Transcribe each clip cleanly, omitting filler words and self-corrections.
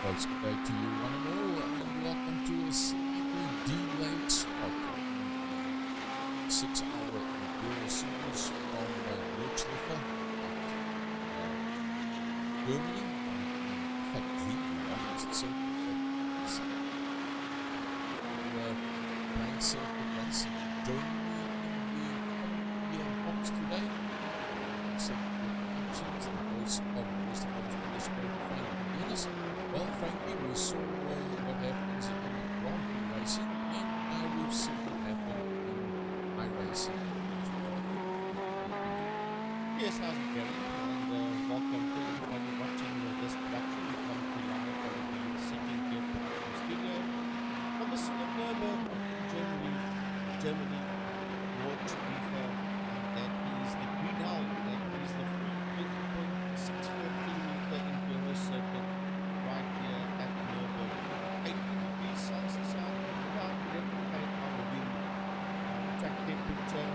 folks, good day to you one and all, and welcome to a slightly delayed spot on the 6-hour Enduro series from Nordschleife, Germany. In fact, the longest circuit that is grand circuit race in Germany in the box today. So the voice of Mr. Well, frankly, we saw what happens in Grand Prix racing, and now we've seen what happened in iRacing. Yes, how's it going? And welcome to everybody watching this production. We come to live from the second year production studio from the city of Nürburgring, Germany, Nordschleife, and that is the Green Hell. That is the 3.64 kilometer enduro circuit right here at Nürburgring. 18 degrees Celsius out, about 11 hour wind. Track temperature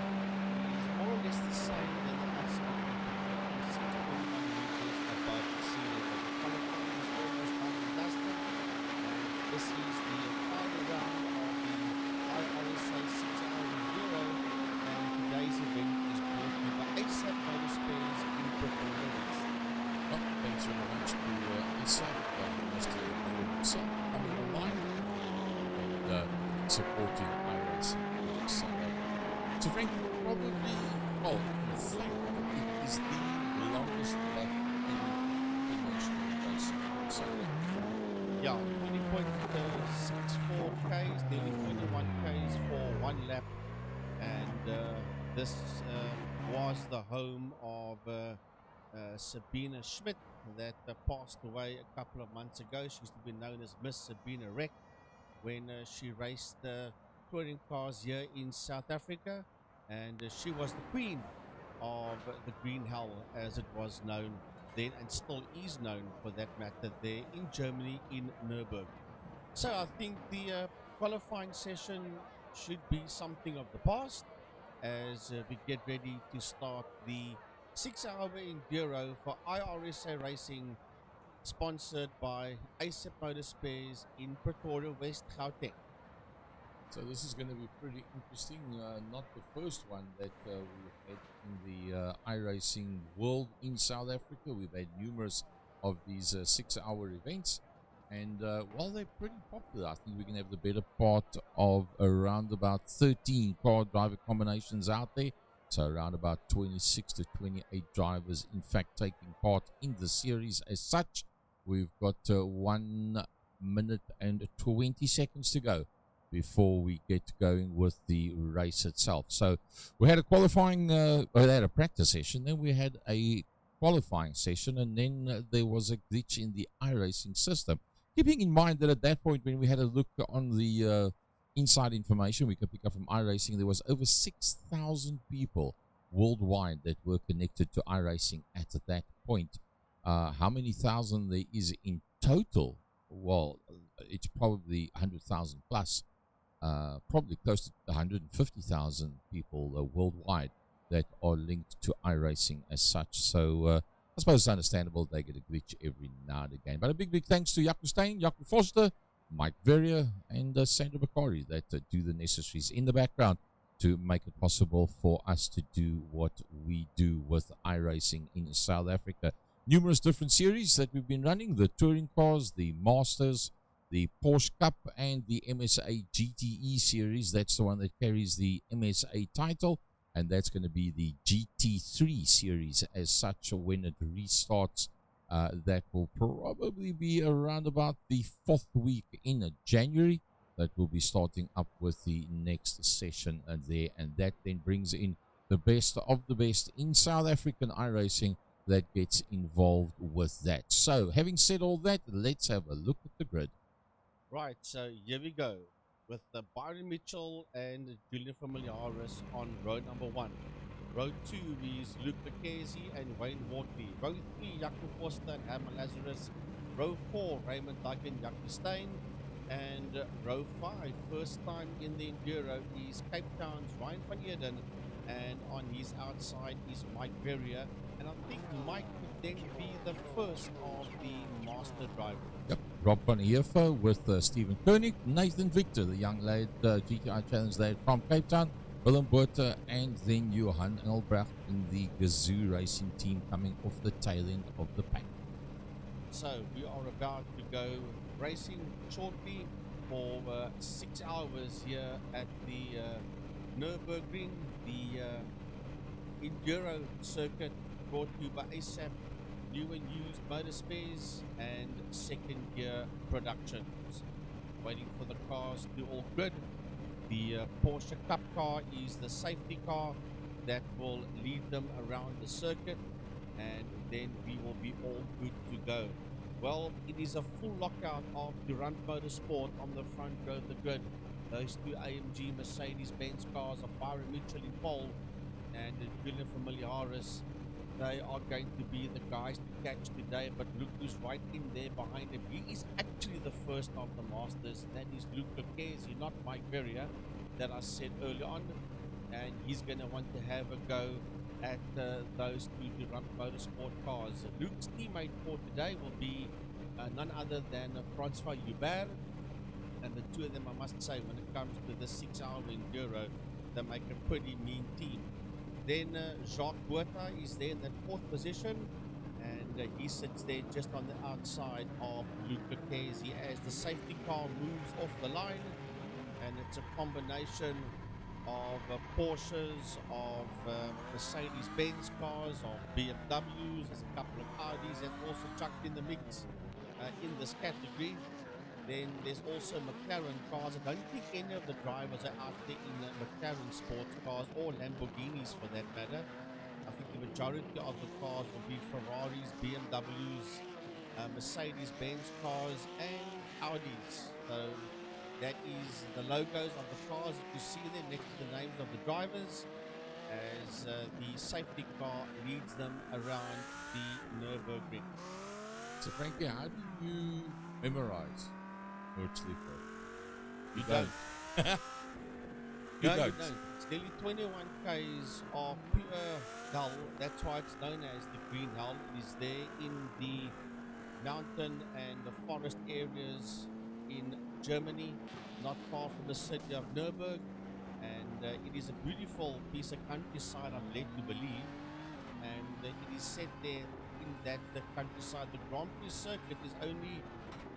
is more or less the same than the asphalt temperature, 6.1 meters above the sea level. The qualifying is almost done and dusted. This is the final round of the iRSA 6-hour enduro, and today's event is brought to you by ASAP Motorsports in Pretoria. Well, thanks very much to ASAP, Mr. Karussell, coming online and supporting iRacing. So, Frank, probably, well, in fact, it is the longest lap in national racing. So, Yeah, 20.64 Ks, nearly 21 Ks for one lap, and this was the home of Sabina Schmidt that passed away a couple of months ago. She used to be known as Miss Sabina Rek when she raced touring cars here in South Africa, and she was the queen of the Green Hell, as it was known then and still is known for that matter, there in Germany in Nürburgring. So I think the qualifying session should be something of the past as we get ready to start the 6-hour enduro for iRSA Racing, sponsored by ASAP Motorsports in Pretoria, West Gauteng. so this is going to be pretty interesting. Not the first one that we've had in the iRacing world in South Africa. We've had numerous of these 6-hour events, and while they're pretty popular, I think we can have the better part of around about 13 car driver combinations out there. So around about 26 to 28 drivers, in fact, taking part in the series as such. We've got 1 minute and 20 seconds to go before we get going with the race itself. So we had a qualifying, we had a practice session, then we had a qualifying session, and then there was a glitch in the iRacing system. Keeping in mind that at that point when we had a look on the inside information we could pick up from iRacing, there was over 6,000 people worldwide that were connected to iRacing at that point. How many thousand there is in total? Well, it's probably 100,000 plus. Probably close to 150,000 people worldwide that are linked to iRacing as such. So I suppose it's understandable they get a glitch every now and again. But a big thanks to Jaco Steyn, Jaco Foster, Mike Verrier, and Sandra Bakari that do the necessaries in the background to make it possible for us to do what we do with iRacing in South Africa. Numerous different series that we've been running: the touring cars, the Masters, the Porsche Cup, and the MSA GTE series. That's the one that carries the MSA title, and that's going to be the GT3 series as such when it restarts. That will probably be around about the 4th week in January that will be starting up with the next session there, and that then brings in the best of the best in South African iRacing that gets involved with that. So having said all that, let's have a look at the grid. Right, so here we go with Byron Mitchell and Julian Familiaris on row number 1. Row 2 is Luke Lucchesi and Wayne Wortley. Row 3, Jaco Foster and Herman Lazarus. Row 4, Raymond Duggan, Jaco Steyn. And row 5, first time in the Enduro, is Cape Town's Ryan van Eden. And on his outside is Mike Verrier. And I think Mike could then be the first of the master drivers. Yep. Rob van Heerfer with Stephen Koenig, Nathan Victor, the young lad, GTI Challenge lad from Cape Town, Willem Botha, and then Johan Engelbrecht in the Gazoo Racing team coming off the tail end of the pack. So we are about to go racing shortly for 6 hours here at the Nürburgring, the Enduro circuit brought to you by ASAP, new and used motor spares and second gear productions. Waiting for the cars to all grid. The Porsche Cup car is the safety car that will lead them around the circuit, and then we will be all good to go. Well, it is a full lockout of Durant Motorsport on the front row of the grid. Those two AMG Mercedes-Benz cars of Byron Mitchell in pole and Julian Familiaris, they are going to be the guys to catch today. But look who's right in there behind him. He is actually the first of the Masters. That is Luke Lucchesi, not Mike Verrier, that I said earlier on. And he's going to want to have a go at those two Durant Motorsport cars. Luke's teammate for today will be none other than Francois Hubert. And the two of them, I must say, when it comes to the 6 hour enduro, they make a pretty mean team. Then Jacques Botha is there in that fourth position, and he sits there just on the outside of Luke Lucchesi as the safety car moves off the line. And it's a combination of Porsches, of Mercedes-Benz cars, of BMWs. There's a couple of Audis that also chucked in the mix in this category. Then there's also McLaren cars. I don't think any of the drivers are out there in McLaren sports cars or Lamborghinis for that matter. I think the majority of the cars will be Ferraris, BMWs, Mercedes-Benz cars and Audis. So that is the logos of the cars that you see there next to the names of the drivers as the safety car leads them around the Nürburgring. So Frankie, how do you memorize Nordschleife? You don't. You No, don't. you don't. It's nearly 21 k's of pure hell. That's why it's known as the Green Hell. It is there in the mountain and the forest areas in Germany, not far from the city of Nürburgring. And it is a beautiful piece of countryside, I'm led to believe. And it is set there in that the countryside. The Grand Prix circuit is only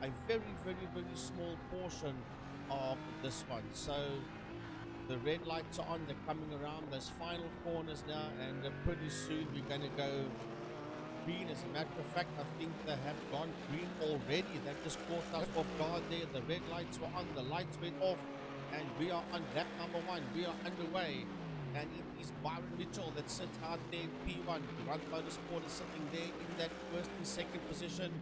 a very, very, very small portion of this one. So the red lights are on, they're coming around those final corners now, and pretty soon we're going to go green. As a matter of fact, I think they have gone green already. That just caught us off guard there. The red lights were on, the lights went off, and we are on lap number 1. We are underway, and it is Byron Mitchell that sits out there in P1. Durant Motorsport is sitting there in that first and second position.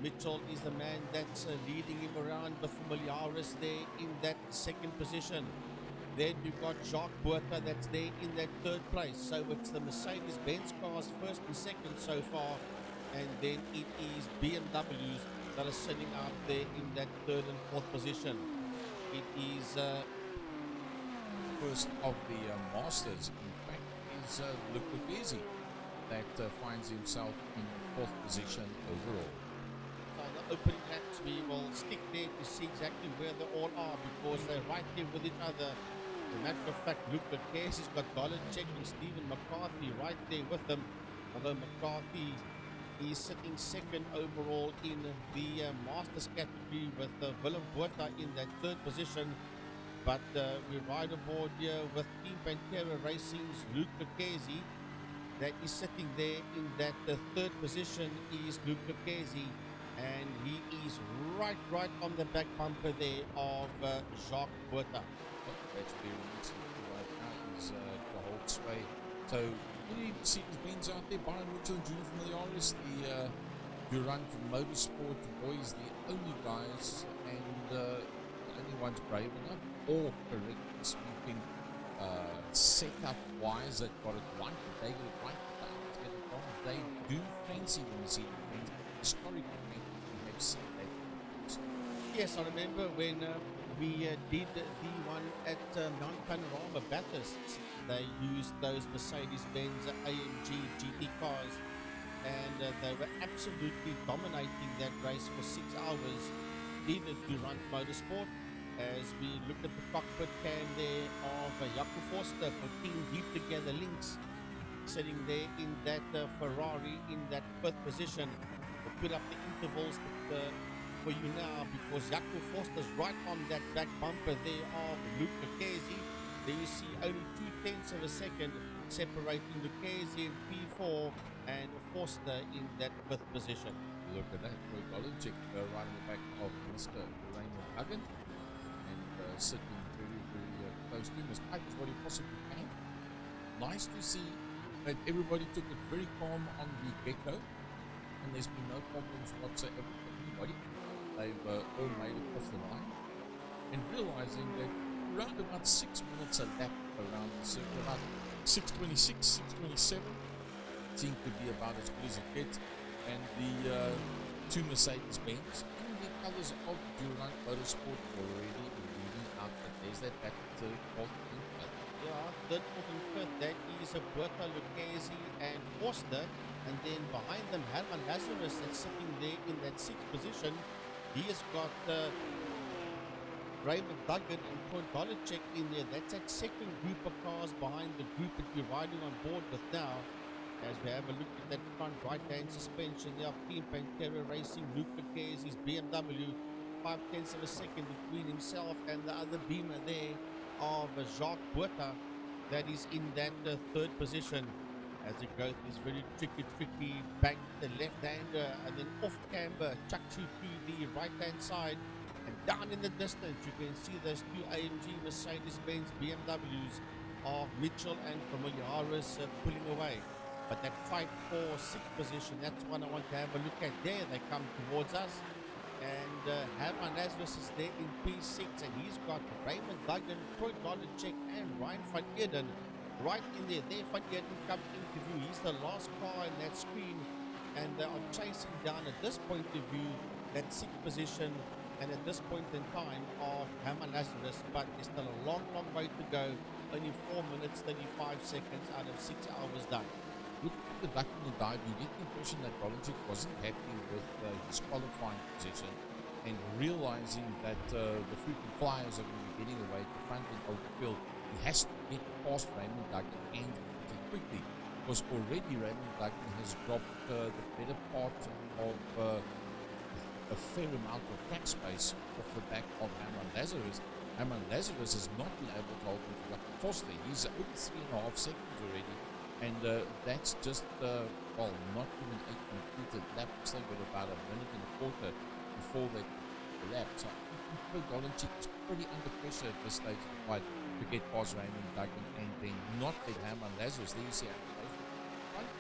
Mitchell is the man that's leading him around. The Familiaris there in that second position. Then you've got Jacques Botha that's there in that third place. So it's the Mercedes-Benz cars first and second so far. And then it is BMWs that are sitting out there in that third and fourth position. It is first of the Masters, in fact, is Luke Lucchesi that finds himself in fourth position overall. So the opening laps, we will stick there to see exactly where they all are because they're right there with each other. As a matter of fact, Luke Lucchesi's got Dolacek and Stephen McCarthy right there with them. Although McCarthy is sitting second overall in the Masters category with Willem Botha in that third position. But we ride aboard here with Team Pantera Racing's Luke Lucchesi. That is sitting there in that third position is Luke Lucchesi. And he is right on the back bumper there of Jacques Botha. That's very recently right now is the whole sway. So any Mercedes-Benz out there, Byron Mitchell, Jules Familiaris, the Durant Motorsport boys, the only guys and the only ones brave enough, or correctly speaking, setup-wise, that got it right, they got it right, they do fancy the Mercedes-Benz. Historically, we have seen that. Yes, I remember when we did the one at Mount Panorama Bathurst. They used those Mercedes-Benz AMG GT cars and they were absolutely dominating that race for 6 hours. Needed Durant Motorsport. As we look at the cockpit cam there of Jaco Forster, 14 deep together links, sitting there in that Ferrari in that fifth position. We'll put up the intervals for you now, because Jaco Forster's right on that back bumper there of Luke Lucchesi. There you see only 2/10 of a second separating Lucchesi in P4 and Forster in that fifth position. Look at that, Troy Dolicic right in the back of Mr. Raymond Duggan, and sitting very, very close to him as tight as what he possibly can. Nice to see that everybody took it very calm on the get-go, and there's been no problems whatsoever for anybody. They've all made it off the line, and realizing that around about 6 minutes a lap around the circle, about 6:26, 6:27 seemed to be about as good as it gets. And the two Mercedes-Benz in the colors of Durant Motorsport already leading out, but there's that back third, fourth, and fifth. Yeah, third, fourth, and fifth. That is Berta Lucchesi and Forster. And then behind them, Herman Lazarus that's sitting there in that sixth position. He has got Raymond Duggan and Troy Dolicic in there. That's that second group of cars behind the group that we're riding on board with now. As we have a look at that front right-hand suspension there of Team Pantera Racing, Luke Lucchesi's BMW, 5/10 of a second between himself and the other beamer there of Jacques Buerta, that is in that third position. As it goes, this very tricky bank, the left-hander, and then off camber, chucks you to the right-hand side, and down in the distance you can see those two AMG Mercedes-Benz BMWs of Mitchell and Familiaris pulling away. But that fight for sixth position, that's what I want to have a look at there. They come towards us. And Herman Lazarus is there in P6, and he's got Raymond Duggan, Troy Dolicic, and Ryan van Eden right in there. There Van Eden comes into view. He's the last car in that screen, and they are chasing down at this point of view that sixth position, and at this point in time of Herman Lazarus. But there's still a long way to go. Only 4 minutes 35 seconds out of 6 hours done. Looking at the ducking and dive, you get the impression that Dolicic wasn't happy with his qualifying position, and realizing that the frequent flyers are going to be getting away at the front end of the field, he has to get past Raymond Duggan and quickly, because already Raymond Duggan has dropped the better part of a fair amount of track space off the back of Herman Lazarus. Herman Lazarus has not been able to hold with Jaco Forster. He's over 3.5 seconds already. And that's just, well, not even a completed lap. Still got about a minute and a quarter before they the lap. So I think Dolicic is pretty under pressure at this stage of the fight to get past Raymond Duggan and then not let Herman Lazarus, there you see Herman Lazarus in front,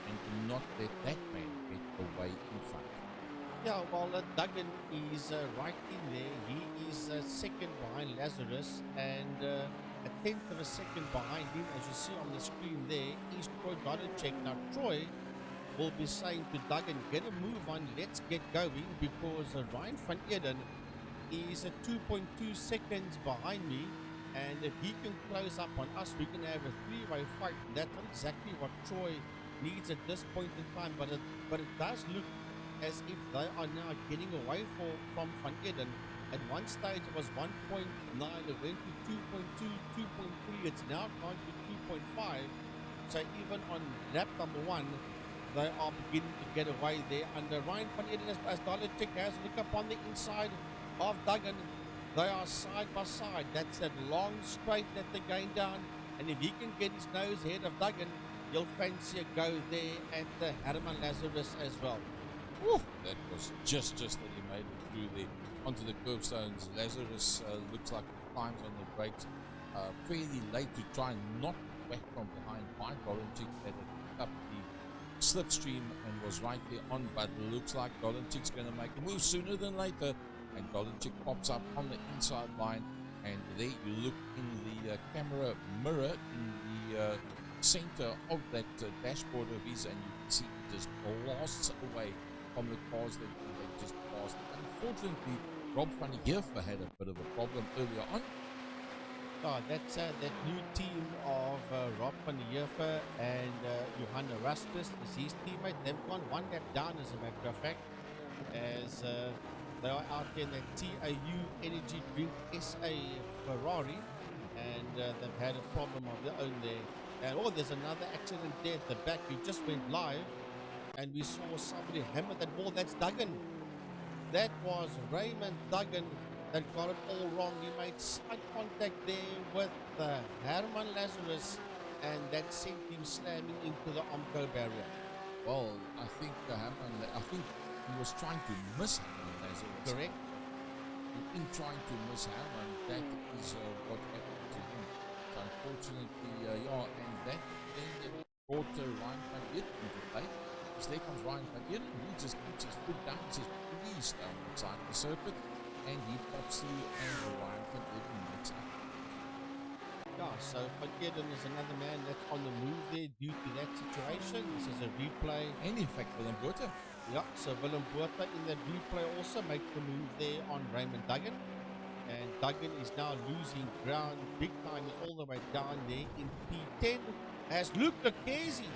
and to not let that man get away in front. Yeah, well, Duggan is right in there. He is second behind Lazarus, and a 10th of a second behind him, as you see on the screen there, is Troy Dolicic. Now, Troy will be saying to Duggan, get a move on, let's get going, because Ryan van Eden is 2.2 seconds behind me, and if he can close up on us, we can have a three-way fight. That's not exactly what Troy needs at this point in time, but it does look as if they are now getting away from Van Eden. At one stage it was 1.9, it went to 2.2, 2.3, it's now gone to 2.5. So even on lap number 1, they are beginning to get away there under Ryan van Eden as Dolicic has a look up on the inside of Duggan. They are side by side. That's that long straight that they're going down, and if he can get his nose ahead of Duggan, you'll fancy a go there at Herman Lazarus as well. Woo, that was just that he made it through there onto the curbstones. Lazarus looks like he climbs on the brakes fairly late to try and not whack from behind by Dolicic that had picked up the slipstream and was right there on, but looks like Dolicic's going to make a move sooner than later, and Dolicic pops up on the inside line, and there you look in the camera mirror in the center of that dashboard of his, and you can see he just blasts away from the cars that they just passed. Unfortunately, Rob van der Heever had a bit of a problem earlier on, That's that new team of Rob van der Heever and Johan Erasmus is his teammate. They've gone one lap down, as a matter of fact, as they are out there in that TAU Energy Drink SA Ferrari, and they've had a problem of their own there. And oh, there's another accident there at the back. We just went live, and we saw somebody hammer that ball. That's Duggan. That was Raymond Duggan that got it all wrong. He made slight contact there with Herman Lazarus, and that sent him slamming into the Omco barrier. Well, I think he was trying to miss Herman Lazarus. Correct. In trying to miss Herman, that is what happened to him. So unfortunately, and that then brought Ryan van Eden into play. So there comes Ryan van Eden, he just puts his foot down, he says, please down outside the circuit, and he pops through, and Ryan van Eden makes up. Yeah, so Van Eden is another man that's on the move there due to that situation. This is a replay. And in fact, Willem Botha. Yeah, so Willem Botha in that replay also makes the move there on Raymond Duggan. And Duggan is now losing ground big time. He's all the way down there in P10 as Luke Lucchesi.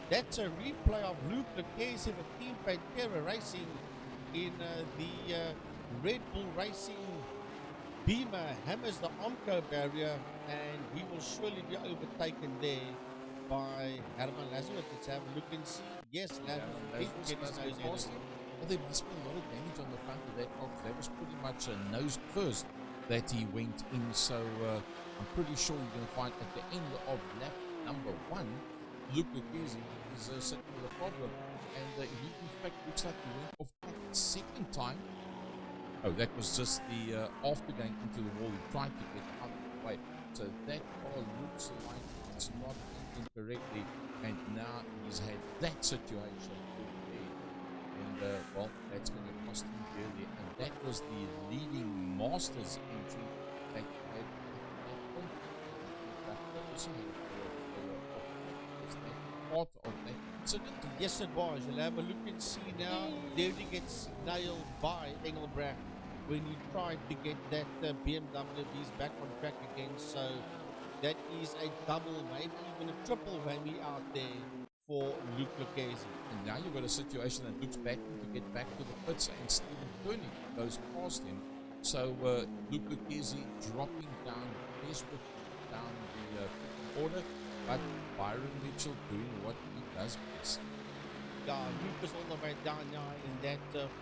That's a replay of Luke Lucchesi for Team Pantera Racing in the Red Bull Racing Beamer. Hammers the Omco barrier, and he will surely be overtaken there by Herman Lazarus. Let's have a look and see. Yes, Lazarus did get his nose in. Well, they spent a lot of damage on the front of that car. That was pretty much a nose first that he went in. So I'm pretty sure you're going to find at the end of lap number 1, Luke Lucchesi is sitting with a problem, and he in fact looks like he went off track the second time. Oh, that was just the after going into the wall, he tried to get out of the way. So that car looks like it's not thinking correctly, and now he's had that situation over there, and well, that's going to cost him dearly. And that was the leading Masters entry that had that point. That also had part of that incident. Yes, it was. You'll have a look and see now. There he gets nailed by Engelbrecht when he tried to get that BMW. He's back on track again. So that is a double, maybe even a triple whammy out there for Luke Lucchesi. And now you've got a situation that looks back to get back to the pits, and Stephen Turney goes past him. So Luke Lucchesi dropping down desperately down the pit order. But Byron Mitchell doing what he does best. Yeah, Luke is all the way down now in that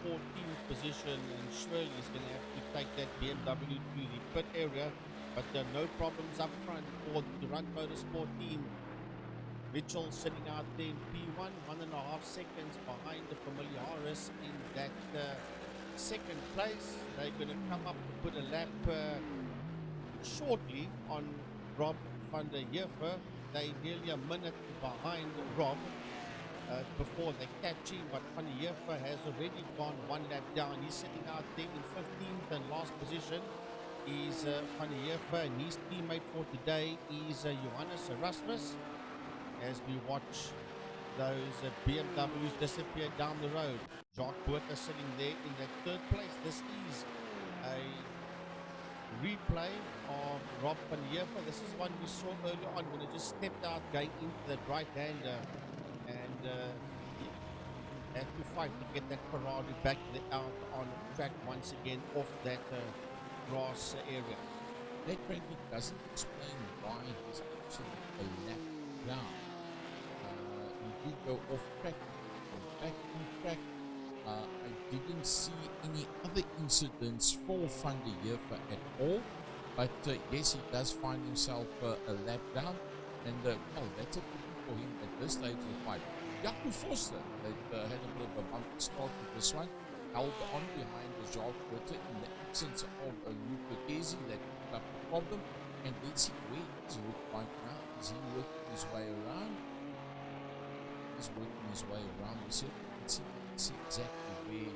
14th position, and surely is going to have to take that BMW to the pit area. But there are no problems up front for the Run Motorsport team. Mitchell sitting out there in P1, 1.5 seconds behind the Familiaris in that second place. They're going to come up to put a lap shortly on Rob van der Heever. They nearly a minute behind Rob before they catch him, but Van der Heever has already gone one lap down. He's sitting out there in 15th and last position. Is Van der Heever, and his teammate for today is Johannes Erasmus. As we watch those BMWs disappear down the road, Jacques Botha sitting there in that third place. This is a replay of Rob van der Heever. This is one we saw earlier on when he just stepped out going into that right-hander, and he had to fight to get that Ferrari back out on track once again off that grass area. That frankly doesn't explain why he's actually a lap down. He did go off track, back on track. I didn't see any other incidents for Van der Heever at all, but yes, he does find himself a lap down, and well, that's a pity for him at this stage of the fight. Jaco Foster that had a bit of a bumpy start with this one, held on behind the Jacques Botha in the absence of Luke Lucchesi that picked up the problem, and let's see where he's looking right now. Is he working his way around? He's working his way around the circuit. Let's see exactly where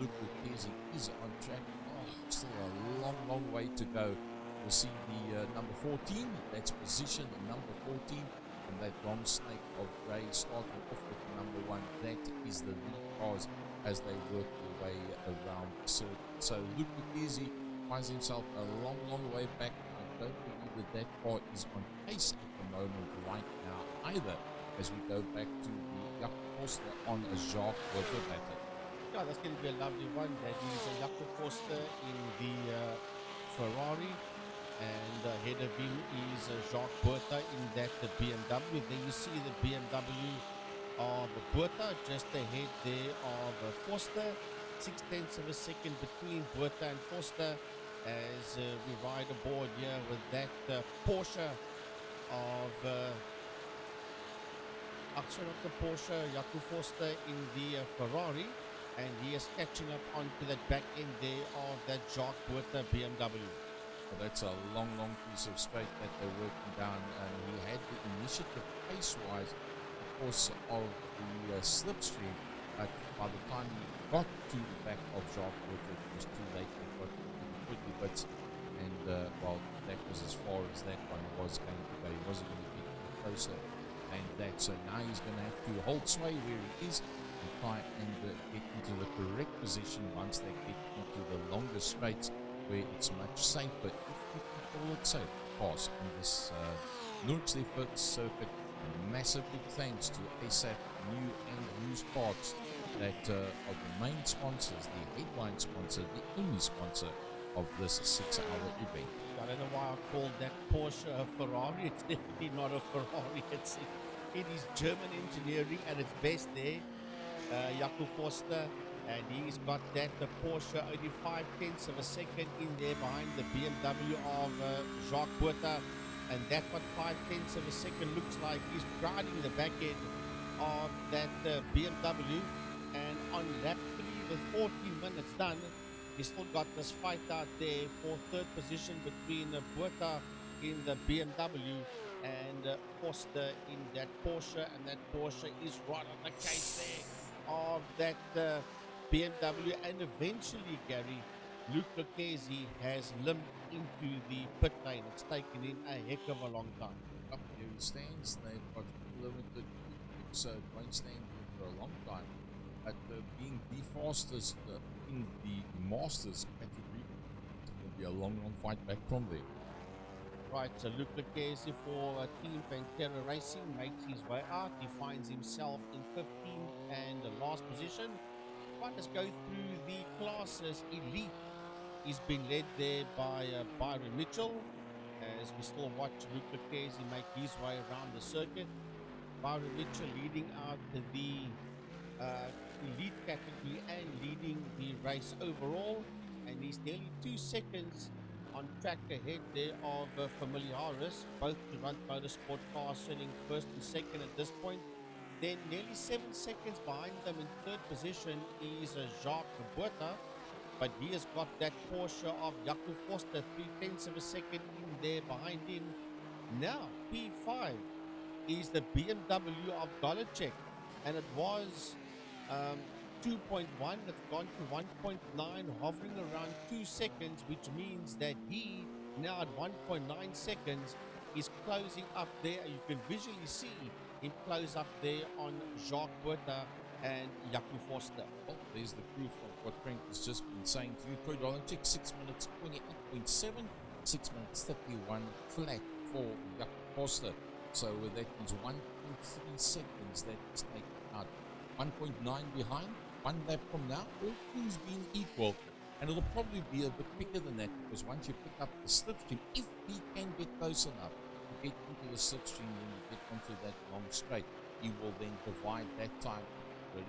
Luke Lucchesi is on track. Oh, still a long way to go. We'll see the number 14, that's position number 14, and that long snake of grey starting off with number 1. That is the lead cars as they work their way around the circuit. So Luke Lucchesi finds himself a long way back. don't believe that that car is on pace at the moment right now either, as we go back to the Jakob Forster on a Jacques Water battle. Yeah, that's going to be a lovely one. That is a Jakob Forster in the Ferrari, and ahead of him is Jacques Buerta in that BMW. There you see the BMW of Buerta just ahead there of Forster. 6 tenths of a second between Buerta and Forster as we ride aboard here with that Porsche of sorry, not the Porsche, Jakob Forster in the Ferrari, and he is catching up onto that back end there of that Jacques Buerta BMW. Well, that's a long, long piece of straight that they're working down, and he had the initiative pace-wise because of the slipstream, but by the time he got to the back of Jacques Water, it was too late. They got the quickly bits, and well, that was as far as that one was going to go. He wasn't going to get any closer than that, so now he's going to have to hold sway where he is and try and get into the correct position once they get into the longer straights, where it's much safer, if you can call it safe, pass on this Nordschleife circuit. And massive big thanks to ASAP New and Used Parts that are the main sponsors, the headline sponsor, the only sponsor of this 6-hour event. I don't know why I called that Porsche a Ferrari. It's definitely not a Ferrari. It is German engineering at its best there. Jakob Forster, and he's got that the Porsche only 5 tenths of a second in there behind the BMW of Jacques Buerta, and that's what 5 tenths of a second looks like. He's riding the back end of that BMW, and on lap 3 with 14 minutes done, he's still got this fight out there for third position between Buerta in the BMW and Forster in that Porsche, and that Porsche is right on the case there of that BMW, and eventually, Gary, Luc Lucchesi has limped into the pit lane. It's taken him a heck of a long time. Up here he stands. They've got limited quick, so it won't stand here for a long time. But being the fastest in the Masters category, it's going to be a long, long fight back from there. Right, so Luc Lucchesi for Team Pantera Racing makes his way out. He finds himself in 15th and the last position. Right, let's go through the classes. Elite is being led there by Byron Mitchell, as we still watch Luc Lucchesi make his way around the circuit. Byron Mitchell leading out the elite category and leading the race overall, and he's nearly 2 seconds on track ahead there of Familiaris, both Durant Motorsport cars sitting first and second at this point. Then nearly 7 seconds behind them in third position is Jacques Buerta, but he has got that Porsche of Jakob Forster 3 tenths of a second in there behind him. Now P5 is the BMW of Dolacek, and it was 2.1, that's gone to 1.9, hovering around 2 seconds, which means that he now at 1.9 seconds is closing up there. You can visually see him close up there on Jacques Buerta and Jakob Forster. Well, there's the proof of what Frank has just been saying to you. Troy Dolacek, 6 minutes 28.7, 6 minutes 31 flat for Jakob Forster. So that means 1.3 seconds that is taken out. 1.9 behind, 1 lap from now, all things being equal. And it'll probably be a bit quicker than that, because once you pick up the slipstream, if he can get close enough to get into the slipstream when you get onto that long straight, he will then divide that time. Ready?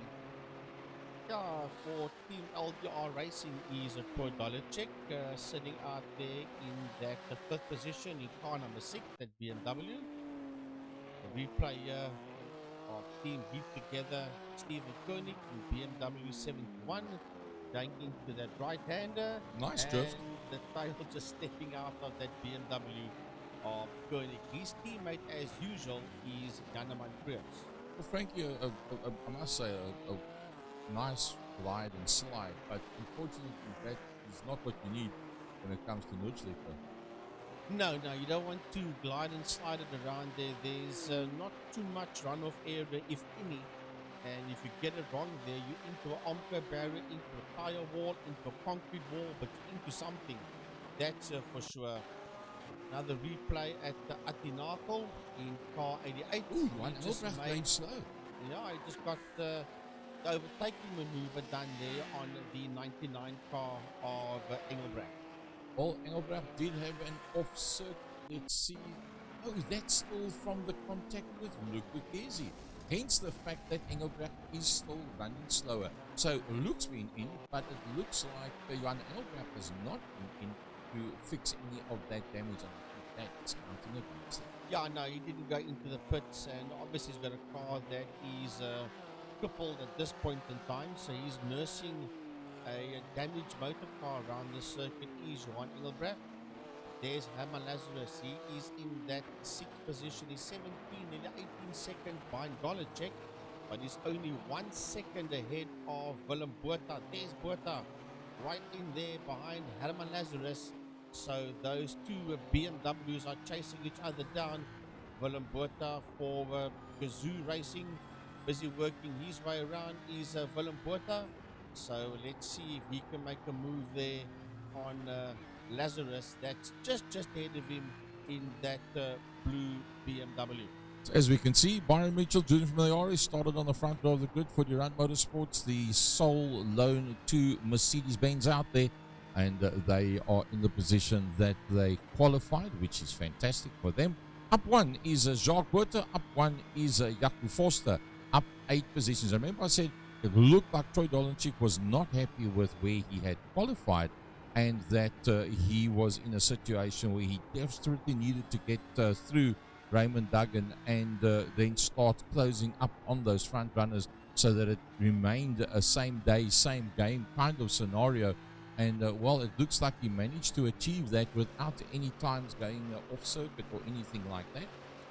Yeah, for Team LDR Racing is Troy Dolacek sitting out there in that fifth position in car number 6, that BMW. The replay of Team Beat Together, Stephen Koenig in BMW 71, going into that right-hander. Nice and drift. the tail just stepping out of that BMW of Koenig. His teammate, as usual, is Janeman Krios. Well, Frankie, I must say, a nice glide and slide, but unfortunately that is not what you need when it comes to Nürburgring. No, you don't want to glide and slide it around there. There's not too much runoff area, if any. And if you get it wrong there, you're into an Omca barrier, into a tire wall, into a concrete wall, but you're into something. That's for sure. Another replay at the Adenauer in car 88. Ooh, He one just Elbracht made, going slow. yeah, he just got the overtaking maneuver done there on the 99 car of Engelbrecht. Well, Engelbrecht did have an offset. Let's see. Oh, that's still from the contact with Luc Gutierrez. Hence the fact that Engelbrecht is still running slower. So Luc's been in, but it looks like Johan Engelbrecht has not been in to fix any of that damage, and I think that's counting against him. Yeah, no, he didn't go into the pits, and obviously he's got a car that is crippled at this point in time, so he's nursing a damaged motor car around the circuit. Is Johan Engelbrecht. There's Herman Lazarus. He is in that sixth position. He's 17, nearly 18 seconds behind Golacek, but he's only 1 second ahead of Willem Botha. There's Botha right in there behind Herman Lazarus. So those two BMWs are chasing each other down. Willem Botha for Gazoo Racing, busy working his way around is Willem Botha. So let's see if he can make a move there on Lazarus. That's just ahead of him in that blue BMW. As we can see, Byron Mitchell, Julian Familiari started on the front row of the grid for Durant Motorsports, the sole lone two Mercedes-Benz out there, and they are in the position that they qualified, which is fantastic for them. Up one is Jacques Botha, up one is Jaco Forster, up 8 positions. Remember I said it looked like Troy Dolenchik was not happy with where he had qualified, and that he was in a situation where he desperately needed to get through Raymond Duggan and then start closing up on those front runners so that it remained a same day, same game kind of scenario. And well, it looks like he managed to achieve that without any times going off circuit or anything like that.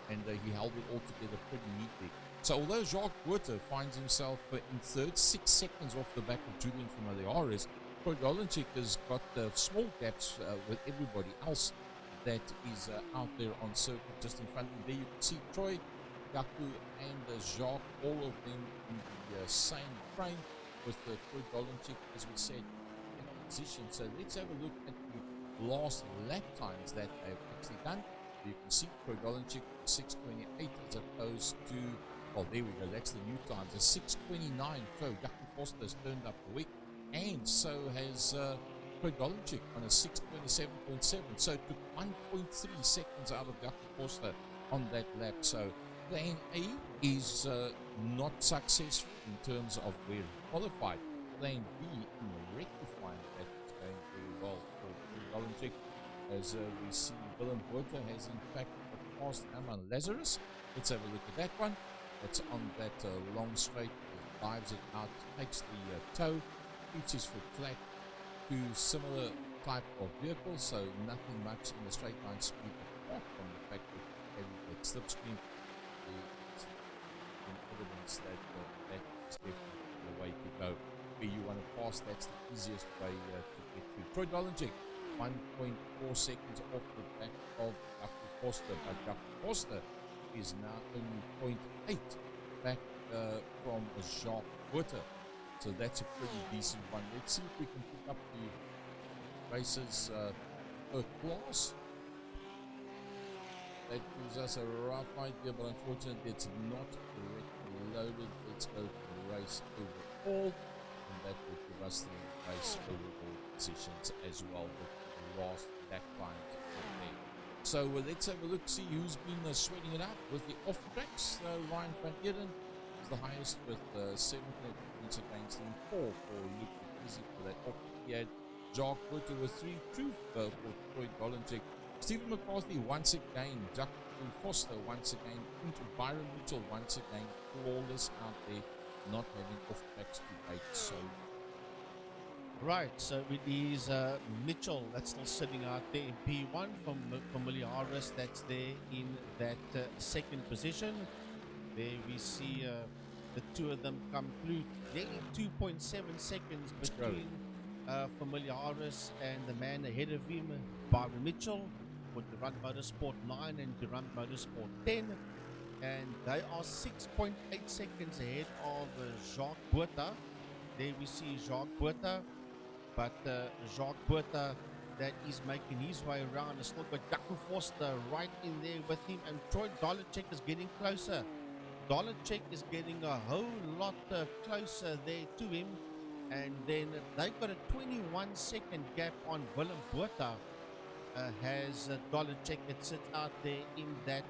And he held it all together pretty neatly. So although Jacques Botha finds himself in third, 6 seconds off the back of Julian Familiaris, Troy Dolenchik has got small gaps with everybody else that is out there on circuit just in front of him. There you can see Troy, Jaco, and Jacques, all of them in the same frame with Troy Dolenchik, as we said, in position. So let's have a look at the last lap times that they've actually done. You can see Troy Dolenchik 6:28 as opposed to, well, there we go, that's the new times, a 6:29. So Jaco Forster has turned up the week, and so has Troy Dolenchik on a 6:27.7. So it took 1.3 seconds out of Jaco Forster on that lap. So plan A is not successful in terms of where he qualified. Plan B in rectifying that is going very well for Troy Dolenchik. As we see, Willem Botha has in fact passed Herman Lazarus. Let's have a look at that one. It's on that long straight, dives it out, takes the toe, keeps his foot flat. Two similar type of vehicles, so nothing much in the straight line speed apart from the fact that having that slipstream is evidence that that is definitely the way to go. Where you want to pass, that's the easiest way to get through. Troy Dolenchik 1.4 seconds off the back of Jaco Forster, but Jaco Forster is now only 0.8 back from Jacques Botha. So that's a pretty decent one. Let's see if we can pick up the races per class. That gives us a rough idea, but unfortunately it's not correctly loaded. Let's go to race overall, and that will give us the race overall positions as well with the last lap times there. So let's have a look, see who's been sweating it out with the off tracks. Ryan van Eden is the highest with 7 points against him, 4 for Luc Easy for that off. He had Jacques Botha with 3, 2 for Troy Dolenchik. Stephen McCarthy once again, Jaco Forster once again, into Byron Mitchell once again, flawless out there, not having off tracks to bait. So Right, so it is Mitchell that's still sitting out there in P1 from Familiaris, that's there in that second position. There we see the two of them come through. Nearly 2.7 seconds between Familiaris and the man ahead of him, Byron Mitchell, for Durant Motorsport 9 and Durant Motorsport 10. And they are 6.8 seconds ahead of Jacques Botha. There we see Jacques Botha, but Jacques Botha that is making his way around. It's still got Jaco Forster right in there with him, and Troy Dolacek is getting closer. Dolacek is getting a whole lot closer there to him, and then they've got a 21-second gap on Willem Botha. Has Dolacek that sits out there in that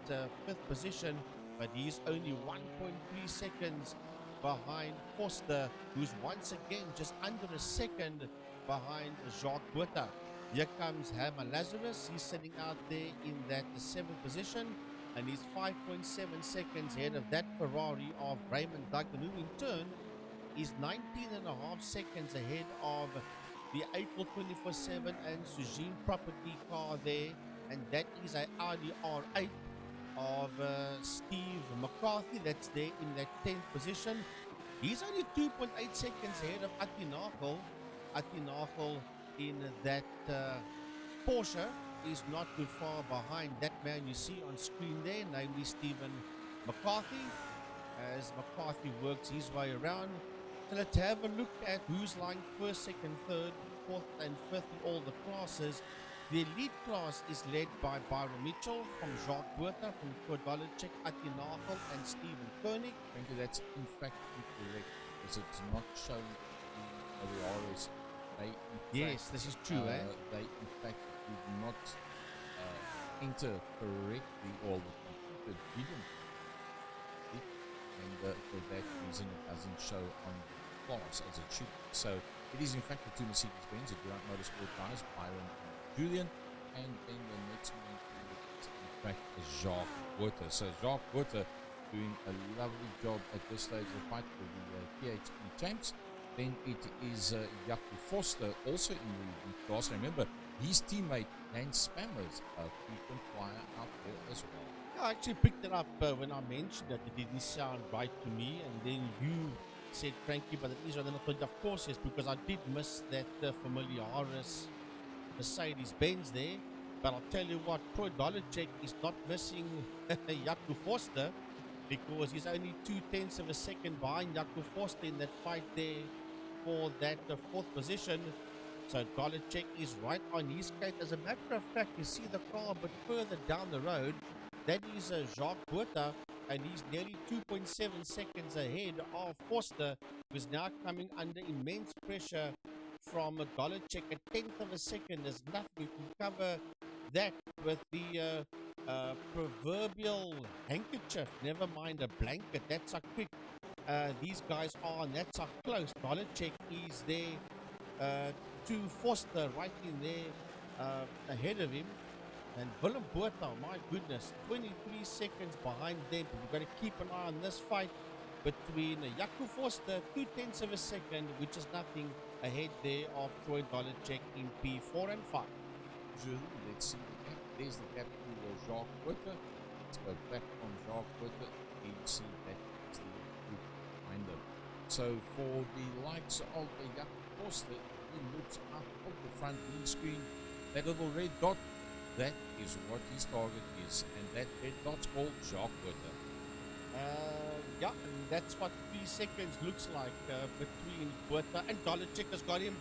fifth position, but he's only 1.3 seconds behind Forster, who's once again just under a second behind Jacques Botha. Here comes Herman Lazarus. He's sitting out there in that seventh position, and he's 5.7 seconds ahead of that Ferrari of Raymond Duggan, who in turn is 19.5 seconds ahead of the April 24/7 and Sujin property car there, and that is a Audi R8 of Steve McCarthy that's there in that 10th position. He's only 2.8 seconds ahead of Atinagel. Atinagel in that Porsche is not too far behind that man you see on screen there, namely Stephen McCarthy, as McCarthy works his way around. So let's have a look at who's lying first, second, third, fourth, and fifth in all the classes. The elite class is led by Byron Mitchell from Jacques Botha, from Kodolacek, Atinagel, and Stephen Koenig. Thank you. That's in fact incorrect because it's not showing in the RS. Yes, this is true, They in fact did not enter correctly, or the computer didn't, and for that reason it doesn't show on the class as it should. So it is in fact the two Mercedes-Benz, the Grand Motorsport guys, Byron and Julian, and then the next one is in fact Jacques Botha. So Jacques Botha doing a lovely job at this stage of the fight for the PHP champs. Then it is Jaco Forster also in the elite class. Remember, his teammate Dan Spammers, a frequent flyer out there as well. I actually picked it up when I mentioned that it didn't sound right to me, and then you said, Frankie, but it is rather not. Of course, yes, because I did miss that familiar RS Mercedes-Benz there. But I'll tell you what, Troy Dolacek is not missing Jaco Forster, because he's only 0.2 of a second behind Jaco Forster in that fight there for that fourth position. So Dolacek is right on his skate. As a matter of fact, you see the car a bit further down the road. That is Jacques Botha, and he's nearly 2.7 seconds ahead of Forster, who's now coming under immense pressure from Dolacek. A 10th of a second is nothing. You can cover that with the proverbial handkerchief, never mind a blanket. That's how quick these guys are, and that's how close Dolacek is there to Forster, right in there ahead of him. And Willem Botha, my goodness, 23 seconds behind them. But we've got to keep an eye on this fight between Jaco Forster, 0.2 of a second, which is nothing, ahead there of Troy Dolacek in P4 and 5. Let's see the gap. There's the gap to Jacques Botha. Let's go back from Jacques Botha. You see that is the group behind them. So for the likes of the Jaco Forster, he looks up of the front windscreen. That little red dot, that is what his target is, and that red dot's called Jacques Botha. Yeah, and that's what 3 seconds looks like between Botha and Dolacek has got him.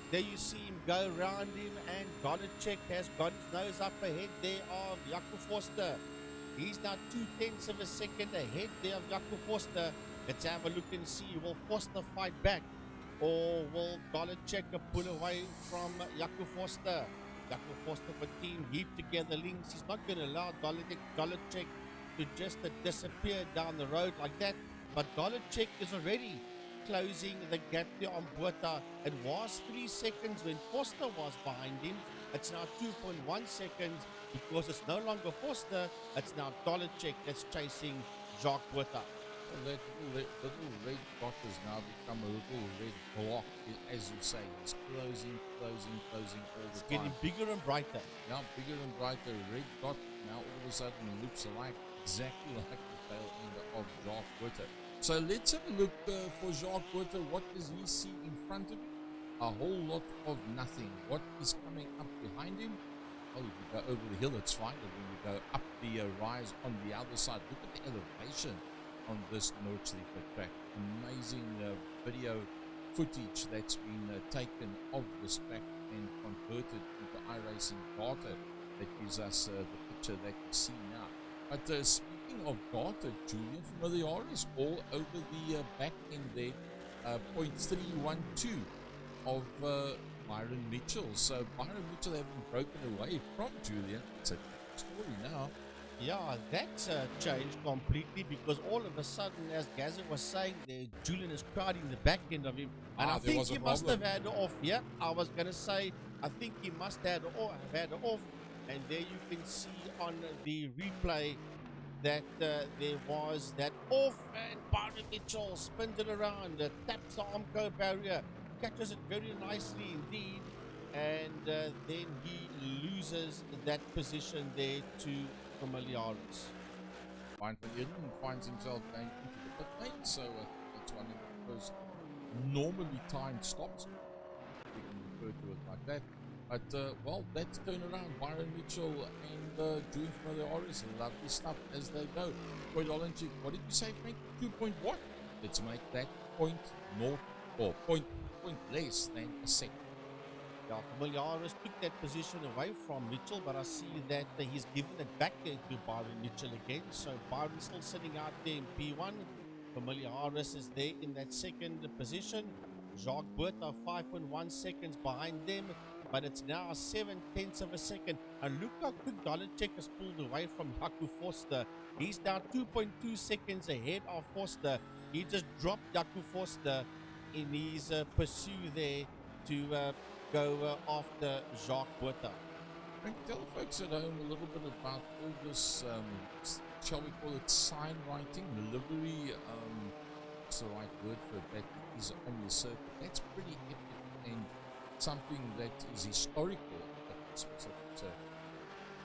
There you see him go around him, and Dolacek has got his nose up ahead there of Jaco Forster. He's now 0.2 of a second ahead there of Jaco Forster. Let's have a look and see, will Forster fight back, or will Dolacek pull away from Jaco Forster? Jaco Forster for team heap together links. He's not going to allow Dolacek to just disappear down the road like that. But Dolacek is already closing the gap there on Botha. It was 3 seconds when Forster was behind him. It's now 2.1 seconds because it's no longer Forster. It's now Dolacek that's chasing Jacques Botha. Well, that little red dot has now become a little red block, as you say. It's closing all the time. It's getting bigger and brighter. Now bigger and brighter. Red dot now all of a sudden looks exactly like the tail end of Jacques Botha. So let's have a look for Jacques Botha. What does he see in front of him? A whole lot of nothing. What is coming up behind him? Oh, if you go over the hill, it's fine. But when you go up the rise on the other side, look at the elevation on this Nordschleife track. Amazing video footage that's been taken of this track. and converted into iRacing data that gives us the picture that we see now. But speaking of data, Julian, familiar is all over the back end there, 0.312 of Byron Mitchell. So Byron Mitchell having broken away from Julian. It's a story now. Yeah, that's changed completely because all of a sudden, as Gazza was saying, there Julian is crowding the back end of him, and I There think was a he must problem. have had it off. Yeah, I was gonna say I think he must have had it off, and there you can see on the replay that there was that off, and Byron Mitchell spins it around, taps the Armco barrier, catches it very nicely indeed, and then he loses that position there to Familiaris. Van Eden finds himself going into the pit lane, so that's one of the first normally timed stops. We can refer to it like that. But, well, that's turnaround. Byron Mitchell and Julian Familiaris, lovely stuff as they go. Troy Dolenchik, what did you say, Frank? 2 point what? Let's make that point north or point less than a second. Yeah, Familiaris took that position away from Mitchell, but I see that he's given it back there to Byron Mitchell again. So Byron's still sitting out there in P1. Familiaris is there in that second position. Jacques Bertha 5.1 seconds behind them, but it's now 7/10 of a second. And look how quick Dolenchik has pulled away from Jaco Forster. He's now 2.2 seconds ahead of Forster. He just dropped Jaco Forster in his pursuit there to go after Jacques Bertha. Frank, tell folks at home a little bit about all this, shall we call it sign writing, livery, what's the right word for it, that is on the circuit. That's pretty epic and something that is historical at the specific circuit.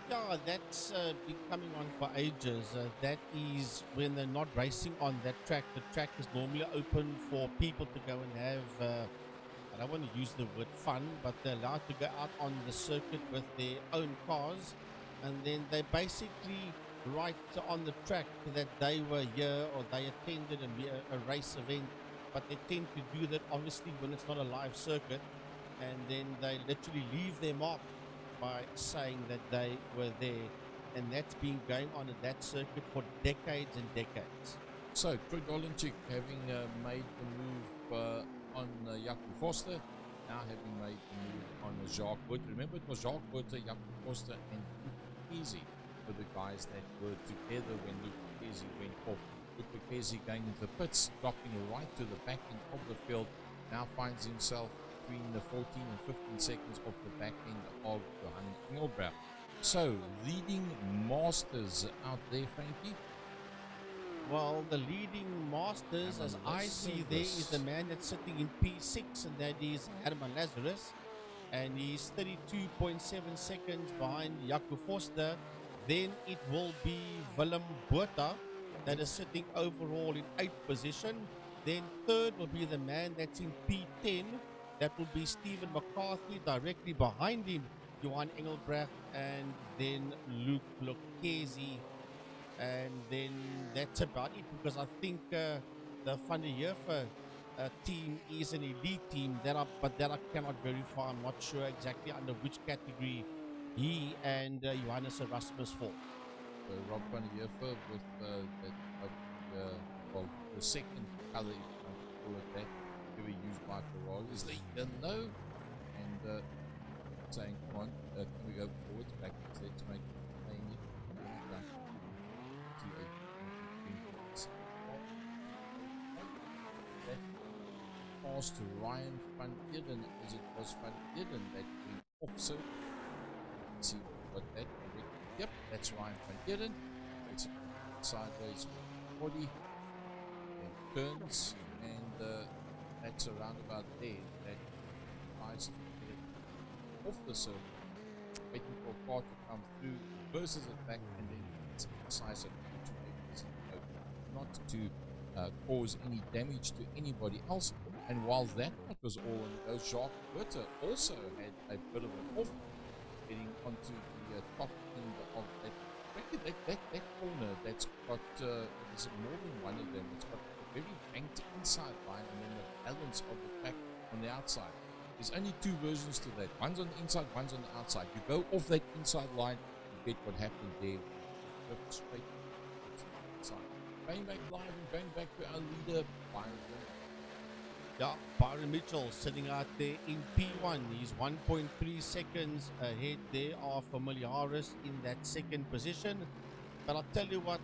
Yeah, that's been coming on for ages. That is when they're not racing on that track. The track is normally open for people to go and have, I don't want to use the word fun, but they're allowed to go out on the circuit with their own cars. And then they basically write on the track that they were here or they attended a race event. But they tend to do that obviously when it's not a live circuit. And then they literally leave their mark by saying that they were there. And that's been going on at that circuit for decades and decades. So, Troy Dolenchik having made the move on Jaco Forster, now having made the move on Jacques Wood. Remember, it was Jacques Wood, Jaco Forster, and Luke Easy were the guys that were together when Luke Easy went off. Luke Easy going into the pits, dropping right to the back end of the field, now finds himself between the 14 and 15 seconds off the back end of Johan Engelbrecht. So, leading masters out there, Frankie. Well, the leading masters, as I see there, is the man that's sitting in P6, and that is Herman Lazarus. And he's 32.7 seconds behind Jaco Forster. Then it will be Willem Botha that is sitting overall in 8th position. Then third will be the man that's in P10. That will be Stephen McCarthy. Directly behind him, Johan Engelbrecht, and then Luke Lucchesi. And then that's about it, because I think the Van der Heever team is an elite team but that I cannot verify. I'm not sure exactly under which category he and Johannes Erasmus fall. So Rob Van der Heever with that well, the second color, if you want to call it that, ever used by Ferraris. They don't know, and saying, come on, can we go forwards, backwards, let's make it playing it. That pass to Ryan van Eden, as it was Van Eden that went off circuit. Let's see what that correct. Yep, that's Ryan van Eden. It's sideways body, then turns, and that's around about there. That tries to get it off the circuit, waiting for a car to come through, reverses it back, and then it's decisive to make this not to cause any damage to anybody else. And while that was all on the go, Jacques Bertha also had a bit of an off getting onto the top end of that. That corner that's got there's more than one of them. It's got a very banked inside line and then the balance of the track on the outside. There's only two versions to that. One's on the inside, one's on the outside. You go off that inside line, you get what happened there. Drift straight to the inside. Going back live and going back to our leader, Byron. Yeah, Byron Mitchell sitting out there in P1. He's 1.3 seconds ahead there of Familiaris in that second position. But I'll tell you what,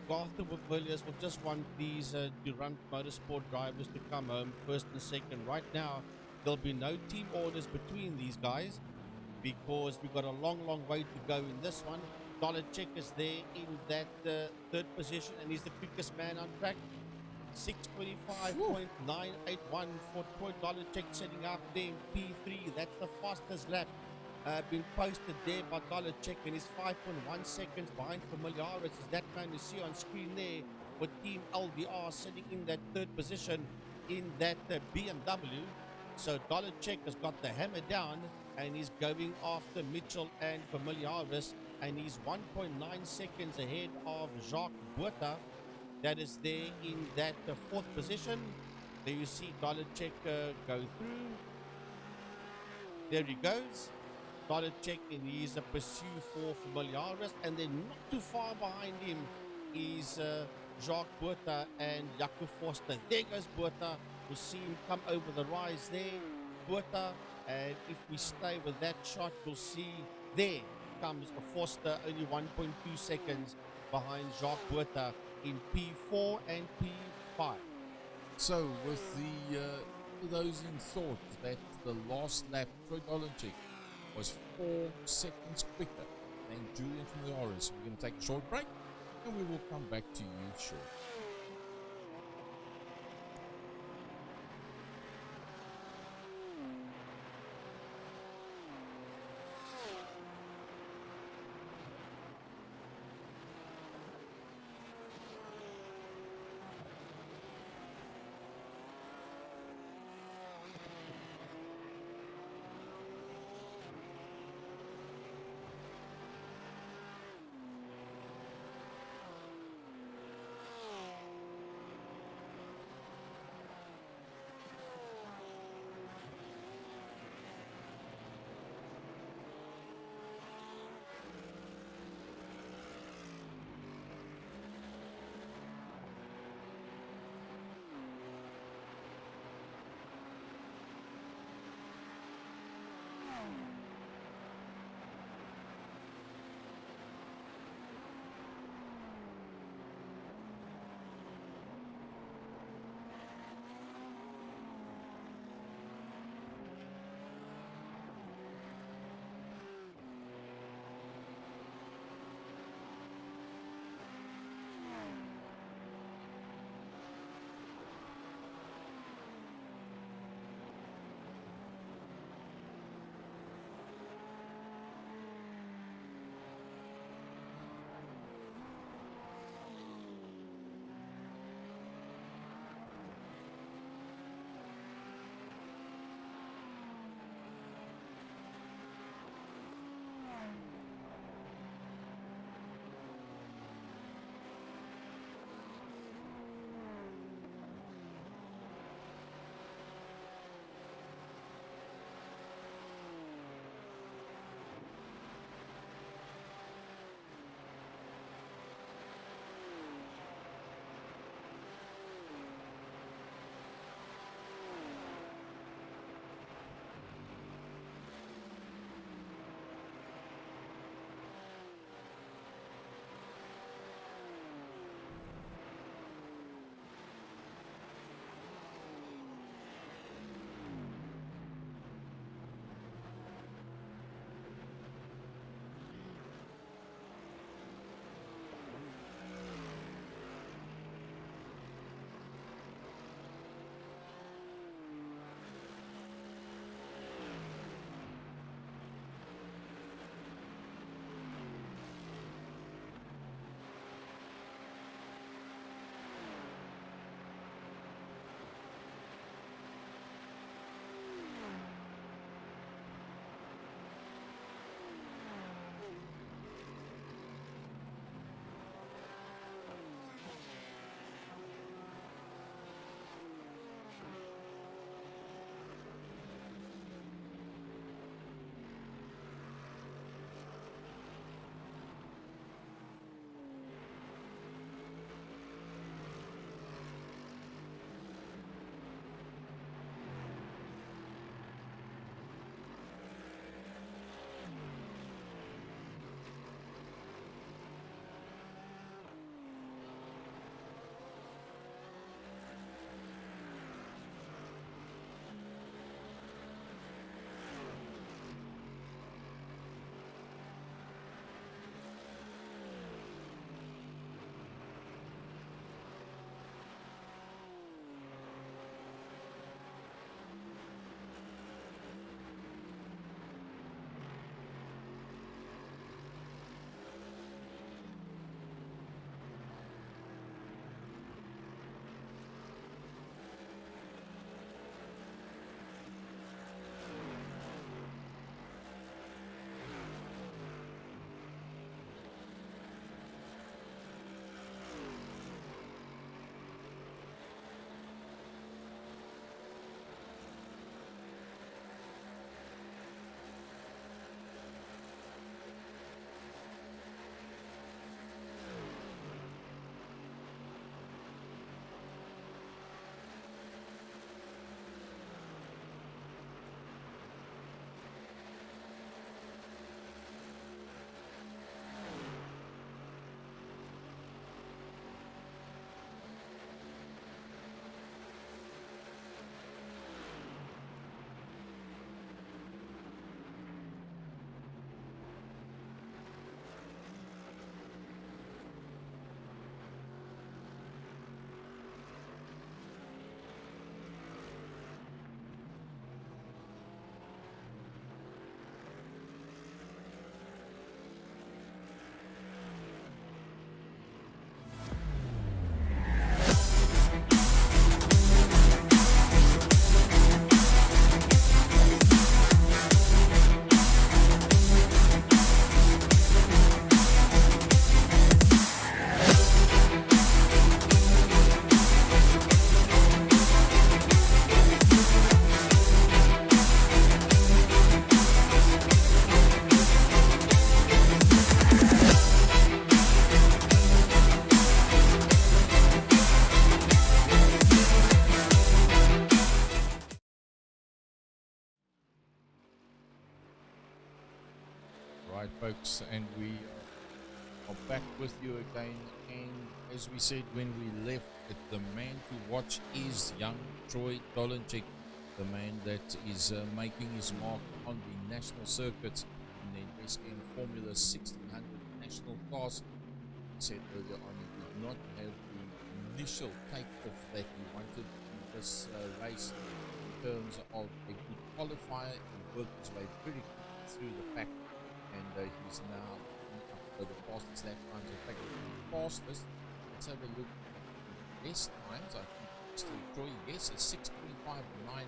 Garth Villiers will just want these Durant Motorsport drivers to come home first and second. Right now, there'll be no team orders between these guys because we've got a long, long way to go in this one. Dollar Check is there in that third position and he's the quickest man on track. 6:25.981 for Troy Dollarcheck setting up there in P3. That's the fastest lap been posted there by Dollarcheck, and is 5.1 seconds behind Familiaris. Is that man you see on screen there with Team LDR sitting in that third position in that BMW. So Dollarcheck has got the hammer down and he's going after Mitchell and Familiaris, and he's 1.9 seconds ahead of Jacques Buerta. That is there in that fourth position. There you see Dollarcheck go through. There he goes. Dollarcheck, and he's a pursue for Familiaris. And then not too far behind him is Jacques Buerta and Jaco Forster. There goes Buerta. We'll see him come over the rise there. Buerta, and if we stay with that shot, we'll see there comes a Forster, only 1.2 seconds behind Jacques Buerta in P4 and P5. So, with those in thought that the last lap, Troy Dollarcheck was 4 seconds quicker than Julian Familiaris. We're going to take a short break and we will come back to you shortly. folks, and we are back with you again. And as we said when we left, the man to watch is young Troy Dolenchik, the man that is making his mark on the national circuits in the SN Formula 1600 national class. He said earlier on he did not have the initial take-off that he wanted in this race in terms of a good qualifier. He worked his way pretty quickly through the pack, and he's now up for the fastest lap times. In fact, the fastest, let's have a look at the best times. I think still Troy, yes, a 6:25.9,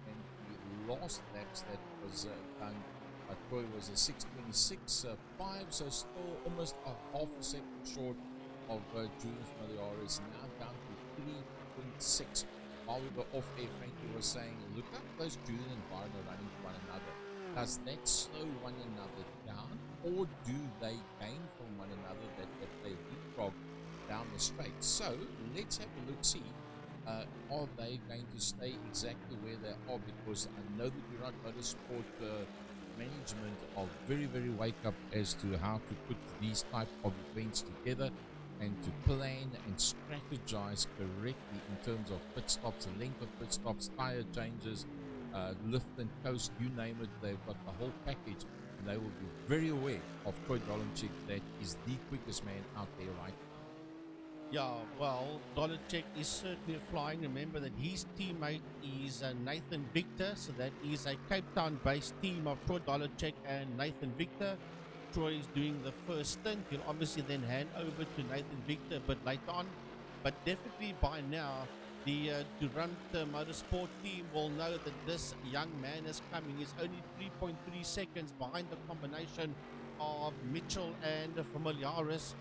and the last laps that was done by Troy was a 6:26.5, so still almost a half a second short of Julius Malliaris, now down to 3.6. While we were off air, Frankie was saying, look up those Julian and Byron are running to one another. Does that slow one another down, or do they gain from one another that they leapfrog down the straight? So let's have a look, see, are they going to stay exactly where they are? Because I know that Virat Motorsport management are very wake up as to how to put these type of events together and to plan and strategize correctly in terms of pit stops, the length of pit stops, tire changes, lift and coast, you name it. They've got the whole package, and they will be very aware of Troy Dolenchik, that is the quickest man out there right now. Yeah, well, Dolenchik is certainly flying. Remember that his teammate is Nathan Victor, so that is a Cape Town-based team of Troy Dolenchik and Nathan Victor. Troy is doing the first stint. He'll obviously then hand over to Nathan Victor a bit later on, but definitely by now the Durant Motorsport team will know that this young man is coming. He's only 3.3 seconds behind the combination of Mitchell and Familiaris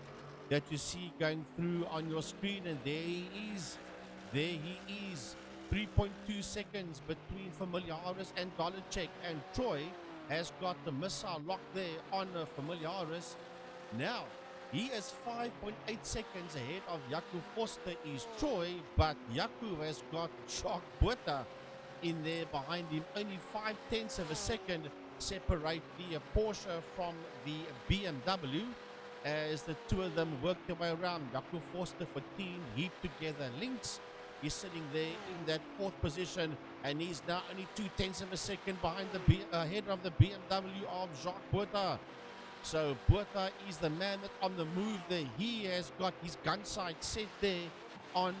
that you see going through on your screen, and there he is. 3.2 seconds between Familiaris and Dolenchik, and Troy has got the missile lock there on Familiaris. Now he is 5.8 seconds ahead of Jaco Forster is Troy, but Jaco has got Jacques Buerta in there behind him. Only 0.5 of a second separate the Porsche from the BMW as the two of them work their way around. Jaco Forster for team heaped together links. He's sitting there in that fourth position, and he's now only 0.2 of a second behind the ahead of the BMW of Jacques Buerta. So Buerta is the man that's on the move there. He has got his gun sight set there on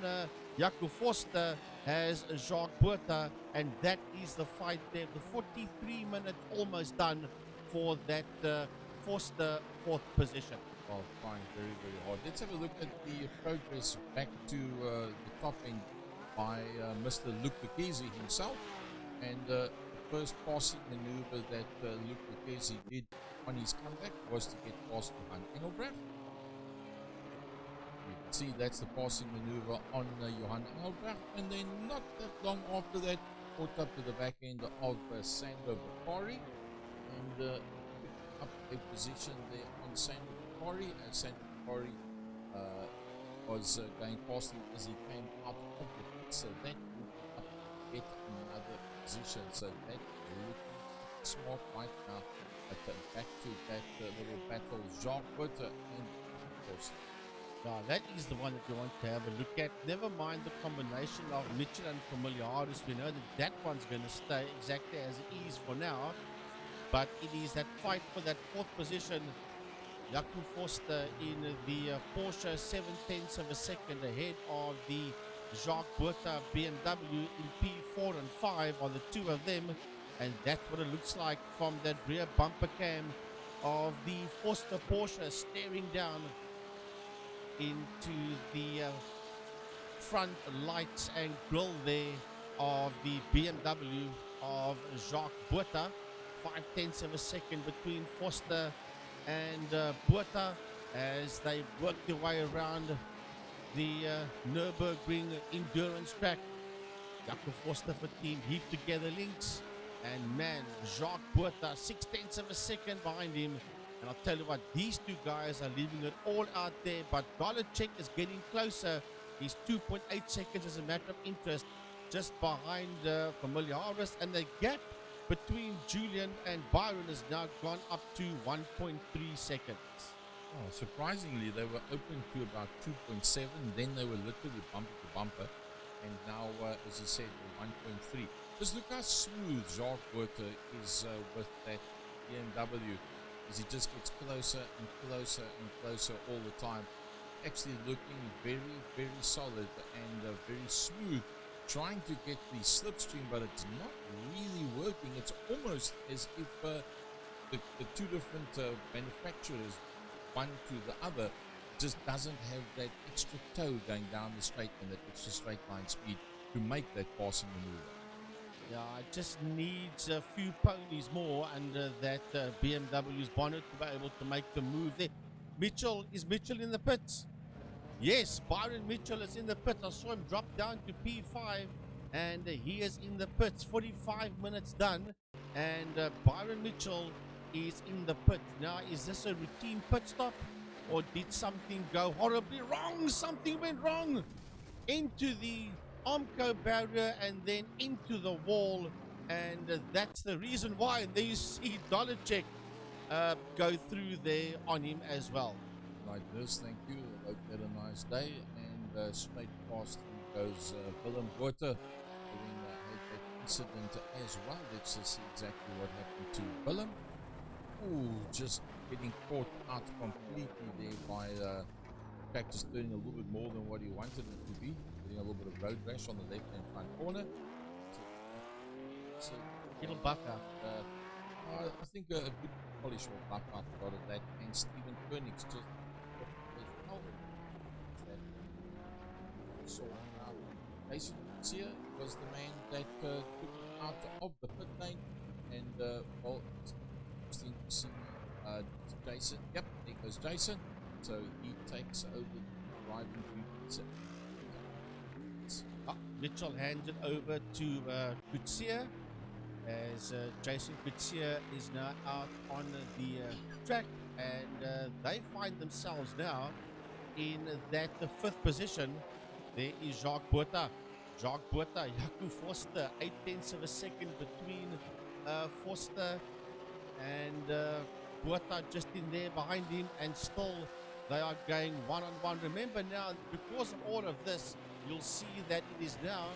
Jaco Forster has Jacques Buerta, and that is the fight there. The 43 minutes almost done for that Forster fourth position. Oh, fine, very hard. Let's have a look at the progress back to the top end by Mr. Luc Bekesi himself. And the first passing maneuver that Luc Bekesi did on his comeback was to get past Johan Engelbrecht. You can see that's the passing maneuver on Johan Engelbrecht. And then not that long after that, caught up to the back end of Sandro Bakari. And up a position there on Sandro Bakari, as Sandro Bakari was going past him as he came out of the pit, so that moved up to get another position. So that looking smart right now. Back to that little battle, Jacques Buerta and Forster. Now that is the one that you want to have a look at. Never mind the combination of Mitchell and Familiaris. We know that one's going to stay exactly as it is for now. But it is that fight for that fourth position. Jaco Forster in the Porsche, 0.7 of a second ahead of the Jacques Buerta BMW in P4 and 5 on the two of them. And that's what it looks like from that rear bumper cam of the Forster Porsche, staring down into the front lights and grille there of the BMW of Jacques Buerta. 0.5 of a second between Forster and Buerta as they work their way around the Nürburgring endurance track. Jaco Forster for team heaped together links, and man, Jacques Buerta 0.6 of a second behind him. And I'll tell you what, these two guys are leaving it all out there, but Dolenchik is getting closer. He's 2.8 seconds as a matter of interest just behind Familiaris, and the gap between Julian and Byron has now gone up to 1.3 seconds. Oh, surprisingly, they were open to about 2.7. Then they were literally bumper to bumper. And now, as you said, 1.3. Just look how smooth Jacques Buerter is with that BMW. As he just gets closer and closer and closer all the time. Actually looking very, very solid and very smooth. Trying to get the slipstream, but it's not really working. It's almost as if the two different manufacturers, one to the other, just doesn't have that extra toe going down the straight and that extra straight line speed to make that passing maneuver. Yeah, it just needs a few ponies more under that BMW's bonnet to be able to make the move there. Is Mitchell in the pits? Yes, Byron Mitchell is in the pits. I saw him drop down to P5 and he is in the pits. 45 minutes done and Byron Mitchell is in the pit. Now, is this a routine pit stop or did something go horribly wrong? Something went wrong into the Armco barrier and then into the wall, and that's the reason why. And there you see Dolacek go through there on him as well. Like this, thank you. I hope you had a nice day. And straight past him goes Willem Buerter, having had that incident as well. Let's just see exactly what happened to Willem. Ooh, just getting caught out completely there by in fact, just turning a little bit more than what he wanted it to be. Getting a little bit of road rash on the left-hand front corner. So It'll buff out. I think a good polish will buff out a lot of that. And Stephen Koenig's just so Jason here was the man that took him out of the pit lane, and well, it's interesting to see Jason. Yep, there goes Jason. So he takes over the driving duties. Mitchell hands it over to Kutsia as Jason Kutsia is now out on the track, and they find themselves now in that fifth position. There is Jacques Buerter. Jacques Buerter, Jaco Forster, 8/10 of a second between Forster and Buerter just in there behind him, and still they are going one-on-one. Remember now, because of all of this, you'll see that it is now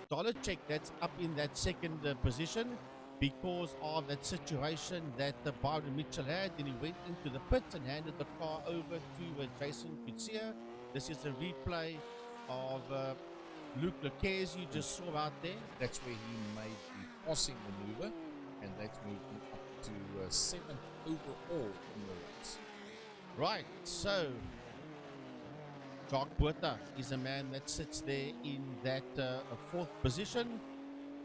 Dolacek that's up in that second position because of that situation that Byron Mitchell had. Then he went into the pits and handed the car over to Jason Kutsia. This is a replay of Luc Lecaze you just saw out there. That's where he made the passing maneuver, and that's moved him up to 7th overall in the race. Right, so Jacques Buerter is a man that sits there in that fourth position,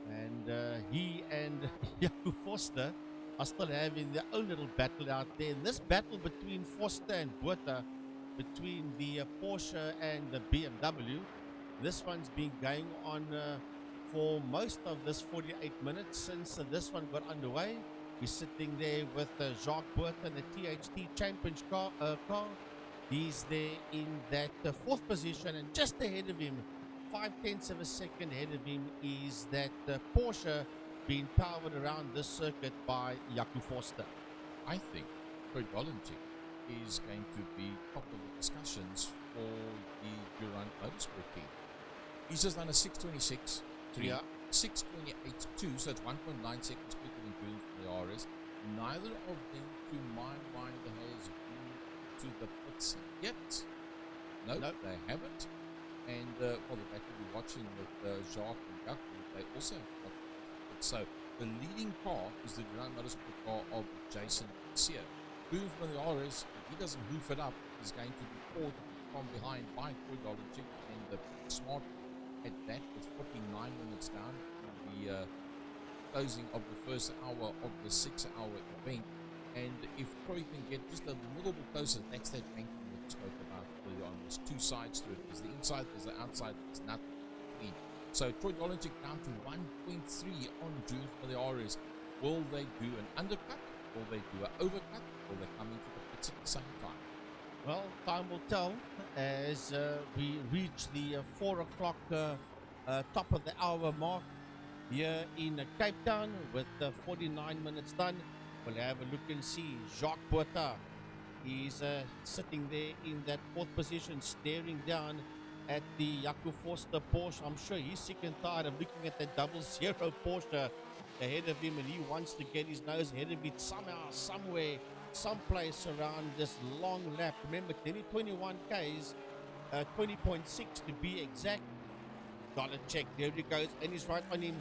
and he and Jaco Forster are still having their own little battle out there. And this battle between Forster and Buerter, between the Porsche and the BMW, this one's been going on for most of this 48 minutes since this one got underway. He's sitting there with Jacques Buerter in the THT Championship car. He's there in that fourth position, and just ahead of him, 5/10 of a second ahead of him, is that Porsche being powered around this circuit by Jaco Forster. I think Troy Dolacek is going to be top of the discussions for the German Motorsport team. He's just done a 6:26.3, Yeah. 6:28.2, so it's 1.9 seconds quicker than Julian from the RS. Neither of them, to my mind, has been to the pits yet. Nope, they haven't. And well, the fact that we're watching with Jacques and Jaco, they also have got it. So the leading car is the German Motorsport car of Jason Kutsia. Julian from the RS, if he doesn't hoof it up, is going to be caught from behind by Troy Dolacek, and the smart at that with 49 minutes down in the closing of the first hour of the 6-hour event. And if Troy can get just a little bit closer, that's that banking that we spoke about earlier on. There's two sides to it. There's the inside, there's the outside, there's nothing between. So Troy Dolacek down to 1.3 on June for the RS. Will they do an undercut? Will they do an overcut? Will they come into the pits at the same time? Well, time will tell as we reach the 4 o'clock top of the hour mark. here in Cape Town with 49 minutes done. We'll have a look and see. Jacques Boita is sitting there in that fourth position, staring down at the Jaco Forster Porsche. I'm sure he's sick and tired of looking at that 00 Porsche ahead of him, and he wants to get his nose ahead of it somehow, somewhere, someplace around this long lap. Remember, 2021 Ks, 20.6 to be exact. Dollar check, there he goes, and he's right on him.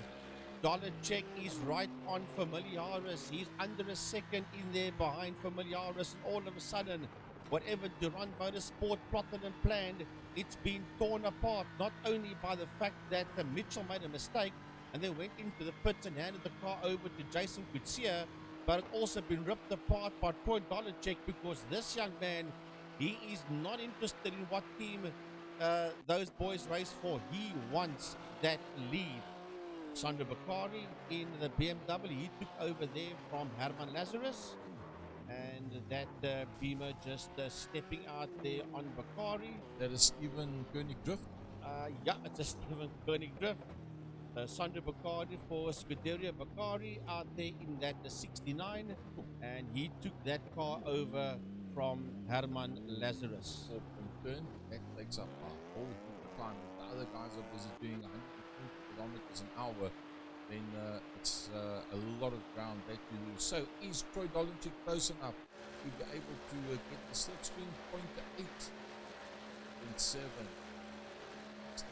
Dollar check is right on Familiaris. He's under a second in there behind Familiaris, and all of a sudden, whatever Durand Motorsport plotted and planned, it's been torn apart. Not only by the fact that Mitchell made a mistake and then went into the pits and handed the car over to Jason Kutsia, but it's also been ripped apart by Troy Dollarchek, because this young man, he is not interested in what team those boys race for. He wants that lead. Sandro Bakari in the BMW, he took over there from Herman Lazarus, and that Beamer just stepping out there on Bakari. That is Stephen Koenig Drift. Yeah, it's a Stephen Koenig Drift. Sandro Bakari for Scuderia Bakari out there in that 69, and he took that car over from Herman Lazarus. 4-point turn, that takes up a whole heap of time. If the other guys are busy doing 120 kilometers an hour, then it's a lot of ground that you lose. So is Troy Dollarchik close enough to be able to get the slipstream? 0.8, 0.7, still too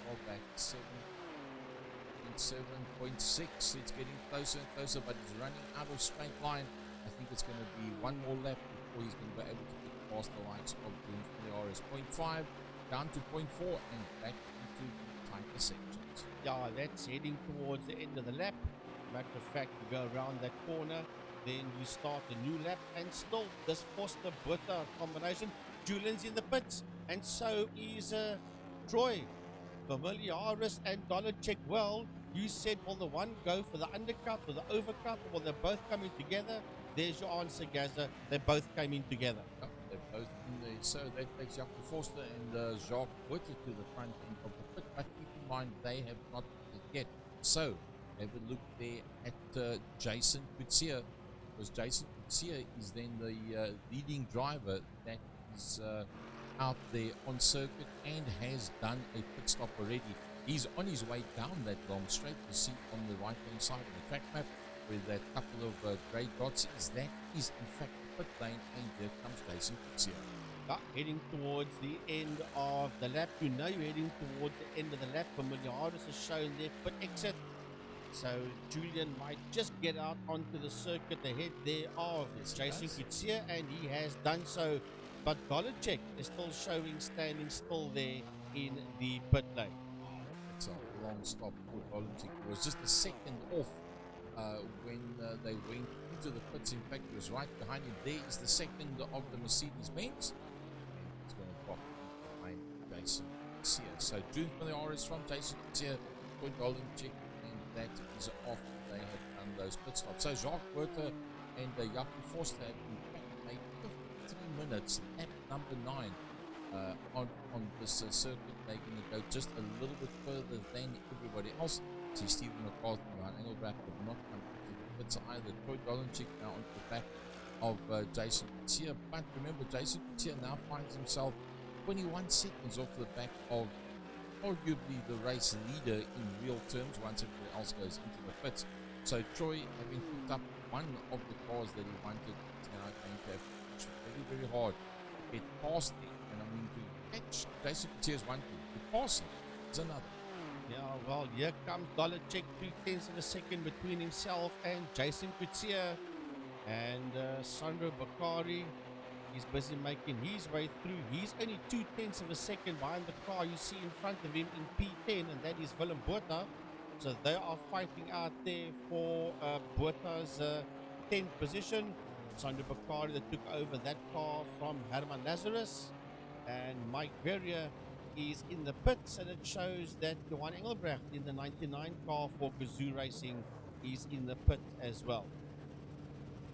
far back, 7.7, 0.6. It's getting closer and closer, but he's running out of straight line. I think it's going to be one more lap before he's going to be able to get past the likes of James Miliaris. 0.5 down to 0.4 and back into the tighter sections. Yeah, that's heading towards the end of the lap. Matter of fact, you go around that corner, then you start a new lap, and still this Foster Butter combination. Julian's in the pits, and so is Troy. Familiaris and Dollarchek. Well, you said, will the one go for the undercut or the overcut, or they're both coming together? There's your answer, Gaza. They both came in together. Yep, they're both in there. So that takes Jaco Forster and Jacques Boita to the front end of the pit. But keep in mind, they have not yet. So have a look there at Jason Kutsia, because Jason Kutsia is then the leading driver that is out there on circuit and has done a pit stop already. He's on his way down that long straight. You see on the right hand side of the track map where that couple of grey dots is, that is in fact the pit lane, and there comes Jason Kutsia. Heading towards the end of the lap. You know you're heading towards the end of the lap. Familiaris has shown their pit exit, so Julian might just get out onto the circuit ahead there of Jason Kutsia, and he has done so. But Dollarchek is still showing, standing still there in the pit lane. It's a long stop for Dollarchek. It was just a second off when they went into the pits. In fact, it was right behind him. There is the second of the Mercedes-Benz. And it's going to drop behind Jason Kutsia. So June Miliaris from Jason Kutsia for Dollarchek, and that is off. They have done those pit stops. So Jacques Boita and Jaco Forster have in fact made 3 minutes at number 9 on this circuit. They're going to go just a little bit further than everybody else. See Stephen McCarthy and Engelbrecht have not come into the pits either. Troy Dollarchik now on the back of Jason Kutsia, but remember, Jason Kutsia now finds himself 21 seconds off the back of arguably the race leader in real terms once everybody else goes into the pits. So Troy, having picked up one of the cars that he wanted, is now going to have very, very hard to get past him. And I mean, to catch Jason Kutia's one thing, to pass him is another. Yeah, well, here comes Dollarchek, 3/10 of a second between himself and Jason Kutsia. And Sandro Bakari is busy making his way through. He's only 2/10 of a second behind the car you see in front of him in P10, and that is Willem Botha. So they are fighting out there for Botha's 10th position. Sandro Bakari that took over that car from Herman Lazarus, and Mike Verrier is in the pits, and it shows that Johan Engelbrecht in the 99 car for Kazoo Racing is in the pit as well.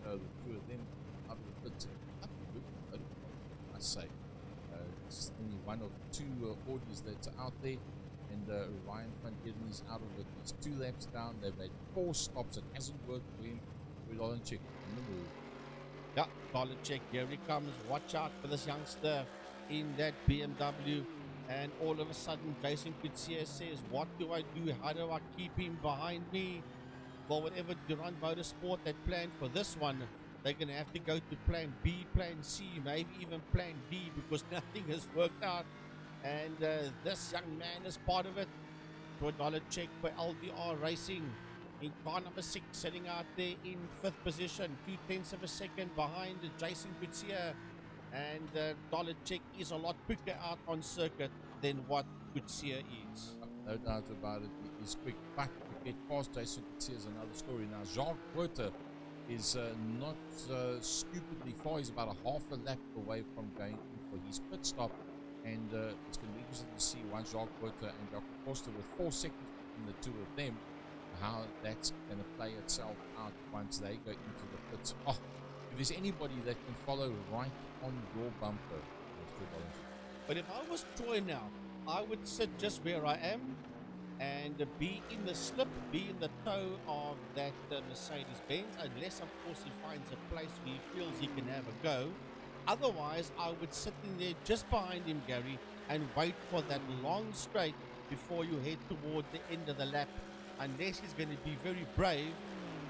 The two of them up the pits, I say. It's only one of two Audis that's out there. And Ryan van Eden is out of it. He's 2 laps down. They've had 4 stops. It hasn't worked for him. We're on check on the move. Yeah, solid check. Here he comes. Watch out for this youngster in that BMW. And all of a sudden, Jason Kutsia says, what do I do? How do I keep him behind me? Well, whatever Durand Motorsport had planned for this one, they're going to have to go to plan B, plan C, maybe even plan D, because nothing has worked out. And this young man is part of it. $2 check for LDR Racing in car number 6, sitting out there in 5th position, 0.2 of a second behind Jason Kutsia. And dollar check is a lot quicker out on circuit than what Kutsia is. No doubt about it. He is quick. But to get past Jason Kutsia is another story. Now, Jacques Buerter is not stupidly far. He's about a half a lap away from going in for his pit stop. And it's going to be interesting to see once Jacques Buerter and Jaco Forster with 4 seconds between the two of them, how that's going to play itself out once they go into the pits. Oh, if there's anybody that can follow right on your bumper, that's Troy Bollinger. But if I was Troy now, I would sit just where I am and be in the slip, be in the toe of that Mercedes-Benz, unless, of course, he finds a place where he feels he can have a go. Otherwise, I would sit in there just behind him, Gary, and wait for that long straight before you head towards the end of the lap, unless he's going to be very brave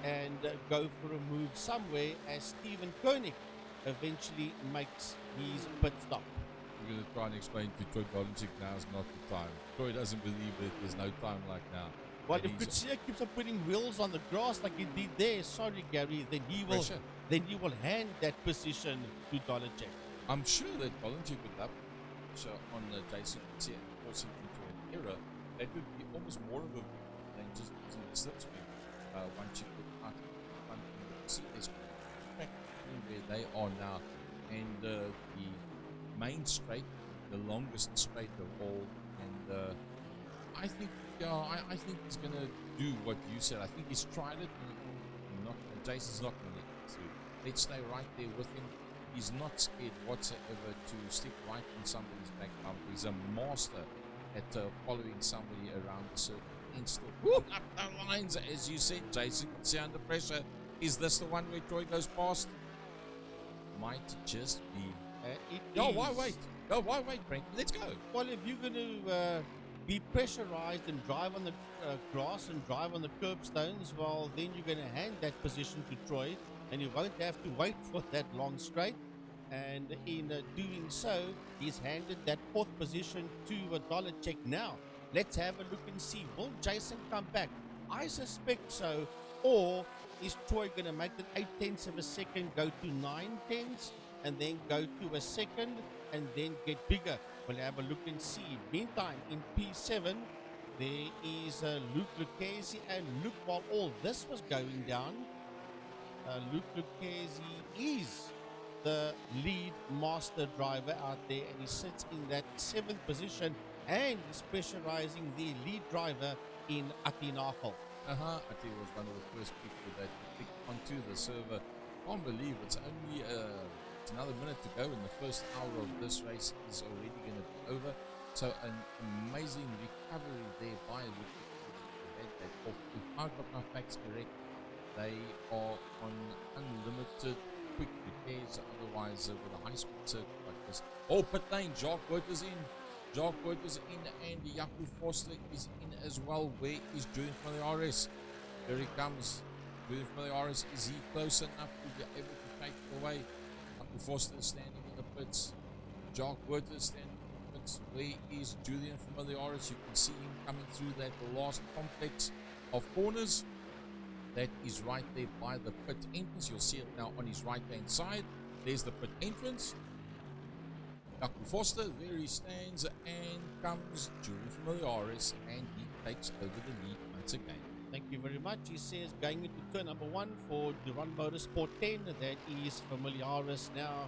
and go for a move somewhere as Stephen Koenig eventually makes his pit stop. We're going to try and explain to Troy Bollinger now is not the time. Troy doesn't believe that there's no time like now. Well, if Kutsia keeps on putting wheels on the grass like he did there, sorry, Gary, then he will hand that position to Dolacek. I'm sure that Bollinger would love pressure on Jason Kutsia and force him into an error. That would be almost more of a than just using the slipstream. Once you put out front end of the see there's where they are now, and the main straight, the longest straight of all, and I think he's gonna do what you said. I think he's tried it, and Jason's not gonna let him through. Let's stay right there with him. He's not scared whatsoever to stick right in somebody's back bumper. He's a master at following somebody around the circle and still whoop up the lines, as you said. Jason can see under pressure. Is this the one where Troy goes past? Might just be. Why wait? No, why wait, Frank? Let's go. Well, if you're going to be pressurized and drive on the grass and drive on the curbstones, well, then you're going to hand that position to Troy, and you won't have to wait for that long straight. And in doing so, he's handed that 4th position to Dolacek now. Let's have a look and see. Will Jason come back? I suspect so. Or is Troy going to make it 0.8 of a second, go to 0.9, and then go to a second, and then get bigger? We'll have a look and see. Meantime, in P7, there is Luke Lucchesi, and look, while all this was going down, Luke Lucchesi is the lead master driver out there, and he sits in that 7th position, and he's pressurizing the lead driver in Atinachel. Ati was one of the first people that picked onto the server. Can't believe it's only it's another minute to go, and the first hour of this race is already going to be over. So an amazing recovery there by Luke. If I've got my facts correct, they are on unlimited quick repairs, otherwise with a high-speed circuit like this. Oh, pit lane, Jacques Buerter's in. Jacques Buerter's in, and Jaco Forster is in as well. Where is Julian from the RS? Here he comes. Julian from the RS, is he close enough to be able to take it away? Jaco Forster is standing in the pits. Jacques Buerter is standing in the pits. Where is Julian from the RS? You can see him coming through that last complex of corners. That is right there by the pit entrance. You'll see it now on his right hand side. There's the pit entrance. Jaco Forster, there he stands, and comes Julian from the RS, and he takes over the lead once again. Thank you very much. He says going into turn number 1 for Durand Motorsport 10, that is Familiaris now.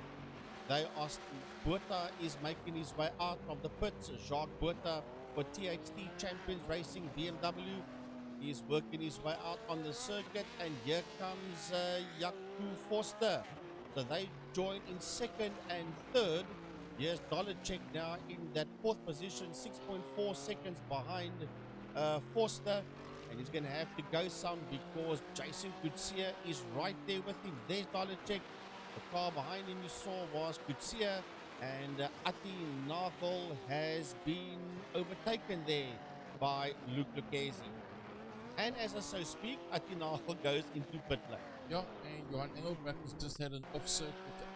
They asked, Buerter is making his way out of the pits. Jacques Buerter for THT Champions Racing BMW. He is working his way out on the circuit, and here comes Jaco Forster. So they join in 2nd and 3rd Yes, Dollar Check now in that fourth position, 6.4 seconds behind Forster. And he's going to have to go some because Jason Kutsia is right there with him. There's Dollar Check. The car behind him you saw was Kutsia. And Ati Nagel has been overtaken there by Luke Lucchesi. And as I so speak, Ati Nagel goes into pit lane. Yeah, and Johan Engelbrecht has just had an off circuit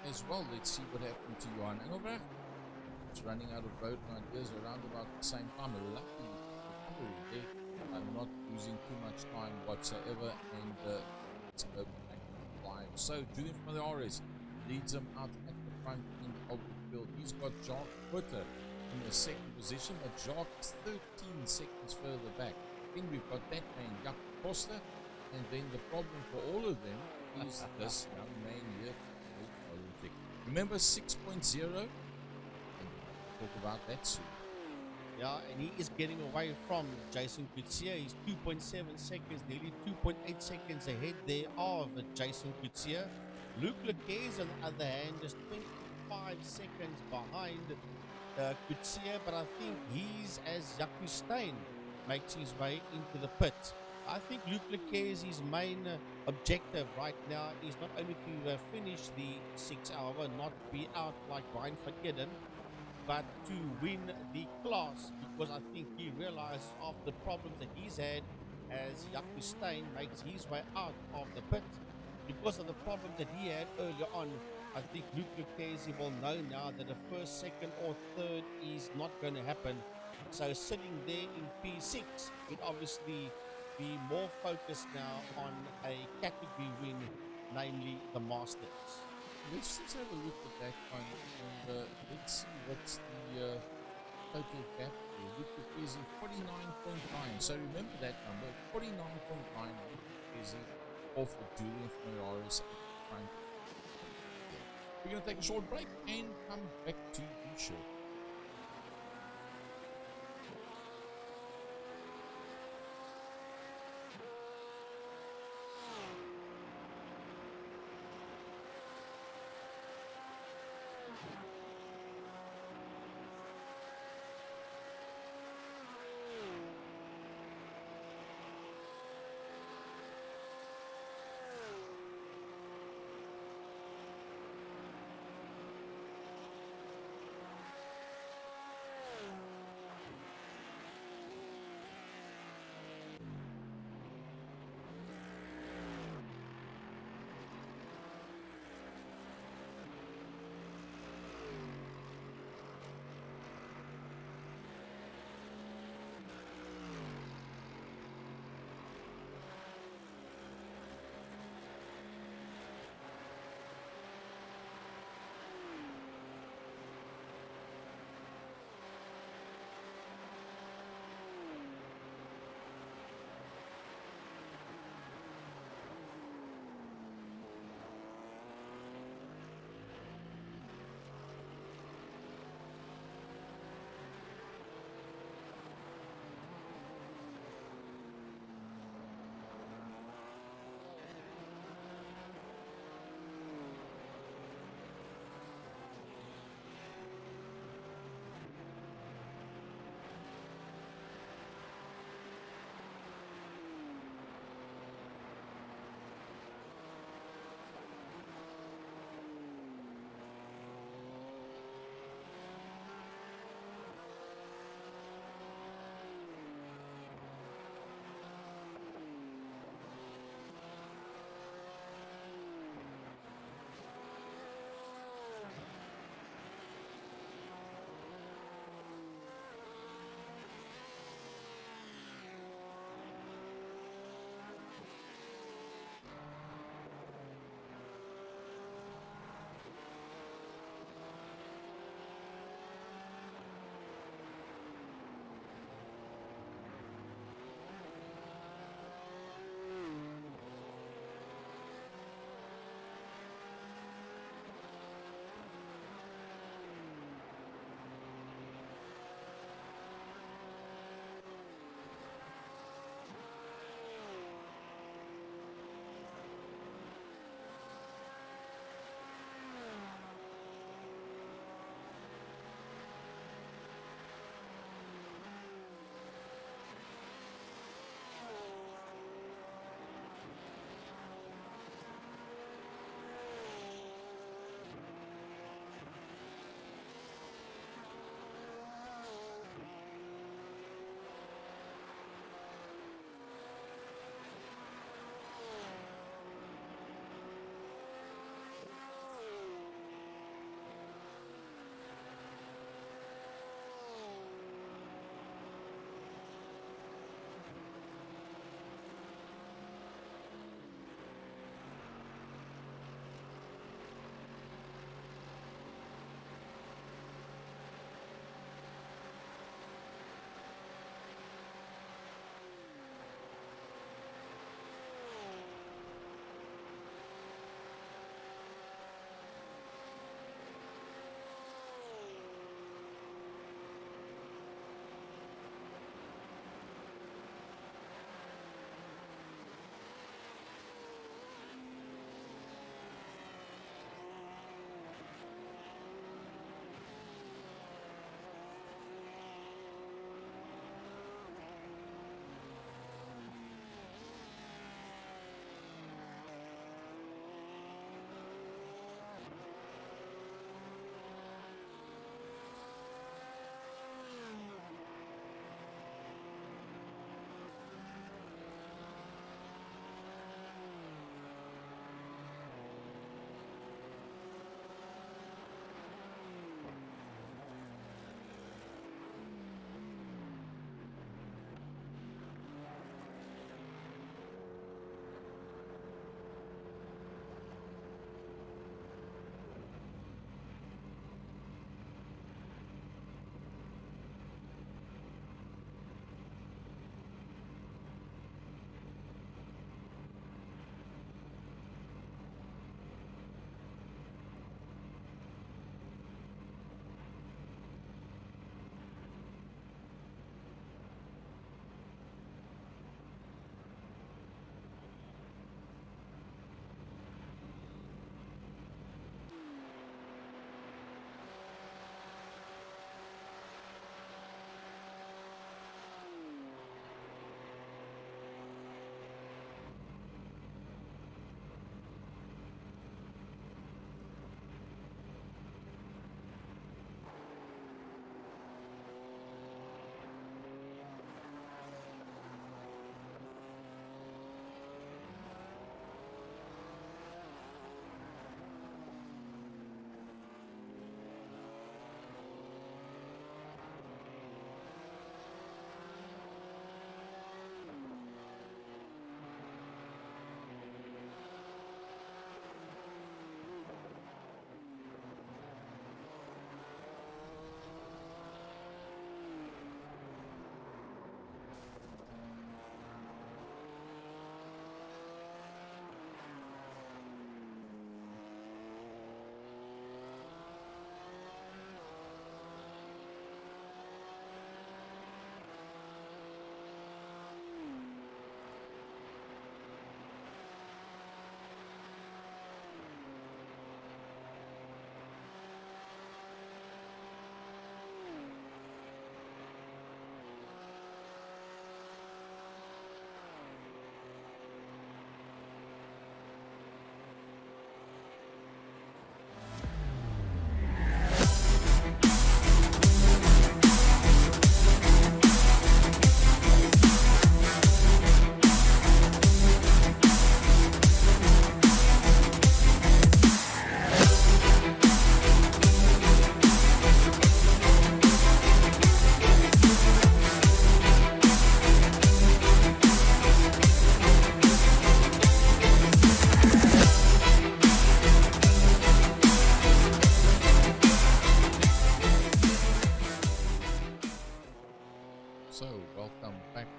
as well. Let's see what happened to Johan Engelbrecht. It's running out of road ideas around about the same time. A lucky recovery there. I'm not losing too much time whatsoever, and let's go back live. So Julian from the RS leads him out at the front end of the field. He's got Jacques Putter in the second position, but Jacques is 13 seconds further back. Then we've got that man, Jaap Koster, and then the problem for all of them is this young man here. Remember 6.0? Talk about that soon. Yeah, and he is getting away from Jason Kutsia. He's 2.7 seconds, nearly 2.8 seconds ahead there of Jason Kutsia. Luke Lucchese, on the other hand, is 25 seconds behind Kutsia, but I think he's as Jaco Steyn makes his way into the pit. I think Luke Lucchese's main objective right now is not only to finish the 6 hour, not be out like Brian van Eden, but to win the class because I think he realizes after the problems that he's had as Jaco Steyn makes his way out of the pit because of the problems that he had earlier on. I think Luke Lucchese will know now that a first, second, or third is not going to happen. So sitting there in P6 would obviously be more focused now on a category win, namely the Masters. Let's just have a look at that one, and let's see what's the total gap here. Luke Lucchese 49.9. So remember that number, 49.9. Luke Lucchese off of Julian from the RS at the front. We're going to take a short break and come back to you shortly.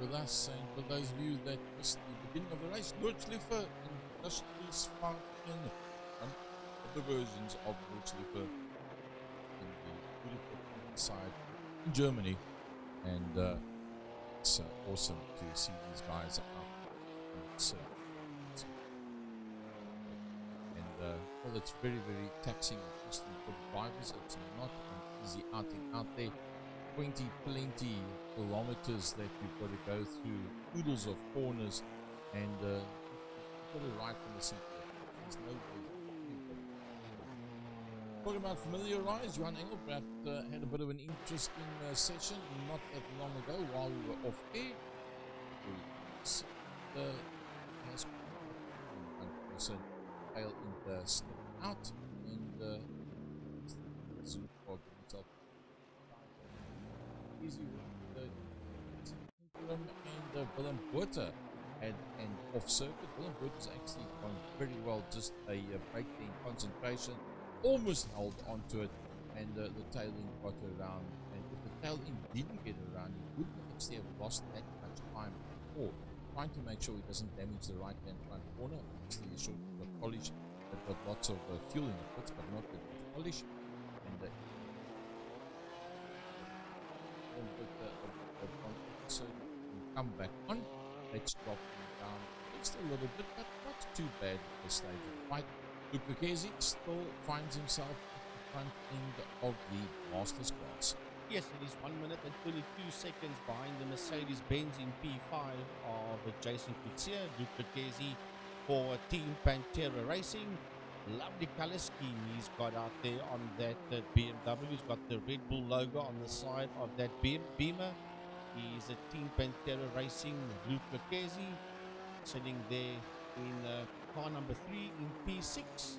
with us. And for those of you that missed the beginning of the race, Nordschleife and Nürburgring, one of the versions of Nordschleife in the beautiful countryside in Germany. And it's awesome to see these guys out on the circuit. And well, it's very, very taxing and costly for the drivers. It's not an easy outing out there. 20 plenty kilometers that you've got to go through, oodles of corners, and you've got to ride from the seat. There's no way you've got to. Talking about familiarize, Johan Engelbrecht had a bit of an interesting session not that long ago while we were off air. Has one person failed in the step out, and Zoom for himself. Easy with the interim, and Willem Botha had an off circuit. Willem Botha's actually gone very well, just a break in concentration, almost held onto it, and the tail end got around. And if the tail end didn't get around, he wouldn't actually have lost that much time before, trying to make sure he doesn't damage the right hand front corner. Obviously, the short got polish, but got lots of fuel in the pits, but not that much polish. And so come back on. Let's drop him down just a little bit, but not too bad at this stage of the fight. Luke Lucchesi still finds himself at the front end of the Masters class. Yes, it is 1 minute and 22 seconds behind the Mercedes-Benz in P5 of Jason Kutsia. Luke Lucchesi for Team Pantera Racing. Lovely color scheme he's got out there on that BMW. He's got the Red Bull logo on the side of that Beamer. He's a Team Pantera Racing Luke Lucchesi, sitting there in car number 3 in P6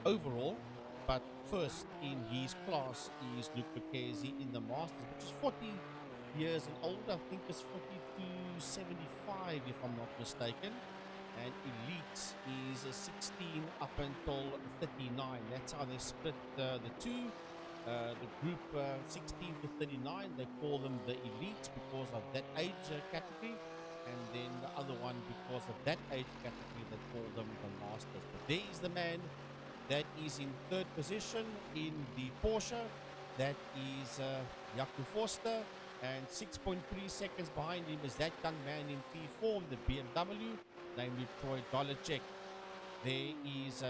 overall. But first in his class is Luke Lucchesi in the Masters, which is 40 years and older. I think it's 42.75 if I'm not mistaken. And Elites is 16 up until 39. That's how they split the two. The group 16 to 39, they call them the Elites because of that age category. And then the other one, because of that age category, they call them the Masters. But there is the man that is in third position in the Porsche. That is Jaco Forster. And 6.3 seconds behind him is that young man in P4, the BMW, namely Troy Dolacek. There is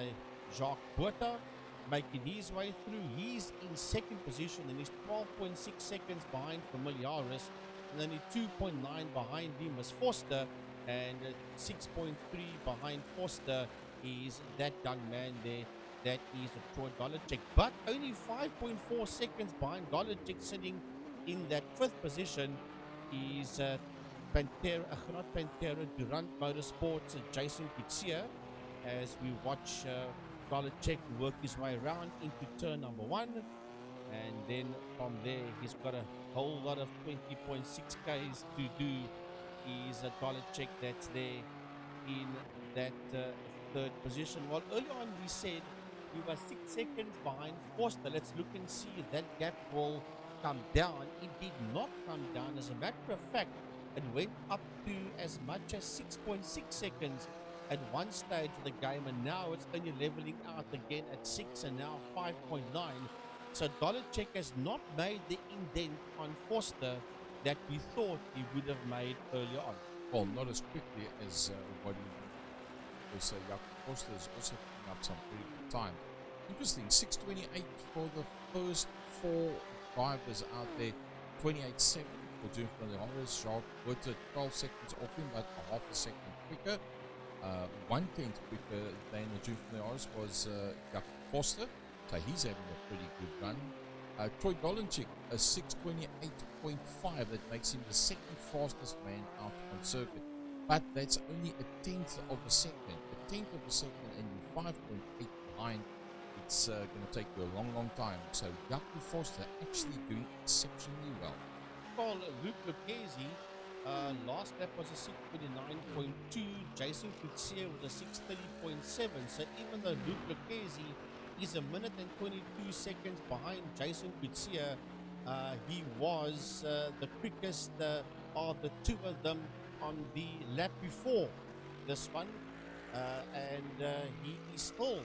Jacques Botha making his way through. He's in second position and he's 12.6 seconds behind Familiaris, and only 2.9 behind him is Forster, and 6.3 behind Forster is that young man there. That is Troy Dolacek, but only 5.4 seconds behind Dolacek, sitting in that fifth position is Durant Motorsports Jason Kutsia, as we watch Dolacek work his way around into turn number 1, and then from there he's got a whole lot of 20.6 Ks to do. Is Dolacek that's there in that third position. Well, early on we said we were 6 seconds behind Forster. Let's look and see if that gap will come down. It did not come down. As a matter of fact, it went up to as much as 6.6 seconds at one stage of the game, and now it's only leveling out again at 6 and now 5.9. So Dolacek has not made the indent on Forster that we thought he would have made earlier on. Well, not as quickly as what he wanted. Because Jaco Forster is also picking up some pretty good time. Interesting, 6:28 for the first 4 drivers out there, 28.7 for June Familiaris. Jacques Botha 12 seconds off him, but a half a second quicker. 1/10 quicker than June Familiaris was Jaco Forster, so he's having a pretty good run. Troy Dolacek, a 6:28.5, that makes him the second fastest man out on circuit. But that's only a tenth of a second. A tenth of a second, and you're 5.8 behind. It's going to take you a long, long time. So Jaco Forster actually doing exceptionally well. Well, Luke Lucchesi, last lap was a 6:29.2. Jason Kutsia with a 6:30.7. So even though Luke Lucchesi is a minute and 22 seconds behind Jason Kutsia, he was the quickest are the two of them on the lap before this one, and he is still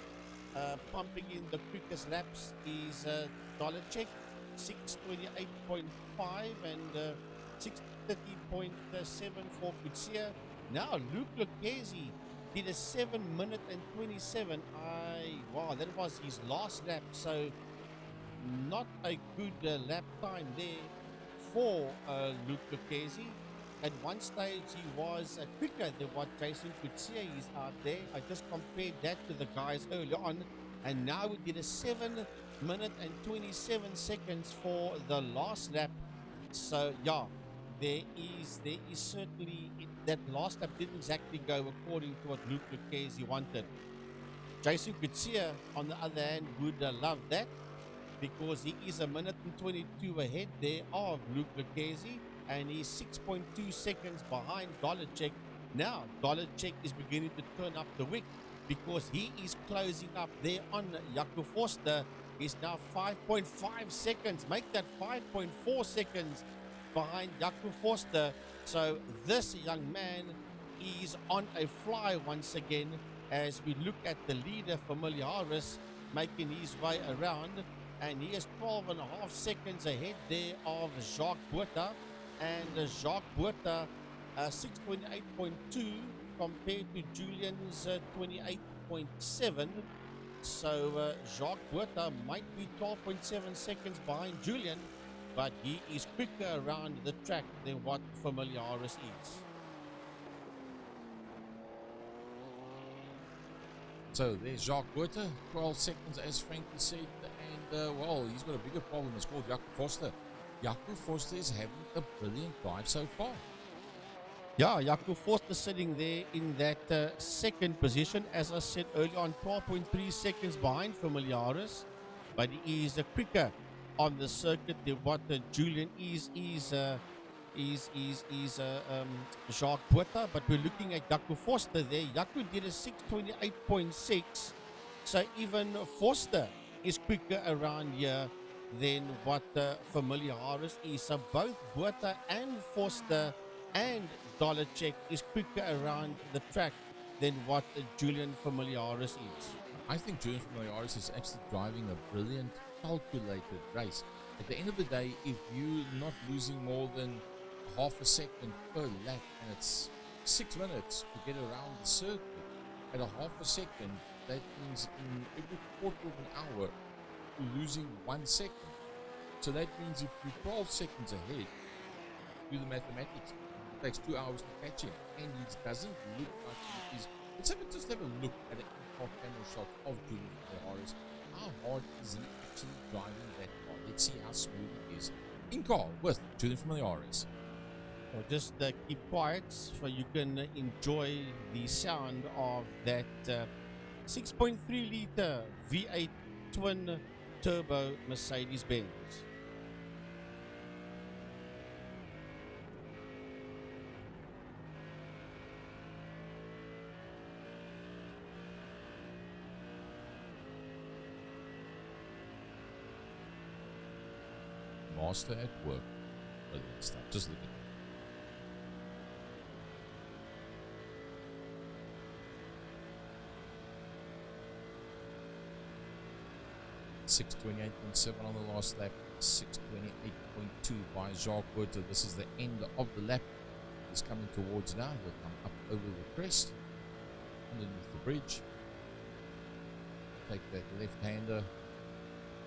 pumping in the quickest laps. Is Dolacek 6:28.5 and 6:30.7 for Kutsia. Now Luke Lucchesi did a 7 minute and 27. Wow, that was his last lap, so not a good lap time there for Luke Lucchesi. At one stage, he was quicker than what Jason Kutsia is out there. I just compared that to the guys earlier on, and now we did a 7 minute and 27 seconds for the last lap. So yeah, there is certainly that last lap didn't exactly go according to what Luke Lucchesi wanted. Jason Kutsia, on the other hand, would love that, because he is a minute and 22 ahead there of Luke Lucchesi, and he's 6.2 seconds behind Dolacek. Now Dolacek is beginning to turn up the wick, because he is closing up there on Jaco Forster. He's now 5.5 seconds, make that 5.4 seconds behind Jaco Forster. So this young man is on a fly once again, as we look at the leader Familiaris making his way around, and he is 12.5 seconds ahead there of Jacques Botha, and Jacques Botha 6:28.2 compared to Julian's 28.7. So Jacques Botha might be 12.7 seconds behind Julian, but he is quicker around the track than what Familiaris is. So there's Jacques Botha, 12 seconds as Frankie said, and well, he's got a bigger problem. It's called Jaco Forster. Jaco Forster is having a brilliant drive so far. Yeah, Jaco Forster sitting there in that second position, as I said earlier on, 12.3 seconds behind Familiaris, but he is quicker on the circuit than what Julian is Jacques Botha. But we're looking at Jaco Forster there. Jaco did a 6:28.6, so even Forster is quicker around here than what Familiaris is. So both Botha and Forster and Dolacek is quicker around the track than what Julian Familiaris is. I think Julian Familiaris is actually driving a brilliant, calculated race. At the end of the day, if you're not losing more than half a second per lap, and it's 6 minutes to get around the circuit, at a half a second, that means in every quarter of an hour, you're losing 1 second. So that means if you're 12 seconds ahead, do the mathematics, it takes 2 hours to catch him, and he doesn't look like he is. Let's just have a look at an in-car camera shot of Julian Familiaris. How hard is he actually driving that car? Let's see how smooth it is in car with Julian Familiaris. Well, just keep quiet so you can enjoy the sound of that 6.3 liter V8 twin turbo Mercedes-Benz. Master at work. Brilliant stuff. Just look at it. .628.7 on the last lap, 6:28.2 by Jacques Botha. This is the end of the lap. He's coming towards now. He'll come up over the crest, underneath the bridge. Take that left-hander,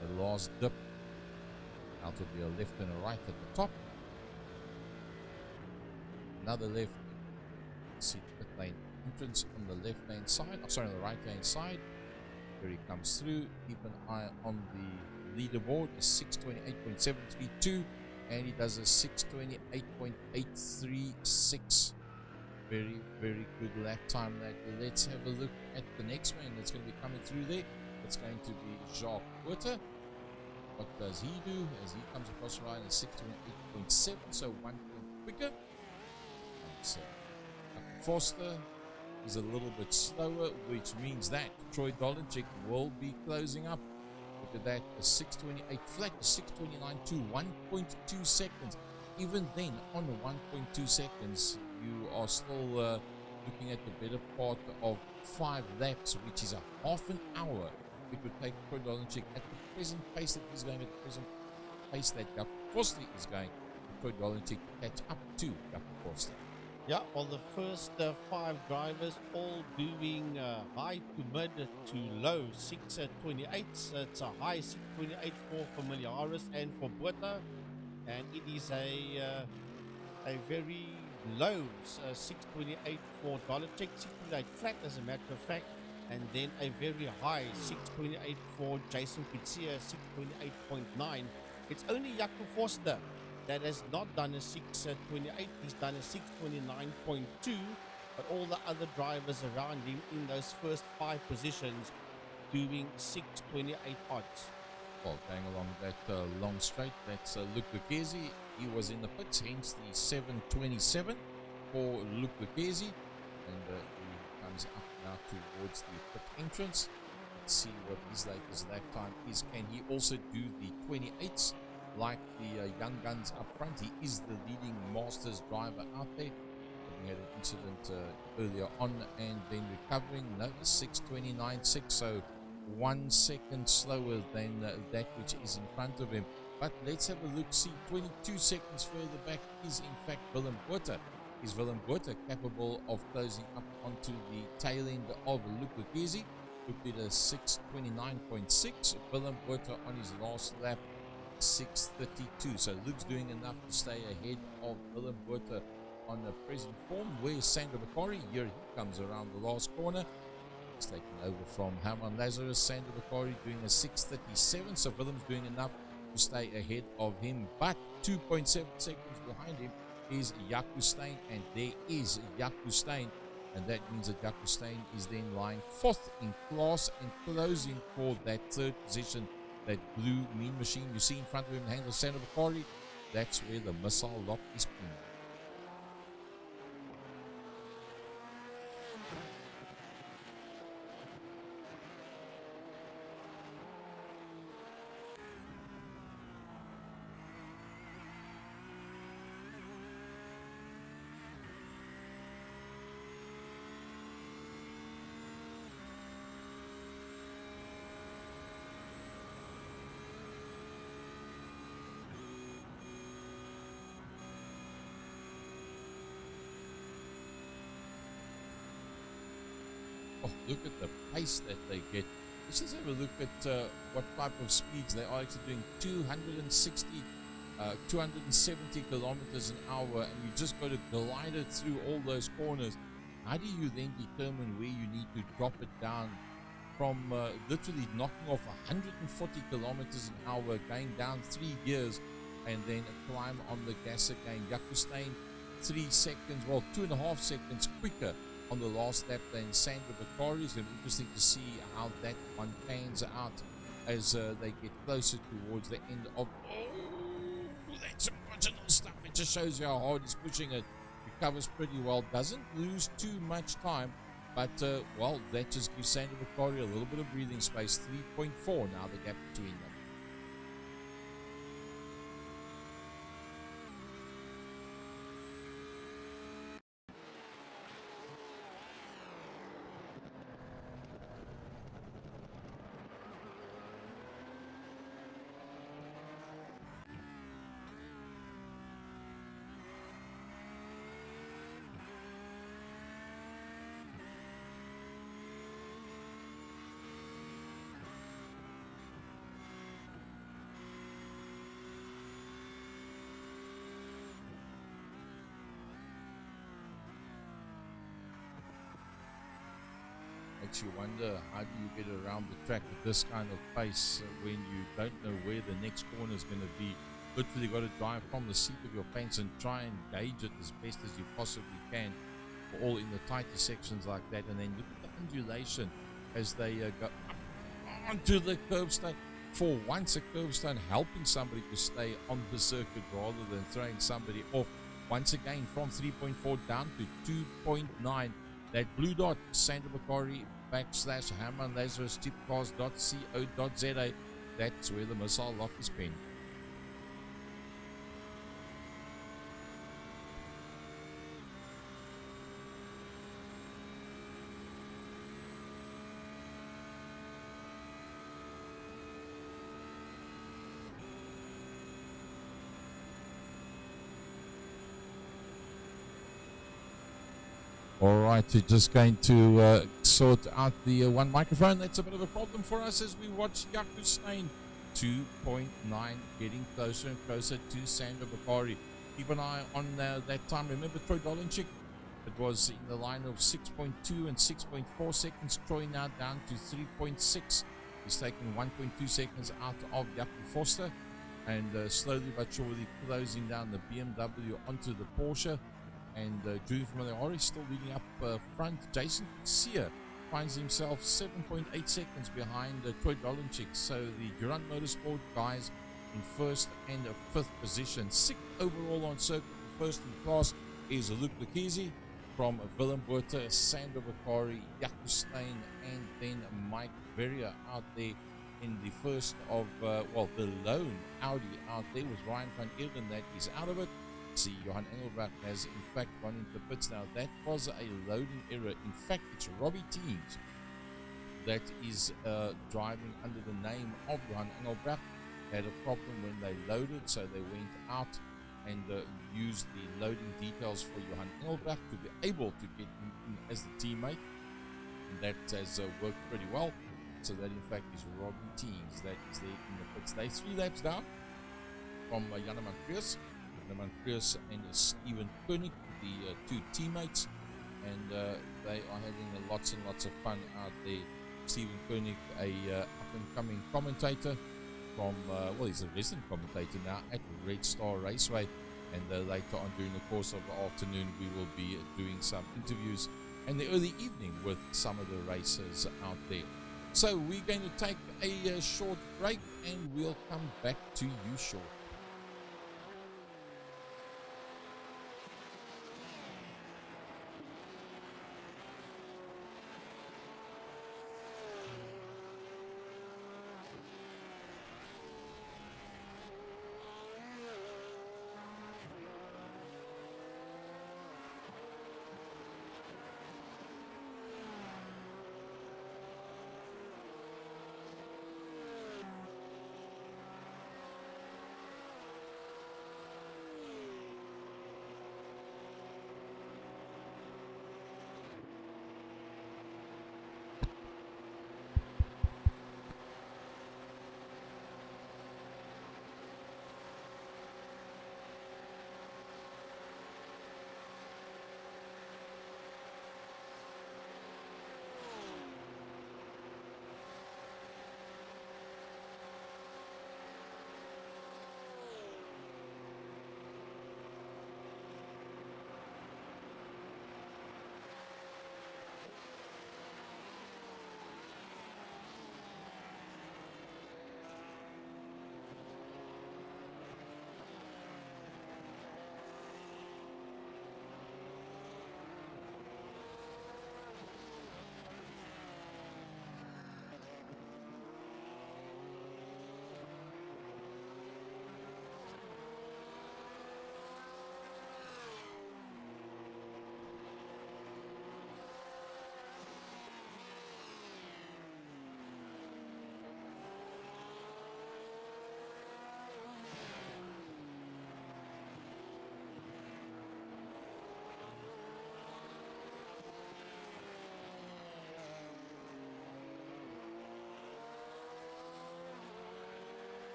the last dip. Now to be a left and a right at the top. Another left. See the pit lane entrance on the left-hand side. Oh, sorry, on the right-hand side. Where he comes through. Keep an eye on the leaderboard. A 6:28.732, and he does a 6:28.836. Very, very good lap time. Let's have a look at the next man that's going to be coming through there. It's going to be Jacques Botha. What does he do as he comes across the line at 6:28.7, so 1 point quicker? So Forster is a little bit slower, which means that Troy Dolacek will be closing up. Look at that, a 6:28 flat, a 6:29.2, 1.2 seconds. even then, on the 1.2 seconds, you are still looking at the better part of 5 laps, which is a half an hour. It would take Krojdolinchik at the present pace that he's going, at the present pace that Jakob Forster is going, for Krojdolinchik to catch up to Jakob Forster. Yeah, well, the first 5 drivers all doing high to mid to low 6:28. It's a high 6:28 for Familiaris and for Botha, and it is a very low 6:28 for Dollarcheck, 6:28 flat as a matter of fact, and then a very high 6:28 for Jason Pizia, 6:28.9. It's only Jakob Forster that has not done a 6:28. He's done a 6:29.2, but all the other drivers around him in those first 5 positions doing 6:28 odds. Well, going along that long straight, that's Luc Lucchesi. He was in the pits, hence the 7:27 for Luc Lucchesi, and he comes up now towards the pit entrance. Let's see what his latest lap time is. Can he also do the 28s like the young guns up front? He is the leading Masters driver out there. We had an incident earlier on and then recovering. No, 6:29.6, so 1 second slower than that which is in front of him. But let's have a look, see, 22 seconds further back is in fact Willem Botha. Is Willem Botha capable of closing up onto the tail end of Luc Lucchesi, who did a 6:29.6. Willem Botha on his last lap, 6:32. So Luc's doing enough to stay ahead of Willem Botha on the present form. Where's Sandro Bakari? Here he comes around the last corner. He's taking over from Herman Lazarus. Sandro Bakari doing a 6:37. So Willem's doing enough to stay ahead of him. But 2.7 seconds behind him is Jaco Steyn, and there is Jaco Steyn. And that means that Jaco Steyn is then lying 4th in class and closing for that 3rd position. That blue mean machine you see in front of him, hands of Sandro Bakari, that's where the missile lock is pinned. Oh, look at the pace that they get. Let's just have a look at what type of speeds they are actually doing. 270 kilometers an hour, and you just got to glide it through all those corners. How do you then determine where you need to drop it down from literally knocking off 140 kilometers an hour, going down 3 gears, and then climb on the gas again? Jaco Steyn 3 seconds, well, 2.5 seconds quicker on the last lap than Sandro Bakari. It's going to be interesting to see how that one pans out as they get closer towards the end of. Oh, that's some marginal stuff. It just shows you how hard he's pushing it. Recovers pretty well, doesn't lose too much time, but well, that just gives Sandro Bakari a little bit of breathing space. 3.4 now the gap between them. Makes you wonder, how do you get around the track with this kind of pace when you don't know where the next corner is going to be? Literally got to drive from the seat of your pants and try and gauge it as best as you possibly can, all in the tighter sections like that. And then look at the undulation as they go up onto the curbstone. For once, a curbstone helping somebody to stay on the circuit rather than throwing somebody off. Once again, from 3.4 down to 2.9. That blue dot, Sandro Bakari / Herman Lazarus tipcars.co.za. That's where the missile lock is pinned. All right, we're just going to sort out the one microphone. That's a bit of a problem for us as we watch Jaco Steyn 2.9 getting closer and closer to Sander Bakari. Keep an eye on that time. Remember Troy Dolenchik? It was in the line of 6.2 and 6.4 seconds. Troy now down to 3.6. He's taken 1.2 seconds out of Jaco Forster, and slowly but surely closing down the BMW onto the Porsche. And Julian Familiari still leading up front. Jason Sear finds himself 7.8 seconds behind Troy Dolenchik. So the German Motorsport guys in first and fifth position. Sixth overall on circuit. First in class is Luke Lucchese from Willem Botha, Sander Bakari, Jaco Steyn, and then Mike Verrier out there in the first of, the lone Audi out there was Ryan van Eerden. That is out of it. See, Johan Engelbrecht has in fact gone into pits now. That was a loading error. In fact, it's Robbie Teams that is driving under the name of Johan Engelbrecht. Had a problem when they loaded, so they went out and used the loading details for Johan Engelbrecht to be able to get him in as the teammate. And that has worked pretty well. So that in fact is Robbie Teams that is there in the pits. They're 3 laps down from Janneman Krius. Manfreus and Steven Koenig, the two teammates, and they are having lots and lots of fun out there. Steven Koenig, a up-and-coming commentator from, he's a resident commentator now at Red Star Raceway, and later on during the course of the afternoon we will be doing some interviews in the early evening with some of the racers out there. So we're going to take a short break and we'll come back to you shortly.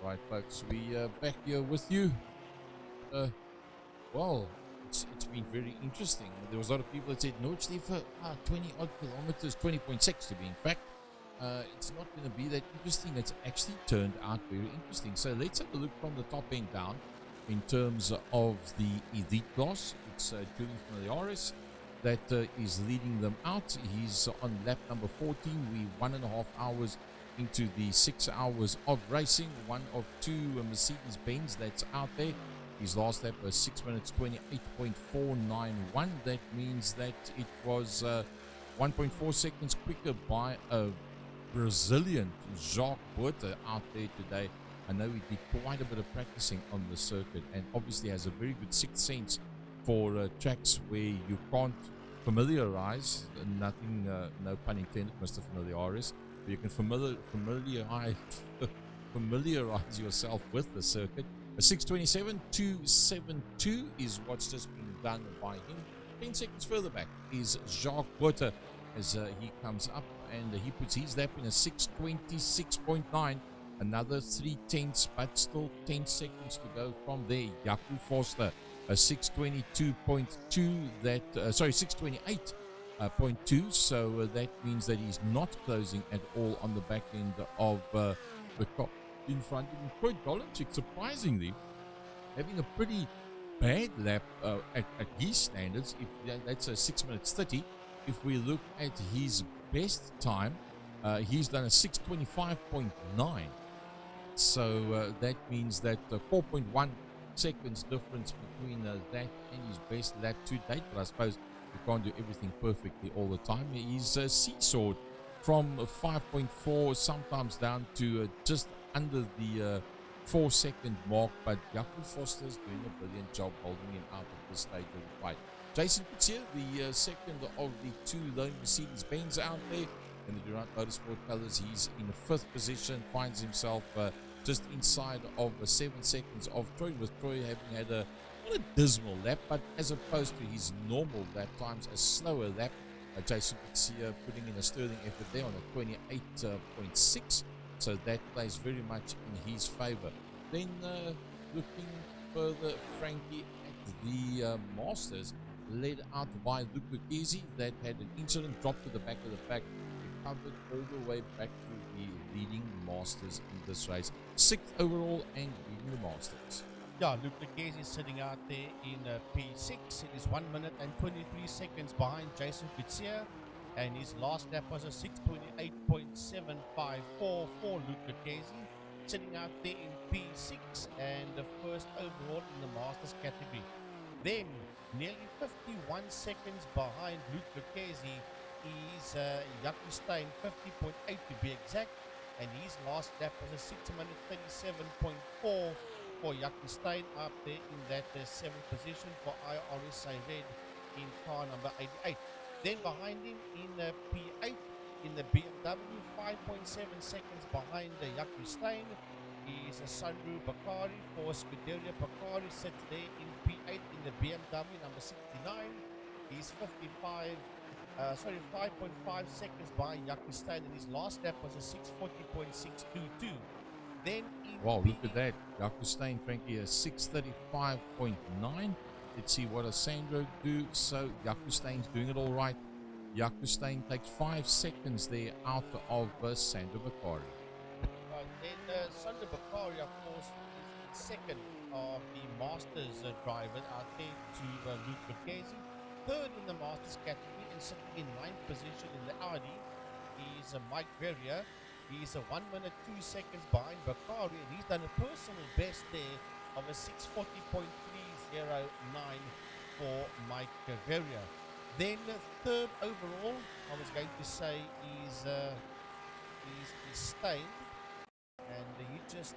Right, folks, we back here with you. Well, it's been very interesting. There was a lot of people that said Nordschleife, 20 odd kilometers, 20.6 to be in fact. It's not going to be that interesting. It's actually turned out very interesting. So let's have a look from the top end down in terms of the elite class. It's Julian Familiaris that is leading them out. He's on lap number 14. We 1.5 hours into the 6 hours of racing. One of two Mercedes-Benz that's out there. His last lap was 6 minutes 28.491. That means that it was 1.4 seconds quicker by a Brazilian, Jacques Botha, out there today. I know he did quite a bit of practicing on the circuit and obviously has a very good sixth sense for tracks where you can't familiarize, nothing, no pun intended, Mr. Familiaris, but you can familiarize yourself with the circuit. A 6:27.272 is what's just been done by him. 10 seconds further back is Jacques Botha as he comes up and he puts his lap in a 6:26.9. Another 3/10, but still 10 seconds to go from there. Jaco Forster, a 6:22.2. That 6:28.2. So that means that he's not closing at all on the back end of the car in front of him. Troy Dolanchik, surprisingly, having a pretty bad lap at his standards. If that's a 6 minutes 30. If we look at his best time, he's done a 6:25.9. So that means that 4.1 seconds difference between that and his best lap to date. But I suppose you can't do everything perfectly all the time. He's seesawed from 5.4 sometimes down to just under the 4 second mark. But Jaco Foster's doing a brilliant job holding him out at this stage of the fight. Jason Pitzier, the second of the two lone Mercedes-Benz out there in the Durant Motorsport colors. He's in the 5th position, finds himself just inside of 7 seconds of Troy, with Troy having had not a dismal lap, but as opposed to his normal lap times, a slower lap. Jason Pitzier putting in a sterling effort there on a 28.6, so that plays very much in his favor. Then looking further, Frankie, at the Masters, led out by Luke Lucchesi, that had an incident, dropped to the back of the pack, recovered all the way back to the leading Masters in this race. 6th overall and leading the Masters. Yeah, Luke Lucchesi is sitting out there in P6. It is 1 minute and 23 seconds behind Jason Pitzier, and his last lap was a 6:28.754 for Luke Lucchesi, sitting out there in P6 and the 1st overall in the Masters category. Then, nearly 51 seconds behind Luke Lucchesi is Jaco Steyn, 50.8 to be exact, and his last lap was a 6 minute 37.4 for Jaco Steyn, up there in that 7th position for iRSA Red in car number 88. Then behind him in P8 in the BMW, 5.7 seconds behind Jaco Steyn is Sandro Bakari for Scuderia. Bakari sits there in P8 in the BMW number 69. He's 5.5 seconds behind Jaco Steyn, and his last lap was a 6:40.622. Then wow, look at that. Jaco Steyn, Frankie, a 6:35.9. Let's see what Sandro do. So Jaco Steyn's doing it all right. Jaco Steyn takes 5 seconds there out of Sandro Bakari. Then Sandro Bakari, of course, is second of the Masters drivers out there to Luke Lucchesi. Third in the Masters category and sitting in 9th position in the Audi is Mike Verrier. He's a 1 minute 2 seconds behind Bakari, and he's done a personal best there of a 6:40.309 for Mike Verrier. Then third overall, I was going to say, is Steyn, and he just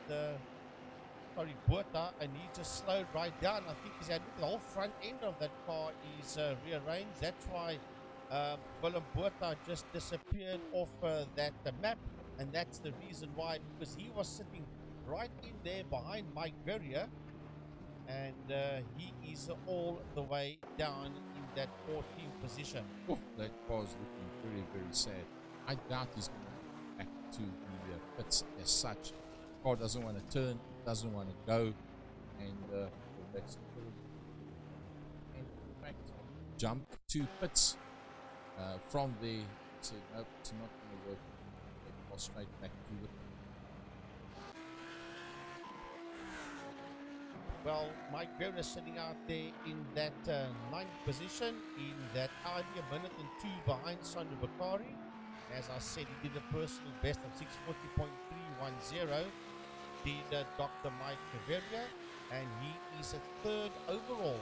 Botha, and he just slowed right down. I think he's had the whole front end of that car is rearranged. That's why Willem Botha just disappeared off that map, and that's the reason why, because he was sitting right in there behind Mike Verrier, and he is all the way down in that 14th position. Oh, that car's looking very, very sad. I doubt he's going to go back to the pits as such. car doesn't want to turn, it doesn't want to go, and that's and in fact jumped to pits. From there, said nope, it's not going to work. They go straight back to the. Well, Mike Berger sitting out there in that ninth position, in that Audi, a minute and 2 behind Sandro Bakari. As I said, he did a personal best of 640.310. Did Dr. Mike Berger, and he is a third overall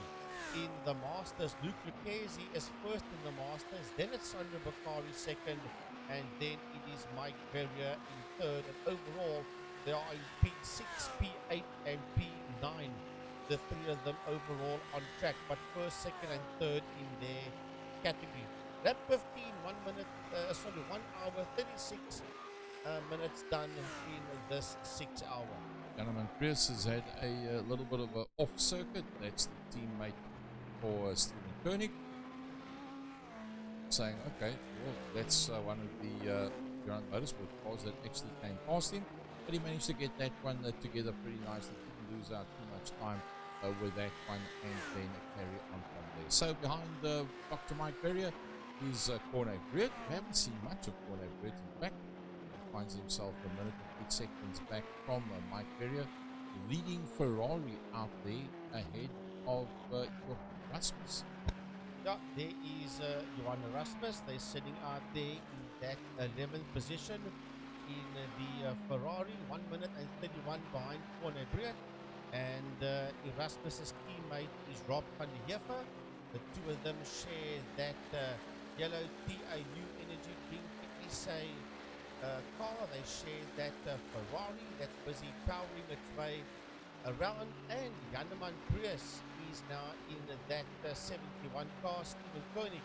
in the Masters. Luke Lucchese is first in the Masters, then it's Sandro Bakari second, and then it is Mike Berger in third. And overall, they are in P6, P8, and P9. The three of them overall on track, but first, second, and third in their category. Lap 15, 1 hour 36 minutes done in this 6 hour. German Chris has had a little bit of an off circuit. That's the teammate for Stephen Koenig, saying, okay, well, that's one of the German Motorsport cars that actually came past him, but he managed to get that one together pretty nicely. Didn't lose out too much time with that one, and then carry on from there. So behind Dr. Mike Berger is Corne Britt. We haven't seen much of Corne Britt. In fact, he finds himself a minute and 8 seconds back from Mike Berger, leading Ferrari out there ahead of Rasmus. Yeah, there is Johan Rasmus. They're sitting out there in that 11th position in the Ferrari, 1 minute and 31 behind Corne Britt. And Erasmus's teammate is Rob van der Heever. The two of them share that yellow TAU Energy Drink SA car. They share that Ferrari that's busy powering its way around. And Janeman Prius is now in that 71 car. Stephen Koenig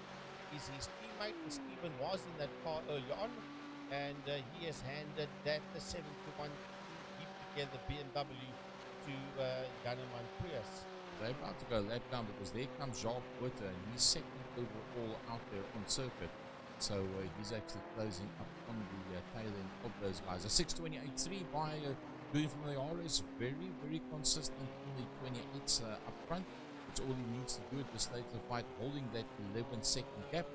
is his teammate, and Stephen was in that car earlier on, and he has handed that 71 keep together BMW to Janeman Prius. They're about to go lap down, because there comes Jacques Witte, and he's second overall out there on circuit. So he's actually closing up on the tail end of those guys. A 6:28.3 by doing from the RS, very, very consistent in the 28s up front. It's all he needs to do at this stage of the fight, holding that 11-second gap.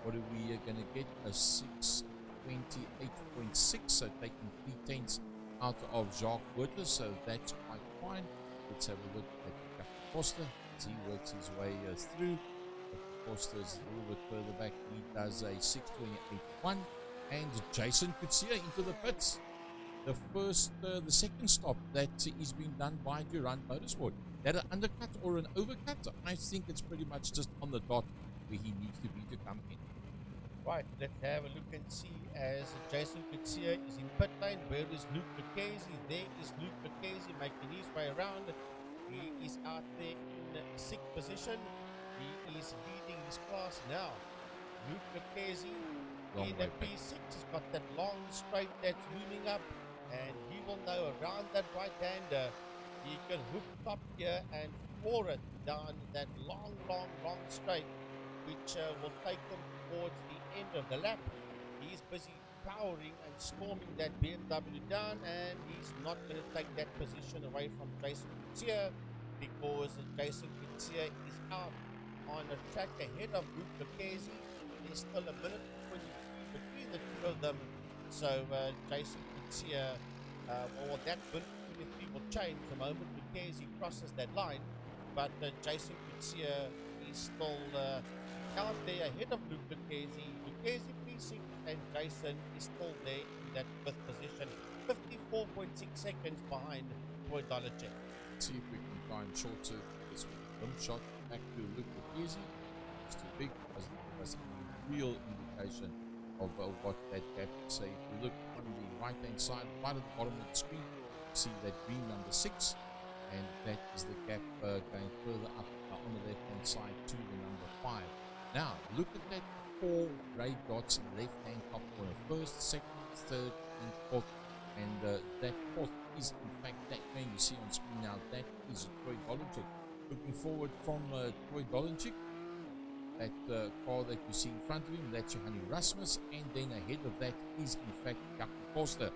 What are we going to get? A 6:28.6, so taking 3/10 out of Jacques Witte, so that's quite fine. Let's have a look at Costa as he works his way through. Costa's a little bit further back. He does a 6:28.1, and Jason Kutsia into the pits. The second stop that is being done by Durant Motorsport. That an undercut or an overcut? I think it's pretty much just on the dot where he needs to be to come in. Right, let's have a look and see as Jason Kutsia is in pit lane. Where is Luke Lucchese? There is Luke Lucchese making his way around. He is out there in 6th position. He is leading his class now. Luke Lucchese in the P6 has got that long straight that's looming up, and he will know around that right-hander. He can hook top here and pour it down that long straight, which will take them towards the end of the lap. He's busy powering and storming that BMW down, and he's not going to take that position away from Jason Kutsia, because Jason Kutsia is out on a track ahead of Luke Lucchese. There's still a minute and 23 between the two of them, so Jason Kutsia, or that minute 23 will change the moment Lucchese crosses that line, but Jason Kutsia is still out there ahead of Luke Lucchese. Lucchese P6, and Jason is still there in that 5th position, 54.6 seconds behind Troy Dolacek. See if we can try and short circuit this with a rim shot back to Luke Lucchese. It's too big, doesn't give us any real indication of what that gap is. So if you look on the right hand side, right at the bottom of the screen, you see that green number 6, and that is the gap going further up on the left hand side to the number 5. Now look at that 4 grey dots in the left hand top corner: 1st, 2nd, 3rd, and 4th. And that 4th is in fact that name you see on screen now. That is Troy Dolacek. Looking forward from Troy Dolacek, that car that you see in front of him, that's Johanny Rasmus, and then ahead of that is in fact Jakob Koster.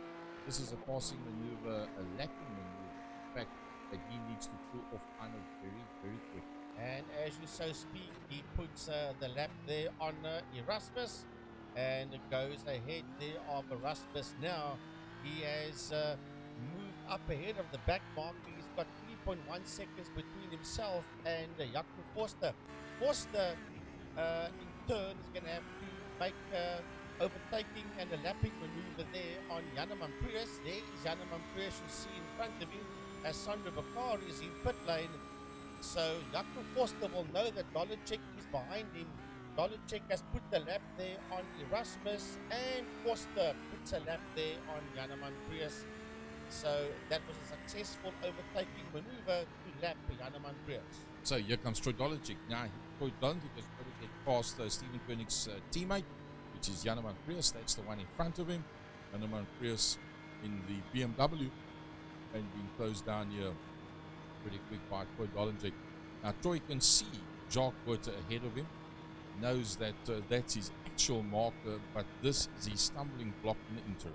This is a passing maneuver, a lapping maneuver. In fact, that he needs to pull off kind of very, very quick. And as you so speak, he puts the lap there on Erasmus and goes ahead there of Erasmus now. He has moved up ahead of the back marker. He's got 3.1 seconds between himself and Jaco Forster. Forster, in turn, is going to have to make overtaking and a lapping maneuver there on Janeman Prius. There is Janeman Prius, you see in front of him, as Sandra Bakari is in pit lane. So Jaco Forster will know that Dolacek is behind him. Dolacek has put the lap there on Erasmus, and Forster puts a lap there on Janeman Prius. So that was a successful overtaking maneuver to lap Janeman Prius. So here comes Troy Dolacek. Now, Troy Dolacek has got to get past Stephen Koenig's teammate, which is Janeman Prius. That's the one in front of him. Janeman Prius in the BMW and being closed down here pretty quick by Troy Dolacek. Now, Troy can see Jacques Butte ahead of him, knows that that's his actual marker, but this is his stumbling block in the interim.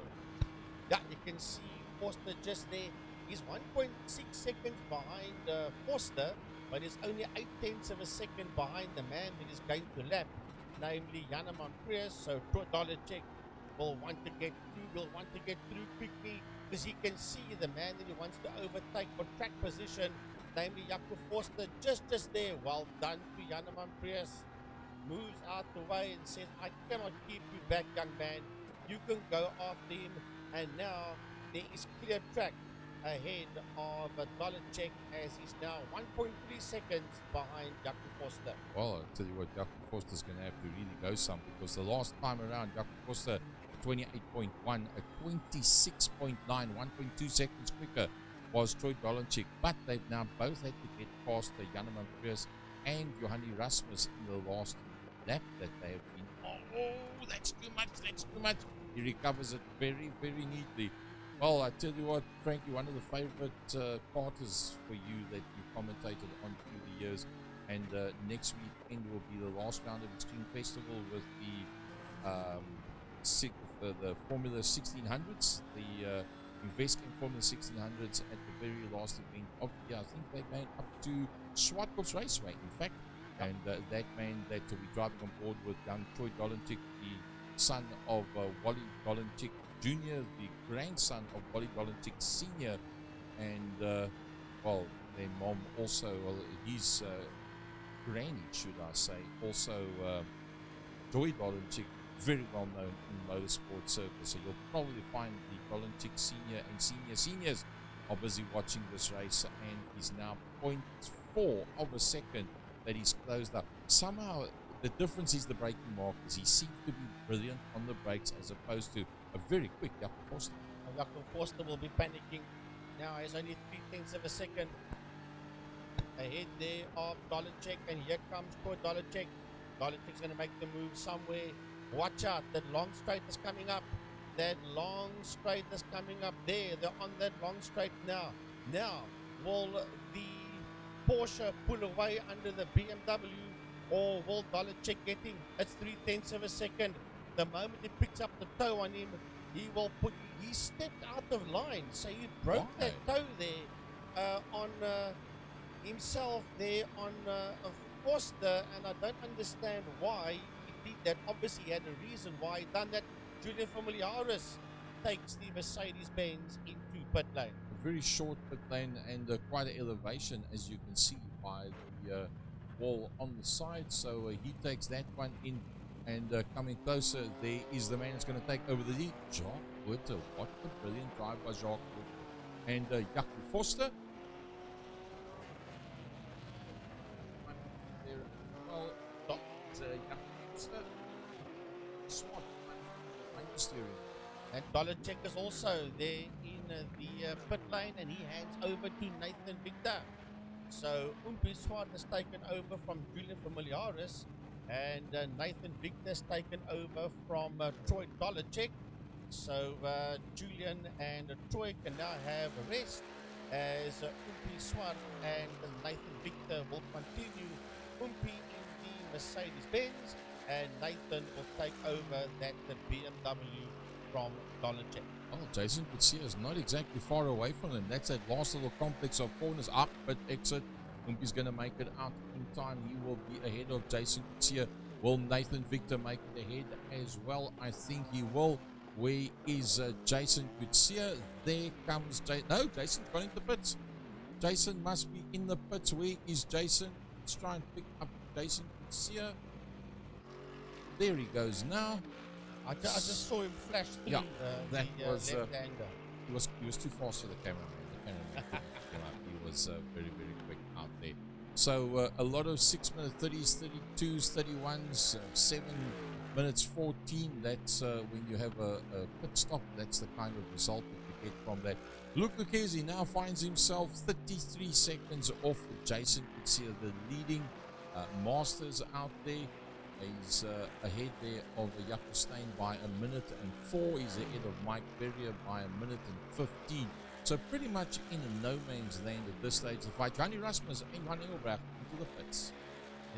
Yeah, you can see Forster just there. He's 1.6 seconds behind Forster, but is only 8/10 of a second behind the man that is going to lap, namely Janeman Prius. So Troy Dolacek will want to get through quickly, because he can see the man that he wants to overtake for track position, namely Jaco Forster, just there. Well done to Janeman Prius. Moves out the way and says, I cannot keep you back, young man. You can go after him. And now there is clear track ahead of Dolacek, as he's now 1.3 seconds behind Jaco Forster. Well, I'll tell you what, Jaco Forster's going to have to really go some, because the last time around, Jaco Forster 28.1, a 26.9, 1.2 seconds quicker was Troy Dolacek, but they've now both had to get past the Janeman Prius and Johanni Rasmus in the last lap that they have been. Oh, that's too much. He recovers it very, very neatly. Well, I tell you what, Frankie, one of the favorite parters for you that you commentated on through the years, and next weekend will be the last round of Extreme Festival with the Formula 1600s, the Investment Formula 1600s at the very last event of the year. I think they made up to Swartkops Raceway, in fact. And that man that will be driving on board with young Troy Dolacek, the son of Wally Dolacek Jr., the grandson of Wally Dolacek Sr., and, well, their mom also, well, his granny, should I say, also Joy Dolacek, very well known in motorsport circles. So you'll probably find the Dolacek Sr. and Seniors are busy watching this race, and he's now 0.4 of a second that he's closed up. Somehow the difference is the braking markers. He seems to be brilliant on the brakes as opposed to a very quick Jaco Forster. Jaco Forster will be panicking now. He's only 3/10 of a second ahead there of Dolacek, and here comes Troy Dolacek. Dolacek's going to make the move somewhere. Watch out, that long straight is coming up. That long straight is coming up there. They're on that long straight now. Now, will the Porsche pull away under the BMW, or will Dolacek get him? It's 3/10 of a second. The moment he picks up the toe on him, he stepped out of line, so he broke that toe there on himself there on Forster, and I don't understand why he did that. Obviously he had a reason why he done that. Julian Familiaris takes the Mercedes-Benz into pit lane. A very short pit lane and quite an elevation, as you can see by the wall on the side. So he takes that one in, and coming closer, there is the man that's going to take over the lead, Jacques Butte. What a brilliant drive by Jacques Butte. And Jaco Forster. There as well. Jaco Forster. Swat. Steering. And Dolacek is also there in the pit lane, and he hands over to Nathan Victor. So Umpi Swart has taken over from Julian Familiaris, and Nathan Victor has taken over from Troy Dolacek. So Julian and Troy can now have a rest, as Umpi Swart and Nathan Victor will continue. Umpi in the Mercedes-Benz, and Nathan will take over that BMW from Dolacek. Well, Jason Kutsia is not exactly far away from him. That's that last little complex of corners. Up, but exit. Umpi's going to make it out in time. He will be ahead of Jason Kutsia. Will Nathan Victor make it ahead as well? I think he will. Where is Jason Kutsia? There comes Jason. No, Jason's gone into the pits. Jason must be in the pits. Where is Jason? Let's try and pick up Jason Kutsia. There he goes now. I just saw him flash through that was left-hander. He was too fast for the cameraman. The cameraman couldn't pick him up. He was very, very quick out there. So a lot of 6 minute 30s, 32s, 31s, 7 minutes 14. That's when you have a pit stop. That's the kind of result that you get from that. Luke Lucchesi now finds himself 33 seconds off of Jason Kutsia, the leading Masters out there. He's ahead there of Jaco Steyn by 1:04. He's ahead of Mike Berrier by 1:15. So pretty much in a no man's land at this stage of the fight. Johnny Rasmus and Van Engelbrecht into the pits.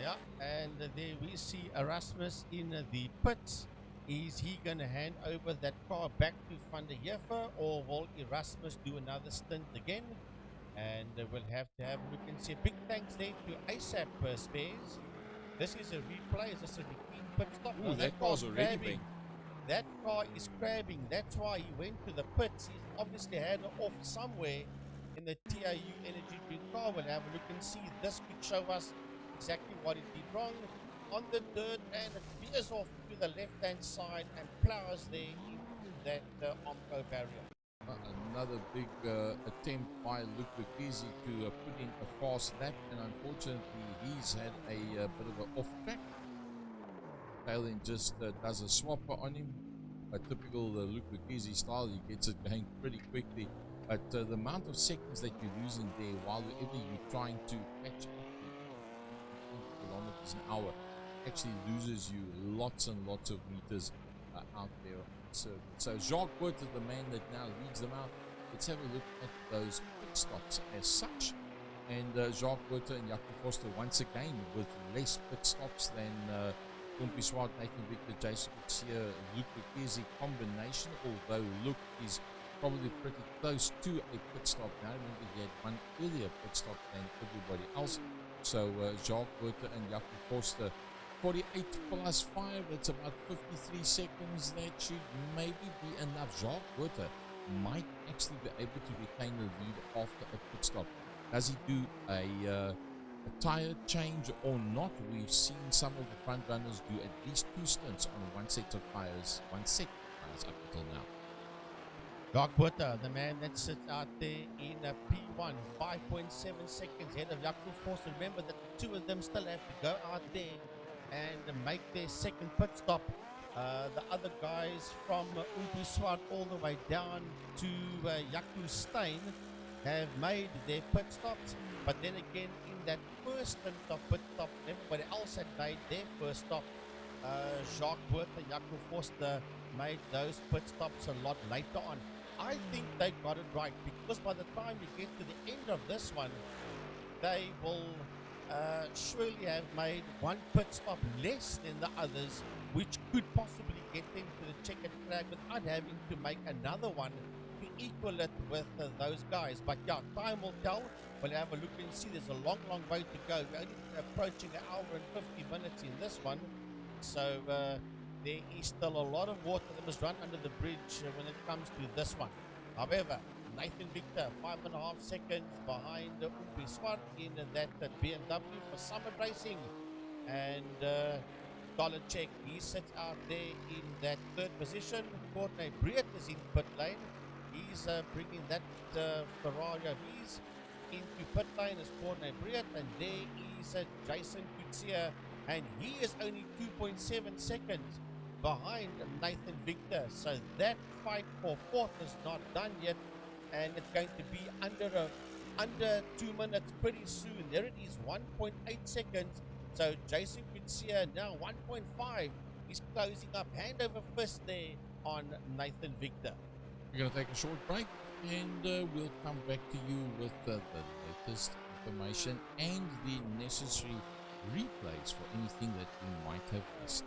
Yeah, and there we see Erasmus in the pits. Is he going to hand over that car back to Van der Heever, or will Erasmus do another stint again? And we'll have to have a look and see. Big thanks there to ASAP Spares. This is a replay. Is this a routine pit stop? Ooh, that car's already been. That car is crabbing. That's why he went to the pits. He's obviously had it off somewhere in the TRU Energy Drink car. We'll have a look and see. This could show us exactly what he did wrong on the dirt, and it veers off to the left-hand side and plows there into that Omco barrier. Another big attempt by Luke Lucchesi to put in a fast lap, and unfortunately he's had a bit of an off track. Tailend just does a swapper on him, a typical Luke Lucchesi style. He gets it going pretty quickly, but the amount of seconds that you're losing there while you're trying to catch up to 20 kilometers an hour actually loses you lots and lots of meters out there on the circuit. So Jacques Wood is the man that now leads them out. Let's have a look at those pit stops as such. And Jacques Wood and Jaco Foster once again with less pit stops than Umpi Swart, Nathan Victor, Jason Kutsia, Luke Lucchesi combination, although Luke is probably pretty close to a pit stop now. Remember, he had one earlier pit stop than everybody else. So Jacques Wood and Jaco Foster, 48 plus 5, that's about 53 seconds. That should maybe be enough. Jacques Wood might actually be able to retain the lead after a pit stop. Does he do a tire change or not? We've seen some of the front runners do at least 2 stints on one set of tires up until now. Jacques Wood, the man that sits out there in P1, 5.7 seconds ahead of Jaco Foster. Remember that the two of them still have to go out there and make their second pit stop. The other guys from Umpi Swart all the way down to Jaco Steyn have made their pit stops, but then again in that first stint of pit stop, everybody else had made their first stop. Jacques Wood and Jaco Foster made those pit stops a lot later on. I think they got it right, because by the time you get to the end of this one, they will surely have made one pit stop less than the others, which could possibly get them to the checkered flag without having to make another one to equal it with those guys. But yeah, time will tell. We'll have a look and see. There's a long, long way to go. We're only approaching an hour and 50 minutes in this one. So there is still a lot of water that must run under the bridge when it comes to this one. However, Nathan Victor, 5.5 seconds behind Umpi Swart in that BMW for Summit Racing. And Dolacek, he sits out there in that third position. Courtney Breed is in pit lane. He's bringing that Ferrari of his into pit lane as Courtney Breed. And there is Jason Kutsia, and he is only 2.7 seconds behind Nathan Victor. So that fight for fourth is not done yet, and it's going to be under 2 minutes pretty soon. There it is, 1.8 seconds. So Jason Kutsia now 1.5. He's closing up, hand over fist there on Nathan Victor. We're going to take a short break, and we'll come back to you with the latest information and the necessary replays for anything that we might have missed.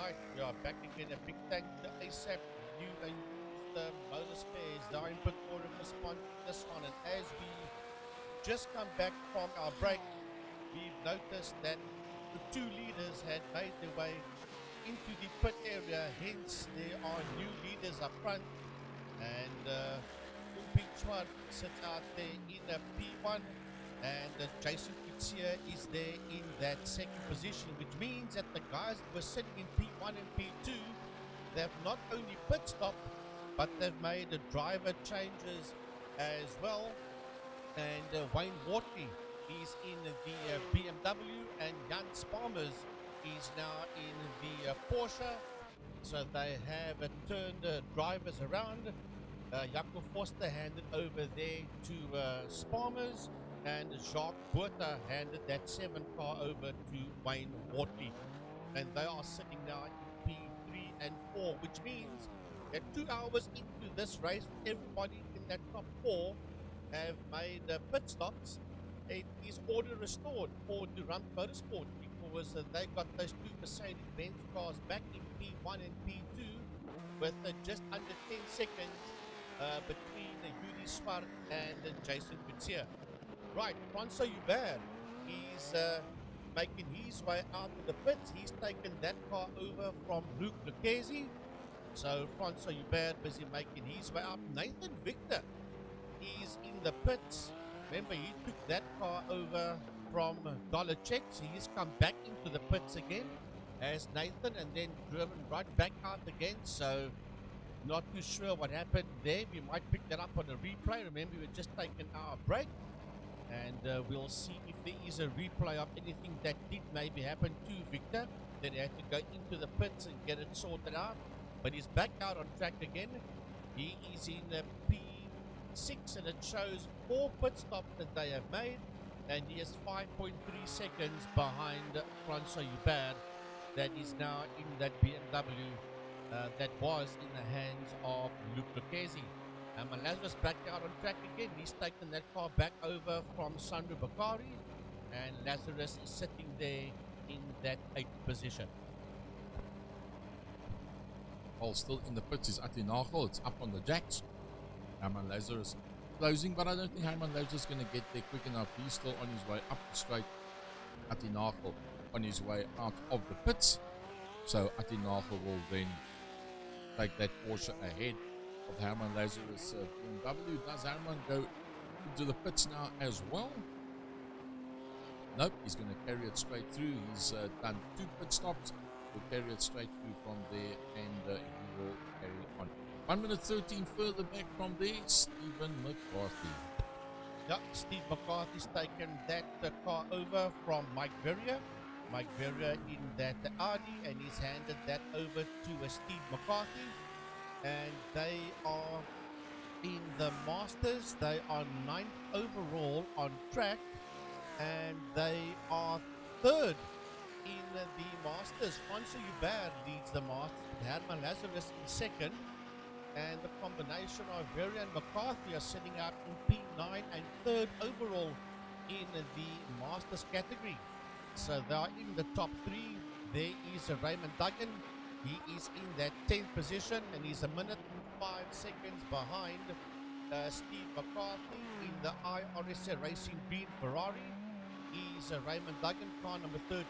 Right, we are back again. A big thank to ASAP, new and used motor spares. They are in put order for sponsoring this one. And as we just come back from our break, we've noticed that the two leaders had made their way into the pit area. Hence, there are new leaders up front. And Ping Schwar sits out there in a P1. And Jason Kutsia is there in that second position, which means that the guys that were sitting in P1 and P2, they've not only pit stopped, but they've made driver changes as well. And Wayne Wortley is in the BMW, and Jan Spalmers is now in the Porsche. So they have turned drivers around. Jaco Foster handed over there to Spalmers, and Jacques Botha handed that 7 car over to Wayne Wortley. And they are sitting now in P3 and 4, which means that 2 hours into this race, everybody in that top 4 have made pit stops. It is order restored for Durant Motorsport because they got those two Mercedes-Benz cars back in P1 and P2 with just under 10 seconds between Yuri Swart and Jason Kutsia. Right, Francois Hubert is making his way out of the pits. He's taken that car over from Luc Lucchesi. So Francois Hubert busy making his way out. Nathan Victor is in the pits. Remember, he took that car over from Dolacek. So he's come back into the pits again as Nathan and then driven right back out again. So not too sure what happened there. We might pick that up on a replay. Remember, we were just taking our break. And we'll see if there is a replay of anything that did maybe happen to Victor. Then he had to go into the pits and get it sorted out. But he's back out on track again. He is in P6 and it shows 4 pit stops that they have made. And he is 5.3 seconds behind Francois Hubert, that is now in that BMW that was in the hands of Luc Lucchesi. Lazarus back out on track again. He's taken that car back over from Sandro Bakari, and Lazarus is sitting there in that 8th position. Well, still in the pits is Atinagel. It's up on the jacks. Herman Lazarus closing, but I don't think Herman Lazarus is going to get there quick enough. He's still on his way up the straight. Atinagel on his way out of the pits. So Atinagel will then take that Porsche ahead of Herman Lazarus BMW. Does Herman go into the pits now as well? Nope, he's going to carry it straight through. He's done 2 pit stops. He'll carry it straight through from there, and he will carry on. 1 minute 13 further back from there, Stephen McCarthy. Yeah, Steve McCarthy's taken that car over from Mike Verrier. Mike Verrier in that Audi, and he's handed that over to Steve McCarthy. And they are in the Masters. They are 9th overall on track, and they are 3rd in the Masters. Francois Hubert leads the Masters, Herman Lazarus in 2nd, and the combination of Verrier and McCarthy are sitting out in P9 and 3rd overall in the Masters category. So they are in the top 3. There is Raymond Duggan. He is in that 10th position, and he's 1 minute and 5 seconds behind Steve McCarthy in the iRSA Racing Green Ferrari. He's Raymond Duggan, car number 13.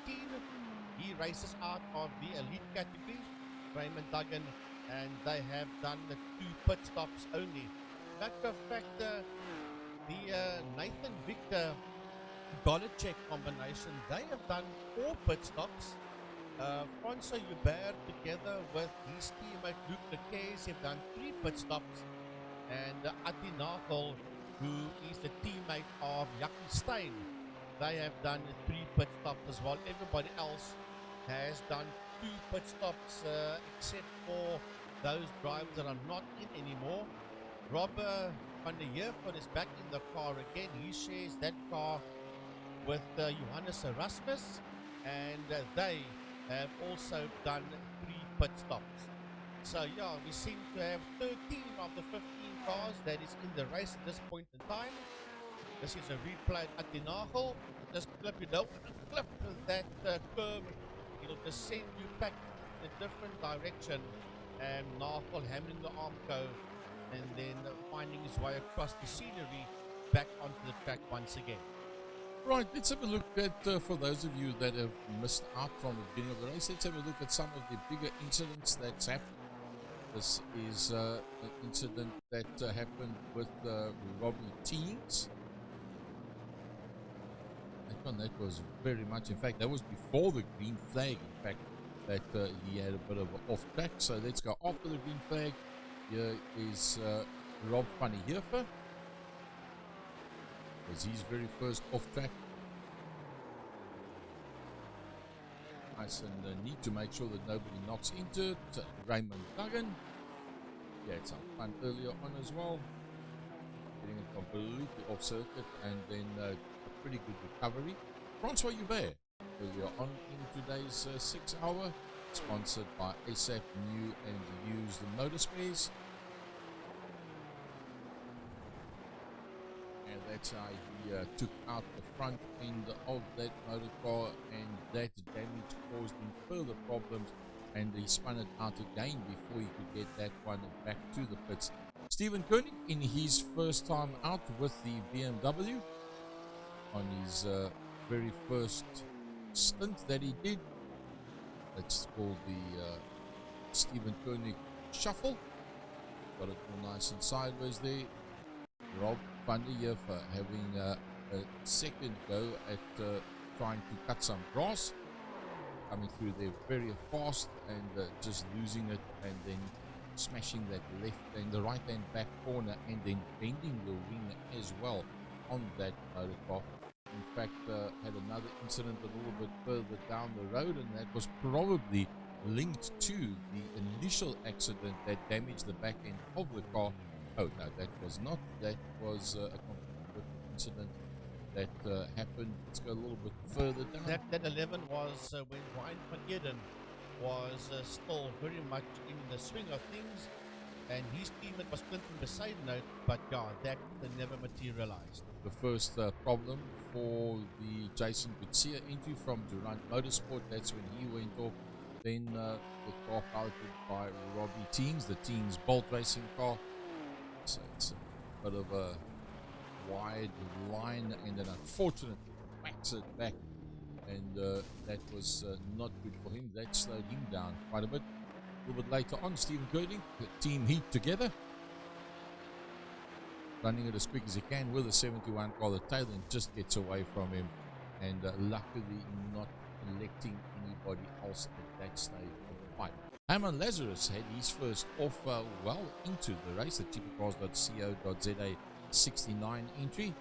He races out of the elite category, Raymond Duggan, and they have done the 2 pit stops only. Matter of fact, the Nathan Victor Dolacek combination, they have done 4 pit stops. Francois Hubert together with his teammate Luc Lucchesi have done 3 pit stops, and Atinagel, who is the teammate of Jackie Stein, they have done 3 pit stops as well. Everybody else has done 2 pit stops except for those drivers that are not in anymore. Rob van der Heervoort is back in the car again. He shares that car with Johannes Erasmus, and they have also done 3 pit stops. So yeah, we seem to have 13 of the 15 cars that is in the race at this point in time. This is a replay at Adenauer. Just clip, you don't clip that curve. It'll just send you back in a different direction, and Nafel hammering the Armco, and then finding his way across the scenery back onto the track once again. Right, let's have a look at, for those of you that have missed out from the beginning of the race, let's have a look at some of the bigger incidents that's happened. This is an incident that happened with Robbie Teams. That was very much, in fact, that was before the green flag, in fact, that he had a bit of an off track. So let's go after the green flag. Here is Rob van der Heever. Was his very first off track. Nice and need to make sure that nobody knocks into it. Raymond Duggan. Yeah, it's fun earlier on as well. Getting it completely off circuit, and then a pretty good recovery. Francois Hubert earlier on in today's 6 hour, sponsored by ASAP New and Used Motor Spares. And that's how he took out the front end of that motor car, and that damage caused him further problems, and he spun it out again before he could get that one back to the pits. Stephen Koenig in his first time out with the BMW on his very first stint that he did. That's called the Stephen Koenig Shuffle. Got it all nice and sideways there. Rob van der Heever having a second go at trying to cut some grass. Coming through there very fast and just losing it, and then smashing that left and the right hand back corner, and then bending the wing as well on that motor car. In fact, had another incident a little bit further down the road, and that was probably linked to the initial accident that damaged the back end of the car. Oh no, that was not. That was a completely different incident that happened. Let's go a little bit further down. That 11 was when Ryan van Eden was still very much in the swing of things, and his teammate was Clinton Besaidenout, but yeah, that never materialized. The first problem for the Jason Gutsia entry from Durant Motorsport, that's when he went off. Then the car piloted by Robbie Teams, the Teams Bolt Racing car. So it's a bit of a wide line, and then unfortunately whacks it back, and that was not good for him. That slowed him down quite a bit. A little bit later on, Stephen Koenig, the team heat together, running it as quick as he can with a 71 car. The tail end just gets away from him, and luckily not electing anybody else at that stage of the fight. Herman Lazarus had his first off well into the race, the cheapercars.co.za 69 entry,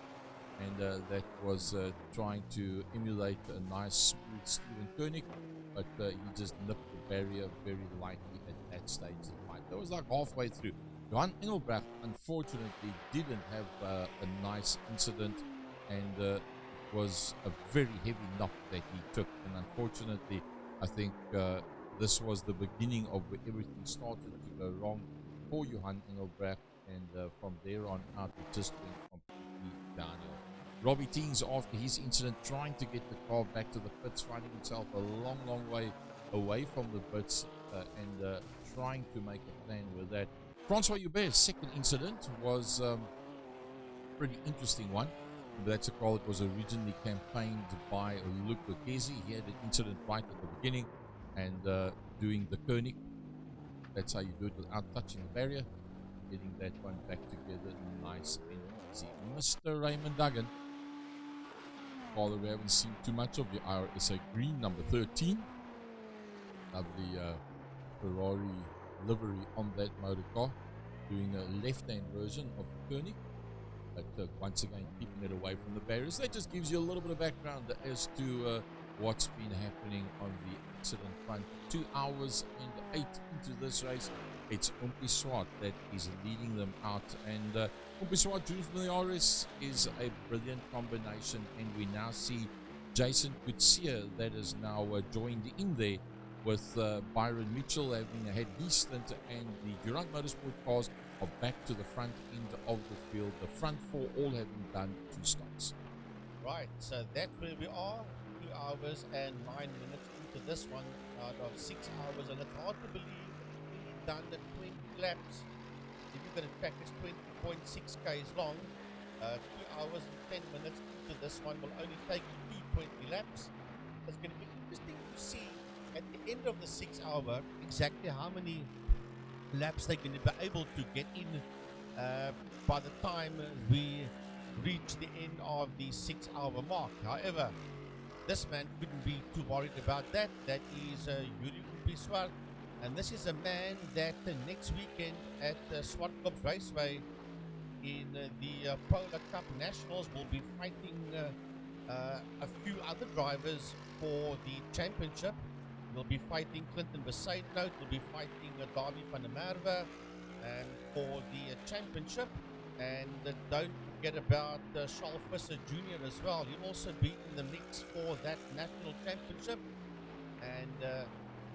and that was trying to emulate a nice smooth Stephen Koenig, but he just nipped the barrier very lightly at that stage of the fight. That was like halfway through. Johan Engelbrecht unfortunately didn't have a nice incident, and it was a very heavy knock that he took, and unfortunately I think this was the beginning of where everything started to go wrong for Johan Engelbrecht, and from there on out it just went completely downhill. Robbie Teens, after his incident, trying to get the car back to the pits, finding himself a long way away from the pits, and trying to make a plan with that. Francois Hubert's second incident was a pretty interesting one. That's a car that was originally campaigned by Luc Lucchesi. He had an incident right at the beginning, and doing the Koenig. That's how you do it without touching the barrier. Getting that one back together nice and easy. Mr. Raymond Duggan. Father, we haven't seen too much of the iRSA green, number 13. Lovely Ferrari livery on that motor car. Doing a left-hand version of the Koenig. But once again, keeping it away from the barriers. That just gives you a little bit of background as to what's been happening on the accident front. 2 hours and 8 into this race. It's Umpi Swart that is leading them out, and Umpi Swart, Jules Miliaris is a brilliant combination, and we now see Jason Gutsia that is now joined in there with Byron Mitchell having had his stint, and the Durant Motorsport cars are back to the front end of the field. The front four all having done 2 stops. Right, so that's where we are. 2 hours and 9 minutes into this one out of 6 hours, and it's hard to believe it's only done the 20 laps. If you're going to track, it's 20.6 k's long. 2 hours and 10 minutes into this one will only take you 20 laps. It's going to be interesting to see at the end of the 6 hour exactly how many laps they're going to be able to get in by the time we reach the end of the 6 hour mark. However, this man couldn't be too worried about that. That is Yuri Umpiswar. And this is a man that next weekend at Swartkop Raceway in the Polar Cup Nationals will be fighting a few other drivers for the championship. He'll be fighting Clinton Besaidnout. He'll be fighting Darby van der Merwe for the championship. And don't forget about Charles Visser Jr. as well. He'll also be in the mix for that national championship. And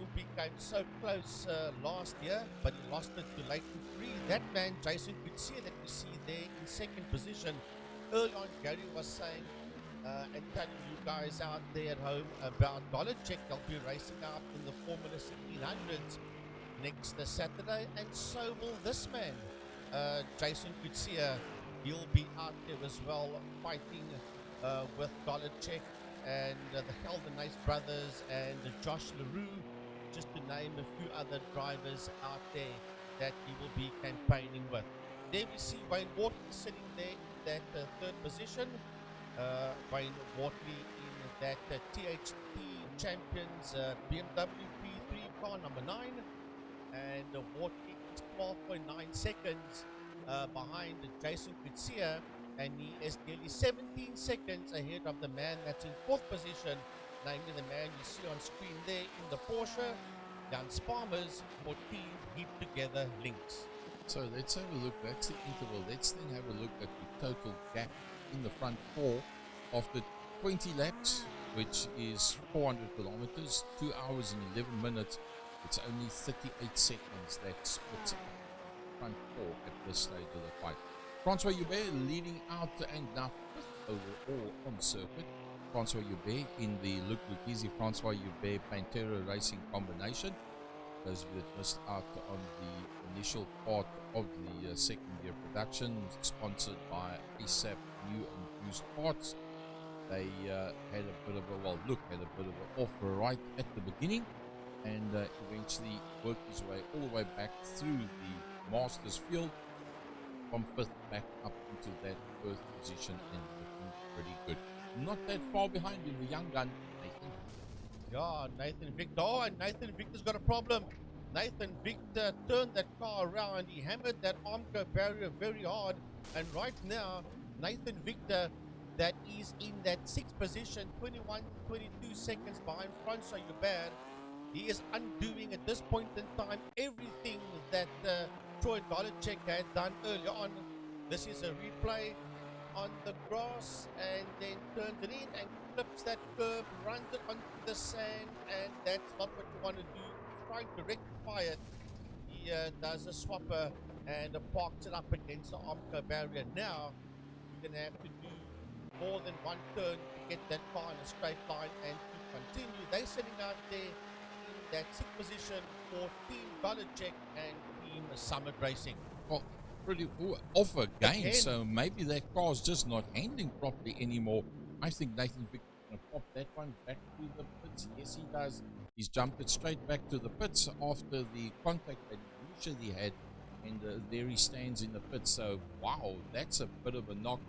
Upi came so close last year, but he lost it to Leighton Free. That man, Jason Kutsia, that you see there in second position. Early on, Gary was saying and telling you guys out there at home about Dollarcheck. They'll be racing out in the Formula 1600s next Saturday, and so will this man, Jason Kutsia. He'll be out there as well, fighting with Dollarcheck and the Heldenise brothers and Josh LaRue, just to name a few other drivers out there that he will be campaigning with. There we see Wayne Wortley sitting there in that third position. Wayne Wortley in that THT Champions BMW P3 car number 9. And Wortley is 12.9 seconds behind Jason Kutsia, and he is nearly 17 seconds ahead of the man that's in fourth position, namely the man you see on screen there in the Porsche, Jan Sparmers for Team Heap Together Links. So let's have a look. That's the interval. Let's then have a look at the total gap in the front four after 20 laps, which is 400 kilometers, 2 hours and 11 minutes. It's only 38 seconds that splits up front four at this stage of the fight. Francois Joubert leading out and now fifth overall on circuit. Francois Joubert in the Luc Lucchese Francois Joubert Pantera Racing combination. Those of you that missed out on the initial part of the second year production, sponsored by ASAP New and Used Parts. They had a bit of a, well, Luc had a bit of an offer right at the beginning, and eventually worked his way all the way back through the Masters field, from fifth back up into that first position, and looking pretty good. Not that far behind him, the young gun, Nathan. Yeah, Nathan Victor. Oh, and Nathan Victor's got a problem. Nathan Victor turned that car around. He hammered that Armco barrier very hard. And right now, Nathan Victor, that is in that sixth position, 21, 22 seconds behind Francois Joubert. He is undoing at this point in time everything that Troy Dollarcheck had done earlier on. This is a replay on the grass, and then turns it in and flips that curve, runs it onto the sand, and that's not what you want to do. He's trying to rectify it. He does a swapper and parks it up against the Armco barrier. Now you're going to have to do more than one turn to get that car in a straight line and to continue. They're sitting out there in that sixth position for Team Dollarcheck and Team Summit Racing. Well, pretty off again, so maybe that car's just not handling properly anymore. I think Nathan Victor is going to pop that one back to the pits. Yes, he does. He's jumped it straight back to the pits after the contact that he initially had, and there he stands in the pits. So, wow, that's a bit of a knock.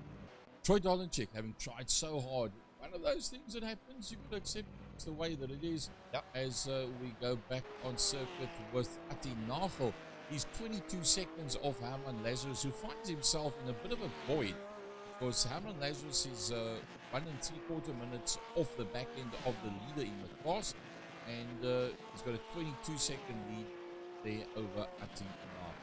Troy Dollarcheck, having tried so hard, one of those things that happens, you could accept it's the way that it is. Yep. As we go back on circuit with Ati Nagel. He's 22 seconds off Herman Lazarus, who finds himself in a bit of a void, because Herman Lazarus is 1 3/4 minutes off the back end of the leader in the class, and he's got a 22-second lead there over Ati Nagel.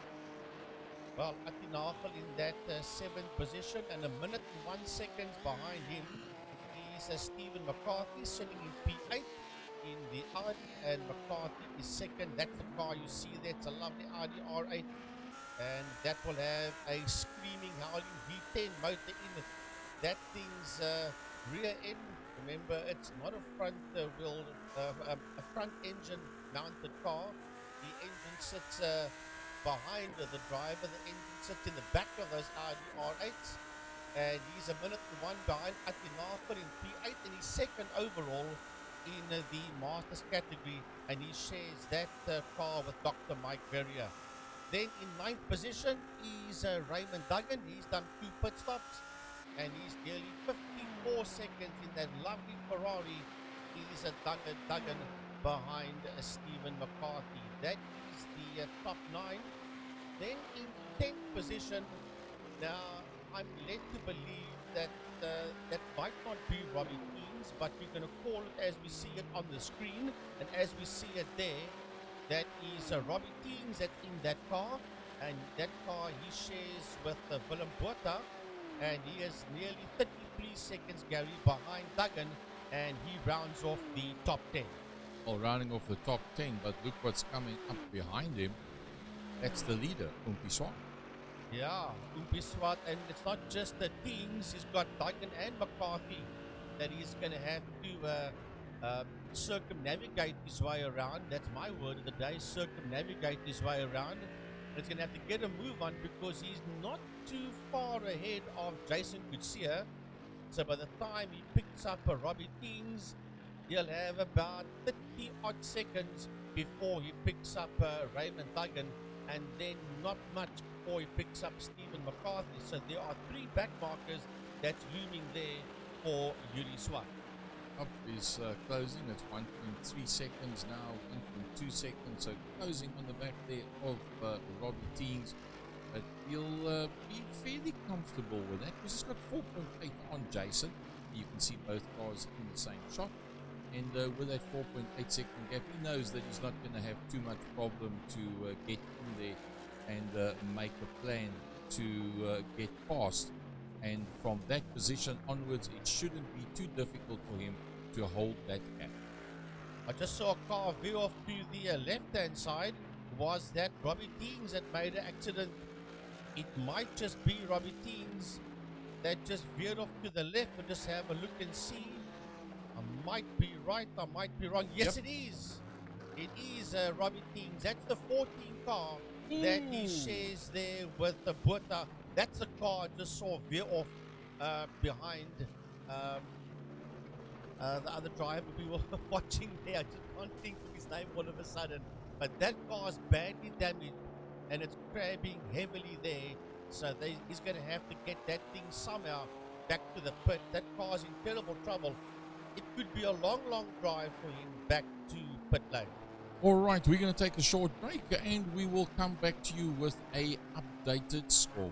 Well, Ati Nagel in that seventh position, and 1 minute and 1 second behind him is Stephen McCarthy sitting in P8 in the Audi, and McCarthy is second. That's the car you see there. It's a lovely Audi R8, and that will have a screaming, howling V10 motor in it. That thing's rear end Remember, it's not a front wheel, a front engine mounted car. The engine sits behind the driver. The engine sits in the back of those Audi R8s, and he's a minute and one behind Adenauer in P8, and he's second overall in the Masters category, and he shares that car with Dr. Mike Verrier. Then in ninth position is Raymond Duggan. He's done 2 pit stops, and he's nearly 54 seconds in that lovely Ferrari. He's a Duggan behind Stephen McCarthy. That is the top nine. Then in 10th position, now I'm led to believe that that might not be Robbie Keane's, but we're going to call it as we see it on the screen, and as we see it there, that is Robbie Keane's that's in that car, and that car he shares with Willem Botha, and he is nearly 33 seconds, Gary, behind Duggan, and he rounds off the top 10. Well, rounding off the top 10, but look what's coming up behind him. That's the leader, Umpi Swart. Yeah, Umpi Swart, and it's not just the teams, he's got Duggan and McCarthy that he's going to have to circumnavigate his way around. That's my word of the day, circumnavigate his way around. And it's going to have to get a move on because he's not too far ahead of Jason Kutsia. So by the time he picks up a Robbie Teams, he'll have about 30 odd seconds before he picks up Raymond Duggan, and then not much before he picks up Stephen McCarthy. So there are 3 back markers that's looming there for Yuri Swart. Up is closing. It's 1.3 seconds now, 1.2 seconds. So closing on the back there of Robbie Teams. But he'll be fairly comfortable with that because he's got 4.8 on Jason. You can see both cars in the same shot. And with that 4.8 second gap, he knows that he's not going to have too much problem to get in there and make a plan to get past. And from that position onwards, it shouldn't be too difficult for him to hold that gap. I just saw a car veer off to the left-hand side. Was that Robbie Teens that made an accident? It might just be Robbie Teens that just veered off to the left, and just have a look and see. I might be right, I might be wrong. Yes, Yep. it is. It is Robbie Teens. That's the 14 car that he shares there with the Botha. That's the car I just saw veer off behind the other driver we were watching there. I just can't think of his name all of a sudden. But that car's badly damaged, and it's crabbing heavily there. So he's going to have to get that thing somehow back to the pit. That car's in terrible trouble. It could be a long, long drive for him back to pit lane. All right, we're going to take a short break and we will come back to you with a updated score.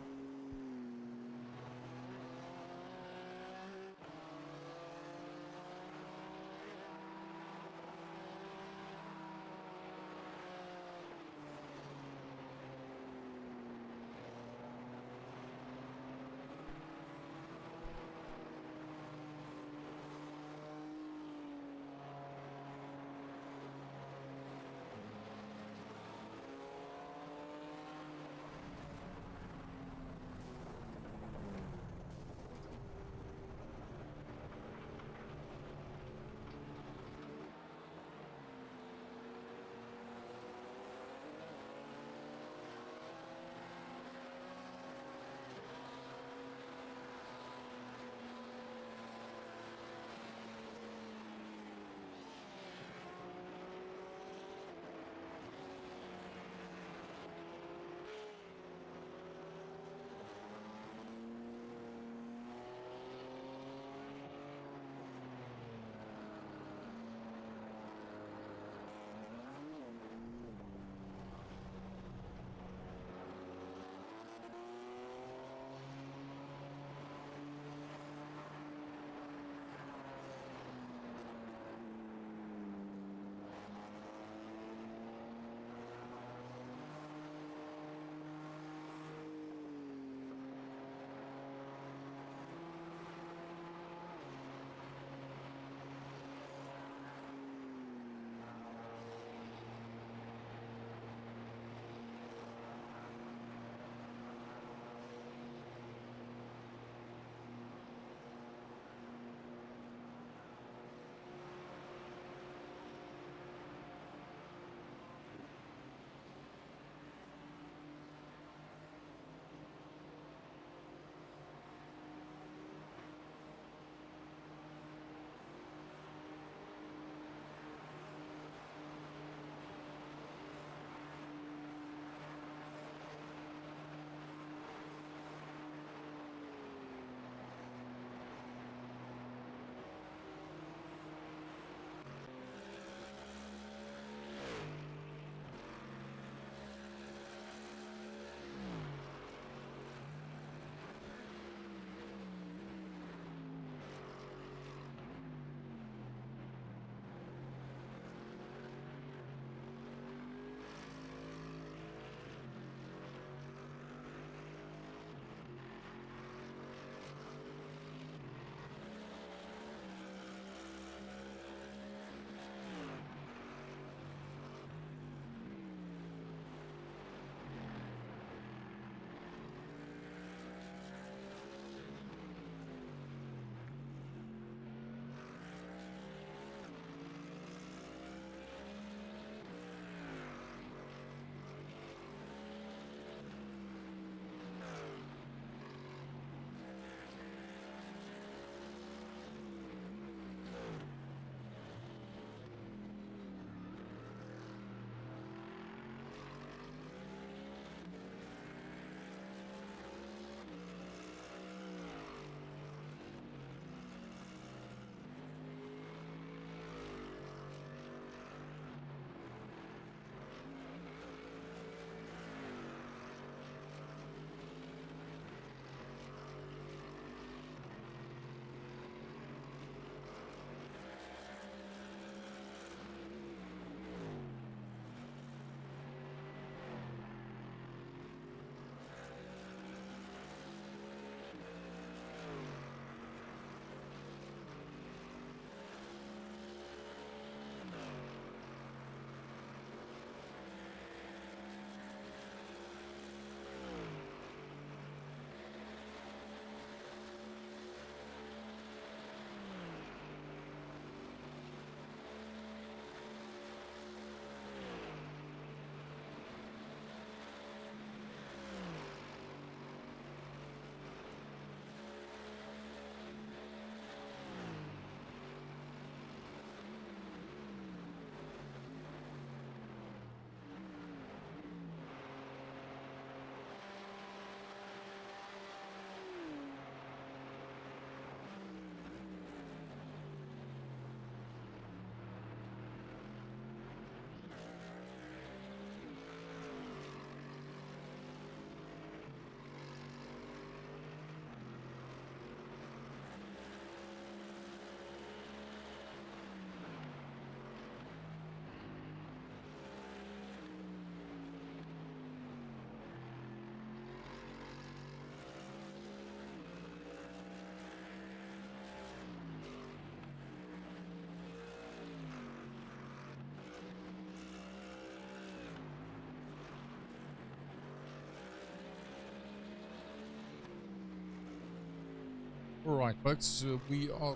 All right, folks, we are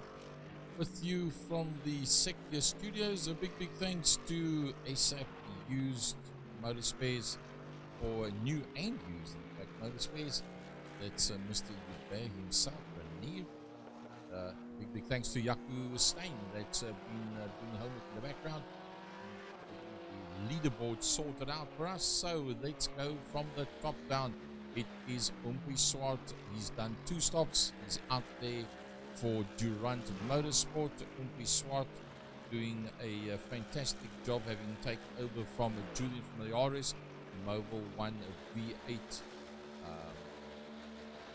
with you from the Sector Studios. A big thanks to ASAP Used Motor Spares, or new and used, in fact, motor spares. That's Mr. Hubert himself, Renier. Big thanks to Jaco Stein, that's been doing homework in the background, getting the leaderboard sorted out for us. So let's go from the top down. It is Umpie Swart. He's done 2 stops. He's out there for Durant Motorsport. Umpie Swart doing a fantastic job, having taken over from Julian Familiaris, Mobile 1 V8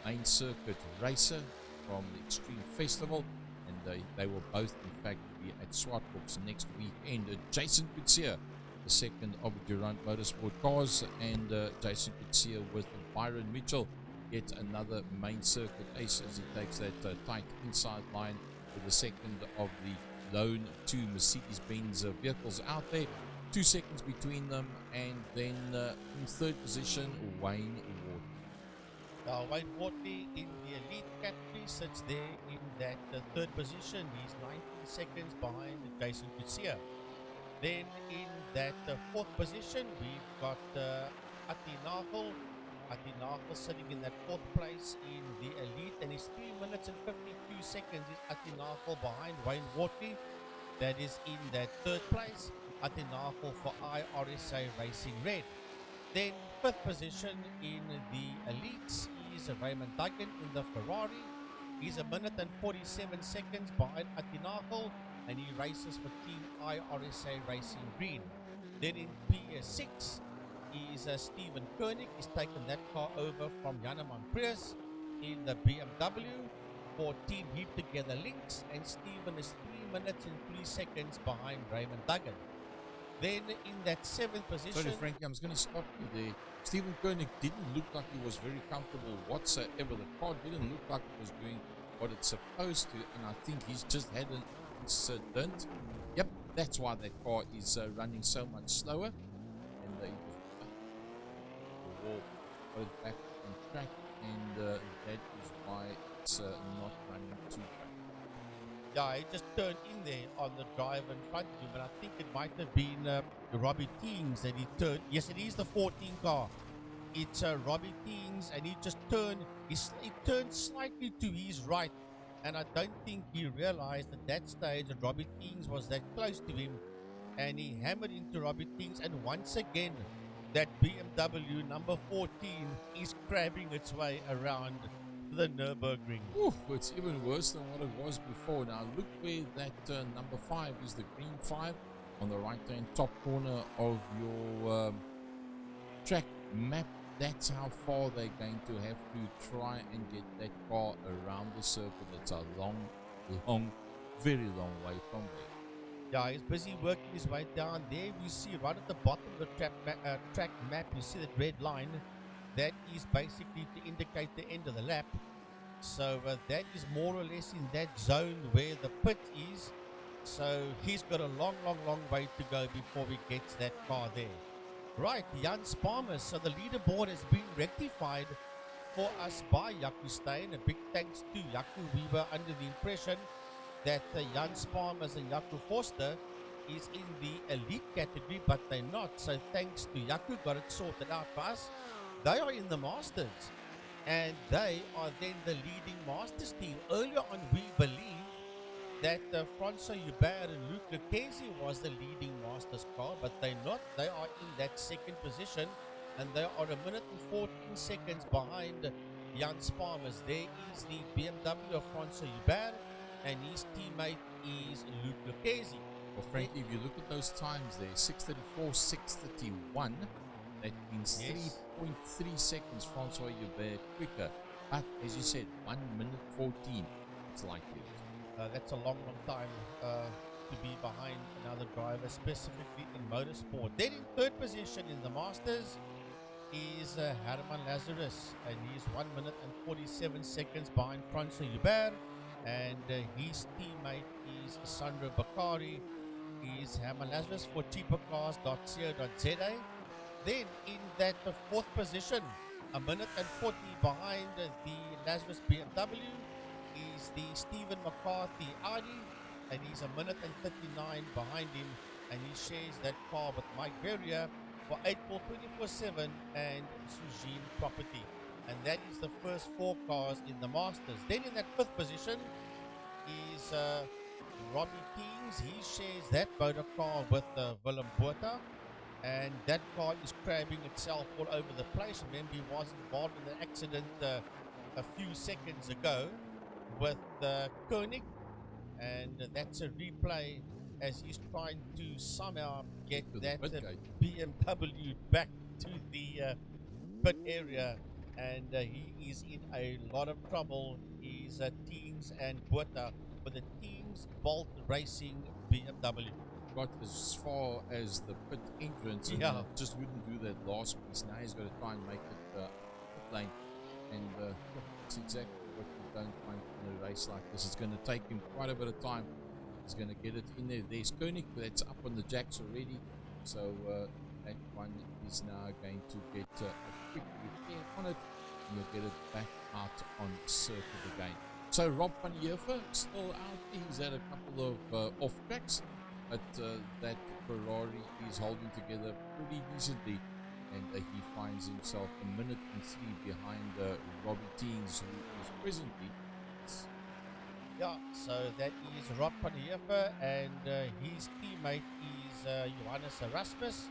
main circuit racer from the Extreme Festival, and they will both in fact be at Swartkorps next weekend. Jason Kutsia, the second of Durant Motorsport cars, and Jason Kutsia with Byron Mitchell, yet another main circuit ace as he takes that tight inside line with the second of the lone 2 Mercedes-Benz vehicles out there. 2 seconds between them, and then in 3rd position, Wayne Ward. Wayne Wortley in the elite category sits there in that 3rd position. He's 19 seconds behind Jason Kutsia. Then in that 4th position, we've got Ati Nagel. Ati Nagel sitting in that 4th place in the elite, and he's 3 minutes and 52 seconds is Ati Nagel behind Wayne Wortley. That is in that 3rd place. Ati Nagel for iRSA Racing Red. Then 5th position in the elites is Raymond Duggan in the Ferrari. He's 1 minute and 47 seconds behind Ati Nagel, and he races for Team iRSA Racing Green. Then in PS6 is Stephen Koenig. He's taken that car over from Janeman Prius in the BMW for Team Heap Together Links, and Stephen is 3 minutes and 3 seconds behind Raymond Duggan. Then in that 7th position... Sorry, Frankie, I'm just going to stop you there. Stephen Koenig didn't look like he was very comfortable whatsoever. The car didn't look like it was doing what it's supposed to, and I think he's just had an incident. Yep, that's why that car is running so much slower. And he just the wall got it back on track, and that is why it's not running too fast. Yeah, he just turned in there on the drive in front of him, but I think it might have been Robbie Teens that he turned. Yes, it is the 14 car. It's Robbie Teens, and he just turned. He turned slightly to his right, and I don't think he realized at that stage that Robbie Teens was that close to him, and he hammered into Robbie Teens, and once again, that BMW number 14 is crabbing its way around the Nürburgring. Ooh, it's even worse than what it was before. Now look where that number 5 is, the green 5 on the right hand top corner of your track map. That's how far they're going to have to try and get that car around the circle. It's a long, very long way from there. Yeah, he's busy working his way down there. We see right at the bottom of the track map, you see that red line. That is basically to indicate the end of the lap. So that is more or less in that zone where the pit is. So he's got a long way to go before he gets that car there. Right, Jan Sparmers. So the leaderboard has been rectified for us by Jaco Stein. A big thanks to Jaco. We were under the impression that Jan Sparmers and Jaco Forster is in the elite category, but they're not. So thanks to Jaco, got it sorted out for us. They are in the Masters, and they are then the leading Masters team. Earlier on, we believed that Francois Hubert and Luc Lucchesi was the leading Masters car, but they're not. They are in that 2nd position, and they are 1 minute and 14 seconds behind Jan Sparmers. There is the BMW of Francois Hubert, and his teammate is Luc Lucchesi. Well, Frankie, if you look at those times there, 6:34, 6:31, that means 3.3 seconds Francois Hubert quicker. But as you said, 1 minute 14. It's like it. That's a long time to be behind another driver, specifically in motorsport. Then in 3rd position in the Masters is Herman Lazarus, and he's 1 minute and 47 seconds behind Francois Hubert, and his teammate is Sandro Bakari. Is Herman Lazarus for cheapercars.co.za. Then in that 4th position, 1 minute and 40 behind the Lazarus BMW is the Stephen McCarthy Audi, and he's a minute and 39 behind him, and he shares that car with Mike Verrier for 8 Ball 24/7 and Sujin Property. And that is the first 4 cars in the Masters. Then in that 5th position is Robbie Teams. He shares that motor car with Willem Botha, and that car is crabbing itself all over the place. Remember, he was involved in the accident a few seconds ago with Koenig, and that's a replay as he's trying to somehow get that BMW back to the pit area, and he is in a lot of trouble. He's Teams and Botha for the Teams Bolt Racing BMW. Got as far as the pit entrance and just wouldn't do that last piece. Now he's got to try and make it pit lane, and that's exactly what you don't find in a race like this. It's going to take him quite a bit of time. He's going to get it in there. There's Koenig, that's up on the jacks already, so that one is now going to get a quick repair on it, and you'll get it back out on circuit again. So Rob van Heerfer still out. He's had a couple of off tracks, but that Ferrari is holding together pretty decently, and he finds himself a minute and 3 behind Robbie Teens, who is presently. Yeah, so that is Rob van Heerfer, and his teammate is Johannes Erasmus.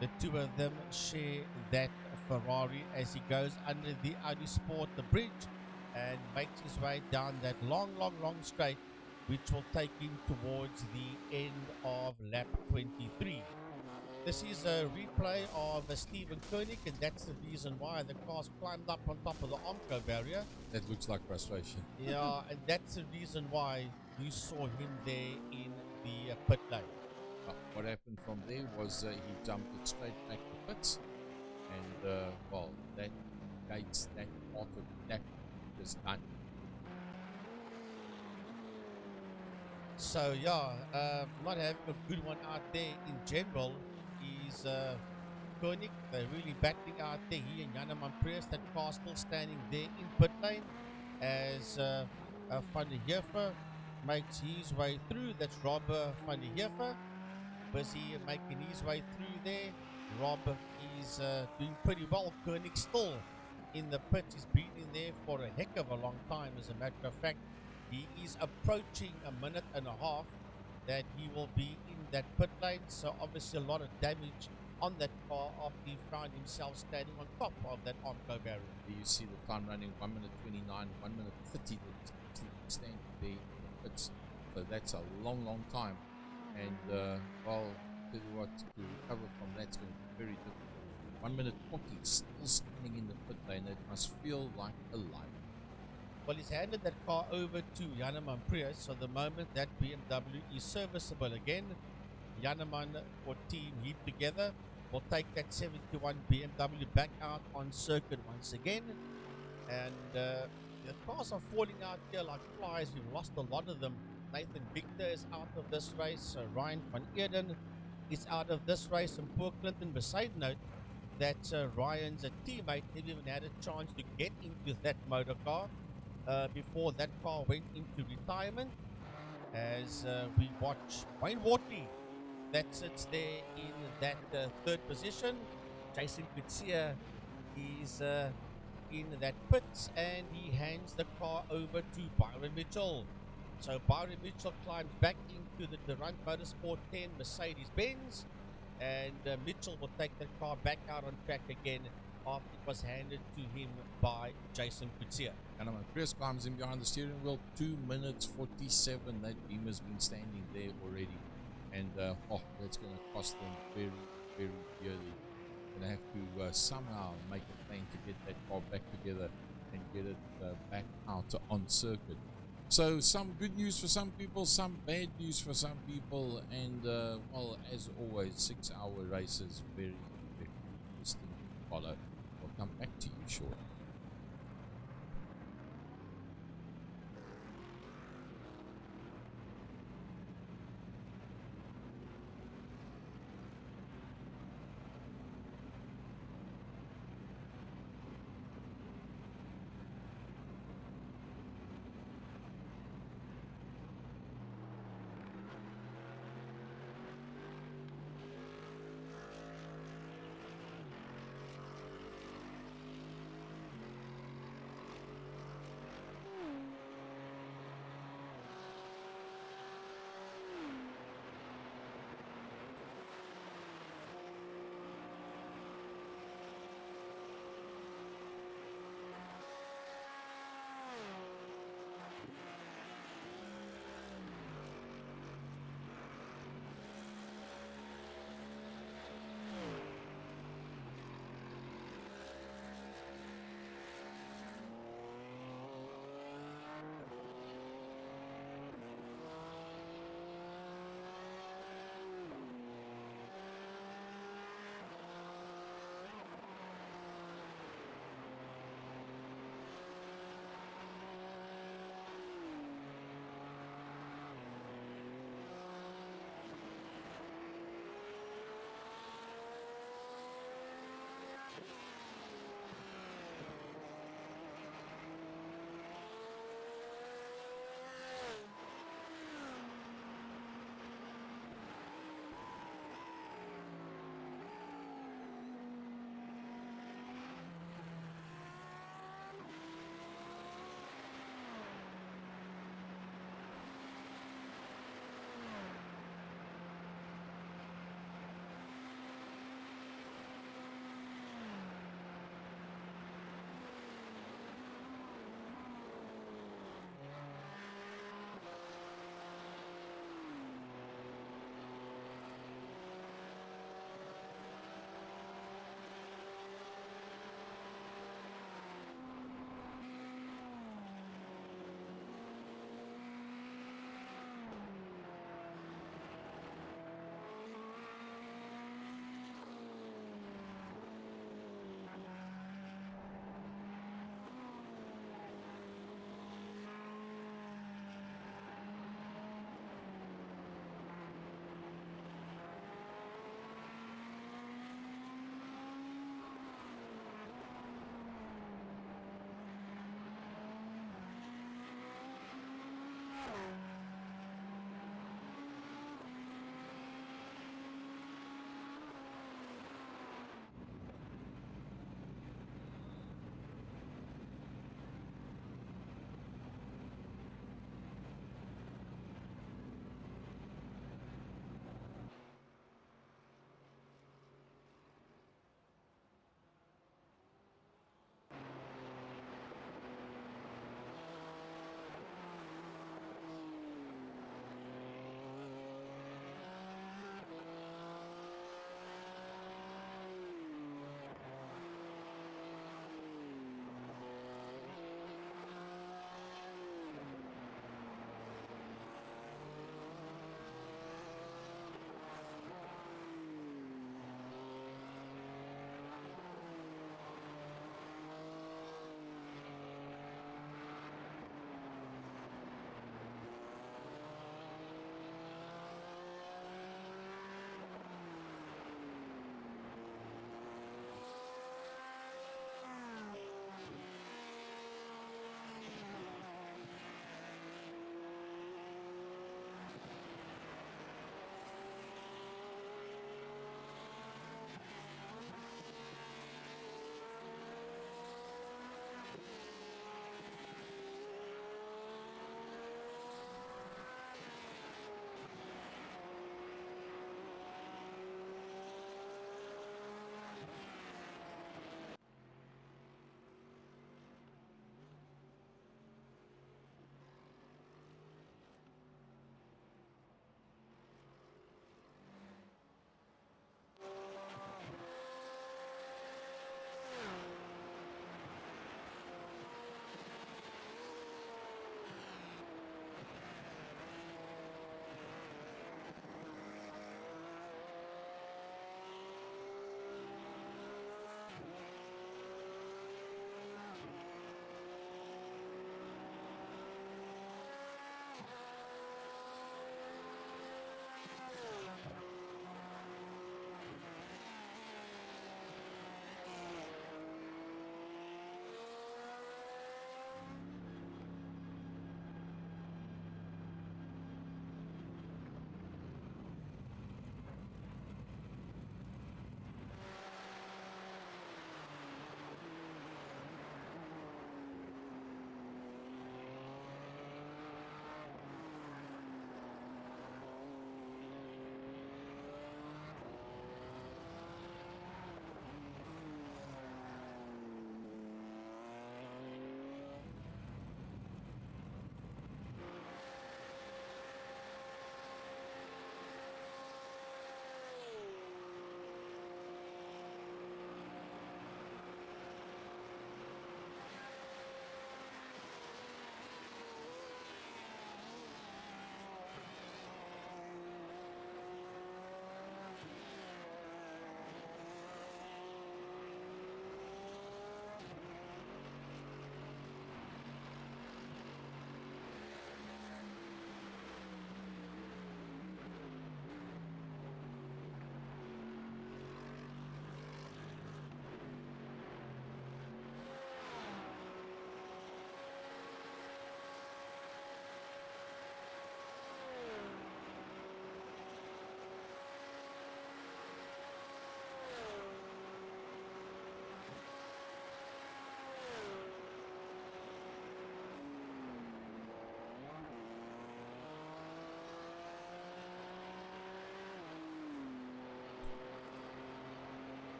The two of them share that Ferrari as he goes under the Audi Sport, the bridge, and makes his way down that long straight, which will take him towards the end of lap 23. This is a replay of Stephen Koenig, and that's the reason why the car's climbed up on top of the Armco barrier. That looks like frustration. Yeah, and that's the reason why you saw him there in the pit lane. What happened from there was he jumped it straight back to pits, and well, that gates, that part of that is done. So yeah, not having a good one out there in general is Koenig. They're really battling out there. He and Janeman Prius, that car still standing there in pit lane as Van der Heerfer makes his way through. That's Rob Van der Heerfer, busy making his way through there. Rob is doing pretty well. Koenig still in the pit. He's been in there for a heck of a long time, as a matter of fact. He is approaching a minute and a half that he will be in that pit lane, so obviously a lot of damage on that car after he found himself standing on top of that Armco barrier. You see the time running 1 minute 29, 1 minute 30 that's standing there in the pits. So that's a long time. And well, tell you what, to recover from that's going to be very difficult. 1 minute 40 still standing in the pit lane. It must feel like a life. Well, he's handed that car over to Janeman Prius, so the moment that BMW is serviceable again, Janeman or team heat together will take that 71 BMW back out on circuit once again. And the cars are falling out here like flies. We've lost a lot of them. Nathan Victor is out of this race. Ryan van Eerden is out of this race. And poor Clinton beside note that Ryan's a teammate never even had a chance to get into that motor car before that car went into retirement. As we watch Wayne Wortley, that sits there in that 3rd position. Jason Kutsia is in that pits, and he hands the car over to Byron Mitchell. So Byron Mitchell climbs back into the Durant Motorsport 10 Mercedes-Benz, and Mitchell will take the car back out on track again after it was handed to him by Jason Kutsia. And Chris climbs in behind the steering wheel, 2 minutes 47. That beam has been standing there already, and that's going to cost them very dearly. Going to have to somehow make a plan to get that car back together and get it back out on circuit. So some good news for some people, some bad news for some people, and well, as always, 6-hour races, very interesting to follow. We'll come back to you shortly.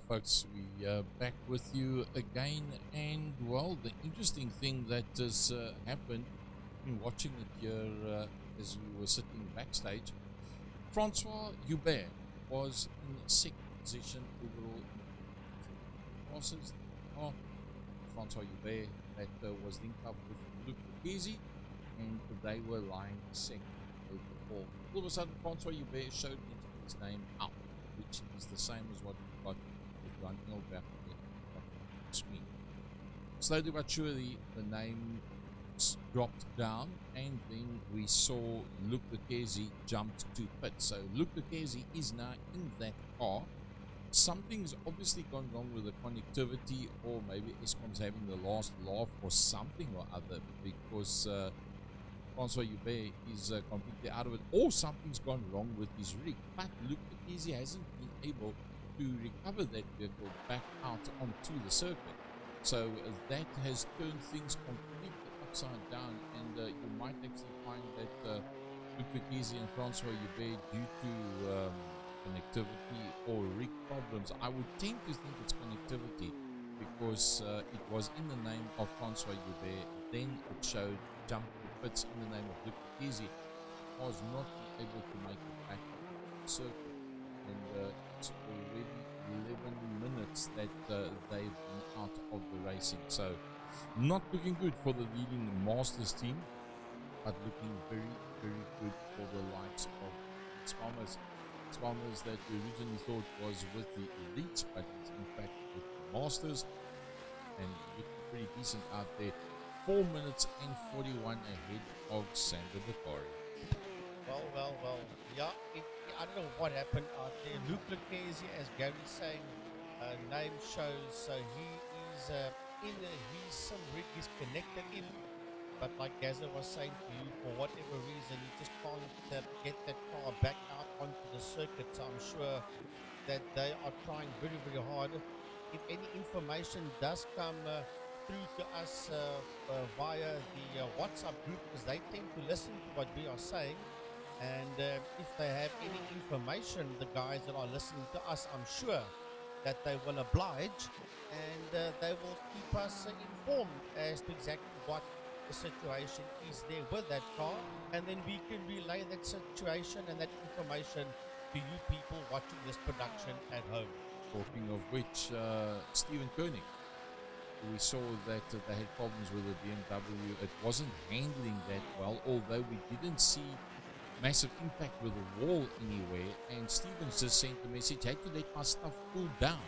folks, we back with you again, and well, the interesting thing that has happened in watching it here as we were sitting backstage, Francois Hubert was in second position overall in the classes. Oh, Francois Hubert that was linked up with Luc Lucchesi, and they were lying second overall. All of a sudden, Francois Hubert showed his name out, which is the same as what we got with Daniel back on the screen. Slowly but surely, the name dropped down, and then we saw Luc Lucchesi jumped to pit. So Luc Lucchesi is now in that car. Something's obviously gone wrong with the connectivity, or maybe Eskom's having the last laugh or something or other, because Francois Hubert is completely out of it, or something's gone wrong with his rig. But Luc Lucchesi hasn't been able to recover that vehicle back out onto the circuit. So that has turned things completely upside down, and you might actually find that Luc Lucchesi and Francois Hubert, due to connectivity or rig problems, I would tend to think it's connectivity, because it was in the name of Francois Hubert, then it showed jump to pits in the name of Luc Lucchesi, was not able to make it back to the circuit, and it's already 11 minutes that they've been out of the racing. So not looking good for the leading Masters team, but looking very, very good for the likes of Spalmers. Spalmers that we originally thought was with the elites, but is in fact with the Masters, and looking pretty decent out there. 4 minutes and 41 ahead of Sander Bakari. Well. Yeah, I don't know what happened out there. Luc Lucchesi, as Gary's saying, name shows, so he is in his some rig is connected in, but like Gaza was saying to you, for whatever reason, he just can't get that car back out onto the circuit. So I'm sure that they are trying very, very hard. If any information does come through to us via the WhatsApp group, because they tend to listen to what we are saying, and if they have any information, the guys that are listening to us, I'm sure that they will oblige, and they will keep us informed as to exactly what the situation is there with that car, and then we can relay that situation and that information to you people watching this production at home. Talking of which, Stephen Koenig, we saw that they had problems with the BMW. It wasn't handling that well, although we didn't see massive impact with the wall anywhere. And Stevens just sent the message, had to let my stuff cool down.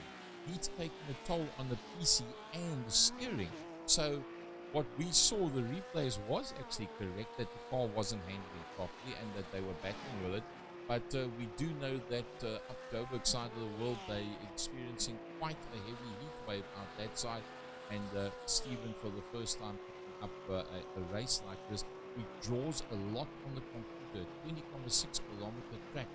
It's taking a toll on the PC and the steering. So what we saw, the replays, was actually correct, that the car wasn't handling properly and that they were battling with it. But we do know that up Joburg side of the world, they experiencing quite a heavy heat wave out that side. And Stephen, for the first time picking up a race like this, it draws a lot on the computer. 20.6 kilometer track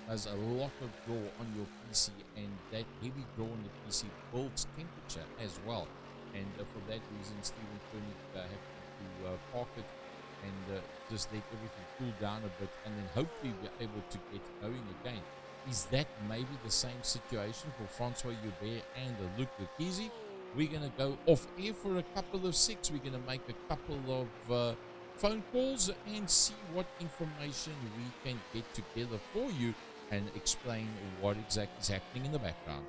does a lot of draw on your PC, and that heavy draw on the PC builds temperature as well. And for that reason, Stephen Koenig had to park it and just let everything cool down a bit, and then hopefully be able to get going again. Is that maybe the same situation for Francois Hubert and Luc Lucchesi? We're going to go off air for a couple of six. We're going to make a couple of phone calls and see what information we can get together for you and explain what exactly is happening in the background.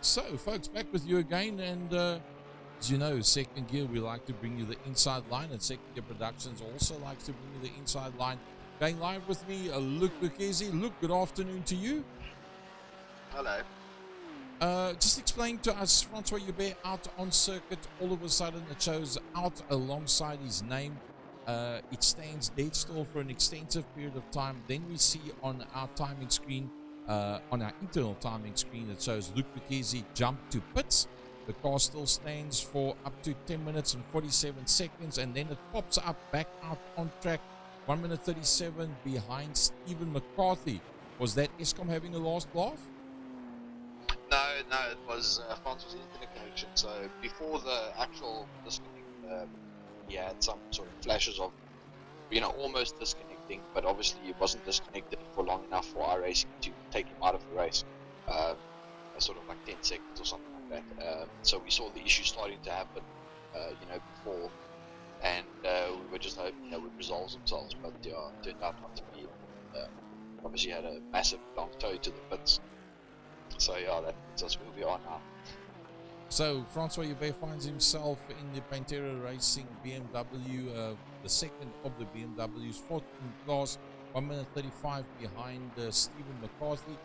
So, folks, back with you again, and as you know, Second Gear, we like to bring you the inside line, and Second Gear Productions also likes to bring you the inside line. Going live with me, Luke Lukezi. Luke, good afternoon to you. Hello. Just explain to us, Francois Joubert out on circuit, all of a sudden it shows out alongside his name. It stands dead still for an extensive period of time. Then we see on our timing screen, on our internal timing screen, it shows Luke Lukezi jump to pits. The car still stands for up to 10 minutes and 47 seconds, and then it pops up back out on track, 1 minute 37 behind Stephen McCarthy. Was that Eskom having a last laugh? No, it was Francois' internet connection. So before the actual disconnect, he had some sort of flashes of, almost disconnecting, but obviously he wasn't disconnected for long enough for iRacing to take him out of the race. Sort of like 10 seconds or something like that. So we saw the issue starting to happen, before, and we were just hoping they would resolve themselves, but it turned out not to be. Obviously had a massive long tow to the pits. So yeah, that's us where we are now. So Francois Joubert finds himself in the Pantera Racing BMW, the second of the BMWs, fourth in class, 1 minute 35 behind Stephen McCarthy.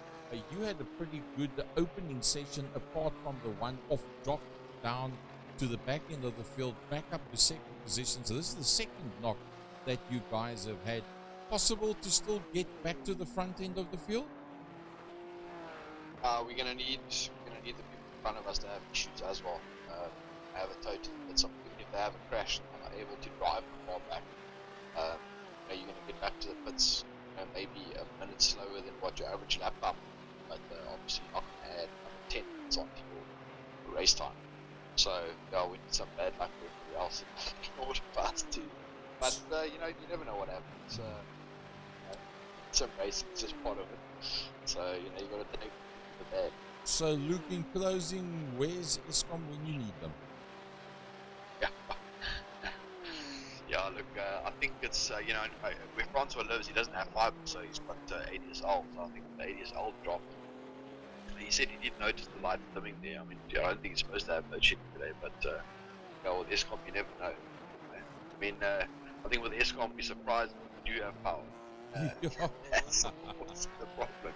You had a pretty good opening session, apart from the one off drop down to the back end of the field, back up to second position. So this is the second knock that you guys have had. Possible to still get back to the front end of the field? We're gonna need the people in front of us to have issues as well. Have a total that even if they have a crash and are able to drive the car back, you're gonna get back to the pits, maybe a minute slower than what your average lap time. But obviously you're not going to add 10 minutes onto your race time. So yeah, we need some bad luck for everybody else in order for us to. But you never know what happens. Some racing is just part of it. So you got to take the bad. So Luke, in closing, where's Eskom when you need them? Yeah. Yeah, look, I think it's, where Francois lives, he doesn't have fibre, so he's got 8 years old. So I think the 8 years old dropped. He said he did notice the lights dimming there. I mean, I don't think he's supposed to have no shit today, but, with Eskom, you never know. I mean, I think with Eskom, we're surprised we do have power. That's the problem.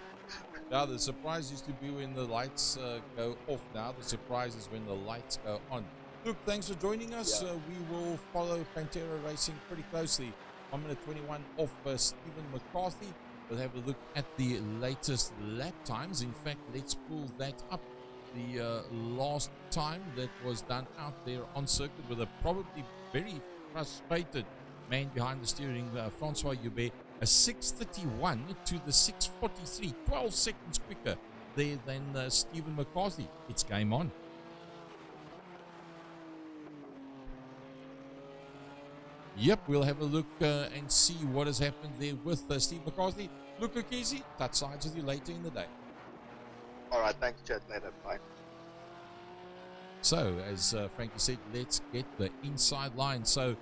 Now, the surprise used to be when the lights go off. Now, the surprise is when the lights go on. Luke, thanks for joining us. Yeah. We will follow Pantera Racing pretty closely. 1 minute 21 off Stephen McCarthy. We'll have a look at the latest lap times. In fact, let's pull that up. The last time that was done out there on circuit with a probably very frustrated man behind the steering, Francois Joubert, a 6:31 to the 6:43, 12 seconds quicker there than Stephen McCarthy. It's game on. Yep, we'll have a look and see what has happened there with Steve McCarthy. Look, Lukezi, touch sides with you later in the day. Alright, thanks, chat later. Bye. So, as Frankie said, let's get the inside line. So,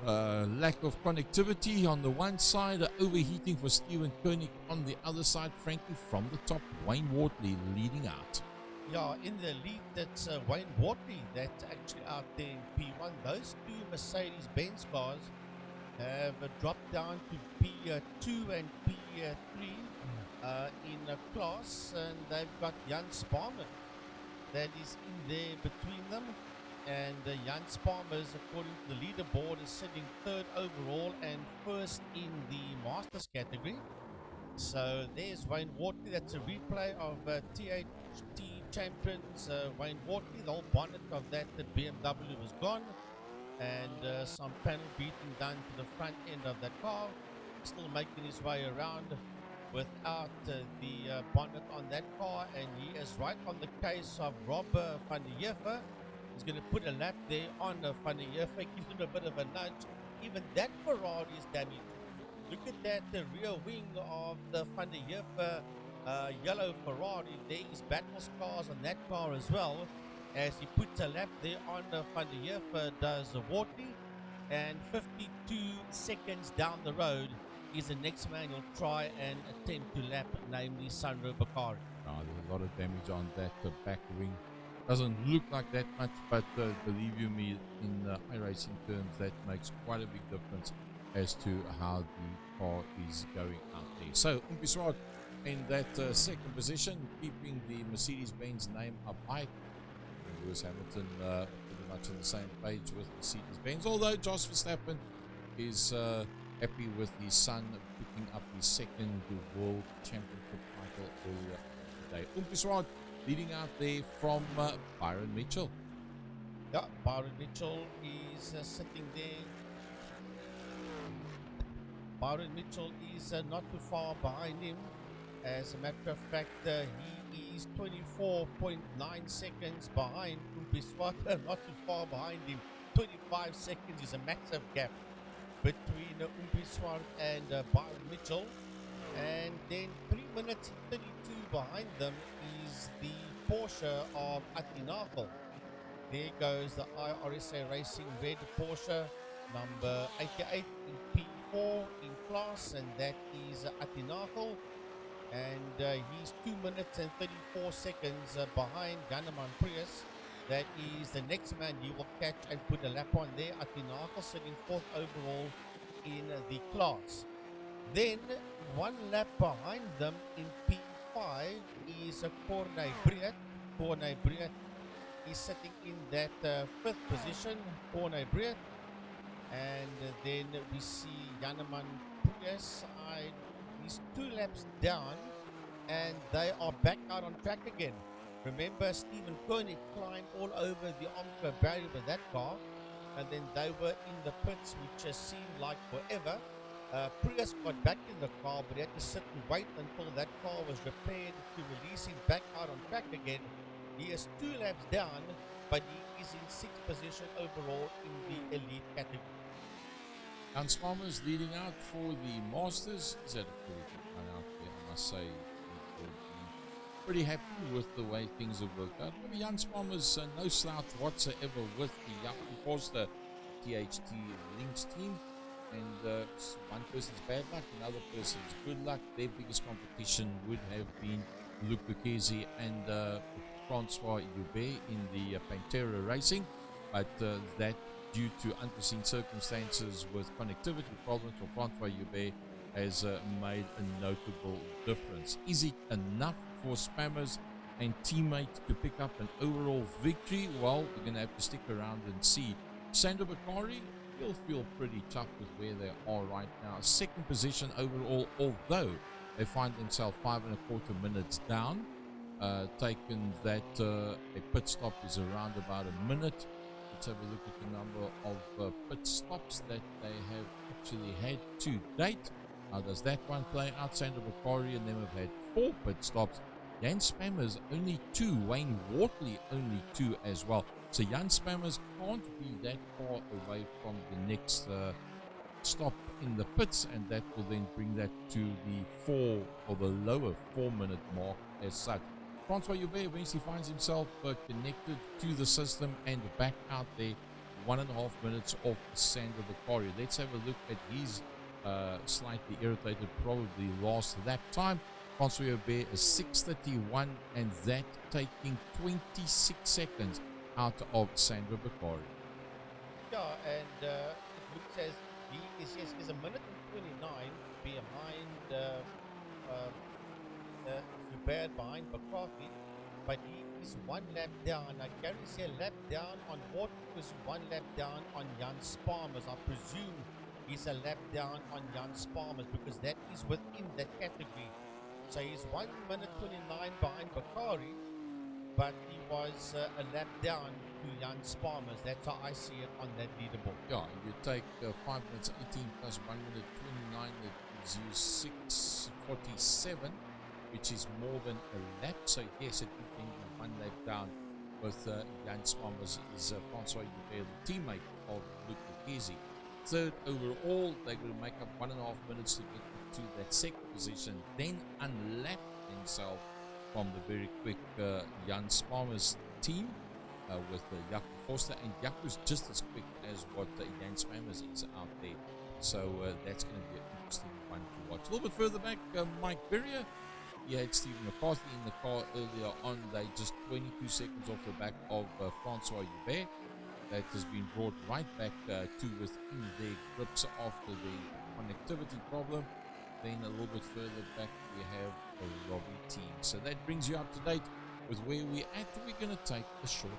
lack of connectivity on the one side, overheating for Steven Koenig on the other side. Frankie, from the top, Wayne Wortley leading out. Yeah, in the lead, that's Wayne Wortley that's actually out there in P1. Those two Mercedes-Benz cars have dropped down to P2 and P3 in a class, and they've got Jan Sparman that is in there between them. And Jan Sparmers, according to the leaderboard, is sitting third overall and first in the Masters category. So there's Wayne Wortley. That's a replay of THT champions Wayne Wortley. The whole bonnet of that BMW was gone, and some panel beating done to the front end of that car. Still making his way around without the bonnet on that car, and he is right on the case of Rob van der Heever. He's going to put a lap there on van der Heever, gives him a bit of a nudge. Even that Ferrari is damaged. Look at that, the rear wing of the van der Heever yellow Ferrari. There is battle scars on that car as well, as he puts a lap there on van der Heever does Wortley. And 52 seconds down the road is the next man who'll try and attempt to lap, namely Sandro Bakari. there's a lot of damage on that back ring. Doesn't look like that much, but believe you me, in iRacing terms, that makes quite a big difference as to how the car is going out there. So Umpiswart in that second position, keeping the Mercedes-Benz name up high. Lewis Hamilton pretty much on the same page with Mercedes-Benz, although Jos Verstappen is happy with his son picking up his second World Championship title earlier today. Umpiswart leading out there from Byron Mitchell. Yeah, Byron Mitchell is sitting there. Byron Mitchell is not too far behind him. As a matter of fact, he is 24.9 seconds behind Umpiswart, not too far behind him. 25 seconds is a massive gap between Umpiswart and Byron Mitchell. And then 3 minutes 32 behind them is the Porsche of Adenauer. There goes the iRSA Racing Red Porsche, number 88 in P4 in class, and that is Adenauer. And he's 2 minutes and 34 seconds behind German Prius. That is the next man he will catch and put a lap on there. Adenauer sitting 4th overall in the class. Then 1 lap behind them in P5 is Corne Briet. Corne Briet is sitting in that 5th position, Corne Briet. And then we see Janeman Prius. He's 2 laps down, and they are back out on track again. Remember, Stephen Koenig climbed all over the Omka barrier with that car, and then they were in the pits, which just seemed like forever. Prius got back in the car, but he had to sit and wait until that car was repaired to release him back out on track again. He is 2 laps down, but he is in 6th position overall in the elite category. Jan Sparmers leading out for the Masters. He's had a pretty good run out there, I must say. He will be pretty happy with the way things have worked out. Maybe Jan Sparmers, no slouch whatsoever with the Jacob Forster THT Links team. And one person's bad luck, another person's good luck. Their biggest competition would have been Luc Lucchesi and Francois Joubert in the Pantera Racing, but that due to unforeseen circumstances with connectivity problems for Francois Joubert has made a notable difference. Is it enough for Spammers and teammates to pick up an overall victory? Well, we're going to have to stick around and see. Sandro Bakari will feel pretty tough with where they are right now. 2nd position overall, although they find themselves 5.25 minutes down. Taken that a pit stop is around about a minute. Let's have a look at the number of pit stops that they have actually had to date. How does that one play out? Sandro Bakari and them have had 4 pit stops. Jan Spammers only 2. Wayne Wortley only 2 as well. So Jan Spammers can't be that far away from the next stop in the pits, and that will then bring that to the 4 or the lower 4-minute mark as such. Francois Joubert eventually finds himself connected to the system and back out there, 1.5 minutes off Sandro Bakari. Let's have a look at his slightly irritated, probably last lap time. Francois Joubert is 6:31, and that taking 26 seconds out of Sandro Bakari. Yeah, and it looks as he's a minute and 29 behind Joubert behind Bakari, but he is 1 lap down. I can't say a lap down on Ward, was 1 lap down on Jan Sparmers. I presume he's a lap down on Jan Sparmers because that is within that category. So he's 1 minute 29 behind Bakari, but he was a lap down to Jan Sparmers. That's how I see it on that leaderboard. Yeah, if you take 5 minutes 18 plus 1 minute 29, that gives you 6:47, which is more than a lap. So yes, it would be 1 lap down with Jan Sparmers is Francois Joubert, the teammate of Luc Lucchesi. 3rd overall, they're going to make up 1.5 minutes to get to that 2nd position, then unlap themselves from the very quick Jan Sparmers team with Jacob Forster, and Jacob's just as quick as what Jan Sparmers is out there. So that's going to be an interesting one to watch. A little bit further back, Mike Berrier He had Stephen McCarthy in the car earlier on. They just 22 seconds off the back of Francois Hubert. That has been brought right back to within their grips after the connectivity problem. Then a little bit further back we have a Robbie team. So that brings you up to date with where we're at. We're going to take a short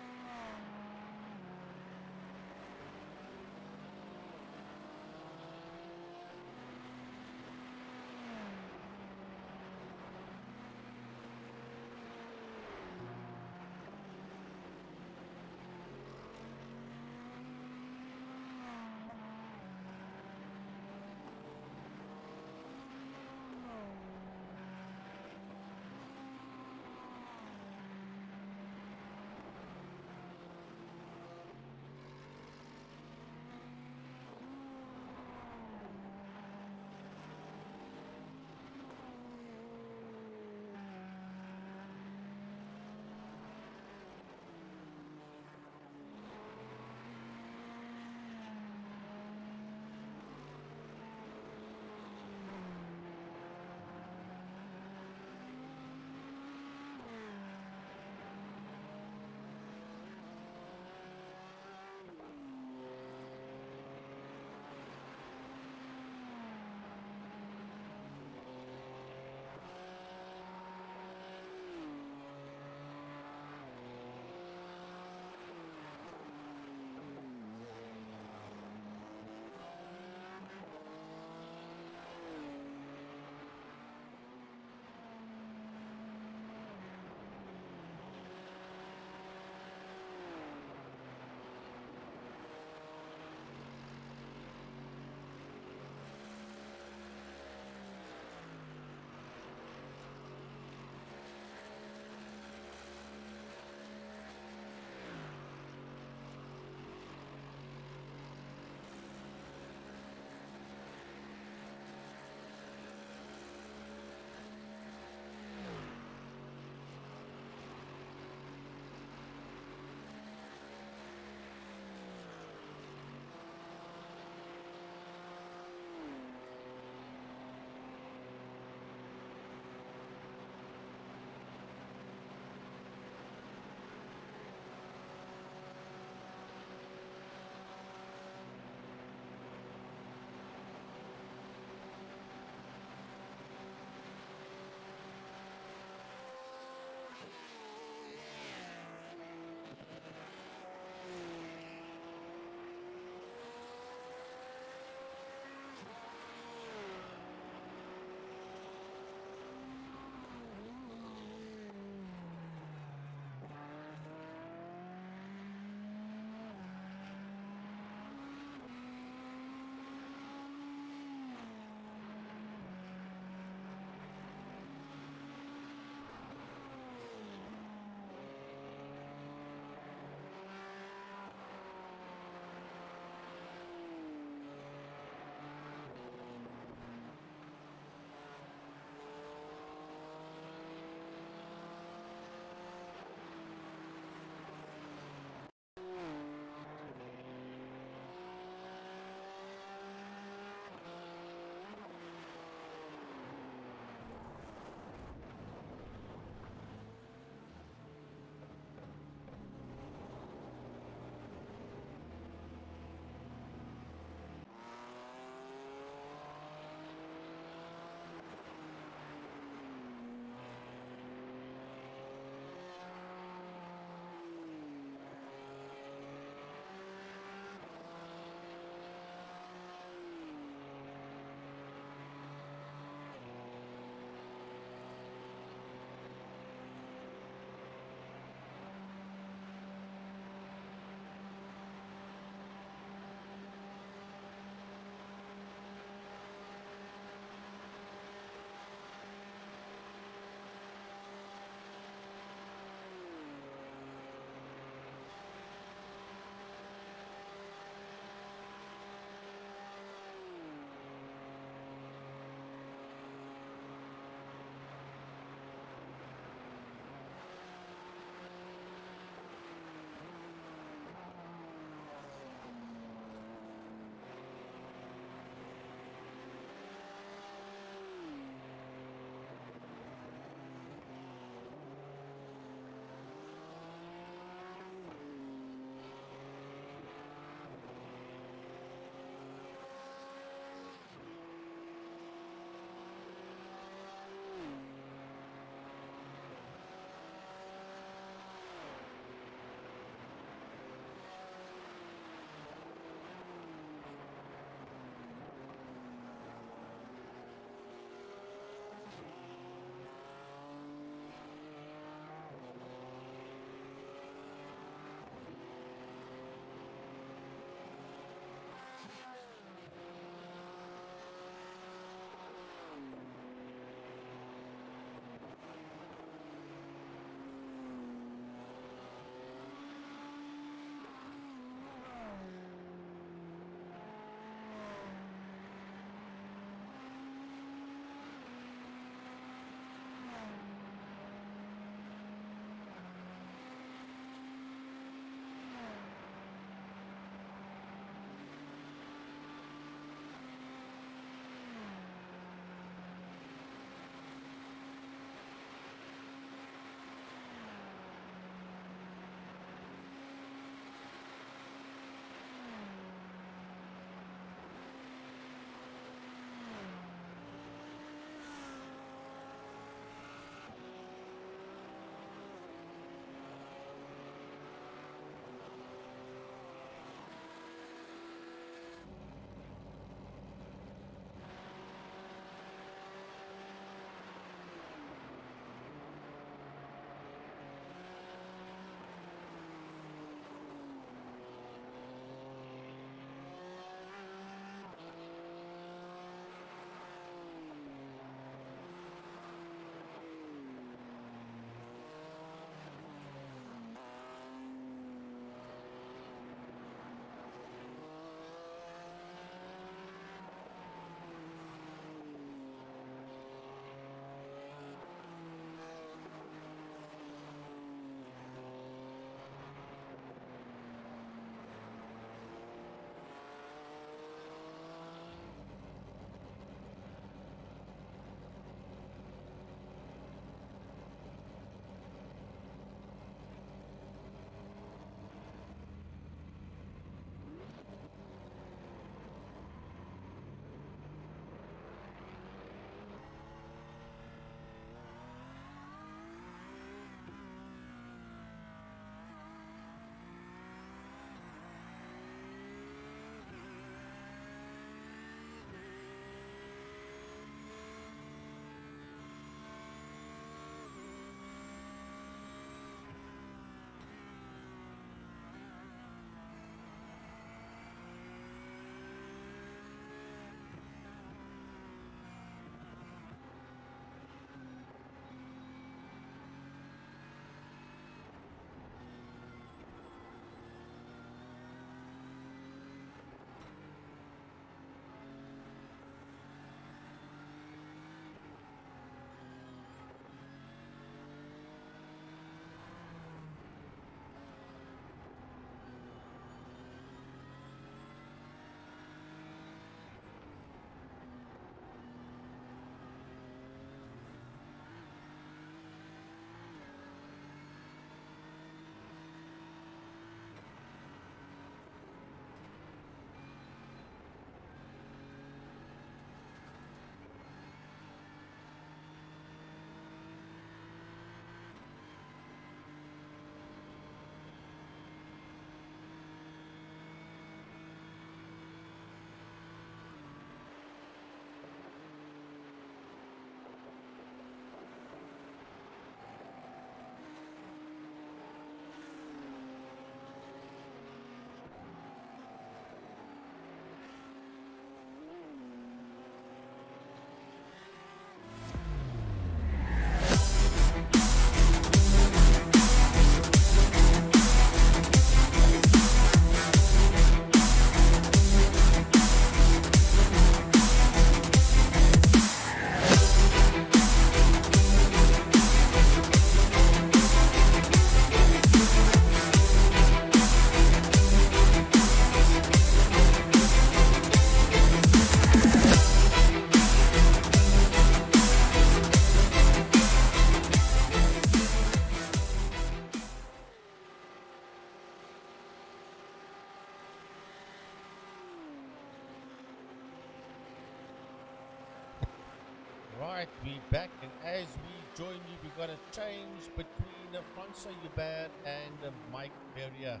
right, we're back, and as we join you, we got a change between Francois Hubert and Mike Berrier.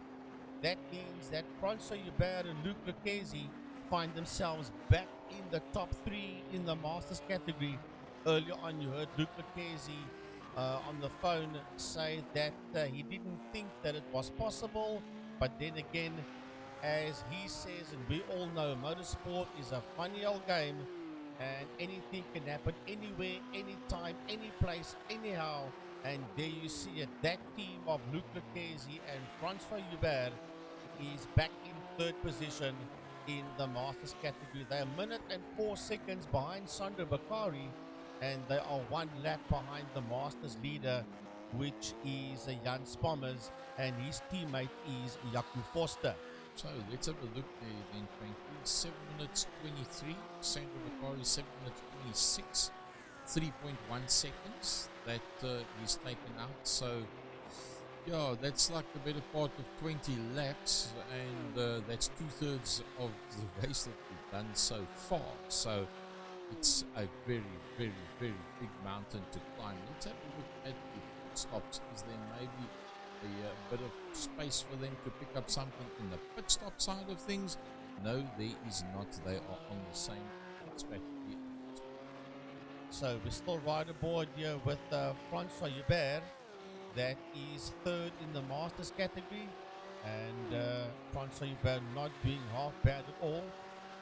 That means that Francois Hubert and Luc Lucchesi find themselves back in the top three in the Masters category. Earlier on, you heard Luc Lucchesi on the phone say that he didn't think that it was possible, but then again, as he says, and we all know, motorsport is a funny old game, and anything can happen anywhere, anytime, any place, anyhow. And there you see it. That team of Luc Lucchesi and Francois Hubert is back in third position in the Masters category. They're a minute and 4 seconds behind Sandro Bakari, and they are 1 lap behind the Masters leader, which is Jan Spommers, and his teammate is Jaco Forster. So let's have a look there then, Frankie. 7 minutes 23, Sandro Bakari 7 minutes 26, 3.1 seconds that he's taken out. So yeah, that's like the better part of 20 laps, and that's 2/3 of the race that we've done so far. So it's a very, very, very big mountain to climb. Let's have a look at the pit stops. Is there maybe a bit of space for them to pick up something in the pit stop side of things? No, there is not. They are on the same strategy. So we still ride aboard here with Francois Hubert. That is third in the Masters category, and Francois Hubert not doing half bad at all.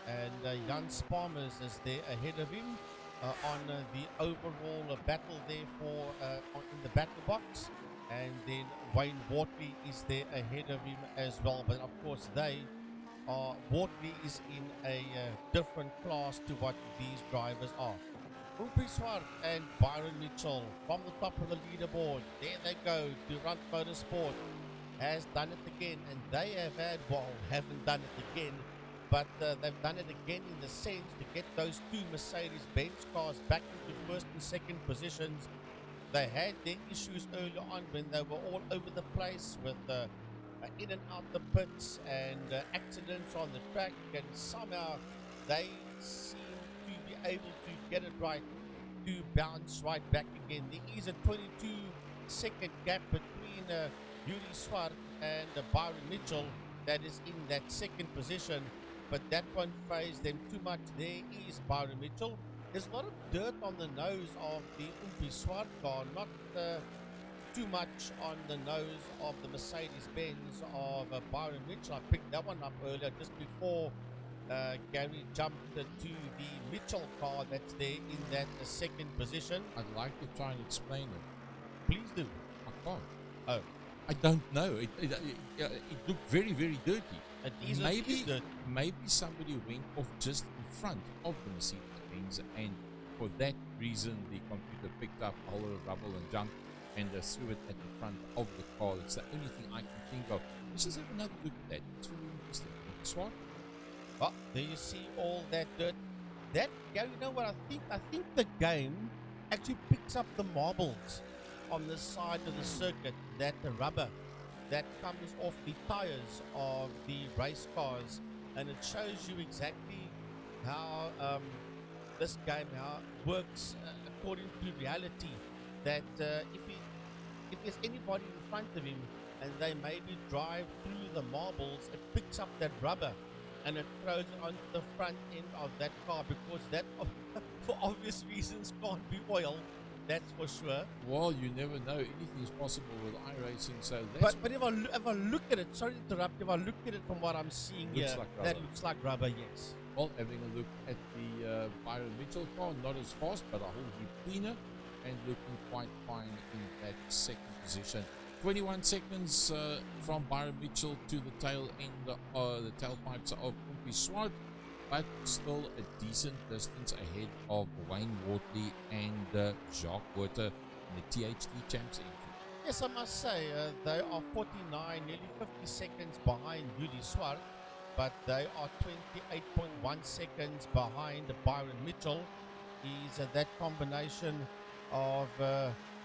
And Jan Spommers is there ahead of him on the overall battle there for in the battle box. And then Wayne Wortley is there ahead of him as well. But of course, Wortley is in a different class to what these drivers are. Rupi Swart and Byron Mitchell from the top of the leaderboard. There they go. Durant Motorsport has done it again, and they haven't done it again, but they've done it again in the sense to get those two Mercedes-Benz cars back into first and second positions. They had their issues earlier on when they were all over the place with in and out the pits and accidents on the track, and somehow they seem to be able to get it right to bounce right back again. There is a 22-second gap between Yuri Swart and Byron Mitchell that is in that second position, but that won't phase them too much. There is Byron Mitchell. There's a lot of dirt on the nose of the Umpi Swart car, not too much on the nose of the Mercedes-Benz of Byron Mitchell. I picked that one up earlier just before Gary jumped to the Mitchell car that's there in that second position. I'd like to try and explain it. Please do. I can't. Oh. I don't know. It looked very, very dirty. Maybe somebody went off just in front of the Mercedes-Benz, and for that reason the computer picked up a whole lot of rubble and junk and threw it at the front of the car. It's the only thing I can think of. Let's just have another look at that. It's really interesting. Swat. Well, there you see all that dirt. That, you know what I think? I think the game actually picks up the marbles on the side of the circuit, that the rubber that comes off the tires of the race cars, and it shows you exactly how this game how it works according to reality. That if there's anybody in front of him and they maybe drive through the marbles, it picks up that rubber and it throws it onto the front end of that car, because that, for obvious reasons, can't be oil. That's for sure. Well, you never know. Anything is possible with iRacing. So that's but if I look at it, sorry to interrupt, if I look at it from what I'm seeing here, that looks like rubber, yes. Well, having a look at the Byron Mitchell car, not as fast, but a whole heap cleaner, and looking quite fine in that second position. 21 seconds from Byron Mitchell to the tail end, the tailpipes of Umpi Swart, but still a decent distance ahead of Wayne Wortley and Jacques Water in the THT Champs entry. Yes, I must say, they are 49, nearly 50 seconds behind Yuri Swart, but they are 28.1 seconds behind Byron Mitchell. He's that combination of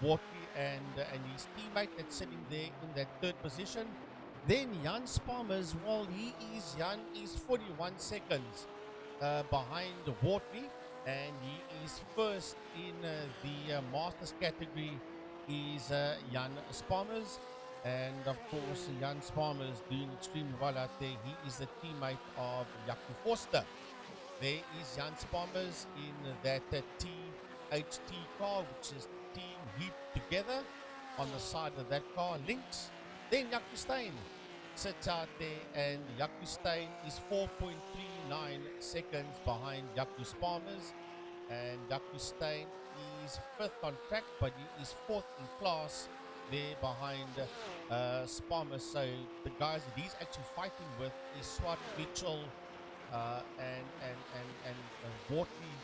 Wortley and his teammate that's sitting there in that third position. Then Jan Spommers, Jan is 41 seconds behind Wortley, and he is first in the Masters category is Jan Spalmers. And of course, Jan Spalmers doing extremely well out there. He is a teammate of Jaco Forster. There is Jan Spalmers in that THT car, which is team heaped together on the side of that car. Links. Then Jaco Stein sits out there, and Jaco Stein is 4.39 seconds behind Jaco Spalmers. And Jaco Stein is fifth on track, but he is fourth in class there behind Spalmers. So the guys that he's actually fighting with is Swart Mitchell and Wortley,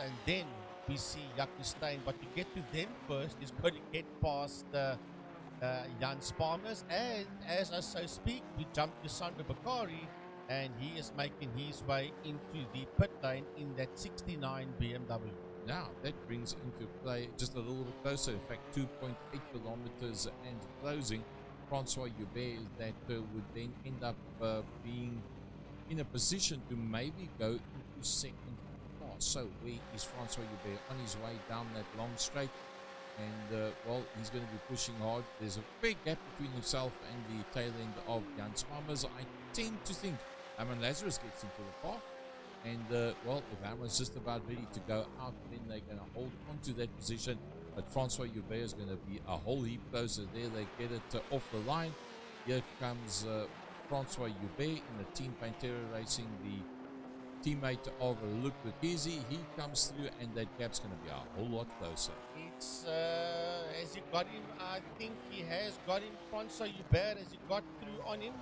and then we see Jaco Stein. But to get to them first, he's got to get past Jan Spalmers, and as I so speak, we jump to Sandro Bakari, and he is making his way into the pit lane in that 69 BMW. Now that brings into play just a little bit closer, in fact 2.8 kilometers and closing, Francois Joubert, that would then end up being in a position to maybe go into second class. So where is Francois Joubert? On his way down that long straight, and well, he's going to be pushing hard. There's a big gap between himself and the tail end of Jan Spalmers. I tend to think Herman Lazarus gets into the car, and well, if Herman's just about ready to go out, then they're going to hold on to that position. But Francois Joubert is going to be a whole heap closer there. They get it off the line. Here comes Francois Joubert in the Team Pantera Racing, the teammate of Luc Lucchesi. He comes through, and that gap's going to be a whole lot closer. It's has he got him? I think he has got him. Francois Joubert, has he got through on him?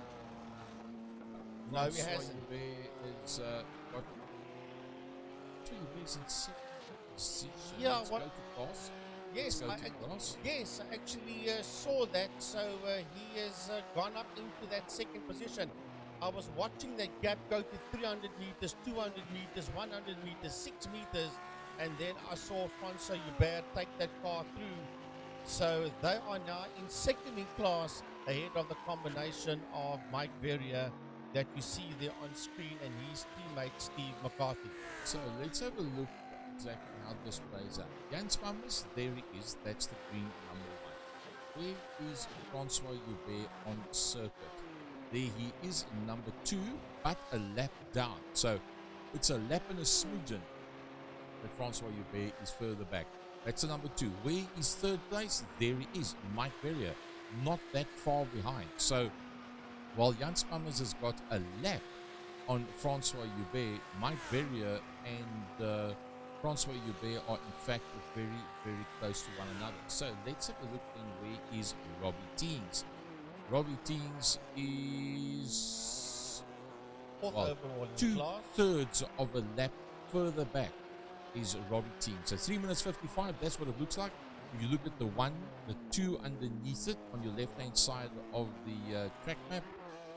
No, he hasn't. Joubert is got. Joubert in second position. Yeah, Let's what? go to class. Yes, yes, I actually saw that. So he has gone up into that second position. I was watching that gap go to 300 meters, 200 meters, 100 meters, 6 meters, and then I saw Francois Joubert take that car through. So they are now in second in class, ahead of the combination of Mike Verrier that you see there on screen and his teammate Steve McCarthy. So let's have a look exactly how this plays out. Jan Spalmers, there he is. That's the green number 1. Where is Francois Joubert on circuit? There he is, number 2, but a lap down. So it's a lap and a smidgen that Francois Joubert is further back. That's a number 2. Where is third place? There he is, Mike Verrier, not that far behind. So while Jan Spalmers has got a lap on Francois Joubert, Mike Verrier and Francois Joubert are in fact very, very close to one another. So let's have a look in where is Robbie Teens. Robbie Teens is well, 2/3 of a lap further back is Robbie Teens. So 3 minutes 55, that's what it looks like. If you look at the 1, the 2 underneath it on your left hand side of the track map,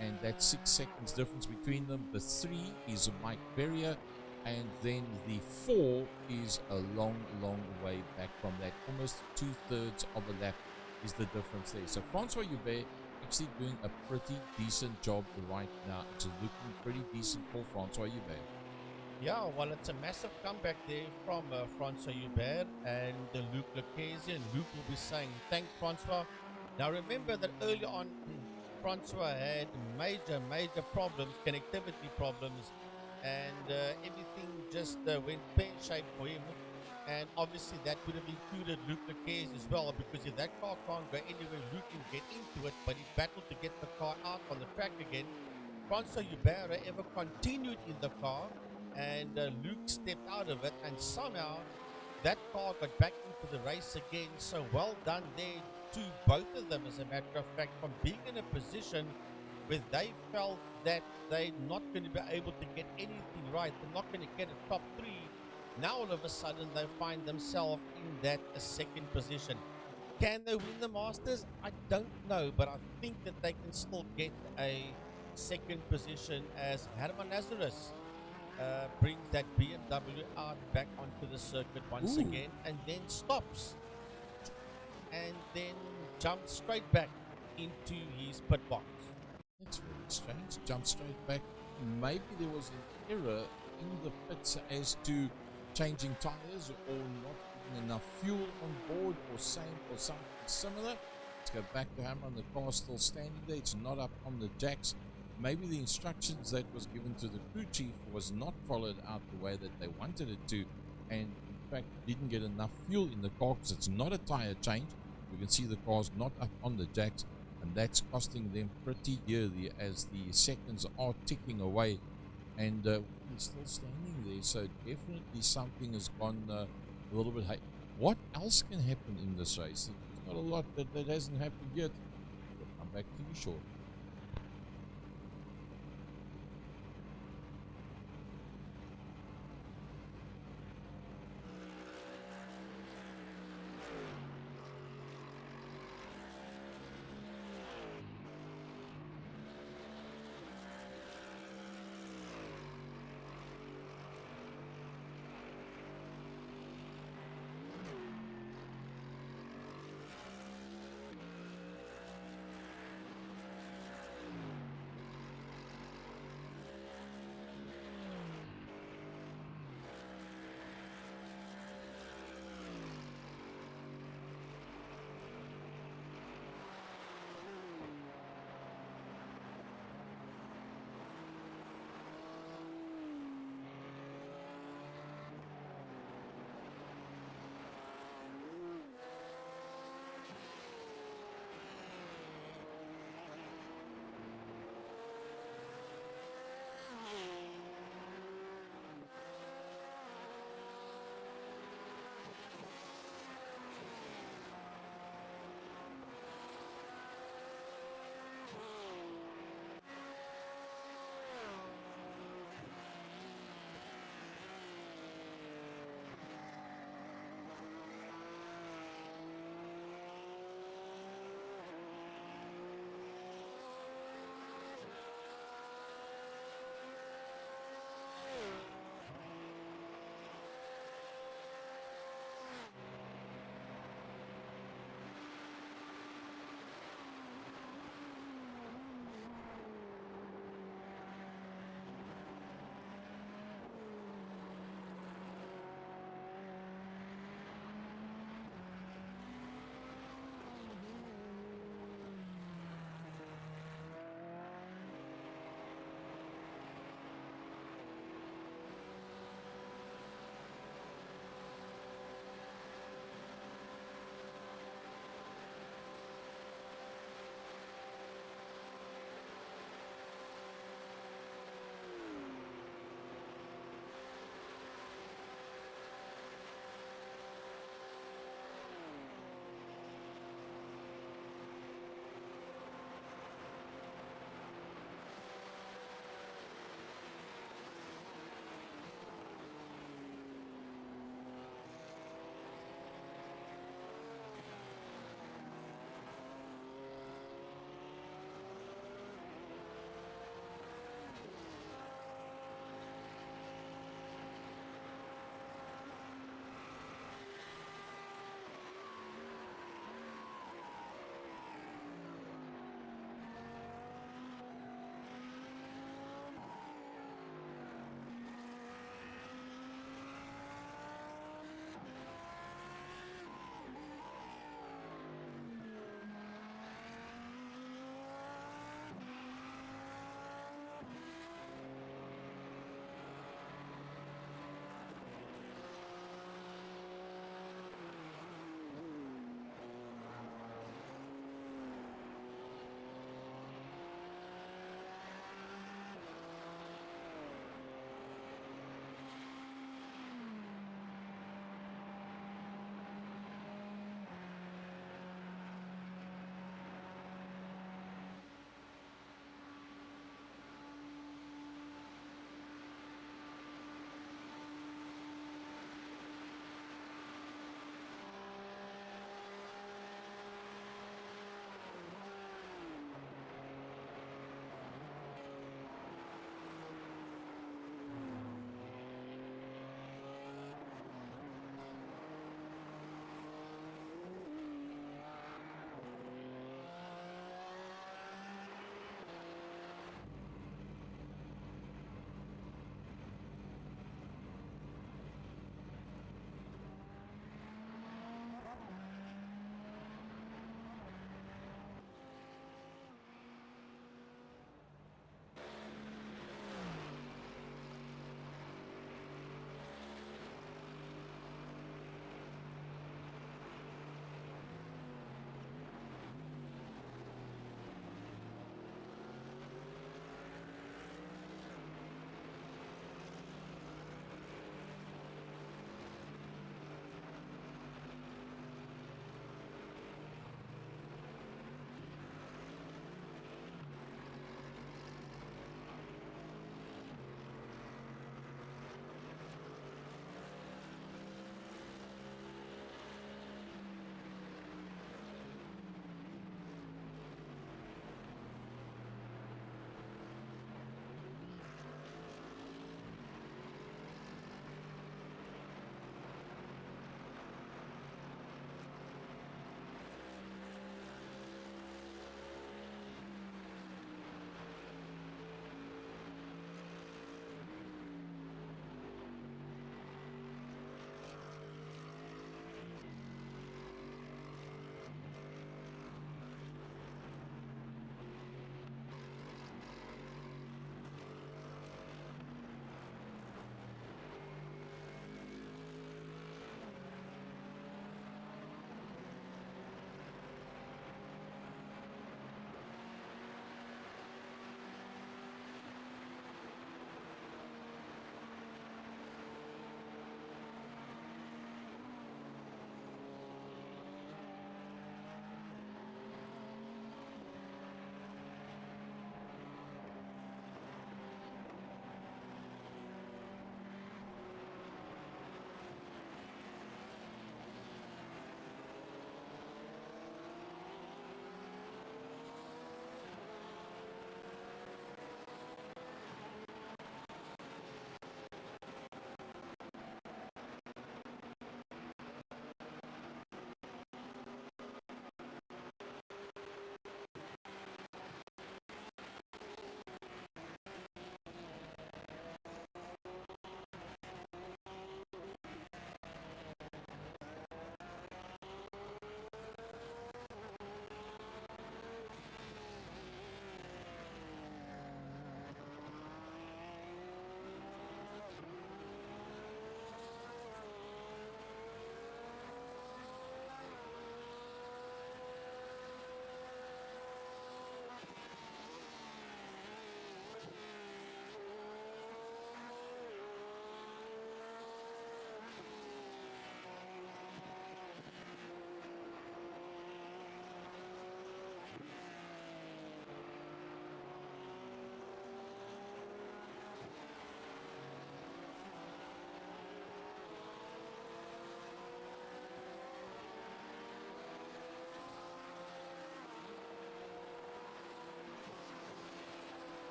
and that's 6 seconds difference between them. The 3 is Mike Verrier, and then the 4 is a long, long way back from that. Almost 2/3 of a lap is the difference there. So Francois Joubert actually doing a pretty decent job right now. It's looking pretty decent for Francois Joubert. Yeah, well, it's a massive comeback there from Francois Joubert and Luc Lucchesi, and Luc will be saying thanks, Francois. Now remember that early on, Francois had major problems, connectivity problems, and everything just went pear-shaped for him. And obviously that would have included Luc Lucchesi as well, because if that car can't go anywhere, Luc can get into it, but he battled to get the car out on the track again. Francois Joubert ever continued in the car, and Luc stepped out of it, and somehow that car got back into the race again. So well done there to both of them, as a matter of fact, from being in a position where they felt that they're not going to be able to get anything right, they're not going to get a top 3. Now all of a sudden they find themselves in that second position. Can they win the Masters? I don't know, but I think that they can still get a second position as Herman Lazarus brings that BMW out back onto the circuit once again, and then stops and then jumps straight back into his pit box. That's very strange. Jump straight back. Maybe there was an error in the pits as to changing tires or not putting enough fuel on board or something similar. Let's go back to hammer on the car still standing there. It's not up on the jacks. Maybe the instructions that was given to the crew chief was not followed out the way that they wanted it to, and in fact didn't get enough fuel in the car because it's not a tire change. You can see the car's not up on the jacks, and that's costing them pretty dearly as the seconds are ticking away, and he's still standing there. So definitely something has gone a little bit. What else can happen in this race? There's not a lot that hasn't happened yet. We'll come back to you shortly.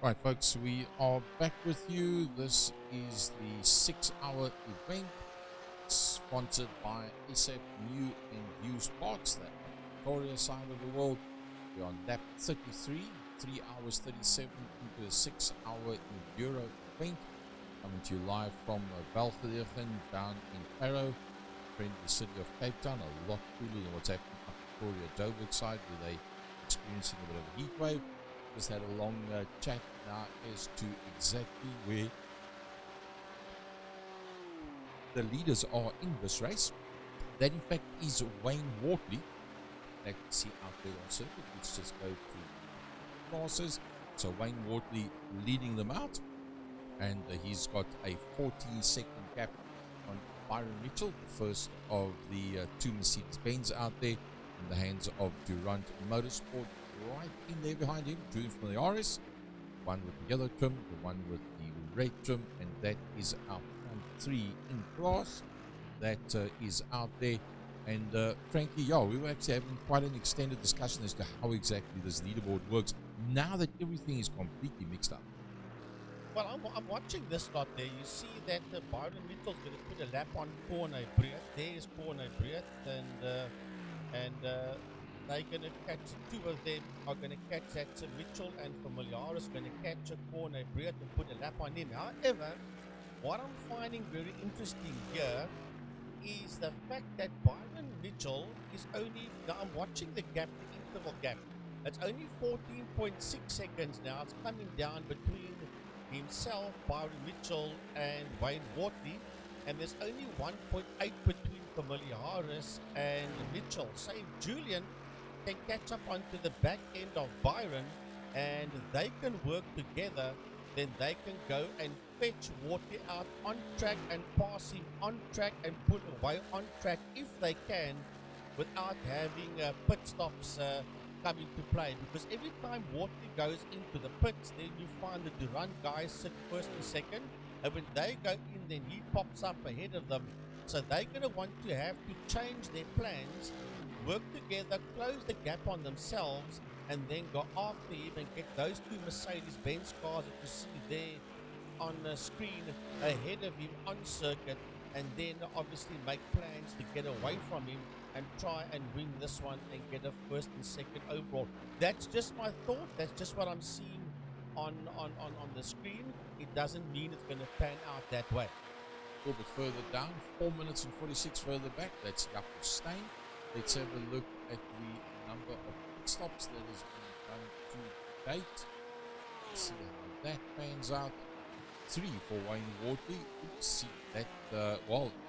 Right, folks, we are back with you. This is the 6-hour event sponsored by ASAP New and Used Parts, that Victoria side of the world. We're on lap 33, 3 hours 37 into a 6-hour Enduro event. Coming to you live from Belgium down in Parow, friendly city of Cape Town. A lot cooler than what's happening up Victoria Joburg side, where they experiencing a bit of a heat wave. Just had a long chat now as to exactly where the leaders are in this race. That in fact is Wayne Wortley that you see out there on circuit. Let's just go through classes. So Wayne Wortley leading them out, and he's got a 14-second gap on Byron Mitchell, the first of the two Mercedes-Benz out there in the hands of Durant Motorsport. Right in there behind him, two from the iRSA, one with the yellow trim, the one with the red trim, and that is our front three in class. That is out there. And Frankie, we were actually having quite an extended discussion as to how exactly this leaderboard works now that everything is completely mixed up. Well, I'm watching this lot there. You see that Byron Mitchell's going to put a lap on Corne Breed. There is Corne Breed, and they're going to catch, two of them are going to catch that Mitchell, and Familiaris going to catch a Corne Breed and put a lap on him. However, what I'm finding very interesting here is the fact that Byron Mitchell is only, now I'm watching the gap, the interval gap. It's only 14.6 seconds now. It's coming down between himself, Byron Mitchell, and Wayne Wortley, and there's only 1.8 between Familiaris and Mitchell. So if Julian can catch up onto the back end of Byron and they can work together, then they can go and fetch Wortley out on track and pass him on track and pull away on track if they can, without having pit stops come into play. Because every time Wortley goes into the pits, then you find the Durant guys sit first and second, and when they go in, then he pops up ahead of them. So they're going to want to have to change their plans, work together, close the gap on themselves, and then go after him and get those two Mercedes-Benz cars that you see there on the screen ahead of him on circuit, and then obviously make plans to get away from him and try and win this one and get a first and second overall. That's just my thought. That's just what I'm seeing on the screen. It doesn't mean it's going to pan out that way. A little bit further down, 4 minutes and 46 further back, that's Jakob Stein. Let's have a look at the number of pit stops that has been done to date. Let's see how that pans out. 3 for Wayne Wortley. Oops, that,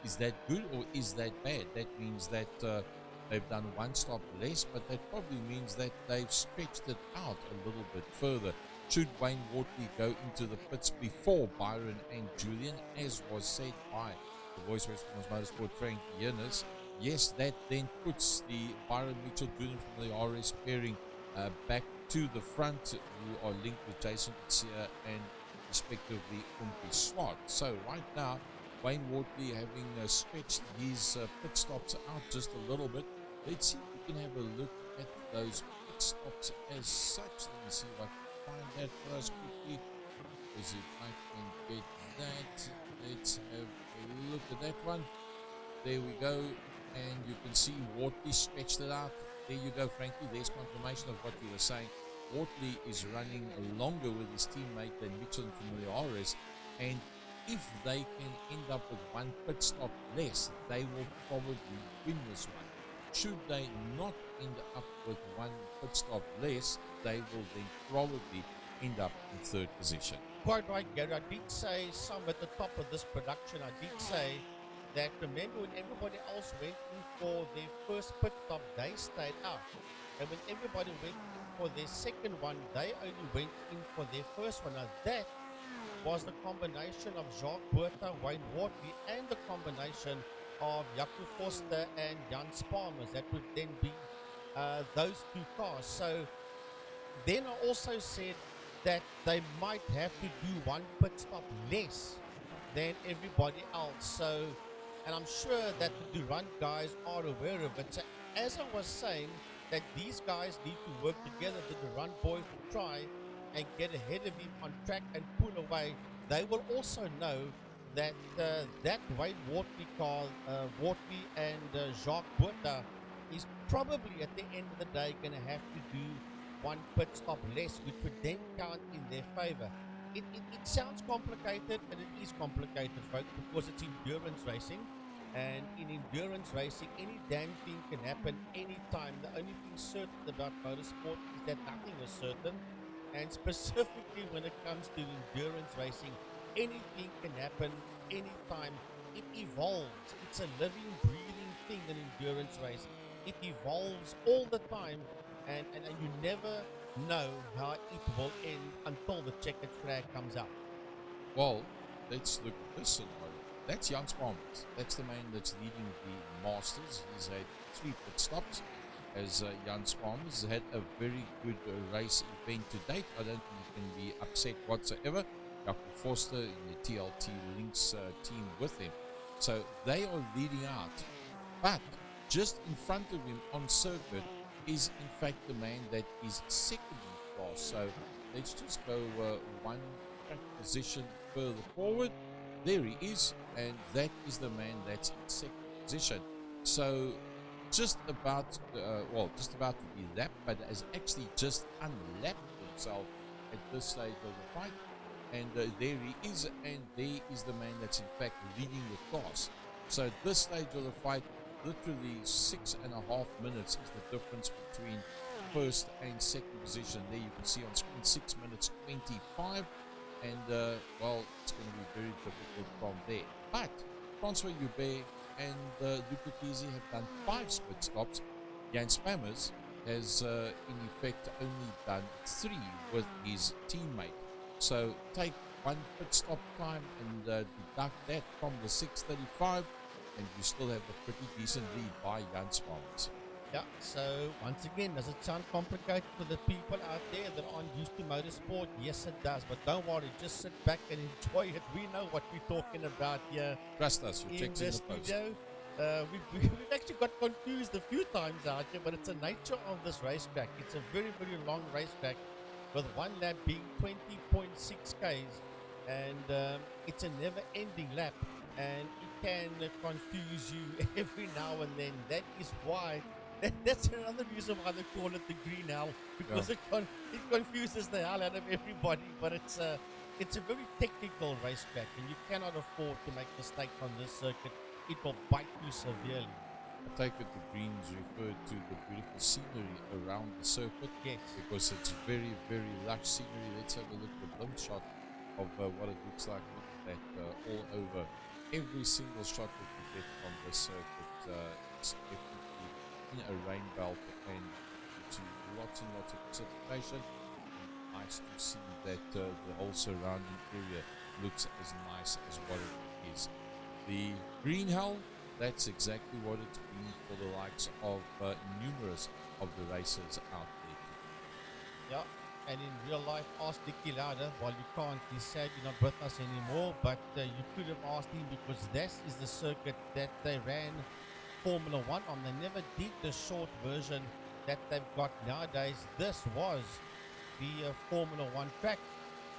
is that good or is that bad? That means that they've done one stop less, but that probably means that they've stretched it out a little bit further. Should Wayne Wortley go into the pits before Byron and Julian, as was said by the voice of Motorsport, Frank Yernes, yes, that then puts the Byron Mitchell Julian from the iRSA pairing back to the front, who are linked with Jason Tsier and respectively Umpi Swart. So right now, Wayne Wortley having stretched his pit stops out just a little bit. Let's see if we can have a look at those pit stops as such. Let me see if I can find that for us quickly. As if I can get that. Let's have a look at that one. There we go. And you can see Wortley stretched it out. There you go, Frankie. There's confirmation of what you were saying. Wortley is running longer with his teammate than Mitchell from the iRSA, and if they can end up with one pit stop less, they will probably win this one. Should they not end up with one pit stop less, they will then probably end up in third position. Quite right, Gary. I did say some at the top of this production. I did say that, remember, when everybody else went in for their first pit stop, they stayed out. And when everybody went in for their second one, they only went in for their first one. Now that was the combination of Jacques Buerta, Wayne Wortley, and the combination of Jaco Forster and Jan Sparmers. That would then be those two cars. So then I also said that they might have to do one pit stop less than everybody else. So, and I'm sure that the Durant guys are aware of it. So as I was saying, that these guys need to work together, the Durant boys, to try and get ahead of him on track and pull away, they will also know that that Wayne Wortley car, Wortley and Jacques Botha, is probably at the end of the day going to have to do one pit stop less, which would then count in their favor. It sounds complicated, and it is complicated, folks, because it's endurance racing. And in endurance racing, any damn thing can happen anytime. The only thing certain about motorsport is that nothing is certain. And specifically when it comes to endurance racing, anything can happen anytime. It evolves. It's a living, breathing thing, an endurance race. It evolves all the time, and you never know how it will end until the checkered flag comes out. Well, let's look at this scenario. That's Jan Spalmers. That's the man that's leading the Masters. He's had 3 pit stops as Jan Spalmers. Had a very good race event to date. I don't think he can be upset whatsoever. Jacob Forster in the TLT Links team with him. So they are leading out. But just in front of him on circuit is in fact the man that is second in class. So let's just go one track position further forward. There he is, and that is the man that's in second position. So just about just about to be lapped, but has actually just unlapped himself at this stage of the fight. And there he is, and there is the man that's in fact leading the class. So at this stage of the fight, literally 6.5 minutes is the difference between first and second position. There you can see on screen 6 minutes 25, and well, it's going to be very difficult from there. But Francois Joubert and Luca Pizzi have done 5 split stops. Jan Spammers has in effect only done 3 with his teammate. So take 1 pit stop time and deduct that from the 6:35, and you still have a pretty decent lead by Jan Spammers. Yeah, so once again, does it sound complicated for the people out there that aren't used to motorsport? Yes, it does, but don't worry, just sit back and enjoy it. We know what we're talking about here. Trust us, your In check's the in the post. studio. We've actually got confused a few times out here, but it's the nature of this racetrack. It's a very, very long racetrack with one lap being 20.6 Ks, and it's a never-ending lap, and it can confuse you every now and then. That is why that's another reason why they call it the green hell, because it confuses the hell out of everybody. But it's a very technical racetrack, and you cannot afford to make mistakes on this circuit. It will bite you severely. I take it the greens refer to the beautiful scenery around the circuit. Yes. Because it's very, very lush scenery. Let's have a look at the blimp shot of what it looks like. Look at that all over. Every single shot that you get from the circuit is definitely in a rain belt, and to lots and lots of precipitation. Nice to see that the whole surrounding area looks as nice as what it is. The green hell, that's exactly what it's been for the likes of numerous of the racers out there. Yeah, and in real life, ask Niki Lauda. Well, you can't. He's sad you're not with us anymore, but you could have asked him, because this is the circuit that they ran Formula 1 on. They never did the short version that they've got nowadays. This was the Formula 1 track,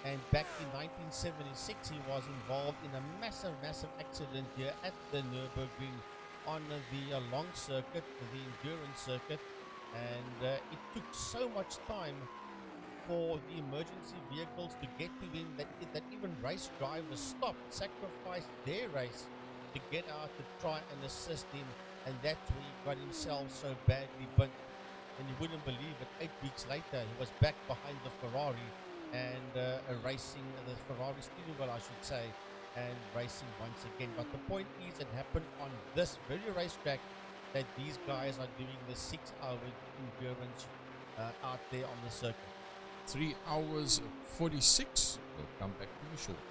and back in 1976 he was involved in a massive accident here at the Nürburgring on the long circuit, the endurance circuit, and it took so much time for the emergency vehicles to get to him that even race drivers stopped, sacrificed their race to get out to try and assist him, and that's where he got himself so badly bent. And you wouldn't believe it, 8 weeks later he was back behind the Ferrari and racing the Ferrari steering wheel, I should say, and racing once again. But the point is, it happened on this very racetrack that these guys are doing the 6-hour endurance out there on the circuit. 3 hours 46. We'll come back to you shortly.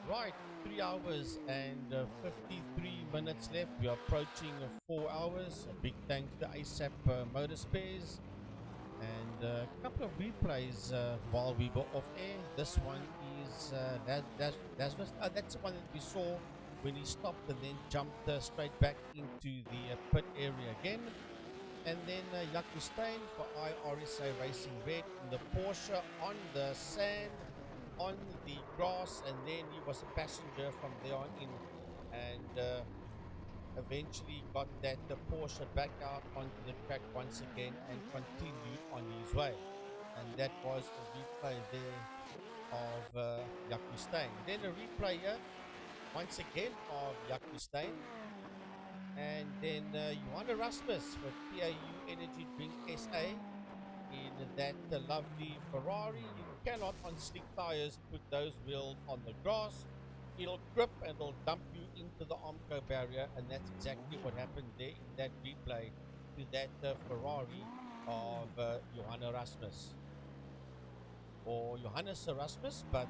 Right, 3 hours and 53 minutes left. We are approaching 4 hours. A big thanks to ASAP Motor Spares. And a couple of replays while we were off air. This one is that's the one that we saw when he stopped and then jumped straight back into the pit area again. And then Jaco Steyn for iRSA Racing Red in the Porsche on the sand, on the grass, and then he was a passenger from there on in, and eventually got that Porsche back out onto the track once again and continued on his way. And that was a replay there of Jaco Steyn. Then a replay here once again of Jaco Steyn. And then Johan Erasmus for TAU Energy Drink SA in that lovely Ferrari. You cannot on slick tires put those wheels on the grass. It'll grip and it'll dump you into the Armco barrier, and that's exactly what happened there in that replay to that Ferrari of Johan Erasmus, or Johannes Erasmus, but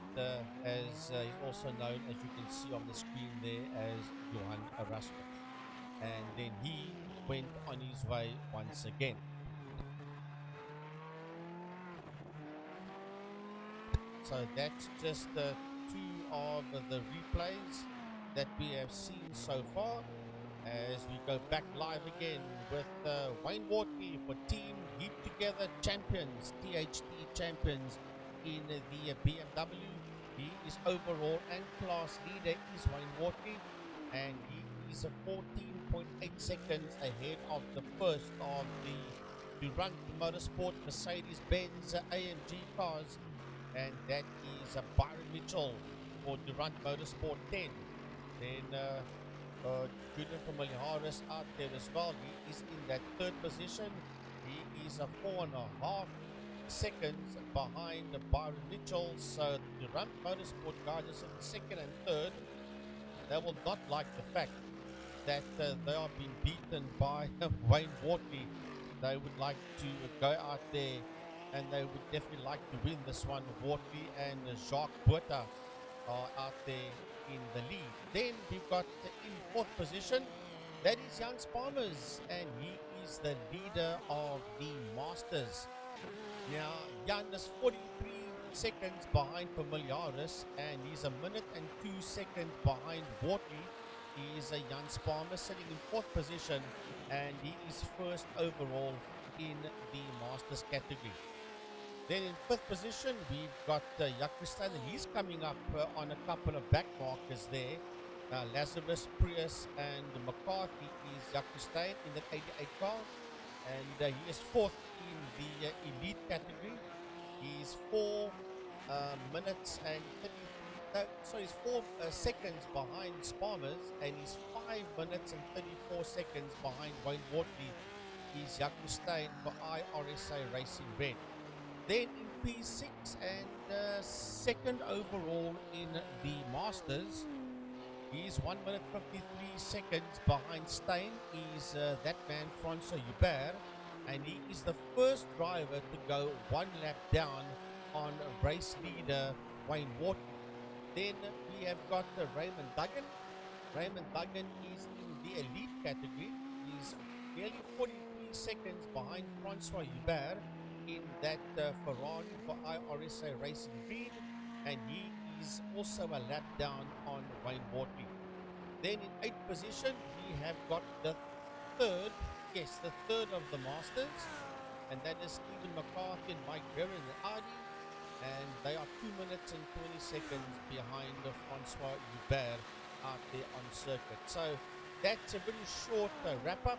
as he's also known, as you can see on the screen there, as Johan Erasmus. And then he went on his way once again. So that's just two of the replays that we have seen so far, as we go back live again with Wayne Wortley for Team Heat Together Champions, THT Champions in the BMW. He is overall and class leader is Wayne Wortley, and he is 14.8 seconds ahead of the first of the Durant Motorsport Mercedes-Benz AMG cars, and that is Byron Mitchell for Durant Motorsport 10. Then Julian Familiaris out there as well. He is in that third position. He is 4.5 seconds behind Byron Mitchell. So the Durant Motorsport guys are sitting second and third. They will not like the fact that they are being beaten by Wayne Wortley. They would like to go out there and they would definitely like to win this one. Wortley and Jacques Buerta are out there in the lead. Then we've got in fourth position, that is Jan Spalmers, and he is the leader of the Masters. Now, Jan is 43 seconds behind Familiaris, and he's a minute and 2 seconds behind Wortley. He is a Jan Spalmer sitting in fourth position, and he is first overall in the Masters category. Then in fifth position, we've got Jaco Steyn, and he's coming up on a couple of back markers there. Lazarus, Prius, and McCarthy is Jaco Steyn in the 88 car, and he is fourth in the elite category. He's 4 minutes and 30, he's 4 seconds behind Spalmers, and he's 5 minutes and 34 seconds behind Wayne Wortley. He's Jaco Steyn for iRSA Racing Red. Then in P6 and second overall in the Masters, he's 1 minute 53 seconds behind Steyn. He's that man, Francois Hubert, and he is the first driver to go one lap down on race leader Wayne Wortley. Then we have got Raymond Duggan. Raymond Duggan is in the elite category. He's nearly 43 seconds behind Francois Hubert in that Ferrari for iRSA Racing Green, and he is also a lap down on Wayne Wortley. Then in eighth position, we have got the third of the Masters, and that is Stephen McCarthy and Mike Berry in the Audi, and they are 2 minutes and 20 seconds behind Francois Hubert out there on circuit. So that's a very short wrap-up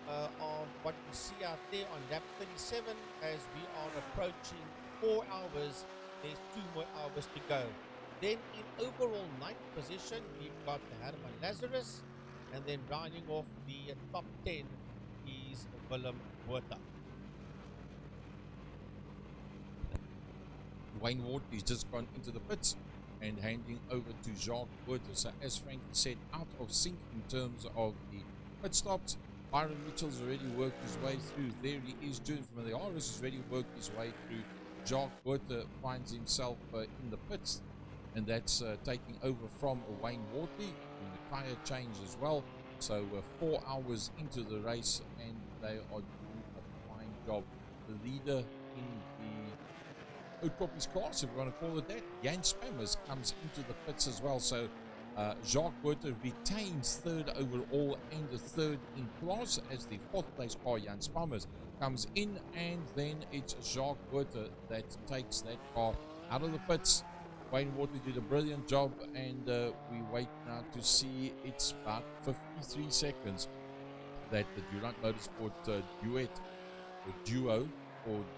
of what you see out there on lap 37 as we are approaching 4 hours. There's 2 more hours to go. Then in overall ninth position, we've got Herman Lazarus, and then rounding off the top 10 is Willem Buerta. Wayne Wortley's just gone into the pits and handing over to Jacques Buerta. So as Frankie said, out of sync in terms of the pit stops. Byron Mitchell's already worked his way through. There he is. Julian Familiaris has already worked his way through. Jacques Buerta finds himself in the pits. and that's taking over from Wayne Wortley, doing the tyre change as well. So 4 hours into the race, and they are doing a fine job. The leader in the Outroppies class, if we want to call it that, Jan Spammers, comes into the pits as well. So Jacques Buerter retains third overall and the third in class, as the fourth place car, Jan Spammers, comes in, and then it's Jacques Buerter that takes that car out of the pits. Wayne Wortley did a brilliant job, and we wait now to see. It's about 53 seconds that the Durant Motorsport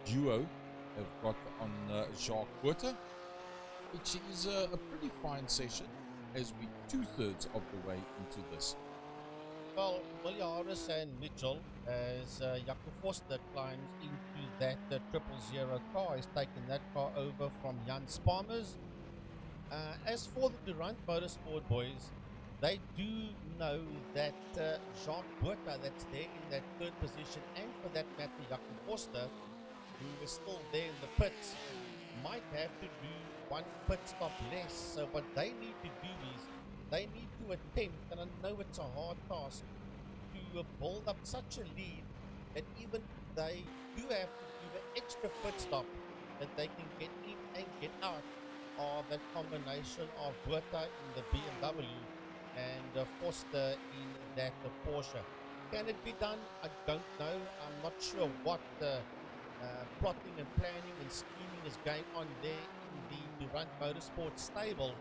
duo have got on Jacques Buerter, which is a pretty fine session as we 2/3 of the way into this. Well, Miliaris and Mitchell, as Jaco Forster climbs into that 000 car, he's taken that car over from Jan Spammers. As for the Durant Motorsport boys, they do know that Jacques Buerter, that's there in that third position, and for that matter, Jaco Forster, who is still there in the pits, might have to do one pit stop less. So what they need to do is they need to attempt, and I know it's a hard task, to build up such a lead that even they do have to do the extra pit stop, that they can get in and get out of that combination of Buerter in the BMW and Forster in that Porsche. Can it be done? I don't know. I'm not sure what plotting and planning and scheming is going on there in the Durant Motorsport stable,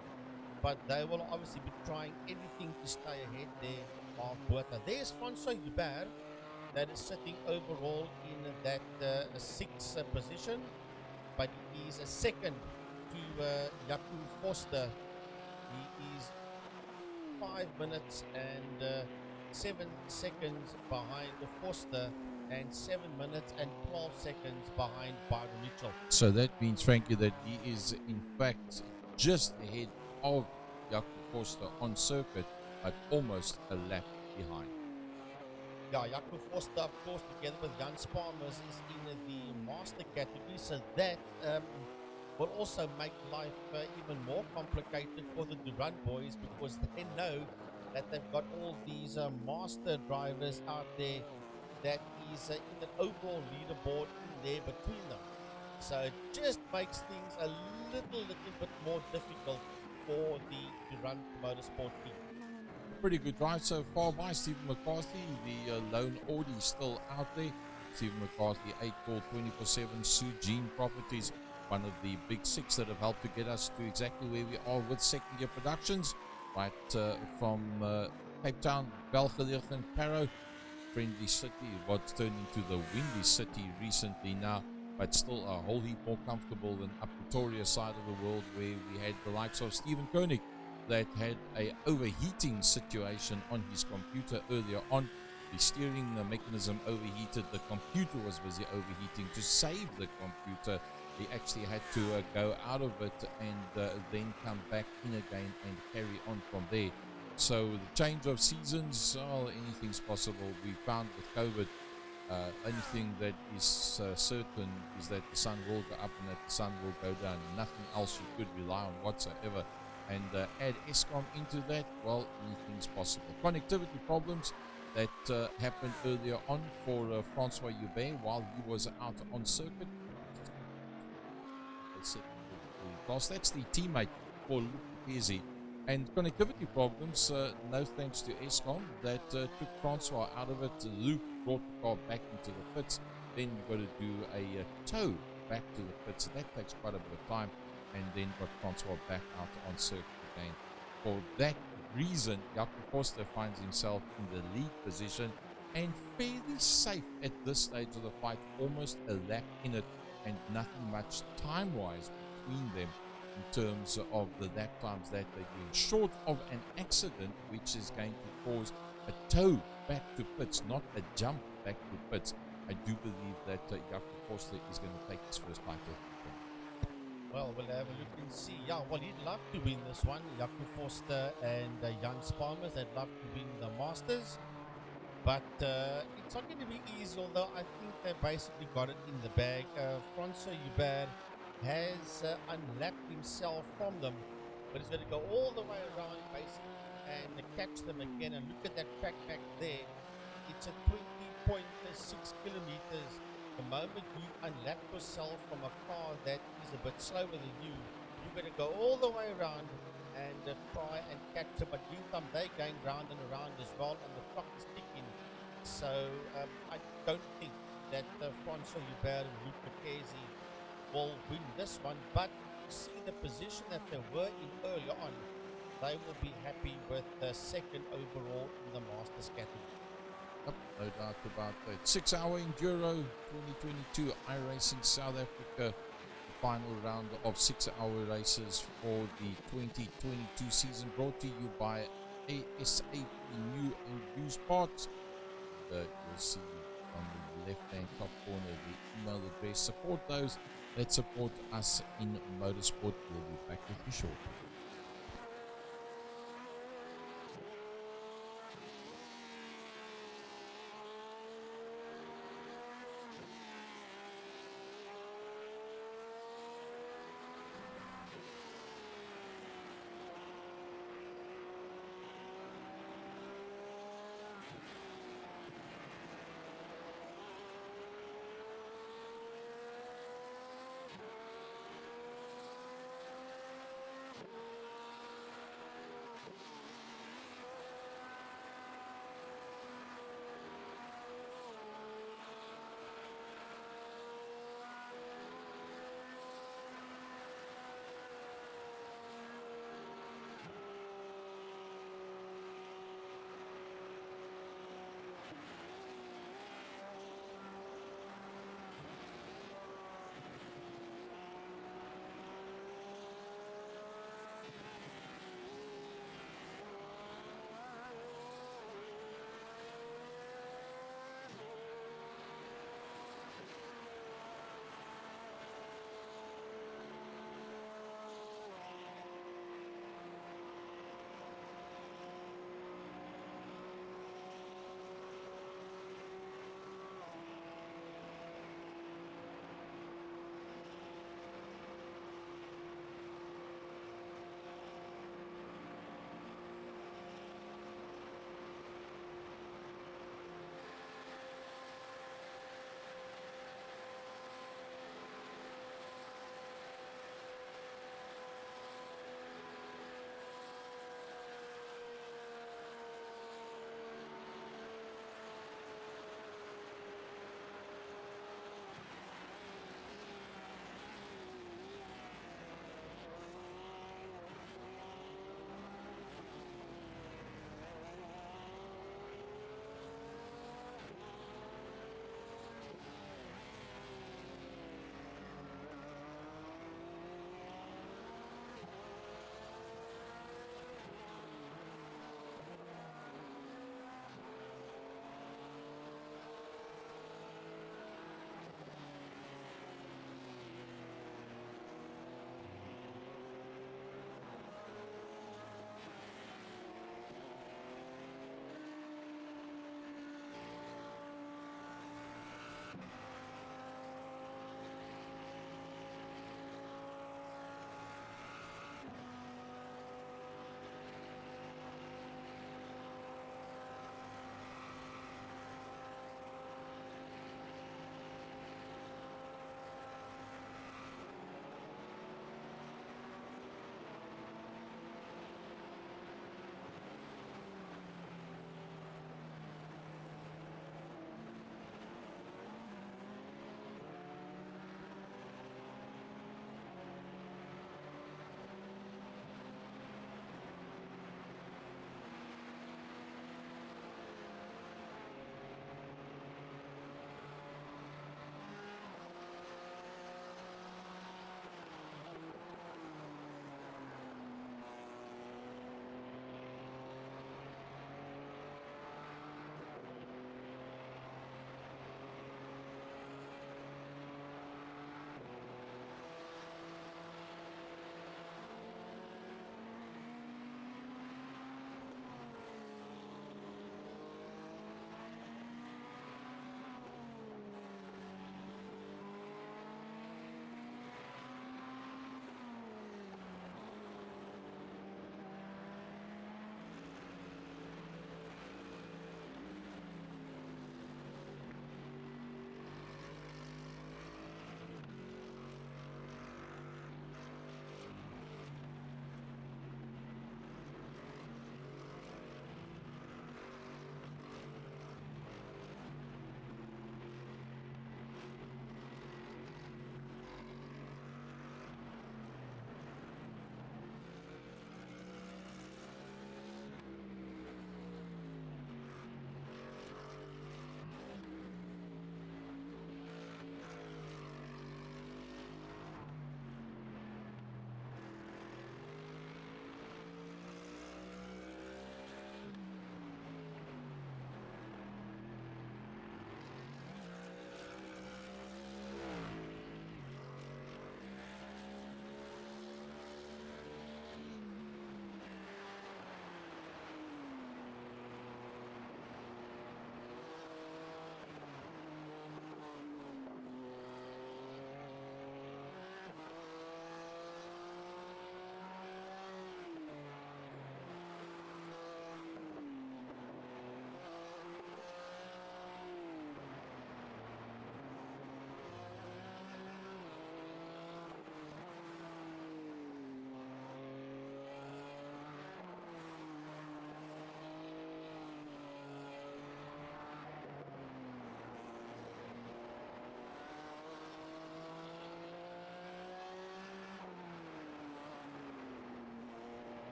but they will obviously be trying anything to stay ahead there of Buerter. There's Francois Hubert, that is sitting overall in that sixth position, but he is a second to Jaco Forster. He is 5 minutes and 7 seconds behind the Forster, and 7 minutes and 12 seconds behind Byron Mitchell. So that means, Frankie, that he is in fact just ahead of Jaco Forster on circuit, but almost a lap behind. Yeah, Jaco Forster, of course, together with Jan Spammers, is in the master category, so that will also make life even more complicated for the Durant boys, because they know that they've got all these master drivers out there that is in an overall leaderboard in there between them. So it just makes things a little bit more difficult for the Durant Motorsport team. Pretty good drive so far by Stephen McCarthy. The lone Audi still out there. Stephen McCarthy, 8 call 24/7 Sujin Properties, one of the big six that have helped to get us to exactly where we are with Second Gear Productions, right from Cape Town, Belgelegen and Parow. Friendly city, what's turned into the windy city recently now, but still a whole heap more comfortable than up Pretoria side of the world, where we had the likes of Stephen Koenig that had a overheating situation on his computer earlier on. The steering mechanism overheated, the computer was busy overheating. To save the computer, he actually had to go out of it and then come back in again and carry on from there. So the change of seasons, well, anything's possible. We found with COVID, anything that is certain is that the sun will go up and that the sun will go down. Nothing else you could rely on whatsoever. And add ESCOM into that, well, anything's possible. Connectivity problems that happened earlier on for Francois Hubert while he was out on circuit. That's the teammate for Luke Pizzi. And connectivity problems, no thanks to ESCOM, that took Francois out of it. Luke brought the car back into the pits. Then you've got to do a tow back to the pits. So that takes quite a bit of time. And then got Francois back out on circuit again. For that reason, Jaco Forster finds himself in the lead position and fairly safe at this stage of the fight, almost a lap in it, and nothing much time-wise between them in terms of the lap times that they're doing, short of an accident which is going to cause a tow back to pits, not a jump back to pits. I do believe that Jaco Forster is going to take his first title. Well, we'll have a look and see. Yeah, well, he'd love to win this one. Jaco Forster and Jan Spammers, they'd love to win the Masters. But it's not going to be easy, although I think they basically got it in the bag. Francois Hubert has unlapped himself from them. but he's going to go all the way around basically and catch them again. And look at that track back there. It's at 20.6 kilometers. The moment you unlap yourself from a car that is a bit slower than you, you're going to go all the way around and try and catch them. But meantime, they're going round and around as well, and the clock is ticking. So I don't think that Francois Hubert and Luc Mackenzie will win this one. But if you see the position that they were in early on, they will be happy with the second overall in the Masters category. Yep, no doubt about that. 6-hour Enduro 2022 iRacing South Africa. The final round of 6-hour races for the 2022 season, brought to you by ASA New and Used Parts. And you'll see on the left-hand top corner the email address. Support those that support us in motorsport. We'll be back with you shortly.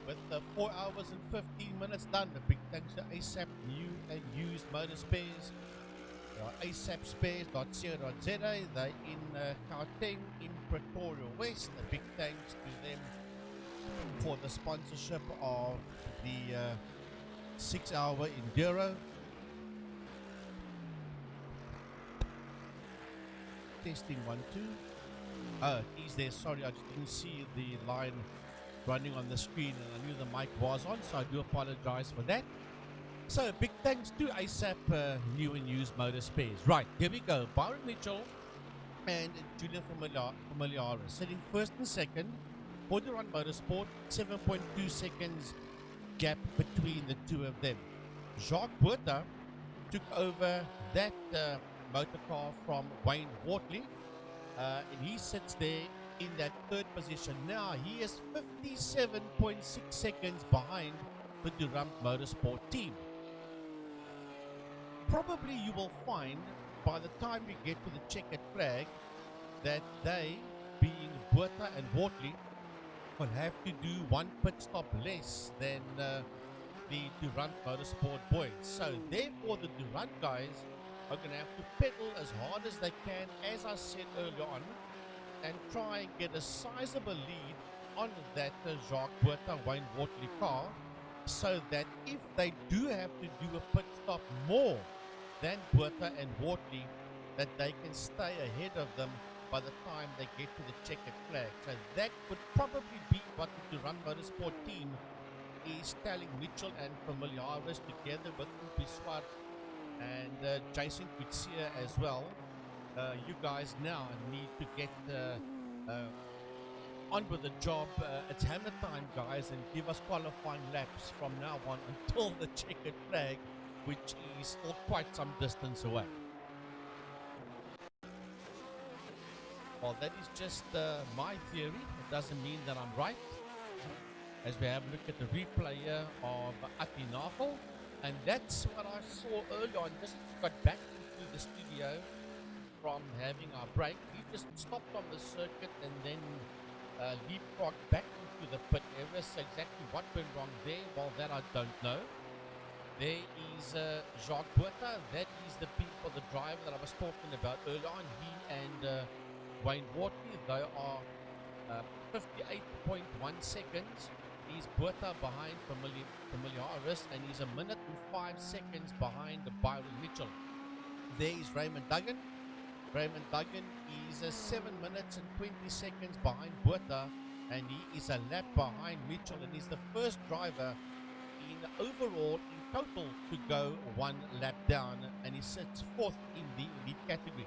with 4 hours and 15 minutes done. A big thanks to ASAP New and Used Motor Spares. ASAPspares.co.za. They're in Gauteng, in Pretoria West. A big thanks to them for the sponsorship of the 6-hour Enduro. Testing 1, 2. Oh, he's there. Sorry, I just didn't see the line running on the screen, and I knew the mic was on, so I do apologize for that. So, big thanks to ASAP New and Used Motor Spares. Right, here we go. Byron Mitchell and Julian Familiaris sitting first and second. For the Run Motorsport, 7.2 seconds gap between the two of them. Jacques Buerta took over that motor car from Wayne Wortley, and he sits there in that third position. Now he is 57.6 seconds behind the Durant Motorsport team. Probably you will find by the time we get to the checkered flag that they, being Buerta and Wortley, will have to do one pit stop less than the Durant Motorsport boys. So therefore the Durant guys are going to have to pedal as hard as they can, as I said earlier on, and try and get a sizable lead on that Jacques Buerta Wayne Wortley car, so that if they do have to do a pit stop more than Buerta and Wortley, that they can stay ahead of them by the time they get to the checkered flag. So that would probably be what the Durant Motorsport team is telling Mitchell and Familiaris, together with Upiswar and Jason Kutsia as well. You guys now need to get on with the job. It's hammer time, guys, and give us qualifying laps from now on until the checkered flag, which is still quite some distance away. Well, that is just my theory. It doesn't mean that I'm right. As we have a look at the replay of Adenauer, and that's what I saw earlier on. Just got back into the studio from having our break. We just stopped on the circuit and then leapfrogged back into the pit area. So exactly what went wrong there, well, that I don't know. There is Jacques Buerta. That is the people, the driver that I was talking about earlier on. He and Wayne Wortley, they are 58.1 seconds. He's Buerta behind Familiaris, and he's 1 minute and 5 seconds behind Byron Mitchell. There is Raymond Duggan. Raymond Duggan is 7 minutes and 20 seconds behind Buerta, and he is a lap behind Mitchell, and he's the first driver in overall, in total, to go one lap down, and he sits fourth in the elite category.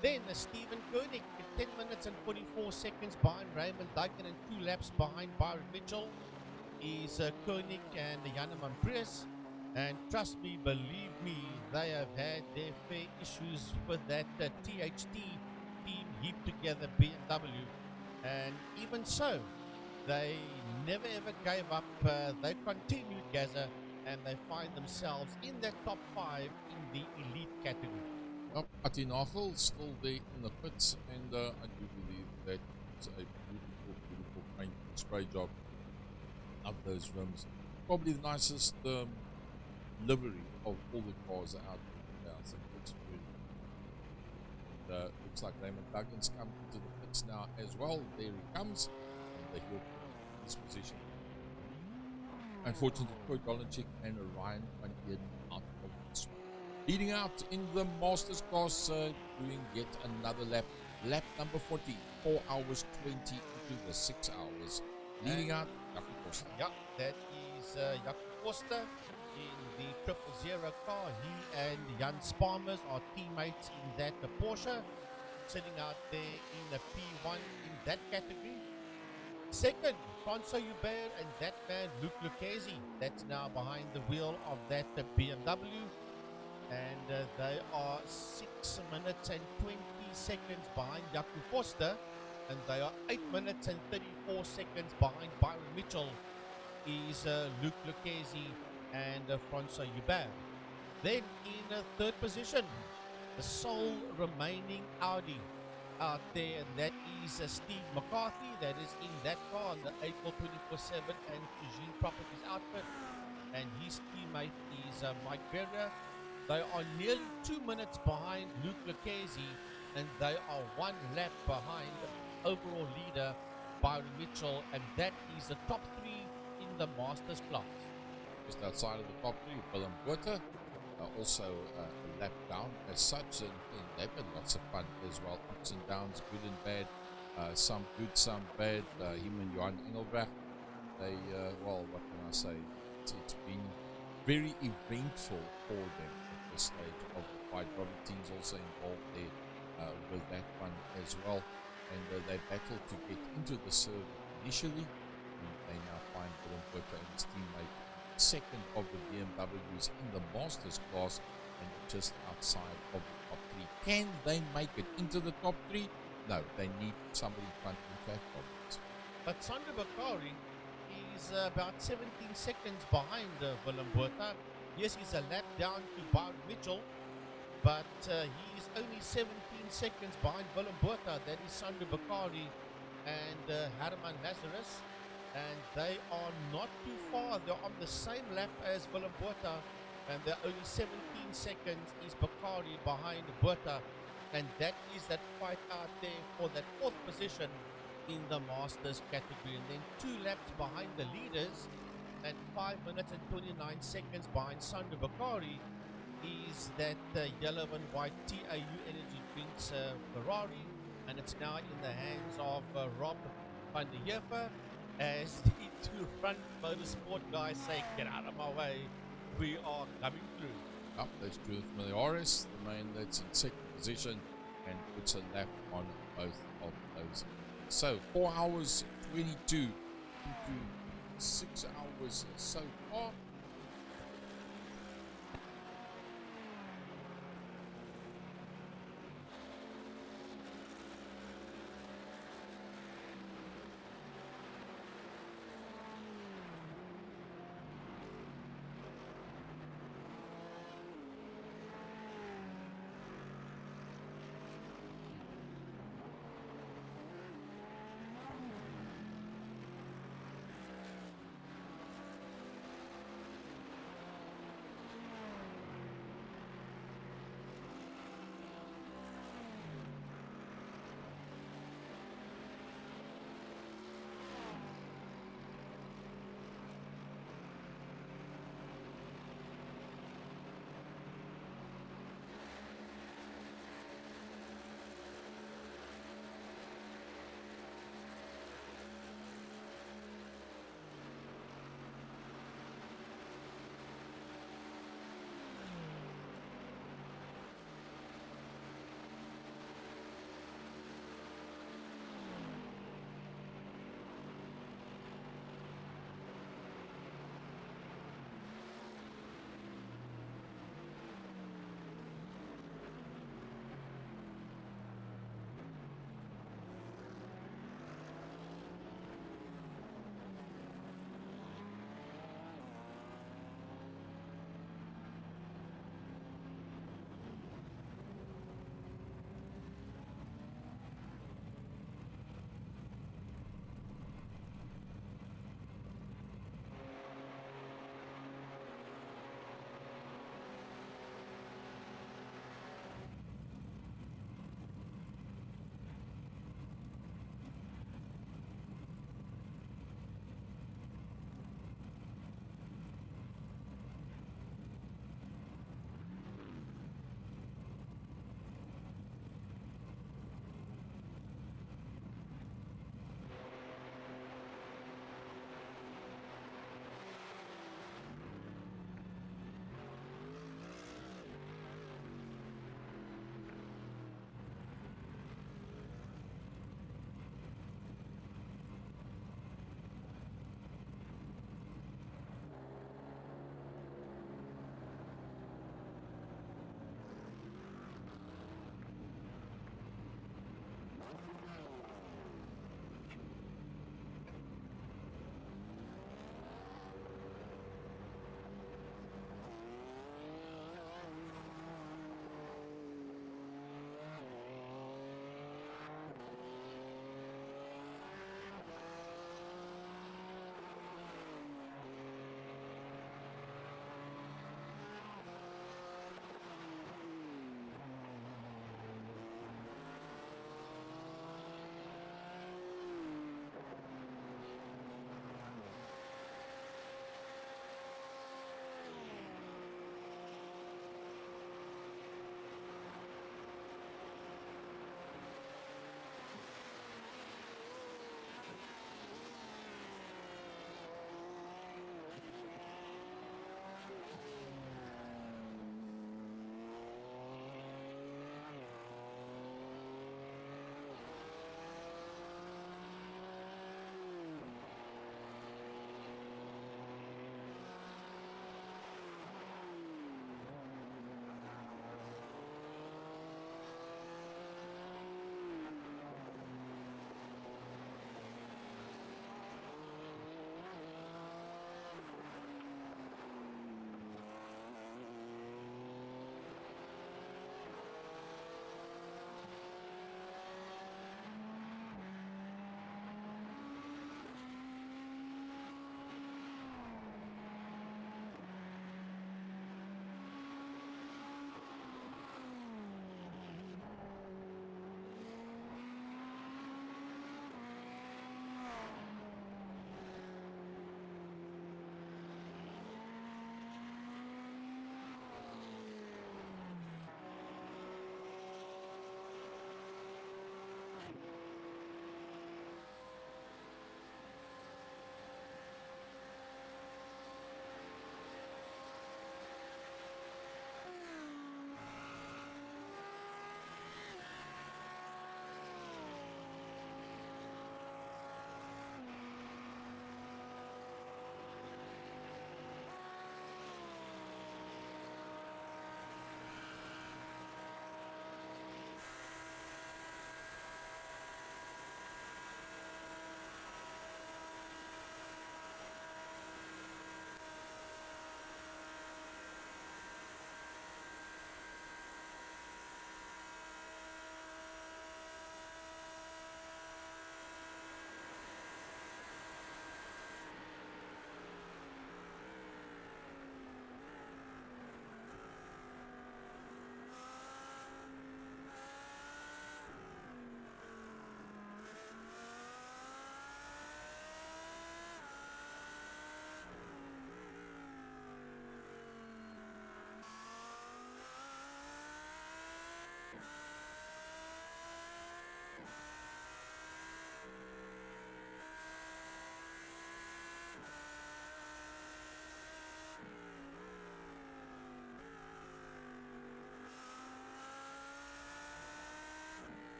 Then Stephen Koenig at 10 minutes and 44 seconds behind Raymond Duggan, and 2 laps behind Byron Mitchell is Koenig and Janeman Prius. And trust me, believe me, they have had their fair issues with that THT team heaped together BMW. And even so, they never ever gave up. They continued, Gaza, and they find themselves in that top 5 in the elite category. Adenauer still there in the pits, and I do believe that it's a beautiful, beautiful paint and spray job of those rims. Probably the nicest livery of all the cars out there. I think it's really looks like Raymond Duggan's come into the pits now as well. There he comes, and he'll put his position. Unfortunately, Troy Dolanchik and Ryan Van Eden out of this one. Leading out in the Masters class, doing yet another lap. Lap number 40, 4 hours 20 into the 6 hours. Leading out, Jaco Costa. Yeah, that is Jaco Costa in the 000 car. He and Jan Sparmers are teammates in that Porsche, sitting out there in the P1 in that category. Second, Francois Hubert and that man Luc Lucchesi. That's now behind the wheel of that BMW. And they are 6 minutes and 20 seconds behind Jaco Costa, and they are 8 minutes and 34 seconds behind Byron Mitchell is Luc Lucchesi and Francois Hubert. Then in third position, the sole remaining Audi out there, and that is Steve McCarthy. That is in that car on the April 24/7 and Cuisine Properties outfit, and his teammate is Mike Berger. They are nearly 2 minutes behind Luke Lucchese, and they are one lap behind overall leader Byron Mitchell, and that is the top three in the Masters class. Just outside of the top three, Willem Botha, also a lap down as such, and they've had lots of fun as well. Ups and downs, good and bad, some good, some bad. Him and Johan Engelbrecht, they, well, what can I say? It's been very eventful for them at this stage of the fight. Robert Team's also involved there with that one as well. And they battled to get into the circuit initially, and they now find Willem Botha and his teammate second of the BMWs in the Masters class and just outside of the top three. Can they make it into the top three? No, they need somebody in front of them to have problems. But Sandra Bakari is about 17 seconds behind Willem Botha. Yes, he's a lap down to Byron Mitchell, but he is only 17 seconds behind Willem Botha. That is Sandra Bakari and Herman Lazarus. And they are not too far. They're on the same lap as Willem Botha, and they're only 17 seconds is Bakari behind Botha. And that is that fight out there for that fourth position in the Masters category. And then 2 laps behind the leaders at 5 minutes and 29 seconds behind Sandra Bakari is that yellow and white TAU Energy Drinks Ferrari. And it's now in the hands of Rob van der Heever as the two front motorsport guys say, get out of my way, we are coming through. Up, that's Julian from the iRSA, the man that's in second position and puts a lap on both of those. So 4 hours 22 into 6 hours so far.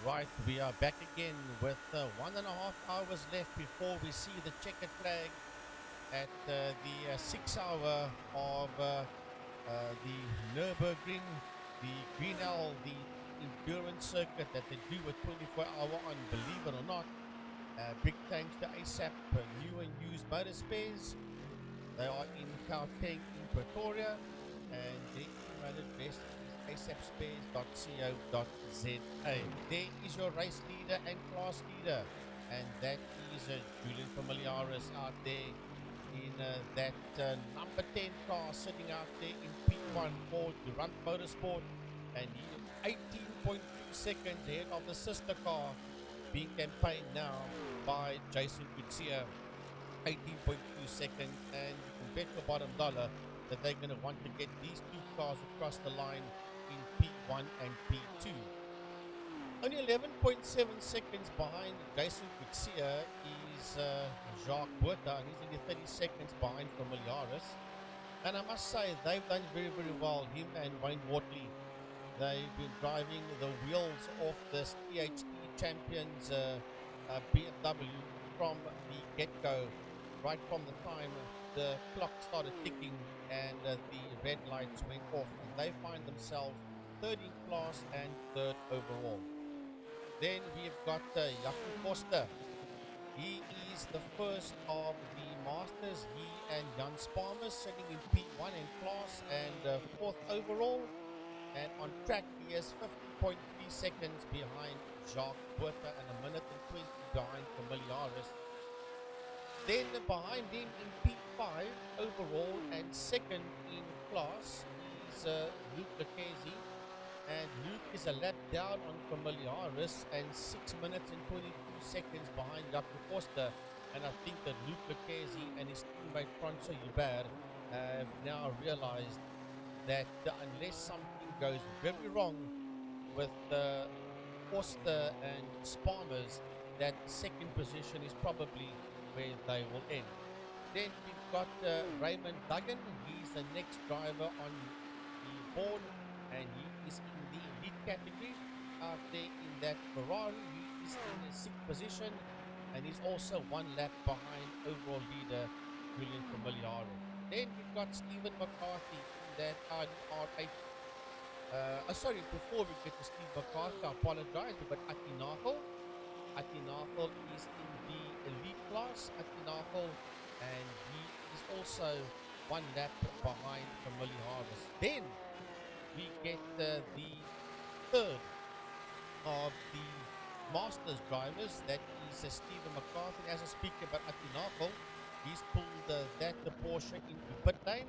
Right, we are back again with 1.5 hours left before we see the checkered flag at the 6 hour of the Nürburgring, the Green L, the endurance circuit that they do with 24-hour on, believe it or not. Big thanks to ASAP, new and used motor spares. They are in Gauteng in Pretoria, and their email address is asapspares.co.za. There is your race leader and class leader, and that is Julian Familiaris out there in that number 10 car sitting out there in P1 for Durant Motorsport, and he is 18.2 seconds ahead of the sister car being campaigned now by Jason Kutsia. 18.2 seconds, and you can bet your bottom dollar that they're going to want to get these two cars across the line in P1 and P2. Only 11.7 seconds behind Jason Kutsia is Jacques Buerta, and he's only 30 seconds behind Familiaris. And I must say, they've done very, very well, him and Wayne Wortley. They've been driving the wheels off this THT Champions BMW from the get-go, right from the time the clock started ticking and the red lights went off, and they find themselves third in class and third overall. Then we've got Jaco Foster. He is the first of the Masters. He and Jan Sparmer sitting in P1 in class and fourth overall. And on track, he is 50.3 seconds behind Jacques Buerta and a minute and 20 behind Familiaris. Then behind him in P5 overall and second in class is Luke Lucchesi. And Luke is a lap down on Familiaris and 6 minutes and 22 seconds behind Jaco Foster. And I think that Luke Lucchesi and his teammate Francois Hubert have now realized that unless something goes very wrong with Foster and Sparmers, that second position is probably where they will end. Then we've got Raymond Duggan. He's the next driver on the board, and he is in the elite category out there in that Ferrari. He is in the sixth position, and he's also one lap behind overall leader Julian Familiaris. Then we've got Stephen McCarthy in that Audi R8. Sorry, before we get to Steve McCarthy, I apologize. We've got Ati Nagel. Ati Nagel is in the elite class, Ati Nagel, and he is also one lap behind Familiaris. Then we get the third of the Masters drivers, that is Stephen McCarthy. As I speak about Ati Nagel, he's pulled the Porsche into pit lane.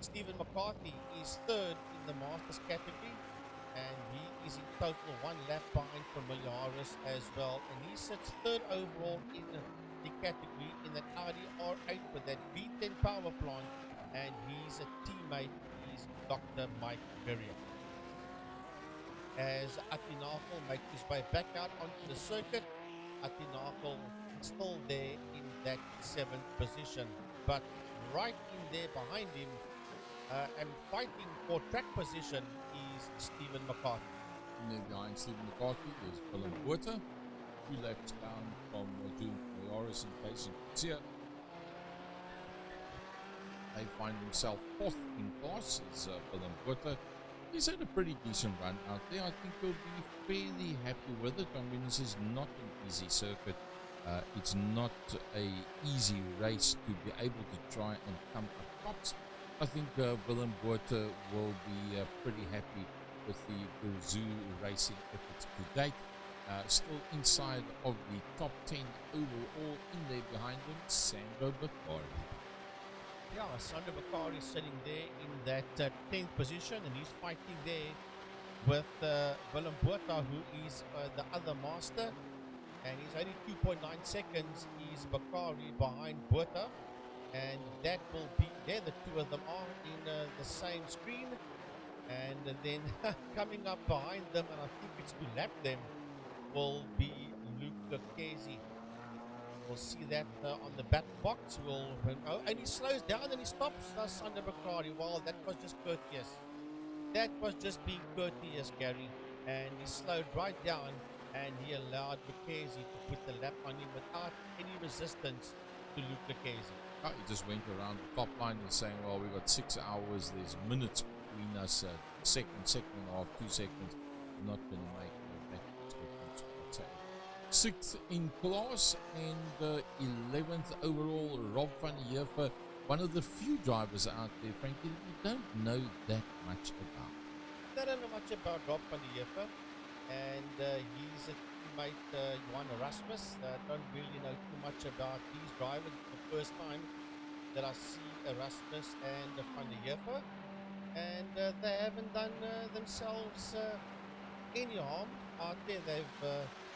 Stephen McCarthy is third in the Masters category, and he is in total one lap behind Familiaris as well, and he sits third overall in the category in that Audi R8 with that V10 power plant, and his teammate is Dr. Mike Berrier. As Ati Nagel makes his way back out onto the circuit, Ati Nagel still there in that seventh position, but right in there behind him and fighting for track position is Stephen McCarthy. And then behind Stephen McCarthy is Willem Buerta, 2 laps down from Julian Familiaris and Jason Kutsia. They find themselves fourth in class is Willem Buerta. He's had a pretty decent run out there. I think he'll be fairly happy with it. I mean, this is not an easy circuit. It's not a easy race to be able to try and come up tops. I think Willem Buerta will be pretty happy with the zoo racing efforts to date. Still inside of the top 10 overall. In there behind him, Sandro Baccari. Yeah, Sandro Baccari is sitting there in that 10th position, and he's fighting there with Willem Buerta, who is the other master, and he's only 2.9 seconds. He's Baccari behind Buerta, and that will be there. The two of them are in the same screen, and then coming up behind them, and I think it's to lap them, will be Luke Lucchesi. We'll see that on the back box. And he slows down and he stops us under Baccari. Well, that was just courteous. That was just being courteous, Gary. And he slowed right down and he allowed Lucchese to put the lap on him without any resistance to Luke Lucchese. Oh, he just went around the top line and saying, well, we got 6 hours, there's minutes between us, second and a half, 2 seconds. We're not going to make that much difference whatsoever. 6th in class and 11th overall, Rob van der Heever, one of the few drivers out there, frankly, we don't know that much about. I don't know much about Rob van der Heever, and he's a teammate, Johan Erasmus. Don't really know too much about these drivers. It's the first time that I see Erasmus and van der Heever, and they haven't done themselves any harm out there. They've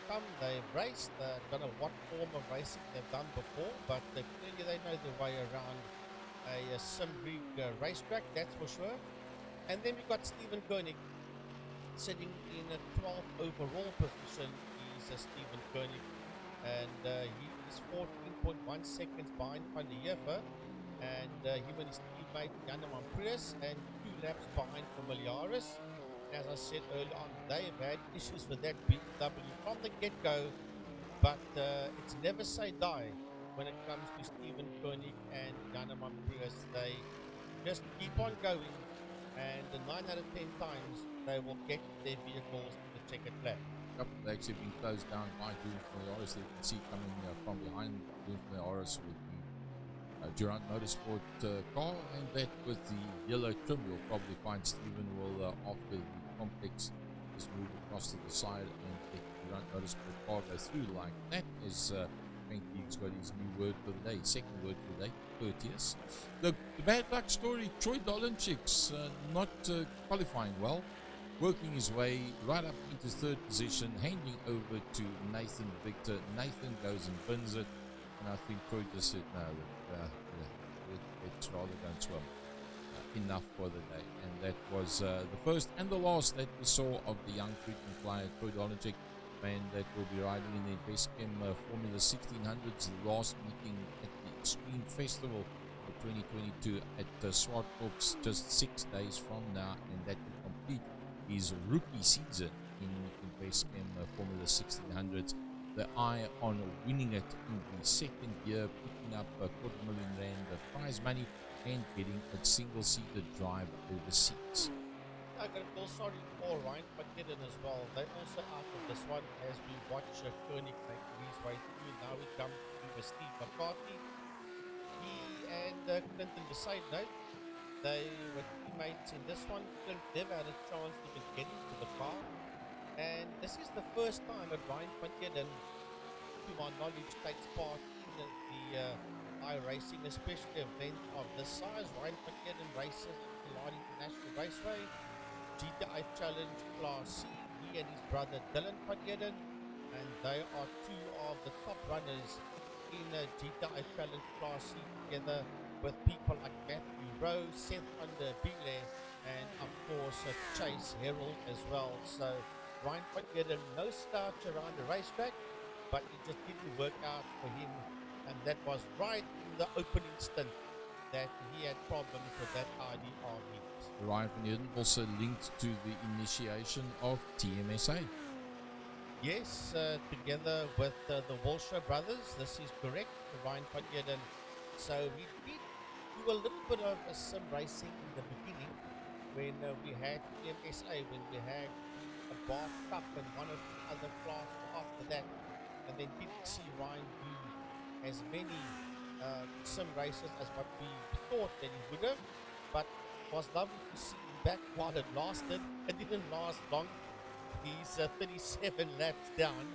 come, they've raced. I don't know what form of racing they've done before, but clearly they know their way around a sim rig racetrack, that's for sure. And then we've got Stephen Koenig sitting in a 12th overall position. He's Stephen Koenig, and he is 14.1 seconds behind van der Heever, and him and his teammate Janeman Prius, and 2 laps behind Familiaris. As I said earlier on, they've had issues with that BMW from the get-go, but it's never say die when it comes to Stephen Koenig and Janeman Prius. They just keep on going, and 9 out of 10 times they will get their vehicles to the checkered flag. Yep, they've actually been closed down by Doom Familiaris. You can see coming from behind Doom Familiaris with the Durant Motorsport car, and that with the yellow trim. You'll probably find Stephen will, after the complex, just move across to the side and let the Durant Motorsport car go through like that, as Frankie's got his new word for the day, second word for the day, courteous. The bad luck story, Troy Dolenchik's not qualifying well, working his way right up into 3rd position, handing over to Nathan Victor. Nathan goes and bins it, and I think Troy just said, no, let's rather go and swim. Enough for the day. And that was the first and the last that we saw of the young frequent flyer, Troy Dolenchik, man that will be riding in the Best Chem Formula 1600s, the last meeting at the Extreme Festival of 2022 at Swartkorps just 6 days from now, and that will complete his rookie season in Best Chem Formula 1600s. The eye on winning it in the 2nd year, picking up R250,000 prize money and getting a single-seater drive overseas. I got to feel sorry for Ryan McKinnon as well. They're also out of this one as we watch Koenig make his way through. Now we come to Steve McCarthy. He and Clinton beside note, they were teammates in this one. Clint never had a chance to even get into the car. And this is the first time that Ryan McKinnon, to my knowledge, takes part in the iRacing, especially event of this size. Ryan McKinnon races at the Lyon International Raceway, GTI Challenge Class C. He and his brother Dylan McKinnon, and they are 2 of the top runners in GTI Challenge Class C, together with people like Matthew Rowe, Seth Under Bile, and of course Chase Herald as well. So Ryan McKinnon, no slouch around the racetrack, but it just didn't work out for him, and that was right in the opening stint that he had problems with that Audi R-Heat. Ryan van Heerden also linked to the initiation of TMSA. Yes, together with the Walsher brothers, this is correct, Ryan van Heerden. So we did do a little bit of sim racing in the beginning when we had TMSA, when we had a Bar Cup and one or two other classes after that, and then didn't see Ryan do as many sim races as what we thought that he would have, but it was lovely to see him back while it lasted. It didn't last long. He's 37 laps down,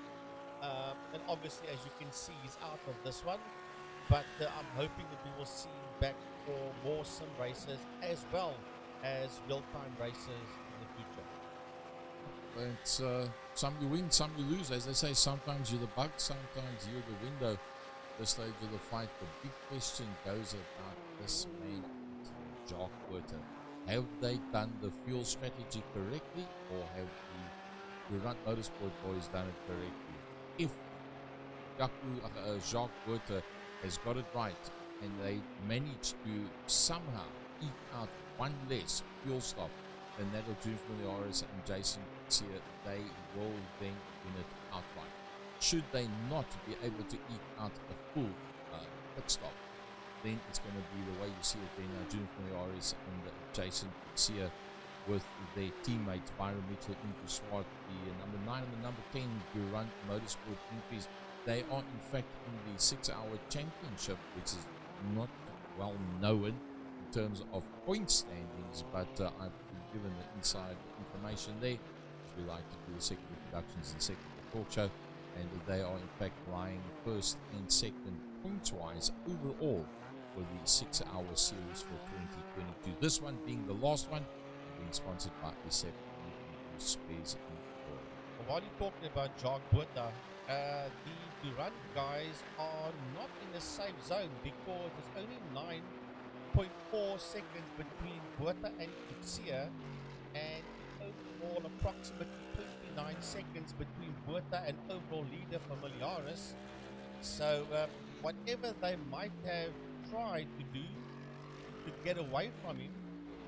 and obviously, as you can see, he's out of this one, but I'm hoping that we will see him back for more sim races as well as real-time races in the future. It's some you win, some you lose. As they say, sometimes you're the bug, sometimes you're the window. This stage of the fight, the big question goes about this man, Jacques Water. Have they done the fuel strategy correctly, or have the Durant Motorsport boys done it correctly? If Jacques Water has got it right, and they managed to somehow eke out one less fuel stop Nato June Miliaris and Jason Garcia, they will then win it outright. Should they not be able to eke out a full pit stop, then it's going to be the way you see it there now, June Miliaris and Jason Garcia with their teammates Byron Mitchell into Swart, the number 9 and the number 10 Durant Motorsport increase. They are in fact in the 6-hour championship, which is not well known in terms of point standings, but I've been given the inside information there. We like to do the secondary productions and secondary talk show, and they are in fact lying first and second points wise overall for the 6-hour series for 2022. This one being the last one, being sponsored by ISEP and Space in World. While you're talking about Jacques Buerta, the Durant guys are not in the safe zone because there's only 9.4 seconds between Buerta and Garcia, and overall approximately 29 seconds between Buerta and overall leader Familiaris. So whatever they might have tried to do to get away from him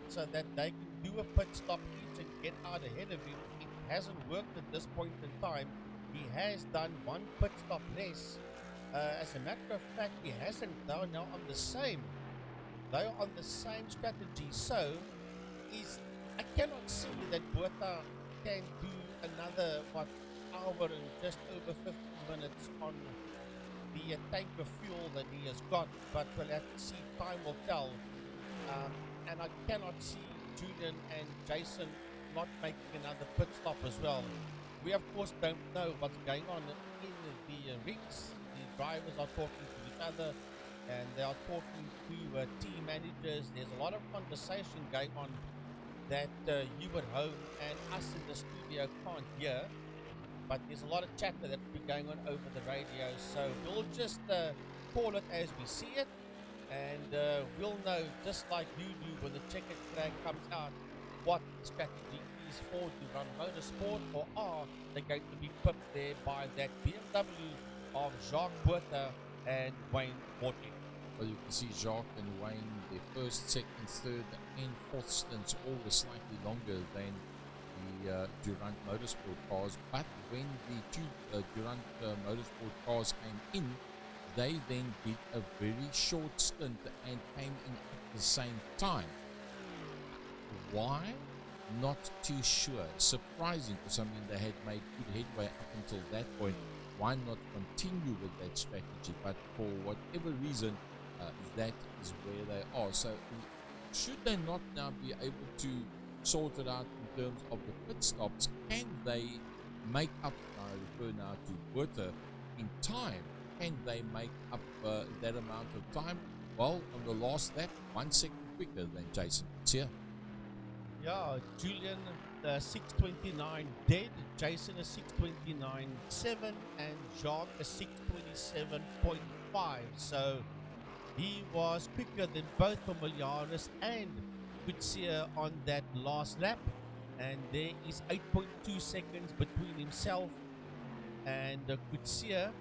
so that they can do a pit stop each and get out ahead of him, it hasn't worked at this point in time. He has done one pit stop less. As a matter of fact, he hasn't. They're now on the same. They are on the same strategy. So I cannot see that Buerta can do another hour and just over 50 minutes on the tank of fuel that he has got. But we'll have to see. Time will tell. And I cannot see Julian and Jason not making another pit stop as well. We of course don't know what's going on in the rigs. The drivers are talking to each other and they are talking to team managers. There's a lot of conversation going on that you at home and us in the studio can't hear, but there's a lot of chatter that will be going on over the radio, so we'll just call it as we see it, and we'll know, just like you do when the checkered flag comes out, what the strategy is for Durant Motorsport, or are they going to be pipped there by that BMW of Jacques Buerta and Wayne Mortley? Well, you can see Jacques and Wayne, their first, second, third, and fourth stints all were slightly longer than the Durant Motorsport cars. But when the two Durant Motorsport cars came in, they then did a very short stint and came in at the same time. Why? Not too sure. Surprising for something they had made good headway up until that point. Why not continue with that strategy? But for whatever reason, that is where they are. So should they not now be able to sort it out in terms of the pit stops? Can they make up, I refer now to Buerta, in time? Can they make up that amount of time? Well, on the last lap, 1 second quicker than Jason Garcia. Yeah, Julian 6:29 dead, Jason is 6:29.7, and Jacques is 6:27.5. So he was quicker than both Familiaris and Garcia on that last lap, and there is 8.2 seconds between himself and Garcia,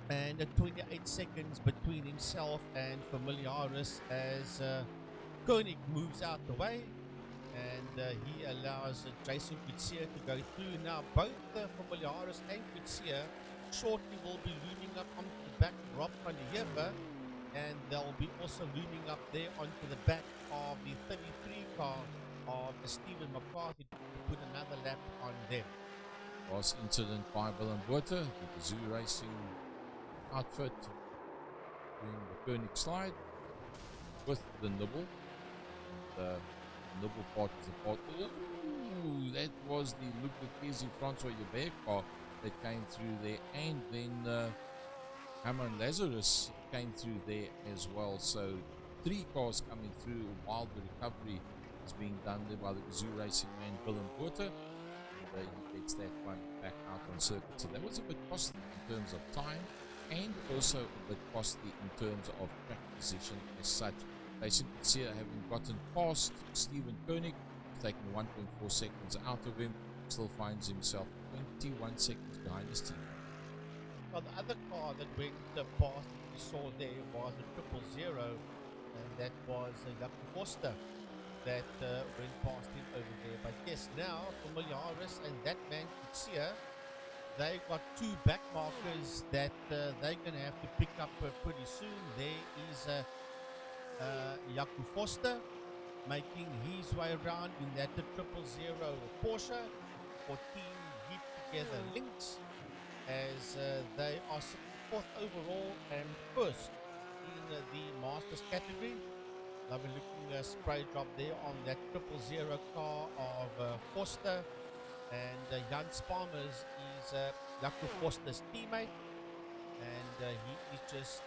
and 28 seconds between himself and Familiaris as Koenig moves out the way, and he allows Jason Garcia to go through. Now both Familiaris and Garcia shortly will be looming up onto the back of Rob van der Heever, and they'll be also looming up there onto the back of the 33 car of Stephen McCarthy to put another lap on them. Last incident by Willem Buerta, the Zoo Racing outfit, doing the Koenig slide with the nibble. The nibble part is the part. Ooh, that was the Luc de Kezi Francois Yabert car that came through there, and then Herman Lazarus came through there as well. So 3 cars coming through while the recovery is being done there by the Zoo Racing man Willem Buerta, and he gets that one back out on circuit. So that was a bit costly in terms of time, and also a bit costly in terms of track position as such. Basically, Garcia having gotten past Stephen Koenig, taking 1.4 seconds out of him, still finds himself 21 seconds behind his team. Well, the other car that went past that we saw there was a 000, and that was Jacob Foster. that went past him over there. But yes, now Familiaris and that man Kutsia, they got two back markers that they're going to have to pick up pretty soon. There is Jaco Foster making his way around in that 000 Porsche for Team Heap Together Links, as they are sitting fourth overall and first in the Masters category. Lovely looking spray job there on that 000 car of Foster, and Jan Spalmers is Jaco Foster's teammate, and he is just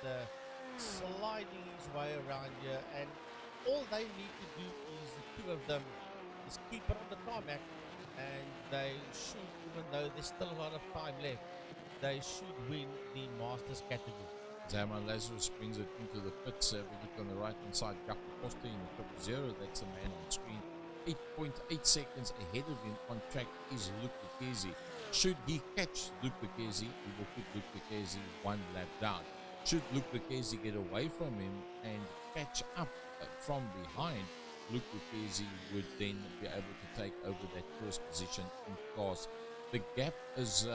sliding his way around here, and all they need to do is the two of them is keep it on the tarmac, and they should, even though there's still a lot of time left, they should win the Masters category. Zaman Lazarus brings it into the pits. We look on the right hand side, Jaco Foster in the 000. That's the man on screen. 8.8 seconds ahead of him on track is Luke Lucchesi. Should he catch Luke Lucchesi, he will put Luke Lucchesi one lap down. Should Luke Lucchesi get away from him and catch up from behind, Luke Lucchesi would then be able to take over that first position in class. The gap is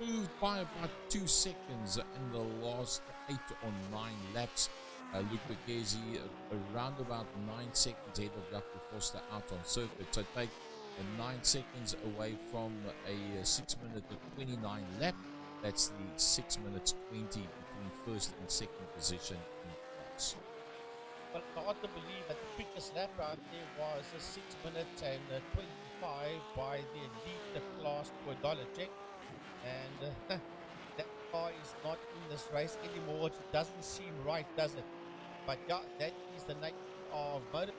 moved by about 2 seconds in the last 8 or 9 laps. Luke Lucchesi around about 9 seconds ahead of Jaco Foster out on circuit. So take 9 seconds away from a 6 minute 29 lap. That's the 6 minutes 20 between first and second position in class. But hard to believe that the quickest lap out there was 6 minutes and 25 by the elite class to a dollar check. And that car is not in this race anymore. It doesn't seem right, does it? But yeah, that is the nature of motor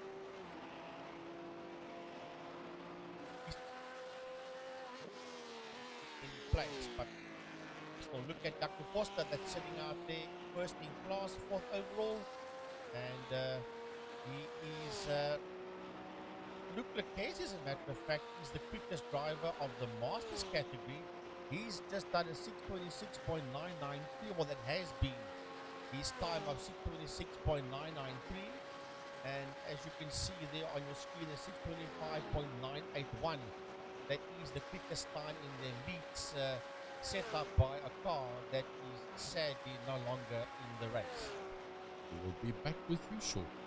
in place. But we'll look at Dr. Foster that's sitting out there first in class, fourth overall, and he is Luke Lucchesi, as a matter of fact, is the quickest driver of the Masters category. He's just done a 6:26.993, well, that has been his time of 6:26.993. And as you can see there on your screen, a 6:25.981. That is the quickest time in the elites set up by a car that is sadly no longer in the race. We will be back with you shortly.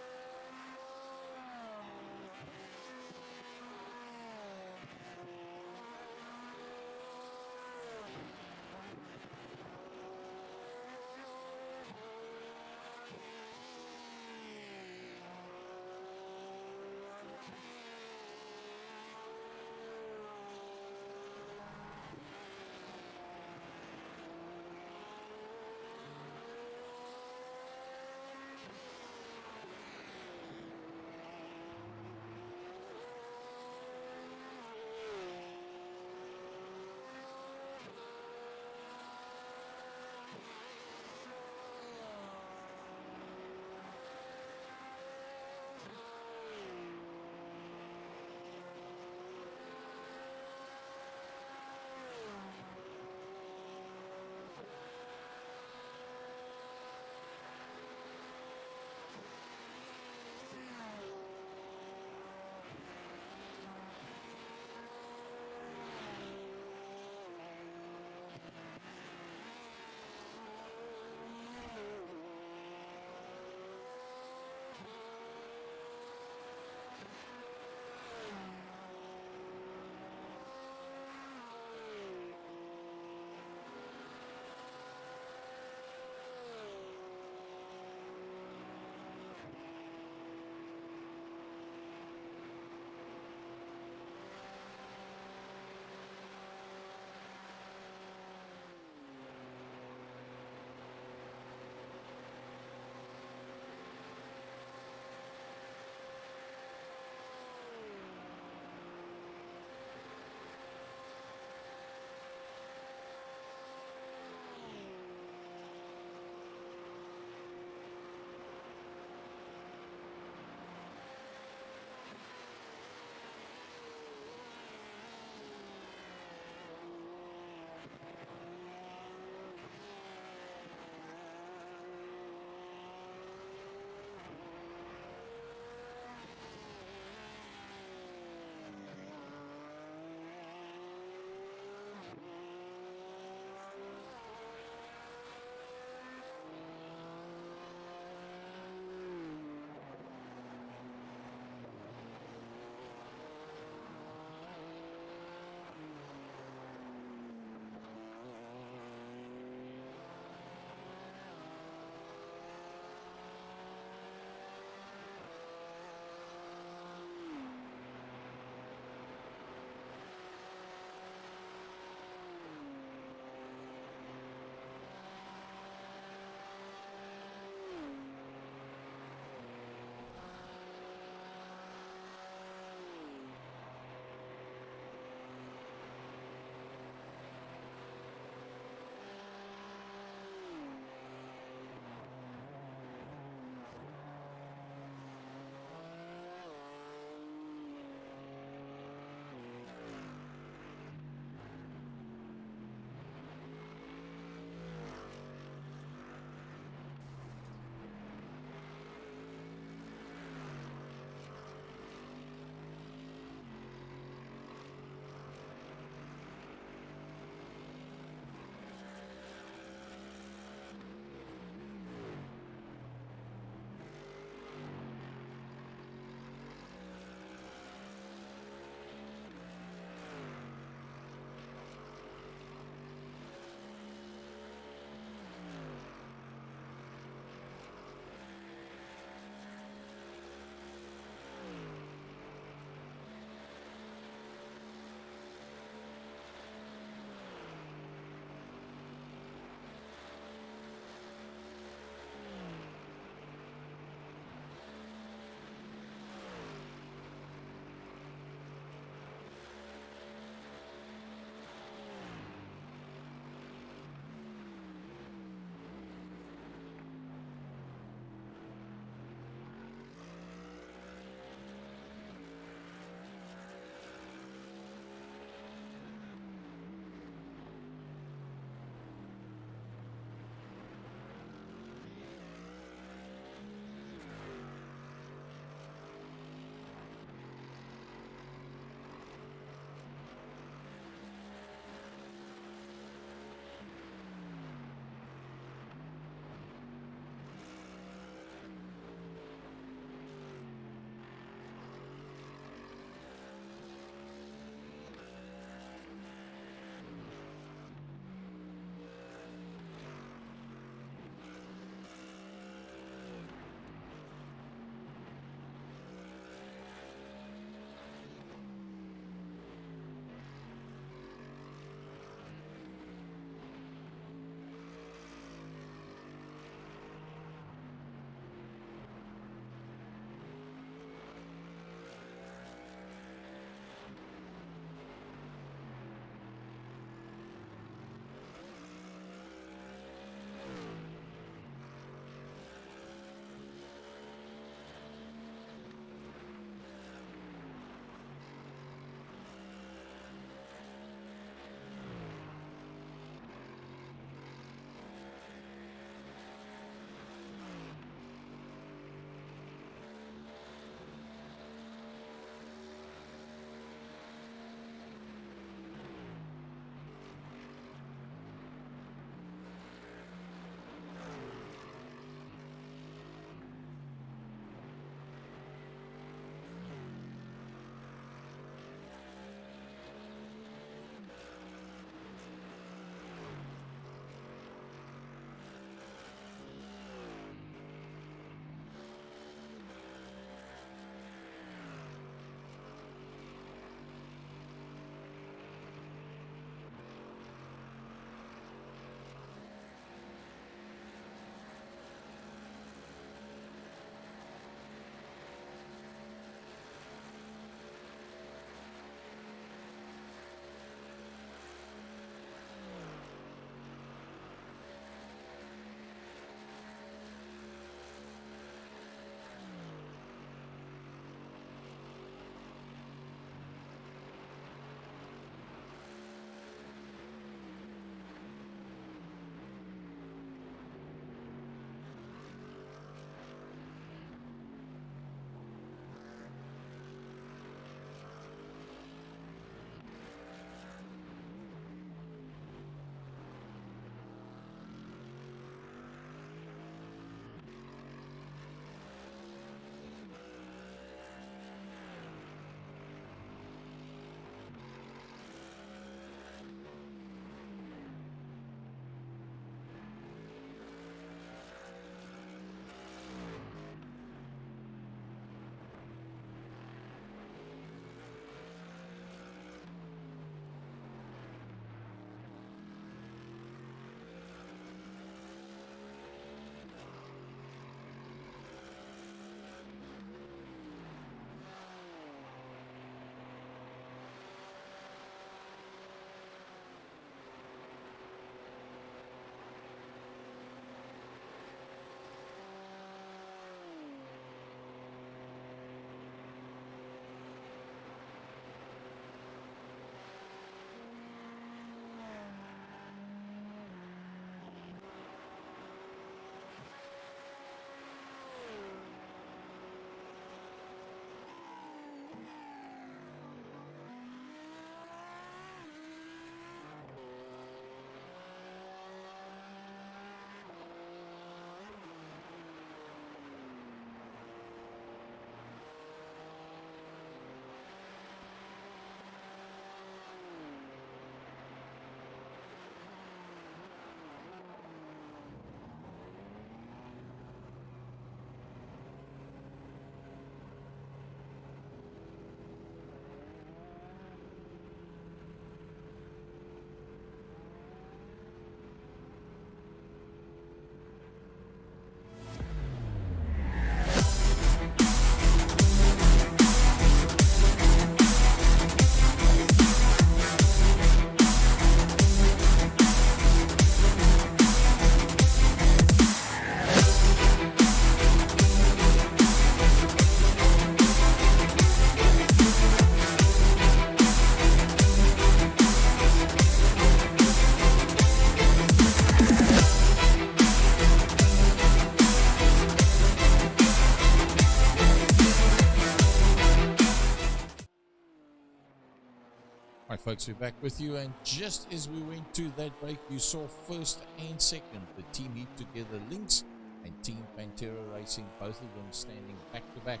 folks, we're back with you, and just as we went to that break, you saw first and second, the Team Heat Together Lynx and Team Pantera Racing, both of them standing back to back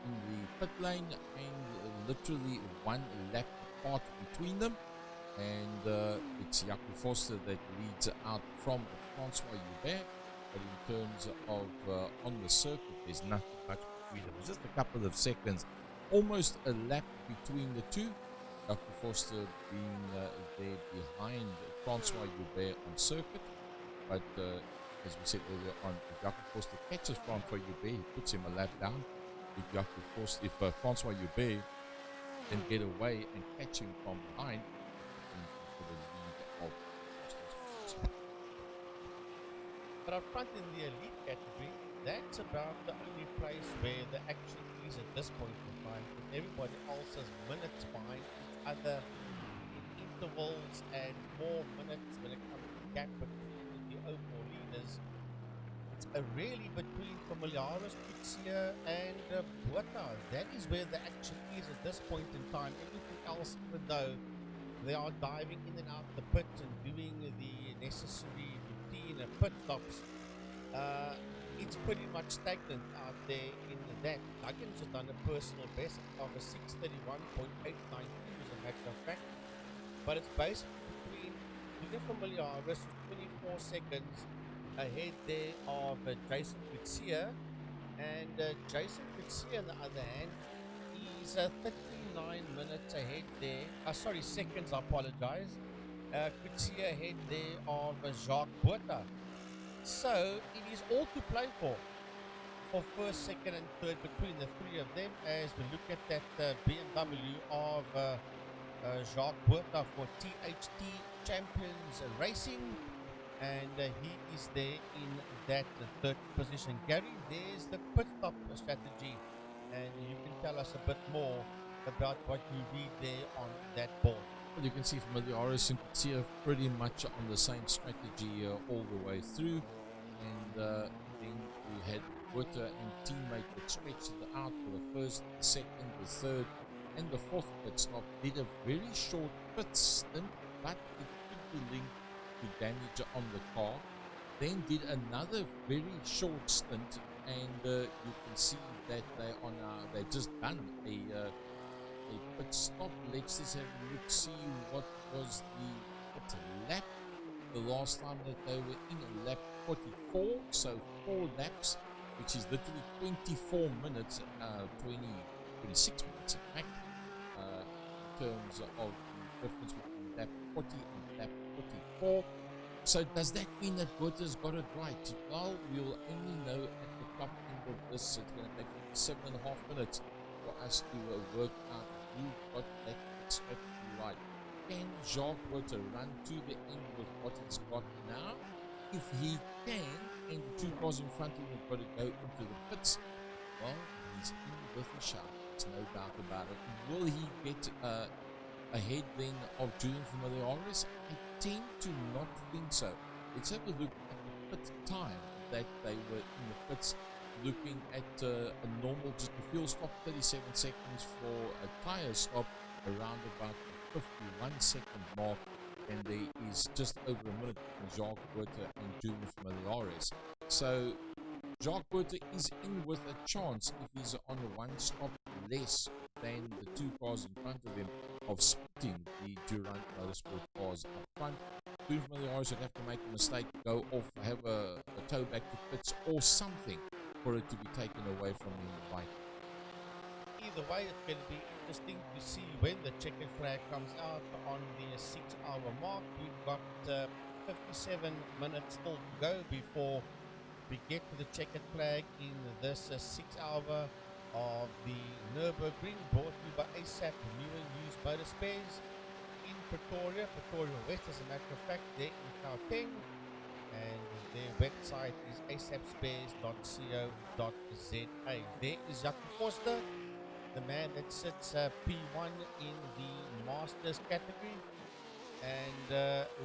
in the pit lane, and literally one lap apart between them. And it's Jaco Forster that leads out from Francois Hubert, but in terms of on the circuit, there's nothing much between them. It's just a couple of seconds, almost a lap between the two. Jaco Forster being there behind Francois Hubert on circuit, but as we said earlier on, if Jaco Forster catches Francois Hubert, he puts him a lap down. If Francois Hubert can get away and catch him from behind, for the lead of Forster's. But up front in the elite category, that's about the only place where the action is at this point in time, with everybody else is minutes behind each other in intervals and more minutes when it comes to gap between the overall leaders. It's really between Familiaris, Kutsia, and Buata. That is where the action is at this point in time. Everything else, even though they are diving in and out the pit and doing the necessary routine pit stops, it's pretty much stagnant out there in that. Duggins has done a personal best of a 6:31.892 as a matter of fact, but it's basically between Julian Familiaris, 24 seconds ahead there of Jason Kutsia, and Jason Kutsia on the other hand is 39 minutes ahead there, seconds, I apologize. Kutsia ahead there of Jacques Buata. So it is all to play for first, second, and third between the three of them, as we look at that BMW of Jacques Buata for THT Champions Racing, and he is there in that third position. Gary, there's the pit stop strategy, and you can tell us a bit more about what you read there on that board. Well, you can see Familiaris and Kutsia pretty much on the same strategy all the way through, and then we had Buata and teammate that stretched it out for the first, the second, the third, and the fourth pit stop. Did a very short pit stint, but it could be linked to damage on the car. Then did another very short stint, and you can see that they just done a pit stop. Let's just have a look, see what was the lap the last time that they were in, lap 44, so 4 laps, which is literally 24 minutes, 26 minutes in fact, in terms of the difference between lap 40 and lap 44. So does that mean that Buata's got it right? Well, we'll only know at the top end of this. It's going to take 7.5 minutes for us to work out who got that strategy right. Can Jacques Buata run to the end with what he's got now? If he can, and the two cars in front of him have got to go into the pits, well, he's in with a shout. There's no doubt about it. Will he get ahead then of Julian Familiaris? I tend to not think so. Let's have a look at the pit time that they were in the pits. Looking at a normal, just a fuel stop, 37 seconds for a tire stop, around about the 51-second mark, and there is just over a minute between Jacques Buata and Julian Familiaris. So Jacques Buata is in with a chance if he's on one stop less than the two cars in front of him of splitting the Durant Motorsport cars up front. Julian Familiaris would have to make a mistake, go off, have a tow back to pits or something for it to be taken away from him right. Either way, it's going to be interesting to see when the checkered flag comes out on the 6-hour mark. We've got 57 minutes still to go before we get to the checkered flag in this 6-hour of the Nürburgring, brought to you by ASAP New and Used Motor Spares in Pretoria West, as a matter of fact, there in Gauteng. And their website is asapspares.co.za. There is Jaco Forster, the man that sits P1 in the Masters category. And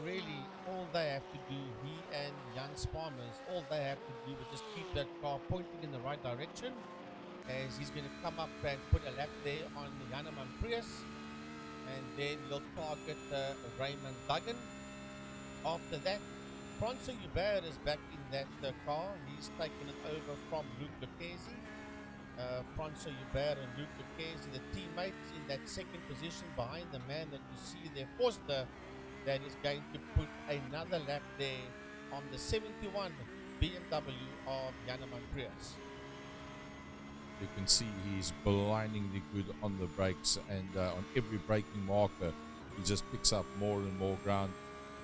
really, all they have to do, he and Jan Sparmans, all they have to do is just keep that car pointing in the right direction, as he's going to come up and put a lap there on Janeman Prius. and then you'll target Raymond Duggan. After that, Francois Hubert is back in that car. He's taken it over from Luc Lucchesi. Francois Hubert and Luc Lucchesi, the teammates, in that second position behind the man that you see there, Forster, that is going to put another lap there on the 71 BMW of Janeman Prius. You can see he's blindingly good on the brakes, and on every braking marker he just picks up more and more ground.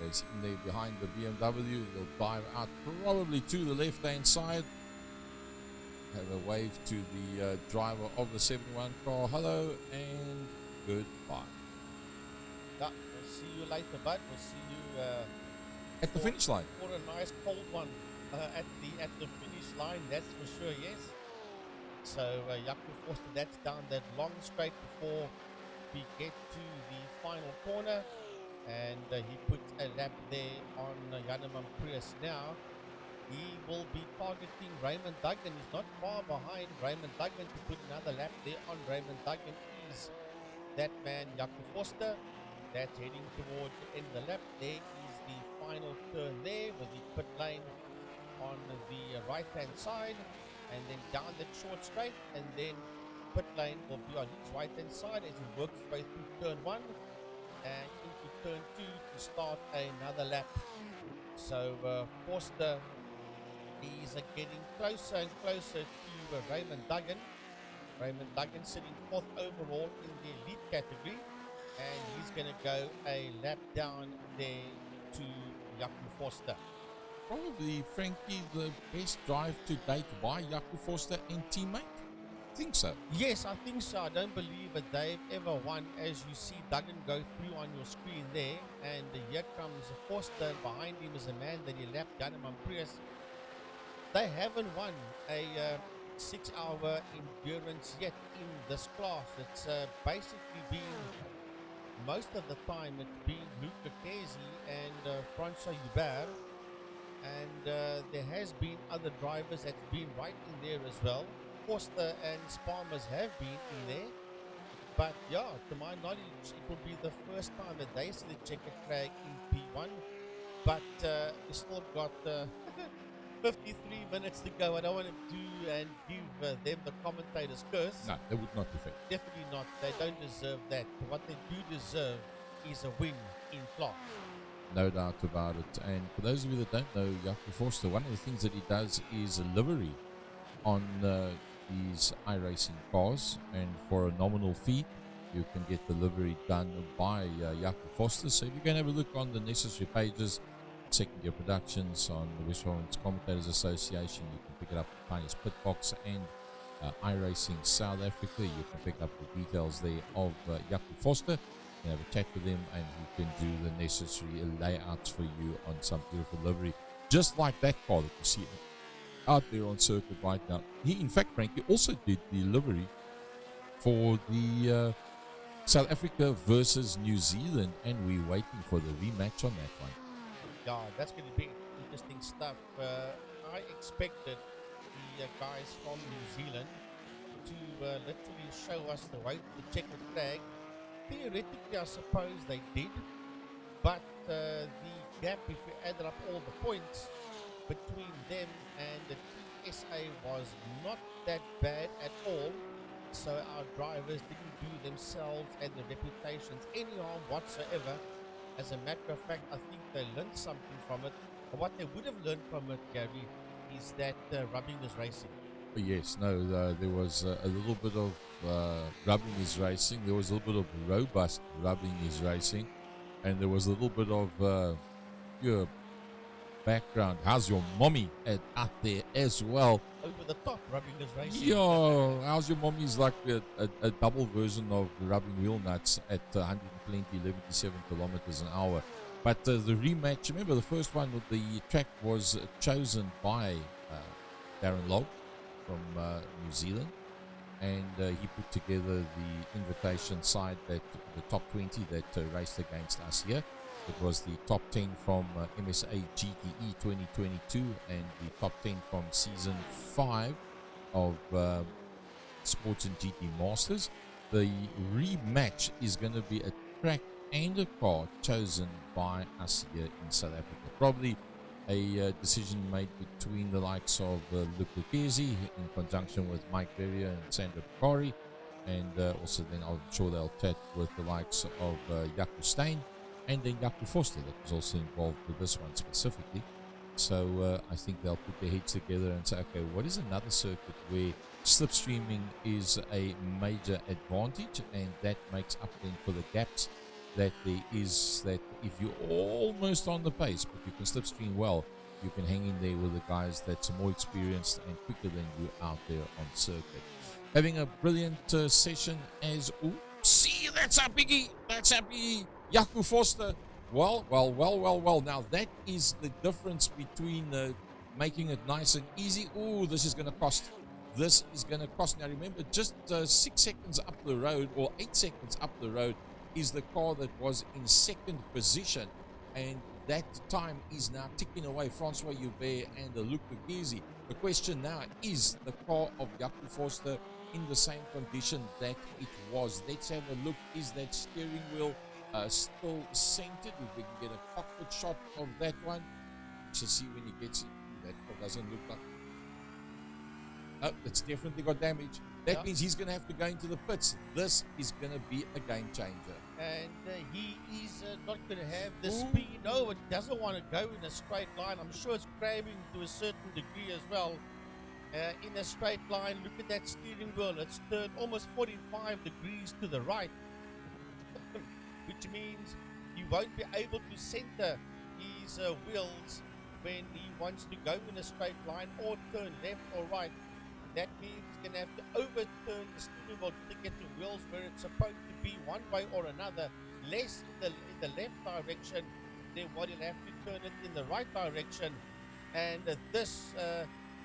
He's in there behind the BMW. He'll dive out probably to the left hand side. Have a wave to the driver of the 71 car. Hello and goodbye. Yeah, we'll see you later, bud. We'll see you at the finish line. For a nice cold one at the finish line, that's for sure, yes. So Jaco Forster, that's down that long straight before we get to the final corner, and he puts a lap there on Janeman Prius now. He will be targeting Raymond Duggan. He's not far behind Raymond Duggan to put another lap there on Raymond Duggan. Is that man Jaco Forster that's heading towards the end of the lap. There is the final turn there with the pit lane on the right hand side, and then down that short straight, and then pit lane will be on his right hand side as he works his way through turn 1 and into turn 2 to start another lap. So Forster is getting closer and closer to Raymond Duggan. Raymond Duggan sitting 4th overall in the elite category, and he's going to go a lap down there to Jaco Forster. Probably, Frankie, the best drive to date by Jaco Forster and teammate? I think so. Yes, I think so. I don't believe that they've ever won, as you see Duggan go through on your screen there. And here comes Forster. Behind him is a man that he lapped, Janeman Prius. They haven't won a 6-hour endurance yet in this class. It's basically been, most of the time, it's been Luc Lucchesi and Francois Hubert. And there has been other drivers that's been right in there as well. Forster and Sparmers have been in there. But yeah, to my knowledge, it will be the first time that they see the checkered flag in P1. But we still got 53 minutes to go. I don't want to do and give them the commentator's curse. No, that would not be fair. Definitely not. They don't deserve that. What they do deserve is a win in class. No doubt about it. And for those of you that don't know Jaco Forster, one of the things that he does is a livery on these iRacing cars, and for a nominal fee you can get the livery done by Jaco Forster. So if you can have a look on the necessary pages, Second Gear Productions, on the Western Commentators Association, you can pick it up at Tiny's Pit Box and iRacing South Africa. You can pick up the details there of Jaco Forster. You can have a chat with him, and he can do the necessary layouts for you on some beautiful livery, just like that car that you see out there on circuit right now. He, in fact, Frankie, also did the livery for the South Africa versus New Zealand, and we're waiting for the rematch on that one. Yeah, that's going to be interesting stuff. I expected the guys from New Zealand to literally show us the way to the checkered flag. Theoretically, I suppose they did, but the gap, if you added up all the points between them and the TSA, was not that bad at all. So our drivers didn't do themselves and their reputations any harm whatsoever. As a matter of fact, I think they learned something from it. And what they would have learned from it, Gary, is that rubbing is racing. Yes, no, there was a little bit of rubbing is racing. There was a little bit of robust rubbing is racing. And there was a little bit of your background. How's your mommy out there as well? Over the top, rubbing is racing. Yo, how's your mommy's like a double version of rubbing wheel nuts at 127 kilometers an hour. But the rematch, remember the first one with the track was chosen by Darren Logg from New Zealand, and he put together the invitation side, that the top 20 that raced against us here. It was the top 10 from MSA GTE 2022 and the top 10 from season 5 of Sports and GT Masters. The rematch is going to be a track and a car chosen by us here in South Africa. Probably a decision made between the likes of Luke Lucchesi in conjunction with Mike Berrier and Sandra Picari, and also then I'm sure they'll chat with the likes of Jaco Steyn and then Jaco Forster, that was also involved with this one specifically. So I think they'll put their heads together and say, okay, what is another circuit where slipstreaming is a major advantage, and that makes up then for the gaps that there is, that if you're almost on the pace but you can slipstream well, you can hang in there with the guys that's more experienced and quicker than you out there on circuit. Having a brilliant session as, see, that's a biggie, Jaco Forster. Well, now that is the difference between making it nice and easy. This is going to cost. Now remember, just 6 seconds up the road, or 8 seconds up the road, is the car that was in second position, and that time is now ticking away. Francois Joubert and Luc Lucchesi. The question now is the car of Jaco Forster in the same condition that it was. Let's have a look. Is that steering wheel still centered? If we can get a cockpit shot of that one, to see when he gets it. That doesn't look like. Oh, it's definitely got damage. That means he's going to have to go into the pits. This is going to be a game changer. And he is not going to have the speed. No, it doesn't want to go in a straight line. I'm sure it's crabbing to a certain degree as well. In a straight line, look at that steering wheel. It's turned almost 45 degrees to the right, which means he won't be able to center his wheels when he wants to go in a straight line or turn left or right. That means he's going to have to overturn the steering wheel to get the wheels where it's supposed to be, one way or another, less in the left direction than what he'll have to turn it in the right direction. And this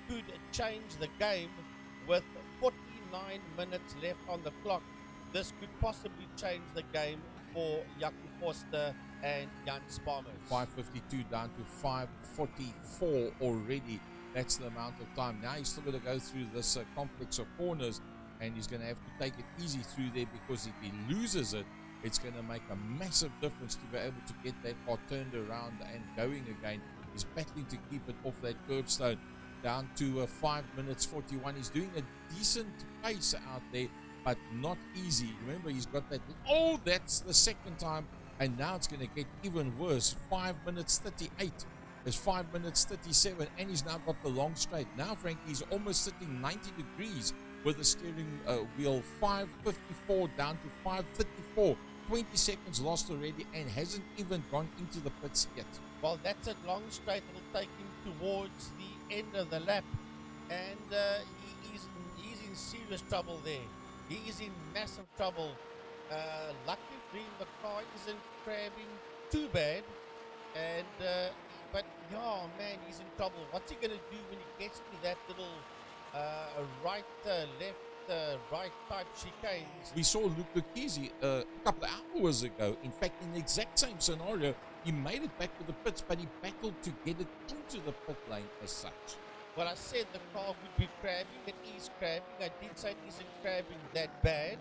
could change the game with 49 minutes left on the clock. This could possibly change the game for Jaco Forster and Jan Sparmers. 5:52 down to 5:44 already. That's the amount of time. Now he's still going to go through this complex of corners, and he's going to have to take it easy through there, because if he loses it, it's going to make a massive difference to be able to get that car turned around and going again. He's battling to keep it off that curbstone. Down to 5 minutes 41. He's doing a decent pace out there, but not easy. Remember, he's got that. That's the second time, and now it's going to get even worse. 5 minutes 38. There's 5 minutes 37, and he's now got the long straight. Now, Frank, he's almost sitting 90 degrees with the steering wheel. 5:54 down to 5:34. 20 seconds lost already, and hasn't even gone into the pits yet. Well, that's a long straight. It'll take him towards the end of the lap, and he's in serious trouble there. He is in massive trouble. Luckily for him, the car isn't crabbing too bad, and but yeah, man, he's in trouble. What's he gonna do when he gets to that little right, left, right type chicanes? We saw Luc Lucchesi a couple of hours ago. In fact, in the exact same scenario, he made it back to the pits, but he battled to get it into the pit lane as such. Well, I said the car would be crabbing. It is crabbing. I did say it isn't crabbing that bad.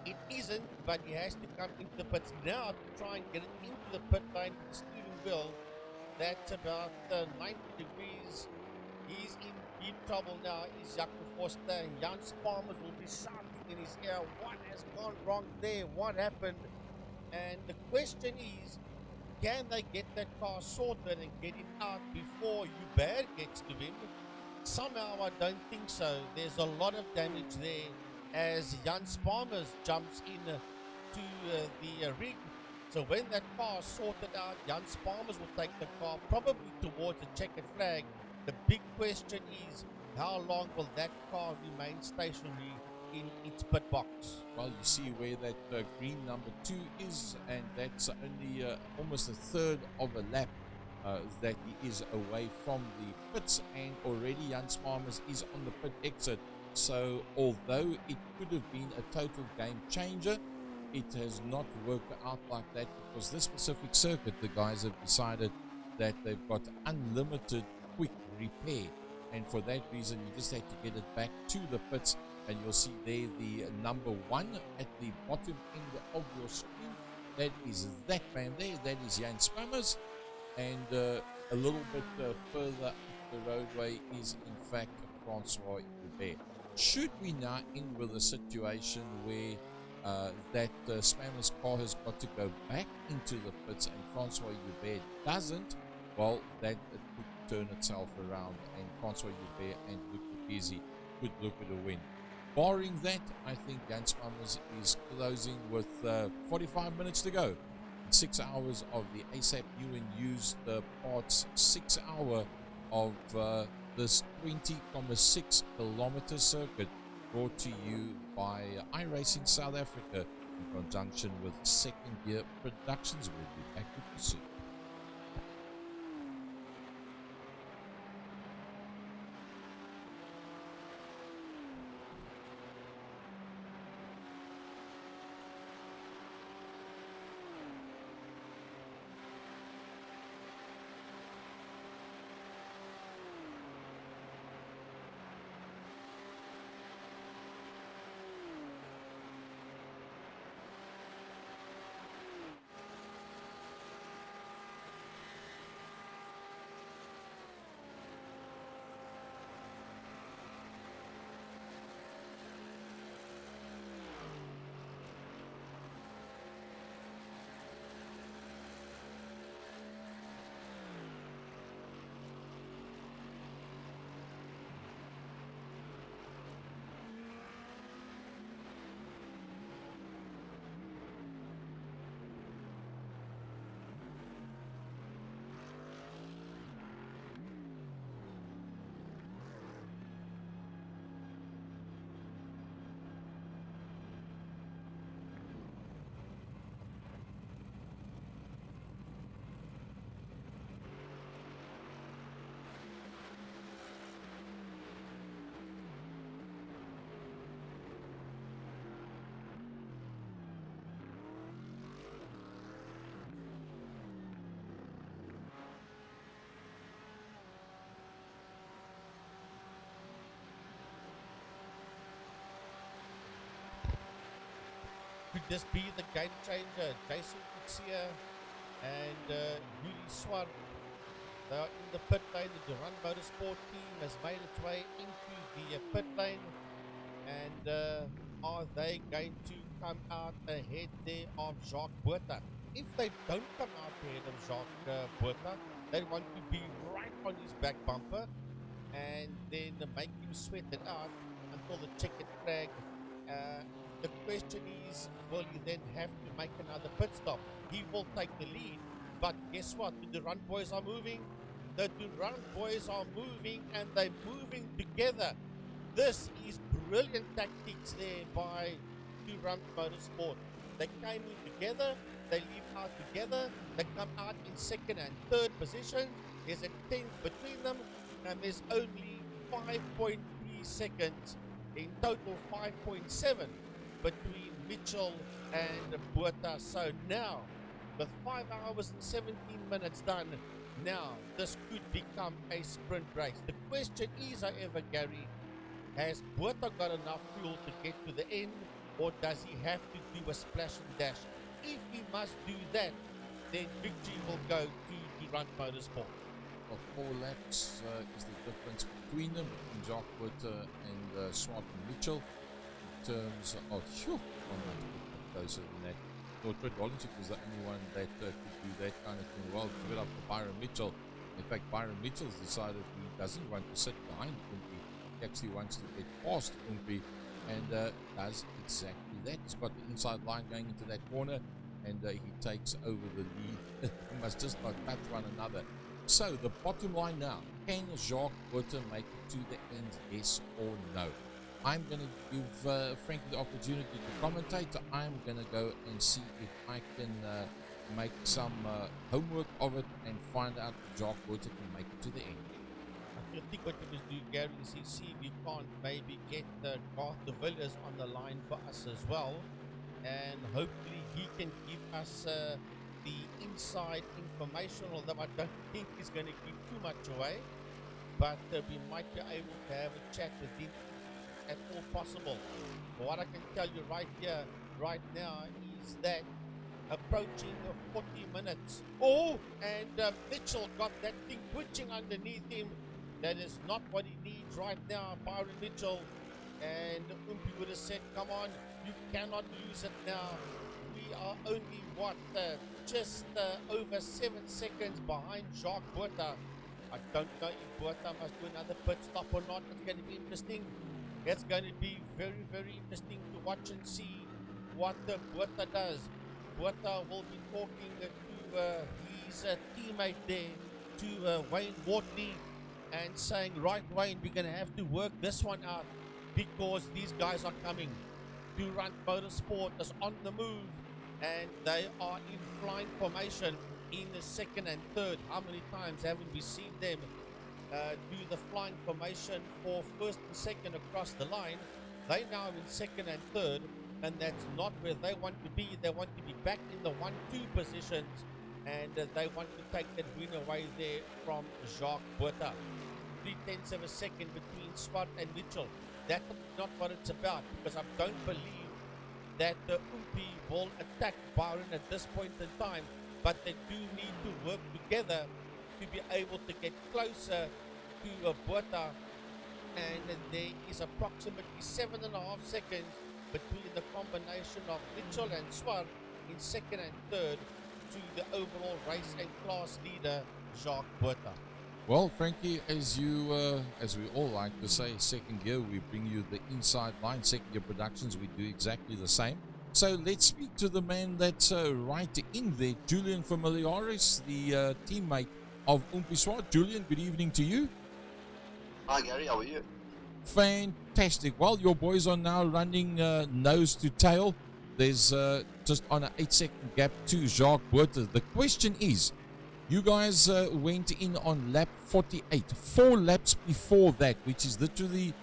It isn't, but he has to come into the pits now to try and get it into the pit lane with the steering wheel. That's about 90 degrees. He's in trouble now. Is Jaco Forster, and Jan Sparmers will be shouting in his ear, what has gone wrong there? What happened? And the question is, can they get that car sorted and get it out before Joubert gets to him? Somehow I don't think so. There's a lot of damage there as Jan Sparmers jumps in to the rig. So when that car is sorted out, Jan Sparmers will take the car probably towards the checkered flag. The big question is, how long will that car remain stationary in its pit box? Well, you see where that green number 2 is, and that's only almost a third of a lap that he is away from the pits, and already Jan Sparmers is on the pit exit. So although it could have been a total game changer, it has not worked out like that, because this specific circuit, the guys have decided that they've got unlimited quick repair, and for that reason you just have to get it back to the pits. And you'll see there the number 1 at the bottom end of your screen. That is that man there. That is Jan Spammers. And a little bit further up the roadway is, in fact, Francois Hubert. Should we now end with a situation where that Spammer's car has got to go back into the pits and Francois Hubert doesn't, well, then it could turn itself around and Francois Hubert and Luc Capizzi could look at a win. Barring that, I think Jan Spammers is closing with 45 minutes to go. 6 hours of the ASAP new and used parts 6 hour of this 20.6 kilometer circuit brought to you by iRacing South Africa in conjunction with Second Gear Productions. We'll be back with you soon. Could this be the game changer? Jason Kutsia and Yuri Swar. They are in the pit lane. The Durand Motorsport team has made its way into the pit lane. And are they going to come out ahead there of Jacques Botha? If they don't come out ahead of Jacques Botha, they want to be right on his back bumper and then make him sweat it out until the checkered flag. The question is, will he then have to make another pit stop? He will take the lead, but guess what? The Durand boys are moving. The Durand boys are moving, and they're moving together. This is brilliant tactics there by Durand Motorsport. They came in together, they leave out together, they come out in second and third position. There's a tenth between them, and there's only 5.3 seconds, in total 5.7 between Mitchell and Botha. So now, with 5 hours and 17 minutes done, now this could become a sprint race. The question is, however, Gary, has Botha got enough fuel to get to the end, or does he have to do a splash and dash? If he must do that, then victory will go to Durand Motorsport. Well, 4 laps is the difference between them, between Jacques Botha and Swart and Mitchell. In terms of, one much closer than that. So Fred Wallenchik was the only one that could do that kind of thing well. Give it up for Byron Mitchell. In fact, Byron Mitchell's decided he doesn't want to sit behind Kumpy. He actually wants to get past Kumpy and does exactly that. He's got the inside line going into that corner and he takes over the lead. They must just not touch one another. So the bottom line now, can Jacques Botha make it to the end, yes or no? I'm going to give Frankie the opportunity to commentate. I'm going to go and see if I can make some homework of it and find out if Jacques Botha can make it to the end. I think what you must do, Gary, is see if you can't maybe get Garth de Villiers on the line for us as well. And hopefully he can give us the inside information, although I don't think he's going to give too much away. But we might be able to have a chat with him at all possible. But what I can tell you right here, right now, is that approaching 40 minutes. Oh, and Mitchell got that thing twitching underneath him. That is not what he needs right now, Byron Mitchell. And Umpi would have said, come on, you cannot lose it now. We are only, just over 7 seconds behind Jacques Botha. I don't know if Botha must do another pit stop or not. It's going to be interesting. It's going to be very, very interesting to watch and see what Botha does. Botha will be talking to his teammate there, to Wayne Wortley, and saying, right, Wayne, we're going to have to work this one out because these guys are coming. Durant Motorsport is on the move, and they are in flying formation in the second and third. How many times haven't we seen them do the flying formation for first and second across the line? They now in second and third, and that's not where they want to be. They want to be back in the 1-2 positions, and they want to take that win away there from Jacques Botha. 0.3 of a second between Swart and Mitchell. That's not what it's about, because I don't believe that the Umpi will attack Byron at this point in time, but they do need to work together to be able to get closer to Botha, and there is approximately 7.5 seconds between the combination of Mitchell and Swart in second and third to the overall race and class leader Jacques Botha. Well, Frankie, as we all like to say, second gear, we bring you the inside line. Second gear productions, we do exactly the same. So let's speak to the man that's right in there, Julian Familiaris, the teammate of Umpi Swart. Julian, good evening to you. Hi Gary, how are you? Fantastic. Well, your boys are now running nose to tail. There's just on an 8-second gap to Jacques Botha. The question is, you guys went in on lap 48, 4 laps before that, which is literally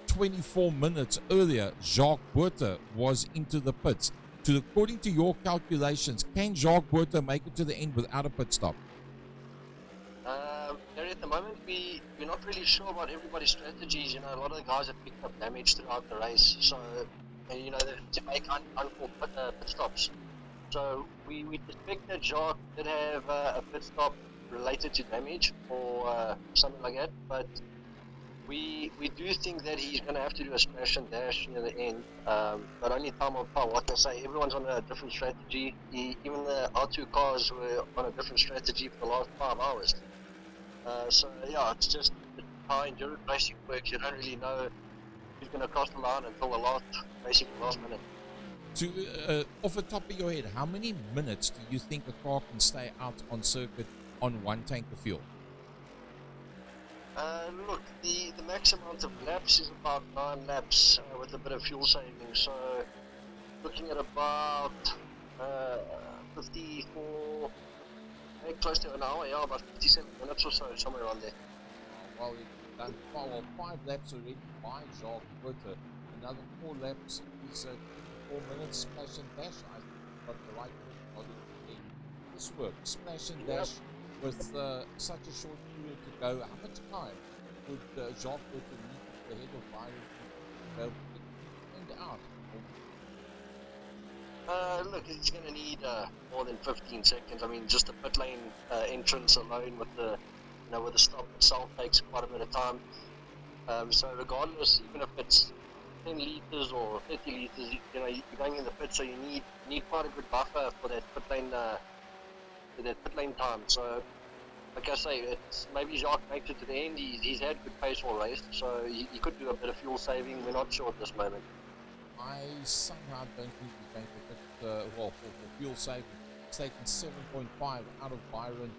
24 minutes earlier. Jacques Botha was into the pits. According to your calculations, can Jacques Botha make it to the end without a pit stop? Gary, at the moment we're not really sure about everybody's strategies. You know, a lot of the guys have picked up damage throughout the race, so you know, to make uncalled pit stops. So we suspect that Jacques did have a pit stop related to damage or something like that, but we do think that he's going to have to do a splash and dash near the end, but only time will tell. Like I say, everyone's on a different strategy. Even the R2 cars were on a different strategy for the last 5 hours. So yeah, it's just how endurance racing works. You don't really know who's going to cross the line until the last minute. Off the top of your head, how many minutes do you think a car can stay out on circuit on one tank of fuel? Look, the max amount of laps is about 9 laps with a bit of fuel saving. So looking at about 54, close to an hour, yeah, about 57 minutes or so, somewhere around there. Well, he's done 5 laps already by Jacques Botha. Another 4 laps is 4 minutes splash and dash. I got the right body. This work, splash and dash with such a short period to go. How much time would Jacques Botha need at the head of Byron to get the end out? Look, he's going to need more than 15 seconds. I mean, just the pit lane entrance alone with the stop itself takes quite a bit of time. So regardless, even if it's 10 liters or 30 liters, you know, you're going in the pit, so you need quite a good buffer for that pit lane time. So, like I say, it's maybe Jacques makes it to the end. He's had good pace all race, so he could do a bit of fuel saving. We're not sure at this moment. I somehow don't think he's going to put, for fuel saving. He's taken 7.5 out of Byron,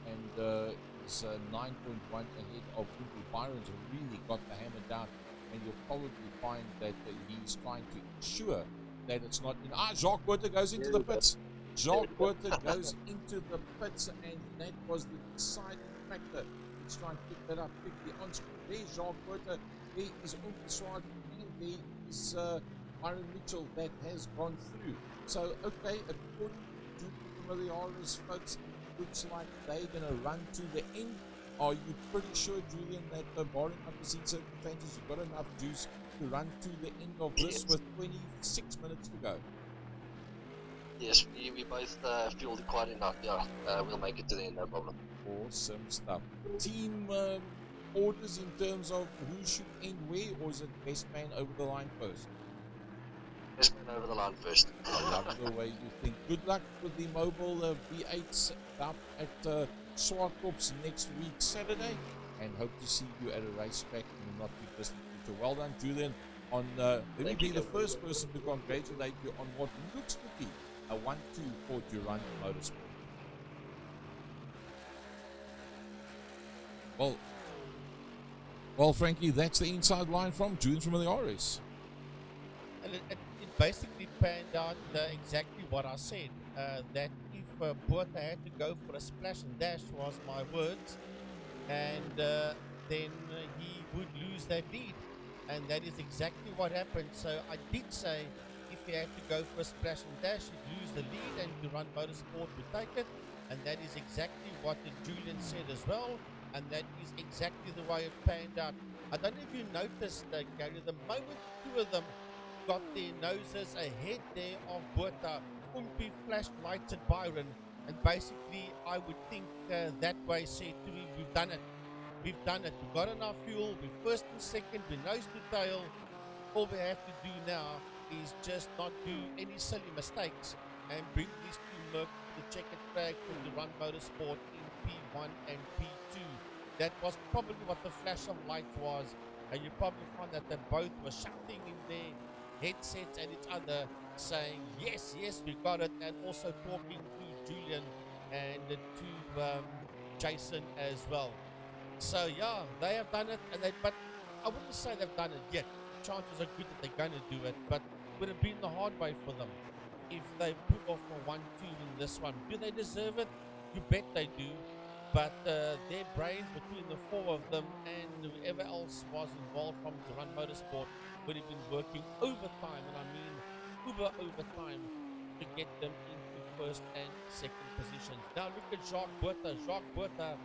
and he's 9.1 ahead of Umpi. Byron's really got the hammer down, and you'll probably find that he's trying to ensure that it's not in. Jacques Botha goes into the pits. Jacques Botha goes into the pits, and that was the deciding factor. He's trying to pick that up quickly on screen. There's Jacques Botha, there is Umpi Swart, and there is Byron Mitchell that has gone through. So, okay, according to Familiaris, folks, looks like they're going to run to the end. Are you pretty sure, Julian, that barring unforeseen circumstances, you've got enough juice to run to the end of this with 26 minutes to go? Yes, we both feel quite enough. Yeah, we'll make it to the end, no problem. Awesome stuff. Team orders in terms of who should end where, or is it best man over the line first? Best man over the line first. I love the way you think. Good luck with the mobile V8s up at Swartkops next week, Saturday, and hope to see you at a racetrack in the not too distant future. Well done, Julian. Let me be the first person to congratulate you on what looks to be a 1-2 for Durant Motorsport. Well, Frankie, that's the inside line from Julian from the RS. And it basically panned out exactly what I said. That if Buerta had to go for a splash and dash, was my words, and then he would lose that lead. And that is exactly what happened. So I did say if he had to go for a splash and dash, he'd lose the lead and Durant Motorsport would take it. And that is exactly what Julian said as well. And that is exactly the way it panned out. I don't know if you noticed, Gary, the moment two of them got their noses ahead there of Buerta, Umpi flashed lights at Byron. And basically, I would think that way said to me, we've done it. We've done it. We've got enough fuel. We're first and second. We're nose to tail. All we have to do now is just not do any silly mistakes and bring these two Mercs to the checkered flag for the Run Motorsport in P1 and P2. That was probably what the flash of light was. And you probably found that they both were shouting in their headsets at each other, saying, yes, yes, we got it. And also talking to Julian and to Jason as well. So yeah, they have done it, but I wouldn't say they've done it yet. Chances are good that they're going to do it, but it would have been the hard way for them if they put off a 1-2 in this one. Do they deserve it? You bet they do. But their brains between the four of them and whoever else was involved from Durant Motorsport would have been working overtime, and I mean uber overtime, to get them into first and second positions. Now look at Jacques Buerta. Jacques Buerta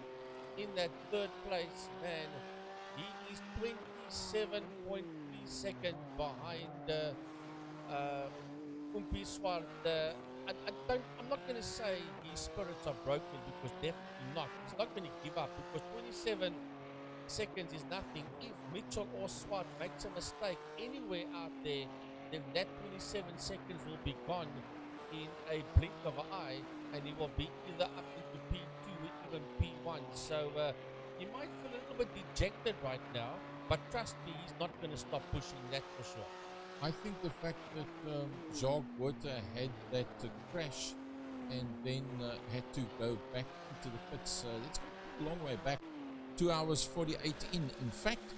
in that third place, man. He is 27.3 seconds behind Umpi Swart. I'm not going to say his spirits are broken, because definitely not. He's not going to give up, because 27 seconds is nothing. If Mitchell or Swart makes a mistake anywhere out there, then that 27 seconds will be gone in a blink of an eye, and he will be either up into P2 or even P1. So he might feel a little bit dejected right now, but trust me, he's not going to stop pushing, that's for sure. I think the fact that Jacques Buerta had that crash and then had to go back into the pits, let's go a long way back, 2 hours 48 in fact,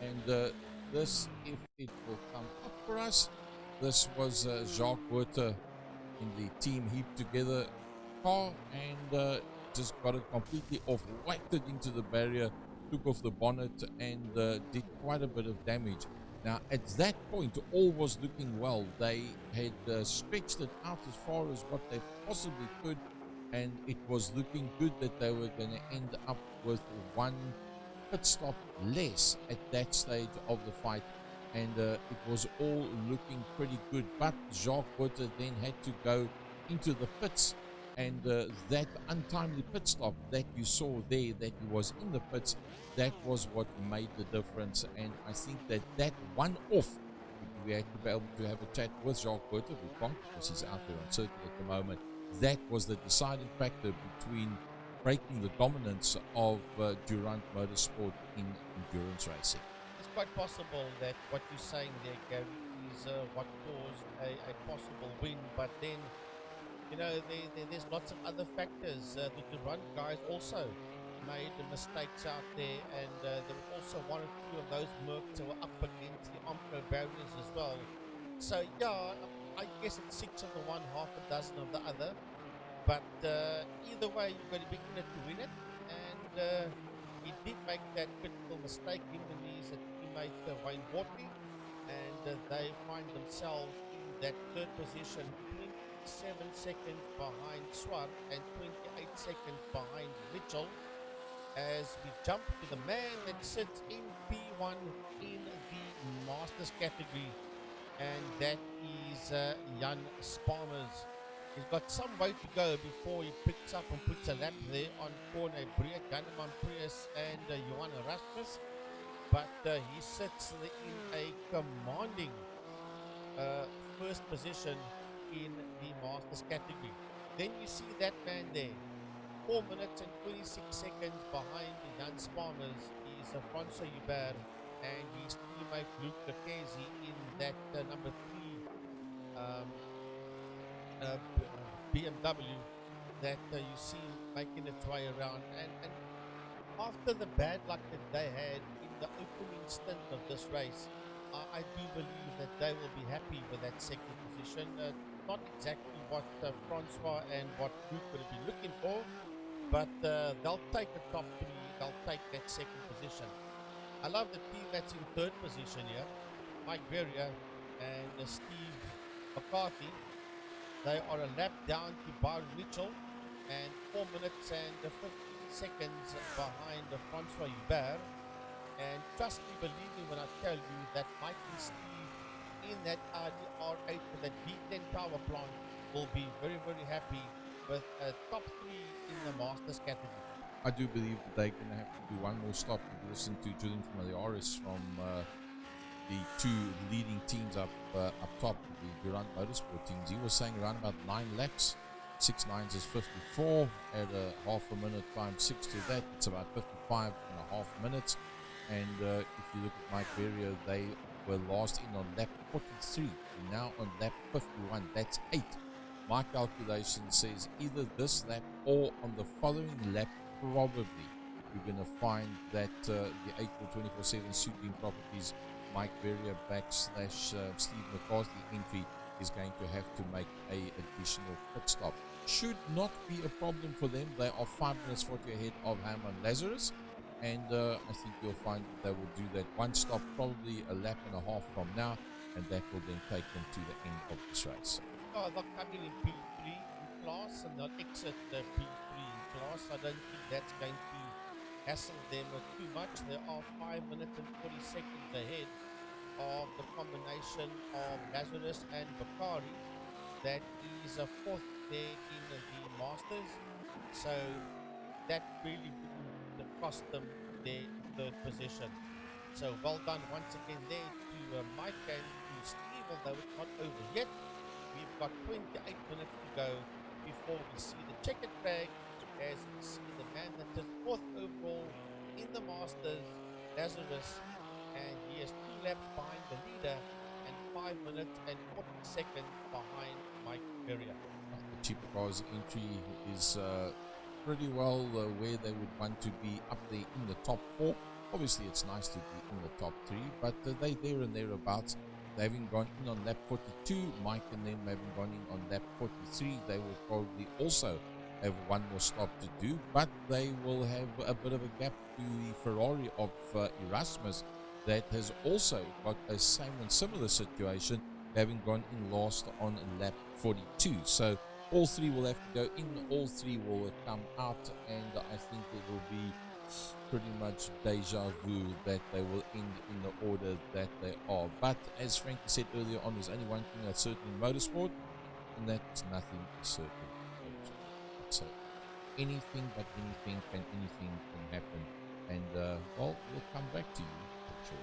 and this, if it will come up for us, this was Jacques Buerta in the team heaped together car, and just got it completely off, whacked it into the barrier, took off the bonnet, and did quite a bit of damage. Now, at that point, all was looking well. They had stretched it out as far as what they possibly could, and it was looking good that they were going to end up with one pit stop less at that stage of the fight, and it was all looking pretty good. But Jacques Buerta then had to go into the pits, and that untimely pit stop that you saw there, that he was in the pits, that was what made the difference. And I think that that one off, we had to be able to have a chat with Jacques Buerta, we can't because he's out there on circuit at the moment. That was the deciding factor between breaking the dominance of Durant Motorsport in endurance racing. It's quite possible that what you're saying there, Gary, is what caused a possible win, but then, you know, there's lots of other factors. The Durant guys also made the mistakes out there, and there were also one or two of those Mercs that were up against the Omco barriers as well. So yeah, I guess it's 6 of the one, half a dozen of the other. But either way, you've got to be in it to win it. And he did make that critical mistake, him and his teammate Wayne Wortley, and they find themselves in that third position, 27 seconds behind Swart and 28 seconds behind Mitchell, as we jump to the man that sits in P1 in the Masters category, and that is Jan Sparmers. He's got some way to go before he picks up and puts a lap there on corner Bria, Ganneman Prius and Johan Erasmus. But he sits in a commanding uh, first position in the Masters category. Then you see that man there, 4 minutes and 26 seconds behind Jan Spaners is Francois Hubert and his teammate Luke Lucchesi in that number 3 um, BMW that you see making its way around. And after the bad luck that they had in the opening stint of this race, I do believe that they will be happy with that second position. Not exactly what Francois and what Luke would have been looking for, but they'll take a top 3, they'll take that second position. I love the team that's in third position here, Mike Verrier and Steve McCarthy. They are a lap down to Byron Mitchell and 4 minutes and 15 seconds behind Francois Hubert. And trust me, believe me when I tell you that Mike and Steve in that Audi R8 with that V10 power plant will be very, very happy with a top 3 in the Masters category. I do believe that they're going to have to do one more stop. If you listen to Julian Familiaris from the two leading teams up top, the Durant Motorsport teams, he was saying around about 9 laps. 6 nines is 54. Add a half a minute times 6 to that, it's about 55 and a half minutes. And if you look at Mike Verrier, they were last in on lap 43. They're now on lap 51. That's 8. My calculation says either this lap or on the following lap, probably we're going to find that the 8.24/7 Suitbeam Properties Mike Verrier backslash Steve McCarthy entry is going to have to make a additional pit stop. Should not be a problem for them. They are 5 minutes 40 ahead of Herman Lazarus, and I think you'll find that they will do that one stop, probably a lap and a half from now, and that will then take them to the end of this race. Oh, they'll come in P3 in class and they'll exit the P3 in class. I don't think that's going to hassle them too much. They are 5 minutes and 40 seconds ahead of the combination of Lazarus and Bakari that is a fourth there in the Masters. So that really wouldn't cost them their third position. So well done once again there to Mike and to Steve, although it's not over yet. We've got 28 minutes to go before we see the checkered flag as we see the man that is fourth overall in the Masters, Lazarus, and he is 2 laps behind the leader and 5 minutes and 40 seconds behind Mike Verrier. The cheaper cars entry is pretty well where they would want to be, up there in the top 4. Obviously, it's nice to be in the top 3, but they there and thereabouts. They haven't gone in on lap 42. Mike and them haven't gone in on lap 43. They will probably also have one more stop to do, but they will have a bit of a gap to the Ferrari of Erasmus that has also got a same and similar situation, having gone in last on lap 42. So all 3 will have to go in, all 3 will come out, and I think it will be pretty much deja vu that they will end in the order that they are. But as Frankie said earlier on, there's only one thing that's certain in motorsport, and that's nothing is certain in motorsport. So anything but anything can happen, and well, we'll come back to you for sure.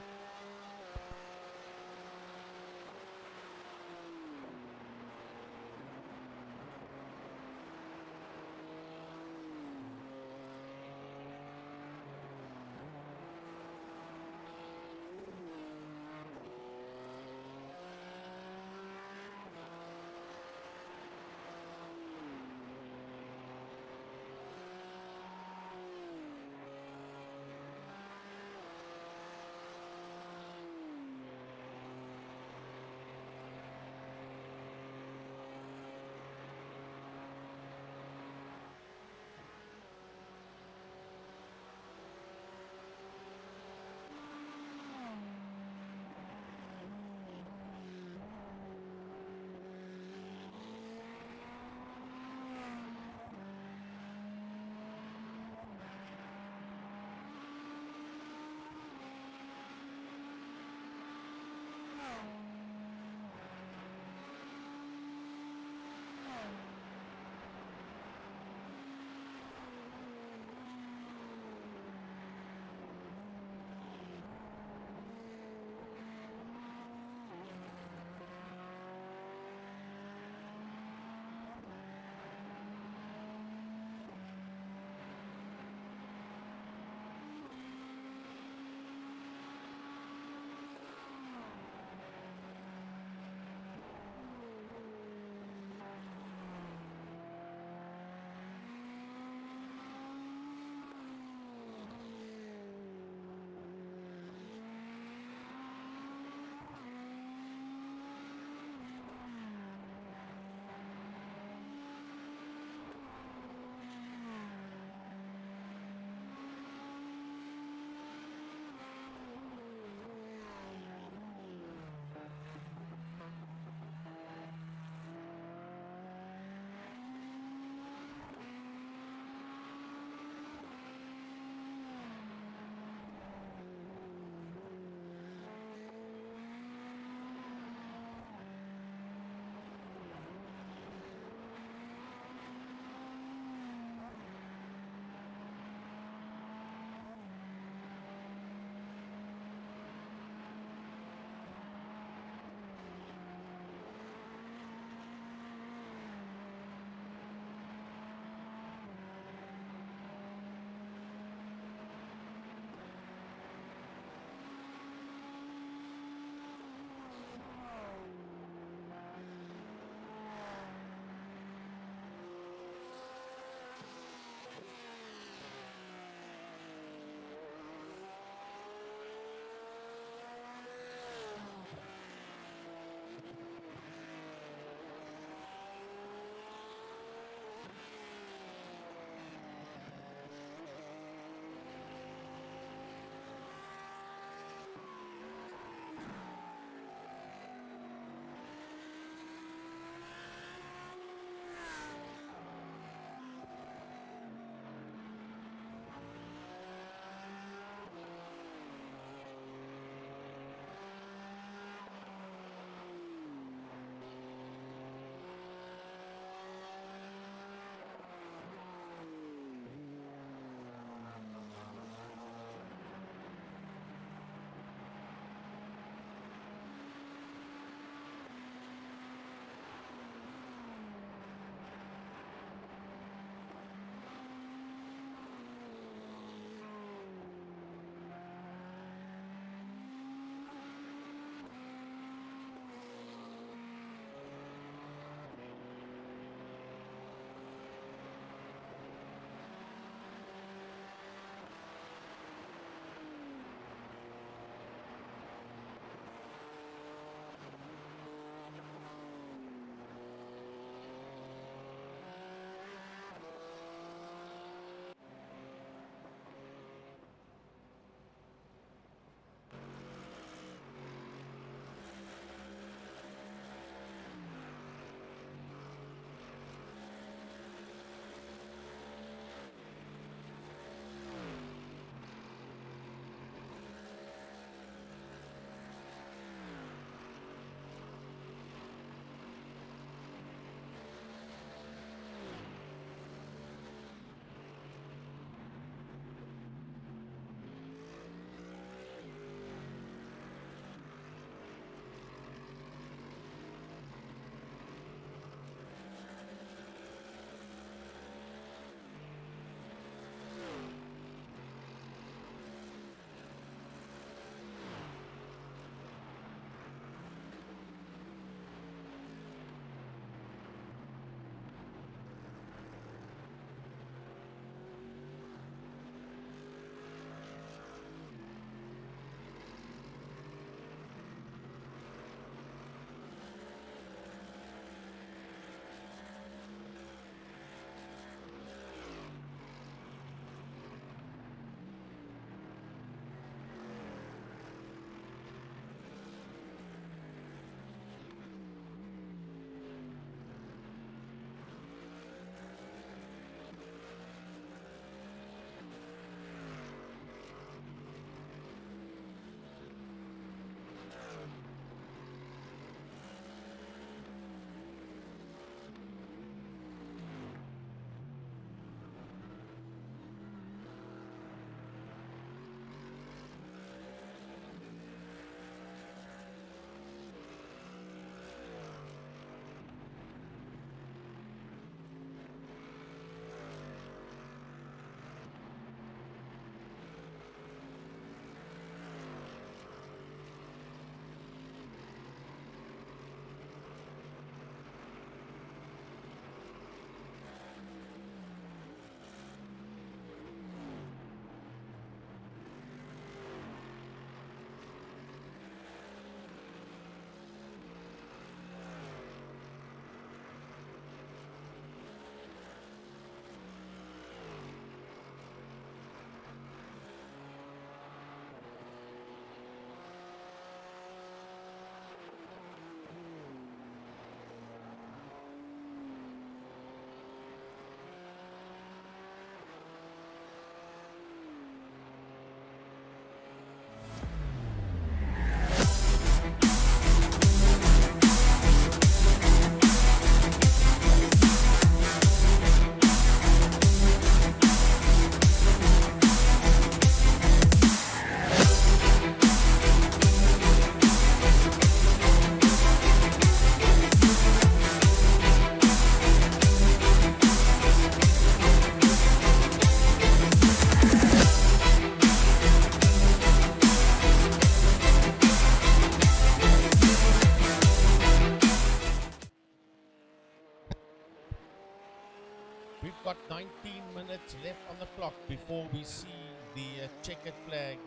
we see the checkered flag,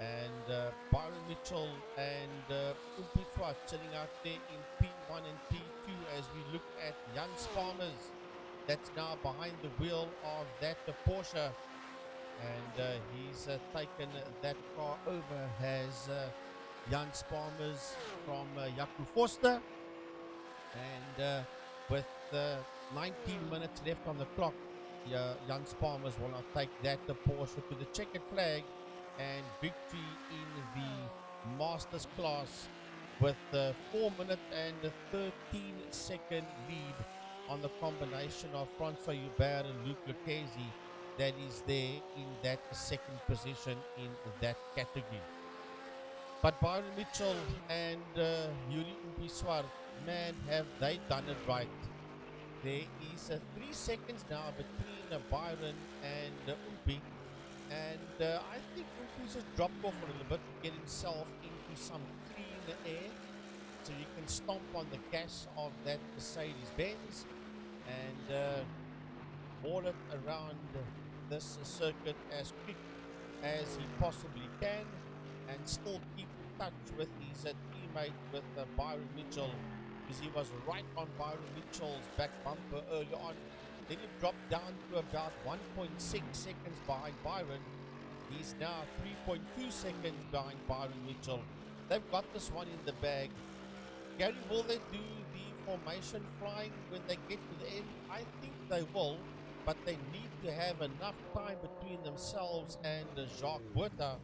and Byron Mitchell and Umpi Swart sitting out there in P1 and P2 as we look at Jan Spalmers that's now behind the wheel of that Porsche, and he's taken that car over, has Jan Spalmers from Jaco Forster, and with 19 minutes left on the clock, Jan Spalmers will now take that Porsche to the checkered flag and victory in the Masters class with 4 minute and 13-second lead on the combination of Francois Hubert and Luc Lucchesi that is there in that second position in that category. But Byron Mitchell and Yuri Umpiswar, man, have they done it right. There is 3 seconds now between Byron and Umpi, and I think Umpi's just dropped off a little bit to get himself into some clean air so you can stomp on the gas of that Mercedes-Benz and haul it around this circuit as quick as he possibly can and still keep in touch with his teammate, with Byron Mitchell, because he was right on Byron Mitchell's back bumper early on. Then he dropped down to about 1.6 seconds behind Byron. He's now 3.2 seconds behind Byron Mitchell. They've got this one in the bag. Gary, will they do the formation flying when they get to the end? I think they will, but they need to have enough time between themselves and Jacques Botha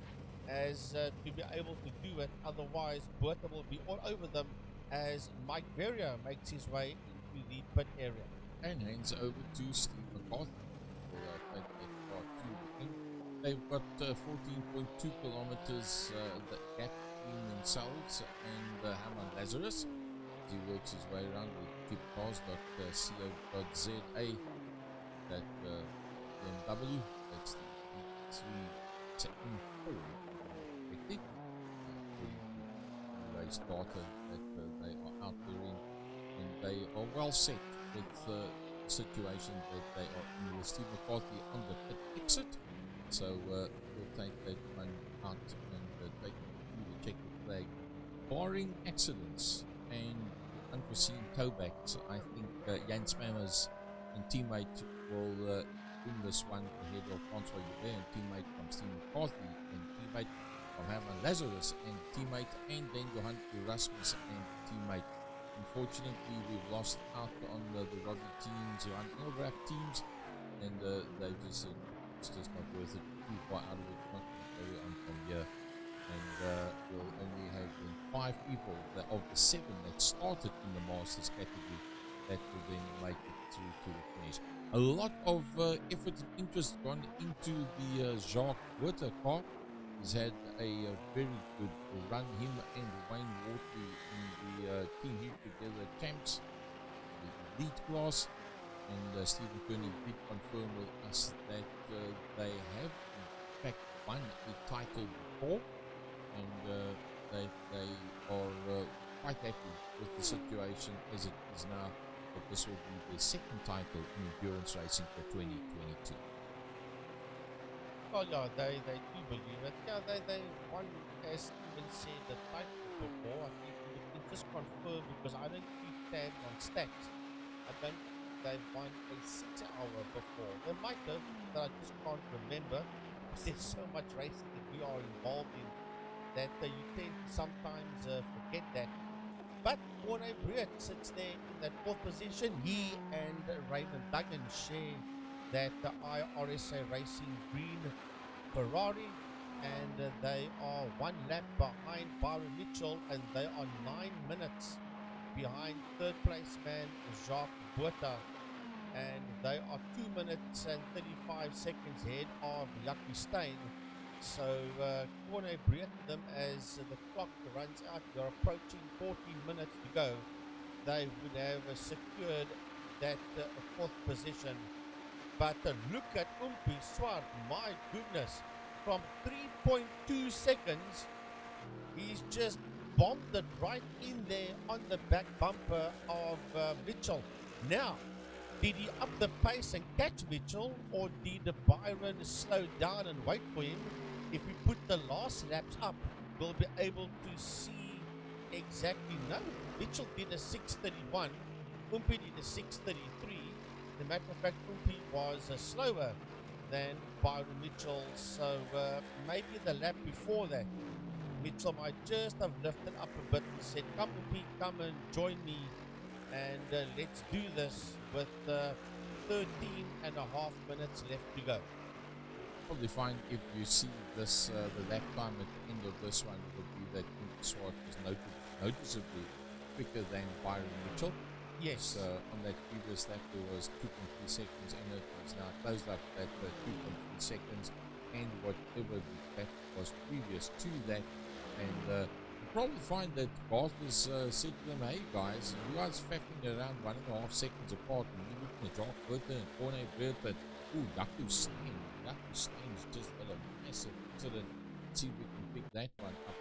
as to be able to do it. Otherwise, Botha will be all over them as Mike Verrier makes his way into the pit area. And hands over to Steve McCarthy will take that car to the end. They've got 14.2 kilometers the gap between themselves and Herman Lazarus. As he works his way around with tipcars.co.za, that BMW, that's the 3 second race data that they are out there in, and they are well set with the situation that they are in with Steve McCarthy on the pit exit. So we'll take that one out and take it to the checkered flag. Barring accidents and unforeseen towbacks, I think Jan Spammers and teammate will win this one ahead of Francois Hubert and teammate from Steve McCarthy and teammate from Herman Lazarus and teammate, and then Johan Erasmus and teammate. Unfortunately, we've lost out on the Robbie teams, Johan Engelbrecht teams, and they it's just not worth it. Too far out of it, not going to carry on from here. And we'll only have 5 people of the 7 that started in the Masters category that will then make it through to the finish. A lot of effort and interest gone into the Jacques Botha car. He's had a very good run, him and Wayne Wortley in the Team Heat Together Champs, the elite class. And Stephen Kearney did confirm with us that they have in fact won a title before, and they are quite happy with the situation as it is now, that this will be their 2nd title in endurance racing for 2022. Oh yeah, they do believe it. Yeah, they won, as Steven said, the title before. I think we can just confirm, because I don't keep tabs on stats. I don't think they've won a 6-hour before. They might have, but I just can't remember, because there's so much racing that we are involved in that you tend to sometimes forget that. But Corne Briet sits there in that 4th position. He and Raymond Duggan share that iRSA Racing green Ferrari, and they are 1 lap behind Byron Mitchell, and they are 9 minutes behind 3rd place man Jacques Botha, and they are 2 minutes and 35 seconds ahead of Lucky Stein. So Corne Briet them as the clock runs out. They're approaching 14 minutes to go. They would have secured that 4th position. But look at Umpi Swart, my goodness, from 3.2 seconds, he's just bombed it right in there on the back bumper of Mitchell. Now, Did he up the pace and catch Mitchell, or did Byron slow down and wait for him? If we put the last laps up, we'll be able to see exactly. No, Mitchell did a 6:31, Umpi did a 6:33. The matter of fact, Umpi was slower than Byron Mitchell, so maybe the lap before that, Mitchell might just have lifted up a bit and said, "Come, Umpi, come and join me, and let's do this," with 13.5 minutes left to go. Probably fine if you see this, the lap time at the end of this one would be that Umpi Swart was noticeably quicker than Byron Mitchell. Yes. On that previous lap there was 2.3 seconds in it. It's now closed up at 2.3 seconds, and whatever the lap was previous to that. And you probably find that Garth has said to them, "Hey guys, you guys faffing around 1.5 seconds apart, and you're looking at Jock Burton and Corne Burton. Ooh, Jaco Stein's just had a massive incident. Let's see if we can pick that one up."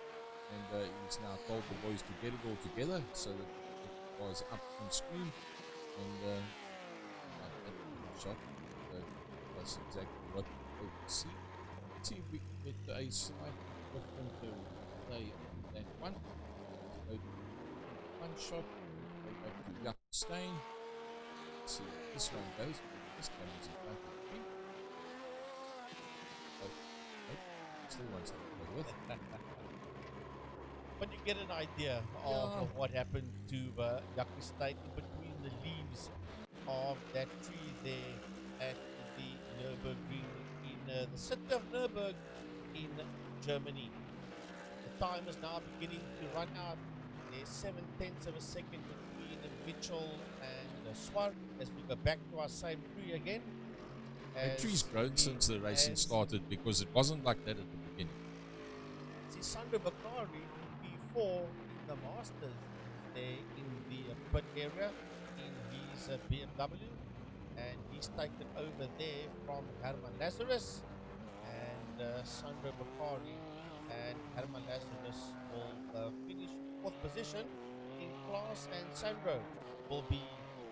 And he's now told the boys to get it all together so that it was up on screen. And that shot was exactly what we could see. Let's see if we can get a slight different play on that one. So one shot, go back to Jaco Stein. Let's see how this one goes. This one is in front of me. Still wants to play with. But you get an idea of what happened to Jaco Stein in between the leaves of that tree there at the Nürburgring in the city of Nürburg in Germany. The time is now beginning to run out. There's 0.7 of a second between Mitchell and Swart as we go back to our same tree again. The tree's grown since the racing started, because it wasn't like that at the beginning. See, Sandro Bakari before in the Masters there in the pit area in his BMW, and he's taken over there from Herman Lazarus, and Sandro Bakari and Herman Lazarus will finish 4th position in class, and Sandro will be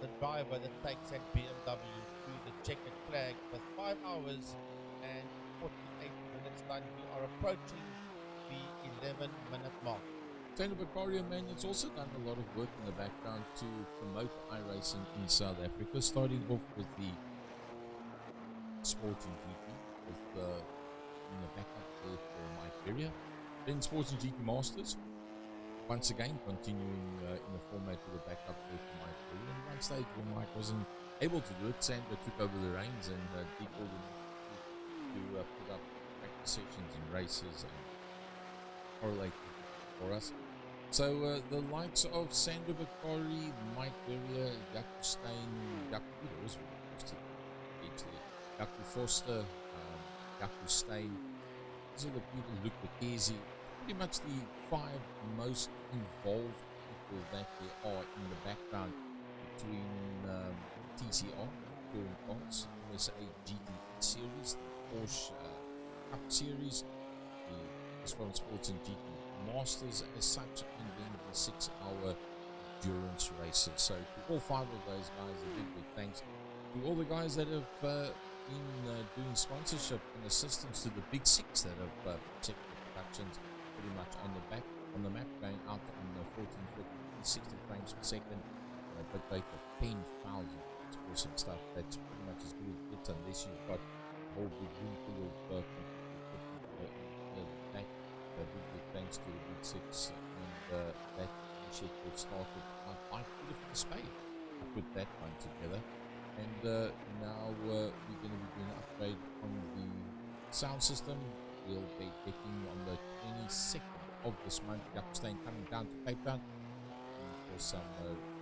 the driver that takes that BMW through the checkered flag with 5 hours and 48 minutes done. We are approaching the 11-minute mark. Sandro Bakari, man, it's also done a lot of work in the background to promote iRacing in South Africa, starting off with the Sports and GT, with in the backup there for Mike Berrier. Then Sports and GT Masters, once again continuing in the format of the backup there for Mike Berrier. And one stage when Mike wasn't able to do it, Sandro took over the reins and did all the to put up practice sessions and races and correlate for us. So the likes of Sandro Bakari, Mike Berrier, Jaco Stein, Jaco Forster, Jaco Stein, these are the people, Luc Bekesi, pretty much the 5 most involved people that there are in the background between TCR, Touring Cars, USA GT Series, the Porsche Cup Series, the Sports and GT Masters as such, and then the 6-hour endurance races. So to all 5 of those guys, a big thanks to all the guys that have been doing sponsorship and assistance to the big 6 that have checked the productions pretty much on the map, going out on the 14, 15, 60 frames per second, a bit rate of 10,000. It's awesome stuff. That's pretty much as good as it gets, unless you've got a whole big room full of back. Big thanks to the Big 6 and that initiative started out by Philip Spade to put that one together. And now we're going to be doing an upgrade on the sound system. We'll be getting on the 22nd of this month, Jaco Stein coming down to Cape Town for some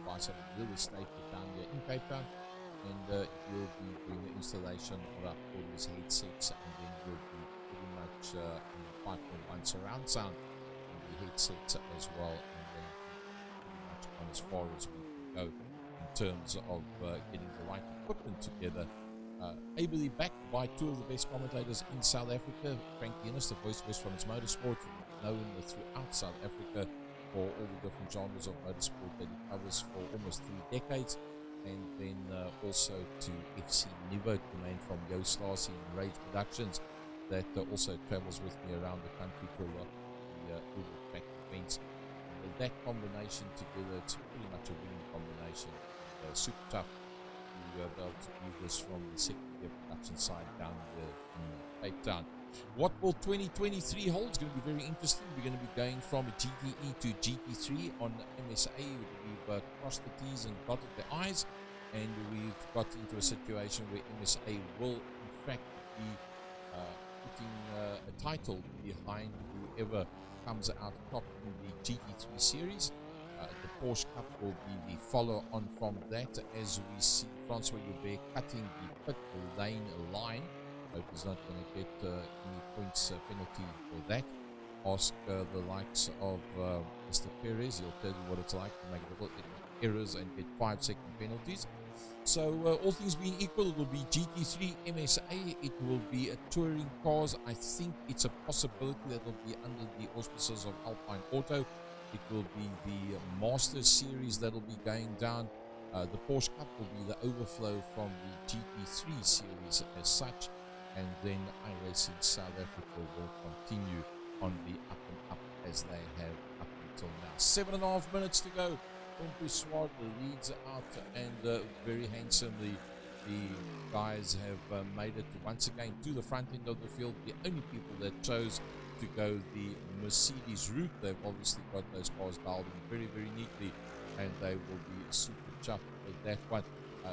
buy some real estate down here in Cape Town, and he'll be doing the installation of our cordless headsets, and then we'll be pretty much on 5.1 surround sound on the headsets as well, and then pretty much on as far as we can go in terms of getting the right equipment together. Ably backed by 2 of the best commentators in South Africa, Frank Guinness, the voice of Westfront Motorsport, known throughout South Africa for all the different genres of motorsport that he covers for almost 3 decades, and then also to FC Nivo Command from Yoslasi and Rage Productions that also travels with me around the country to a lot of the oval track events. And that combination together, it's pretty much a winning combination. Super tough to be able to do this from the second year production side down here in Cape Town. What will 2023 hold? It's going to be very interesting. We're going to be going from a GTE to GT3 on MSA. We've crossed the T's and dotted the I's, and we've got into a situation where MSA will in fact be putting a title behind whoever comes out top in the GT3 series. The Porsche Cup will be the follow-on from that, as we see Francois Joubert cutting the pit lane line. Hope he's not going to get any points penalty for that. Ask the likes of Mr. Perez. He'll tell you what it's like to make little errors and get 5-second penalties. So all things being equal, it will be GT3 MSA. It will be a touring cars. I think it's a possibility that it will be under the auspices of Alpine Auto. It will be the Masters series that will be going down. The Porsche Cup will be the overflow from the GT3 series as such. And then iRacing South Africa will continue on the up and up as they have up until now. 7.5 minutes to go. Swad leads out, and very handsomely the guys have made it once again to the front end of the field. The only people that chose to go the Mercedes route, they've obviously got those cars dialed in very, very neatly, and they will be super chuffed with that one.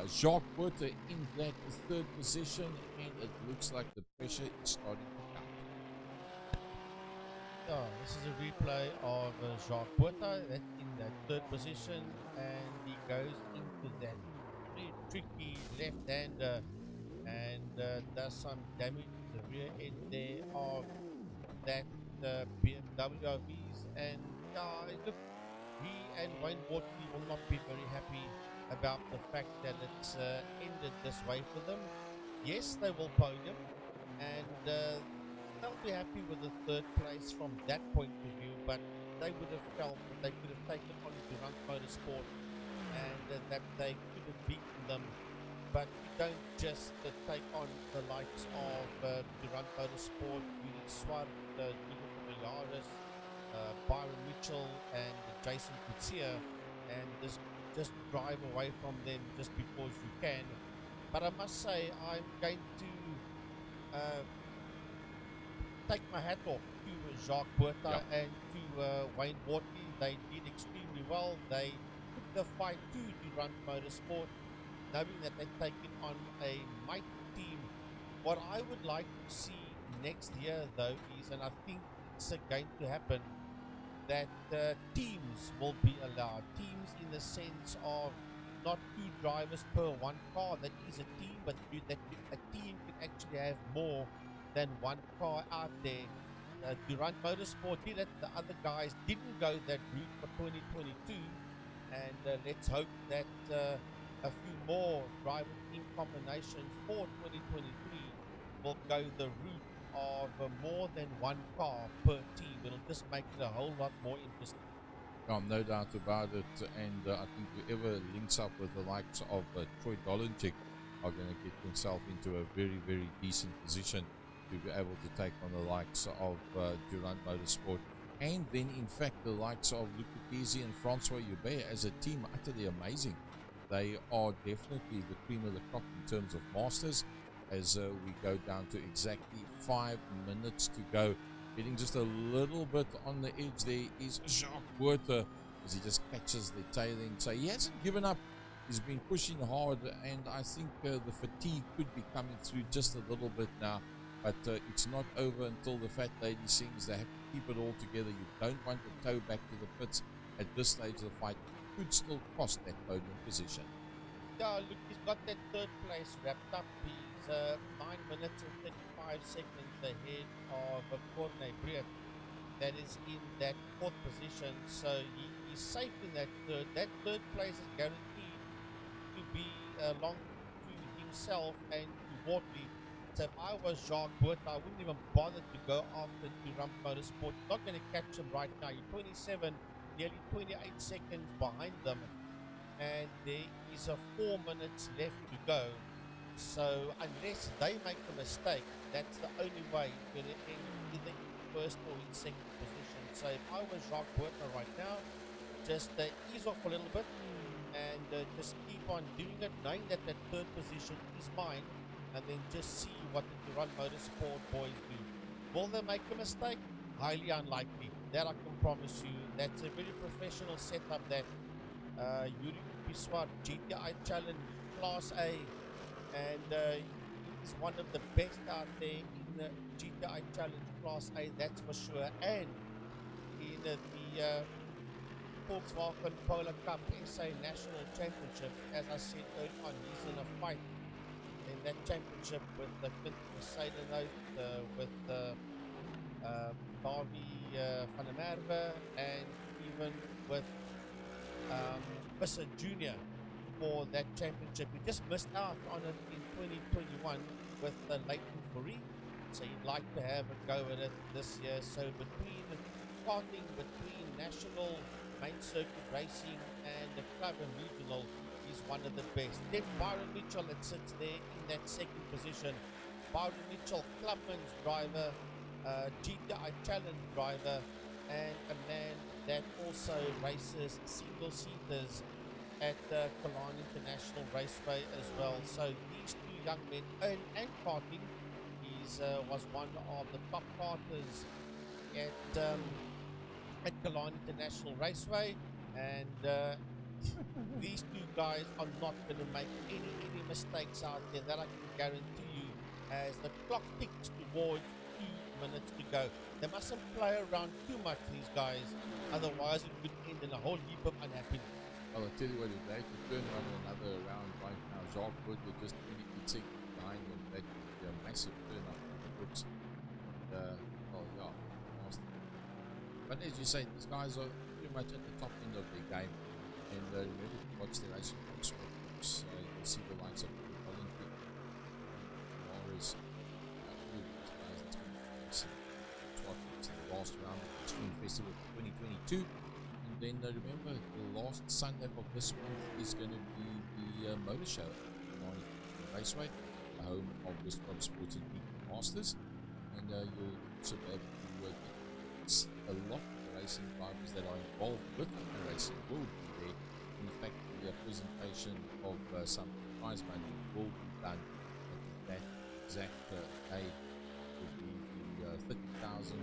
Jacques Buerter in that third position, and it looks like the pressure is starting to come. Yeah, this is a replay of Jacques Buerter that's in that third position, and he goes into that very tricky left-hander and does some damage to the rear end there of that BMW of his. And look, he and Wayne Wortley will not be very happy about the fact that it's ended this way for them. Yes, they will podium, and they'll be happy with the third place from that point of view, but they would have felt that they could have taken on Durant Motorsport and that they could have beaten them. But you don't just take on the likes of Durant Motorsport, Judith Swart, Judith Villaris, Byron Mitchell, and Jason Kutsia, and just drive away from them just because you can. But I must say, I'm going to take my hat off to Jacques Buerter and to Wayne Wortley. They did extremely well. They took the fight to Durant Motorsport, knowing that they've taken on a mighty team. What I would like to see next year, though, is, and I think it's going to happen, that teams will be allowed. Teams in the sense of not 2 drivers per 1 car. That is a team, but a team can actually have more than 1 car out there. Durant Motorsport did it. The other guys didn't go that route for 2022. And let's hope that a few more driver team combinations for 2023 will go the route of more than 1 car per team. It'll just make it a whole lot more interesting. No doubt about it, and I think whoever links up with the likes of Troy Dolenchik are going to get themselves into a very, very decent position to be able to take on the likes of Durant Motorsport, and then in fact the likes of Luc Pizzi and Francois Joubert as a team. Utterly amazing. They are definitely the cream of the crop in terms of masters, as we go down to exactly 5 minutes to go. Getting just a little bit on the edge there is Jacques Buerter, as he just catches the tail end. So he hasn't given up. He's been pushing hard, and I think the fatigue could be coming through just a little bit now. But it's not over until the fat lady sings. They have to keep it all together. You don't want to tow back to the pits at this stage of the fight. It could still cost that podium position. Yeah, look, he's got that third place wrapped up. He's 9 minutes and 35 seconds ahead of Corne Briet, that is in that fourth position. So he's safe in that third. That third place is guaranteed to be along to himself and to Wortley. So if I was Jacques Buerter, I wouldn't even bother to go after Durant Motorsport. Not going to catch him right now. You're 27, nearly 28 seconds behind them. and there is a 4 minutes left to go. So unless they make a mistake, that's the only way you're going to end either in first or in second position. So if I was Jacques Buertner right now, just ease off a little bit and just keep on doing it, knowing that that third position is mine, and then just see what the Duran Motorsport boys do. Will they make a mistake? Highly unlikely. That I can promise you. That's a very professional setup that Yuri Biswar GTI Challenge Class A, and he is one of the best out there in the GTI Challenge Class A, that's for sure. And in the Volkswagen Polo Cup SA National Championship, as I said earlier on, he's in a fight in that championship with Quinton Mercedes, with Davy van der Merwe, and even with Visser Jr. for that championship. He just missed out on it in 2021 with Leighton Fourie, so he'd like to have a go at it this year. So between karting, between national main circuit racing and the club and regional, he's one of the best. Then Byron Mitchell that sits there in that second position. Byron Mitchell, Clubman's driver, GTI Challenge driver, and a man that also races single seaters at the Cologne International Raceway as well. So these two young men, and karting, he's was one of the top karters at Cologne International Raceway, and these two guys are not going to make any mistakes out there. That I can guarantee you. As the clock ticks towards 2 minutes to go, they mustn't play around too much, these guys, otherwise it could end in a whole heap of unhappiness. Well, I'll tell you what, if they could turn on another round right now, Jacques Buertner just 28 seconds behind them, that would be a massive turn up in the books. And, well, yeah, last. But as you say, these guys are pretty much at the top end of their game. And remember to watch the racing on sport books. You'll see the likes of Olympic, Morris, all of these guys that's going to be racing. It's the last round of the Extreme Festival 2022. And then remember, the last Sunday of this month is going to be the motor show on the Raceway, the home of Westport Sports and Peak Masters. And you'll also be able to get a lot of the racing drivers that are involved with the racing will be there. In fact, the presentation of some prize money will be done at that exact day. Will be the 30,000,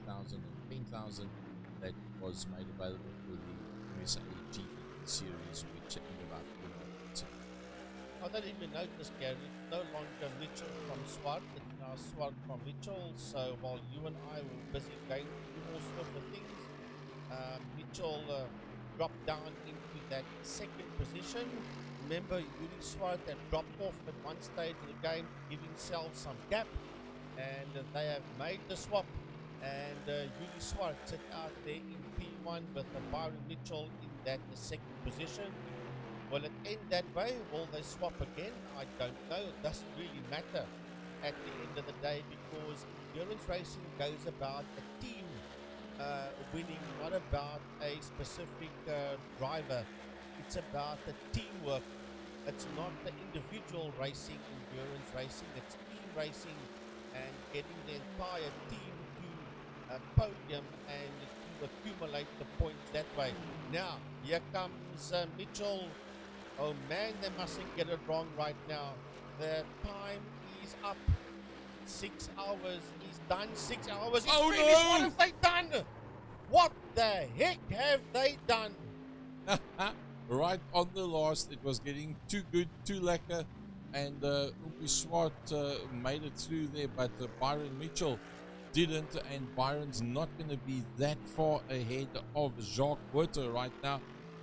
20,000 and 10,000 that was made available for the USA GP series, which ended about 4 months ago. I don't even notice, Gary, it's no longer Mitchell from Swart, it's now Swart from Mitchell. So while you and I were busy going through all sorts of things, Mitchell dropped down into that second position. Remember, Yuri Swart had dropped off at one stage of the game to give himself some gap, and they have made the swap. And Yuri Swart sit out there in P1 with Byron Mitchell in that second position. Will it end that way? Will they swap again? I don't know. It doesn't really matter at the end of the day, because endurance racing goes about a team winning, not about a specific driver. It's about the teamwork. It's not the individual racing, endurance racing. It's team racing and getting the entire team to a podium and to accumulate the points that way. Now, here comes Mitchell. Oh man, they mustn't get it wrong right now. The time is up. 6 hours. He's done 6 hours. He's finished. No! What have they done? What the heck have they done? Right on the last, it was getting too good, too lekker, and Umpi Swart made it through there, but Byron Mitchell didn't, and Byron's not going to be that far ahead of Jacques Buertner right now.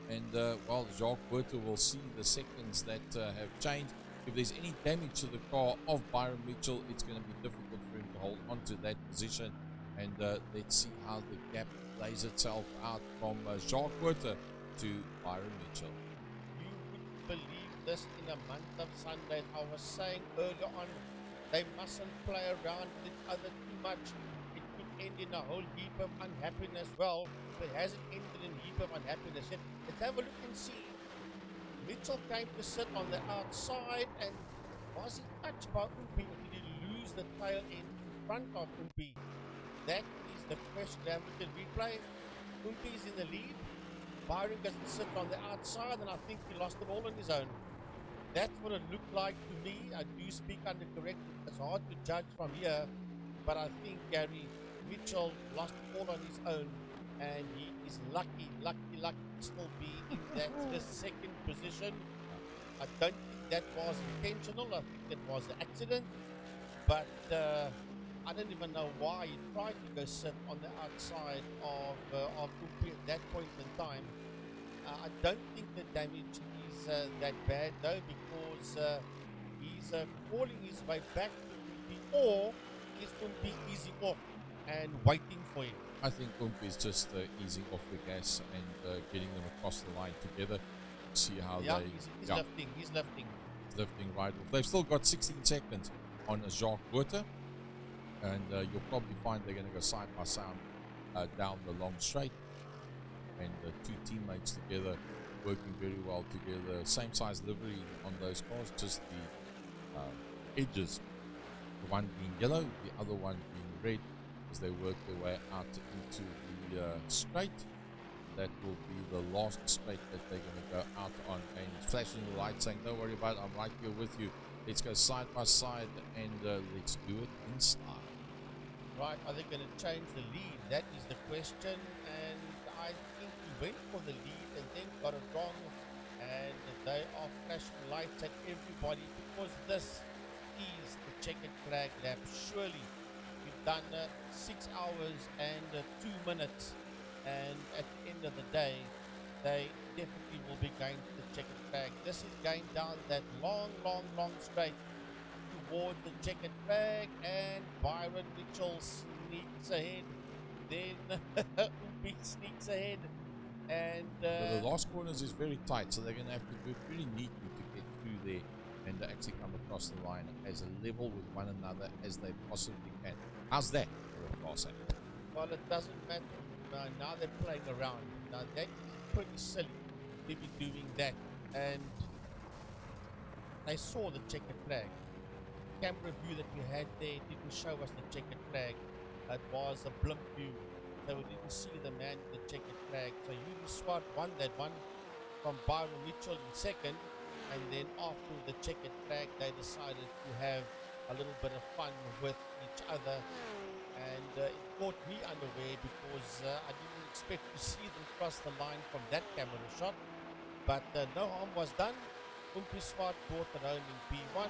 And well, Jacques Buertner will see the seconds that have changed. If there's any damage to the car of Byron Mitchell, it's going to be difficult for him to hold on to that position. And let's see how the gap plays itself out from Jacques Buertner to Byron Mitchell. You wouldn't believe this in a month of Sunday. I was saying earlier on, they mustn't play around with each other too much. It could end in a whole heap of unhappiness. Well, it hasn't ended in a heap of unhappiness yet. Let's have a look and see Mitchell came to sit on the outside, and was he touched by Umpi, or did he lose the tail end in front of Umpi? That is the question. We have a look at replay. Umpi is in the lead. Byron gets to sit on the outside, and I think he lost it all on his own. That's what it looked like to me. I do speak under correct. It's hard to judge from here, but I think Gary Mitchell lost it all on his own, and he is lucky to still be in that second position. I don't think that was intentional. I think that was an accident, but I don't even know why he tried to go sit on the outside of Umpi at that point in time. I don't think the damage is that bad though, because he's crawling his way back to Umpi, or is Umpi easing off and waiting for him? I think Umpi is just easing off the gas and getting them across the line together. See how Yeah, they... he's lifting. He's lifting. Lifting right off. They've still got 16 seconds on Jacques Buerter, and you'll probably find they're going to go side by side down the long straight, and the two teammates together working very well together. Same size livery on those cars, just the edges, the one being yellow, the other one being red, as they work their way out into the straight. That will be the last straight that they're going to go out on, and he's flashing the light saying, don't worry about it, I'm right here with you. Let's go side by side, and let's do it in style. Right, are they going to change the lead? That is the question, and I think he went for the lead and then got it wrong, and they are flashing lights at everybody, because this is the checkered flag lap. Surely we've done 6 hours and 2 minutes, and at the end of the day, they definitely will be going to the checkered flag. This is going down that long straight towards the checkered flag, and Byron Mitchell sneaks ahead. Then Umpi sneaks ahead, and The last corners is very tight, so they're going to have to do it very neatly to get through there and actually come across the line as level with one another as they possibly can. How's that for a class act? well, it doesn't matter. Now they're playing around. Now that is pretty silly to be doing that. And I saw the checkered flag. Camera view that we had there didn't show us the checkered flag. It was a blimp view, so we didn't see the man with the checkered flag. So Yuri Swart won that one from Byron Mitchell in second, and then after the checkered flag, they decided to have a little bit of fun with each other. And it caught me unaware, because I didn't expect to see them cross the line from that camera shot. But no harm was done. Umpi Swart brought it home in P1.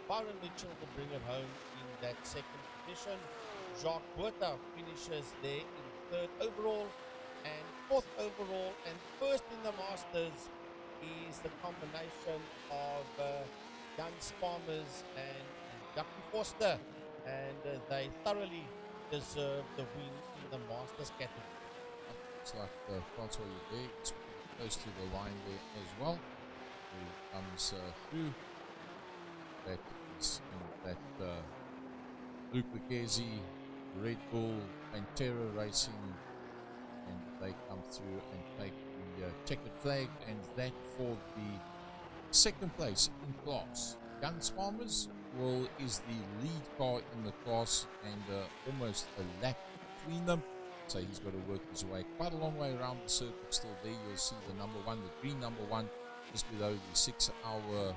Byron Mitchell will bring it home in that second position. Jacques Buerter finishes there in third overall and fourth overall. And first in the Masters is the combination of Jan Spalmers and Jackie Forster. And they thoroughly deserve the win in the Masters category. Looks like Francois there is close to the line there as well. He comes through. That is in that Luke Lucchesi, Red Bull, Pantera Racing, and they come through and take the checkered flag, and that for the second place in class. Guns Farmers is the lead car in the class, and almost a lap between them. So he's got to work his way quite a long way around the circuit. Still there, you'll see the number one, the green number one, just below the 6-hour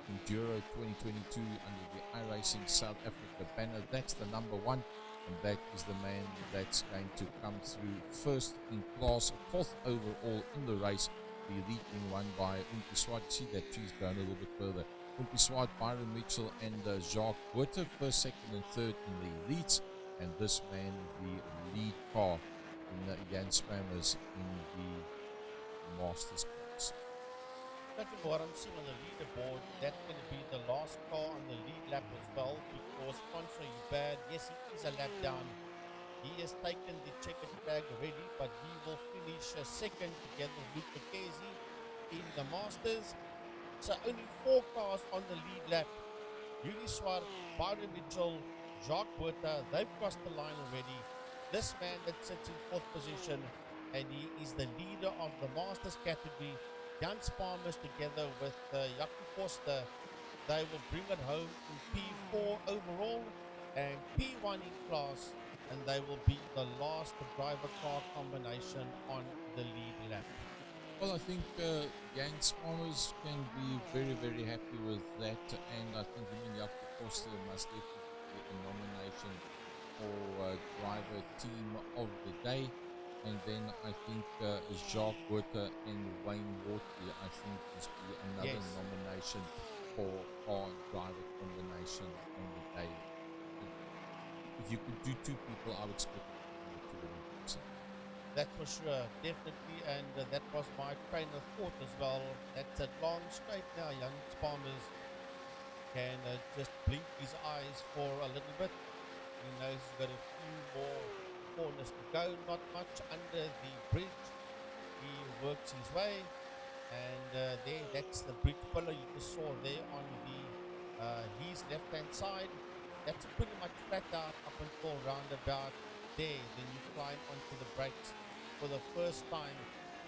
Enduro 2022 under the iRacing South Africa banner. That's the number one, and that is the man that's going to come through first in class, fourth overall in the race. The lead being won by Umpi Swart. See that tree's going a little bit further. Umpi Swart, Byron Mitchell, and Jacques Buerter, first, second, and third in the leads. And this man, the lead car in Jan Spammers in the Masters class. Judging by what I'm seeing on the leaderboard, that's going to be the last car on the lead lap as well, because Francois Hubert, yes, he is a lap down. He has taken the checkered flag already, but he will finish second together with Luke Lucchesi in the Masters. So only 4 cars on the lead lap. Yuri Swart, Byron Mitchell, Jacques Buerter, they've crossed the line already. This man that sits in 4th position, and he is the leader of the Masters category, Jans Palmers together with Jaco Forster, they will bring it home in P4 overall and P1 in class, and they will be the last driver car combination on the lead lap. Well, I think Young Farmers can be very, very happy with that, and I think him and Jaco Foster must definitely get a nomination for driver team of the day. And then I think Jacques Butter and Wayne Wortley, I think, must be another Yes. nomination for car driver combination on the day. If you could do two people, I would split it between the two of them. That's for sure, definitely, and that was my train of thought as well. That's a long straight now. Young Palmers can just blink his eyes for a little bit. He knows he's got a few more corners to go, not much under the bridge. He works his way, and that's the bridge pillar you just saw there on his left hand side. That's pretty much flat out up until roundabout there. Then you climb onto the brakes for the first time,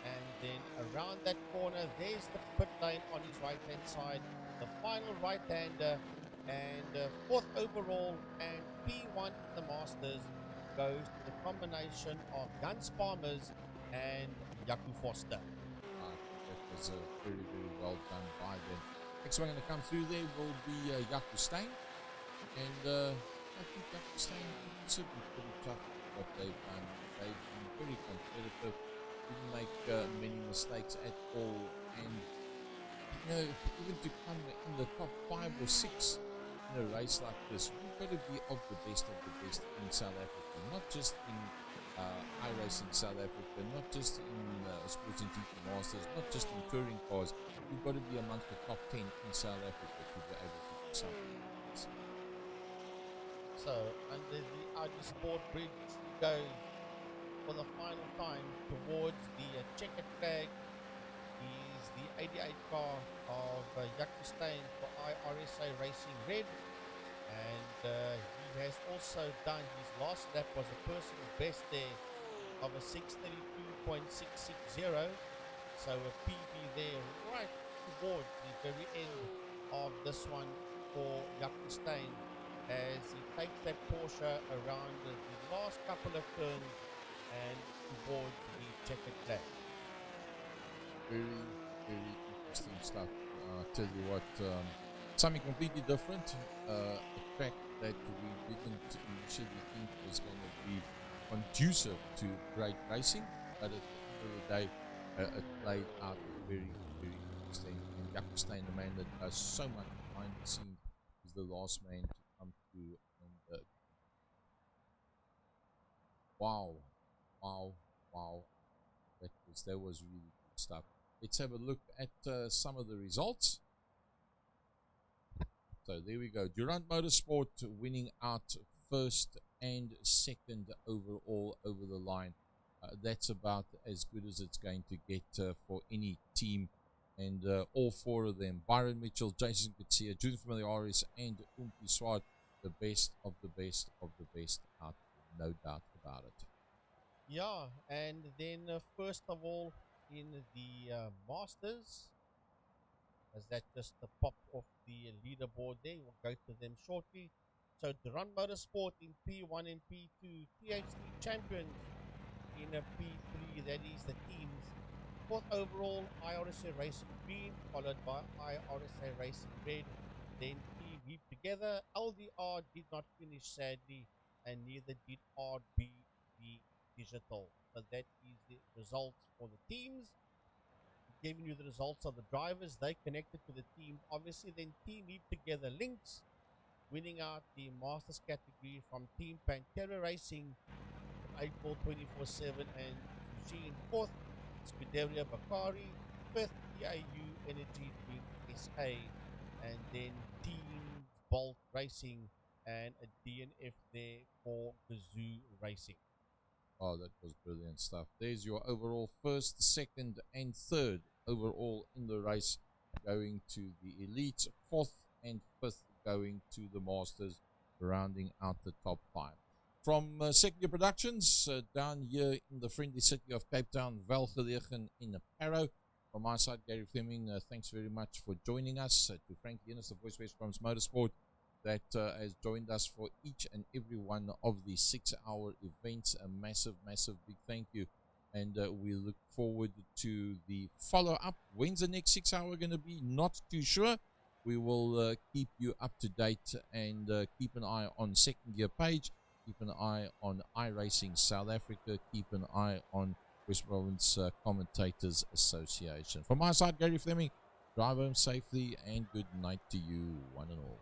and then around that corner, there's the pit lane on his right hand side, the final right hander, and fourth overall, and P1 in the Masters goes to the combination of Guns Palmers and Jaco Foster. I think that was very, very well done by them. Next one going to come through there will be Jaco Stein. And I think Jaco Stein should be pretty tough what they've done. They've been very competitive, didn't make many mistakes at all. And, you know, even to come in the top 5 or 6 in a race like this, you've got to be of the best in South Africa, not just in iRacing South Africa, not just in Sports and GT Masters, not just in touring cars. You've got to be amongst the top 10 in South Africa to be able to do something like this. So, under the Audi Sport Bridge, he goes for the final time towards the checkered flag. He's the 88 car of Jaco Stein for iRSA Racing Red. And he has also done, his last lap was a personal best there of a 632.660. So a PB there right towards the very end of this one for Jaco Stein as he takes that Porsche around the last couple of turns and towards the checkered flag. Very, very interesting stuff. I'll tell you what, something completely different. A track that we didn't initially think was going to be conducive to great racing, but at the end of the day, it played out very, very interesting. And Jaco Stein, the man that does so much behind the scenes, is the last man to come through. And wow, that was really good stuff. Let's have a look at some of the results. So there we go. Durant Motorsport winning out first and second overall over the line. That's about as good as it's going to get for any team. And all 4 of them, Byron Mitchell, Jason Kutsia, June Familiaris, and Umpi Swart, the best of the best of the best out there, no doubt about it. Yeah, and then first of all, in the Masters, as that just popped off the leaderboard there, we'll go to them shortly. So Durant Motorsport in P1 and P2, THD champions in a P3, that is the teams. Fourth overall, iRSA Racing Green, followed by iRSA Racing Red, then Team Heap Together. LDR did not finish sadly, and neither did RBB Digital. So that is the results for the teams. Giving you the results of the drivers, they connected to the teams. Obviously, then Team Heap Together links, winning out the Masters category from Team Pantera Racing, April 24/7, and Eugene fourth, Scuderia Bakari, fifth, TIU Energy Drink SA, and then Team Bolt Racing and a DNF there for Gazoo Racing. Oh, that was brilliant stuff. There's your overall first, second, and third overall in the race going to the elites, fourth and fifth going to the Masters, rounding out the top 5. From Second Year Productions, down here in the friendly city of Cape Town, Welgelegen in Parow, From my side, Gary Fleming, thanks very much for joining us. To Frank Guinness, the voice of West Bromwich Motorsport, that has joined us for each and every one of the 6-hour events. A massive, massive big thank you. And we look forward to the follow-up. When's the next 6-hour going to be? Not too sure. We will keep you up to date and keep an eye on Second Gear page. Keep an eye on iRacing South Africa. Keep an eye on West Bromwich Commentators Association. From my side, Gary Fleming, drive home safely and good night to you, one and all.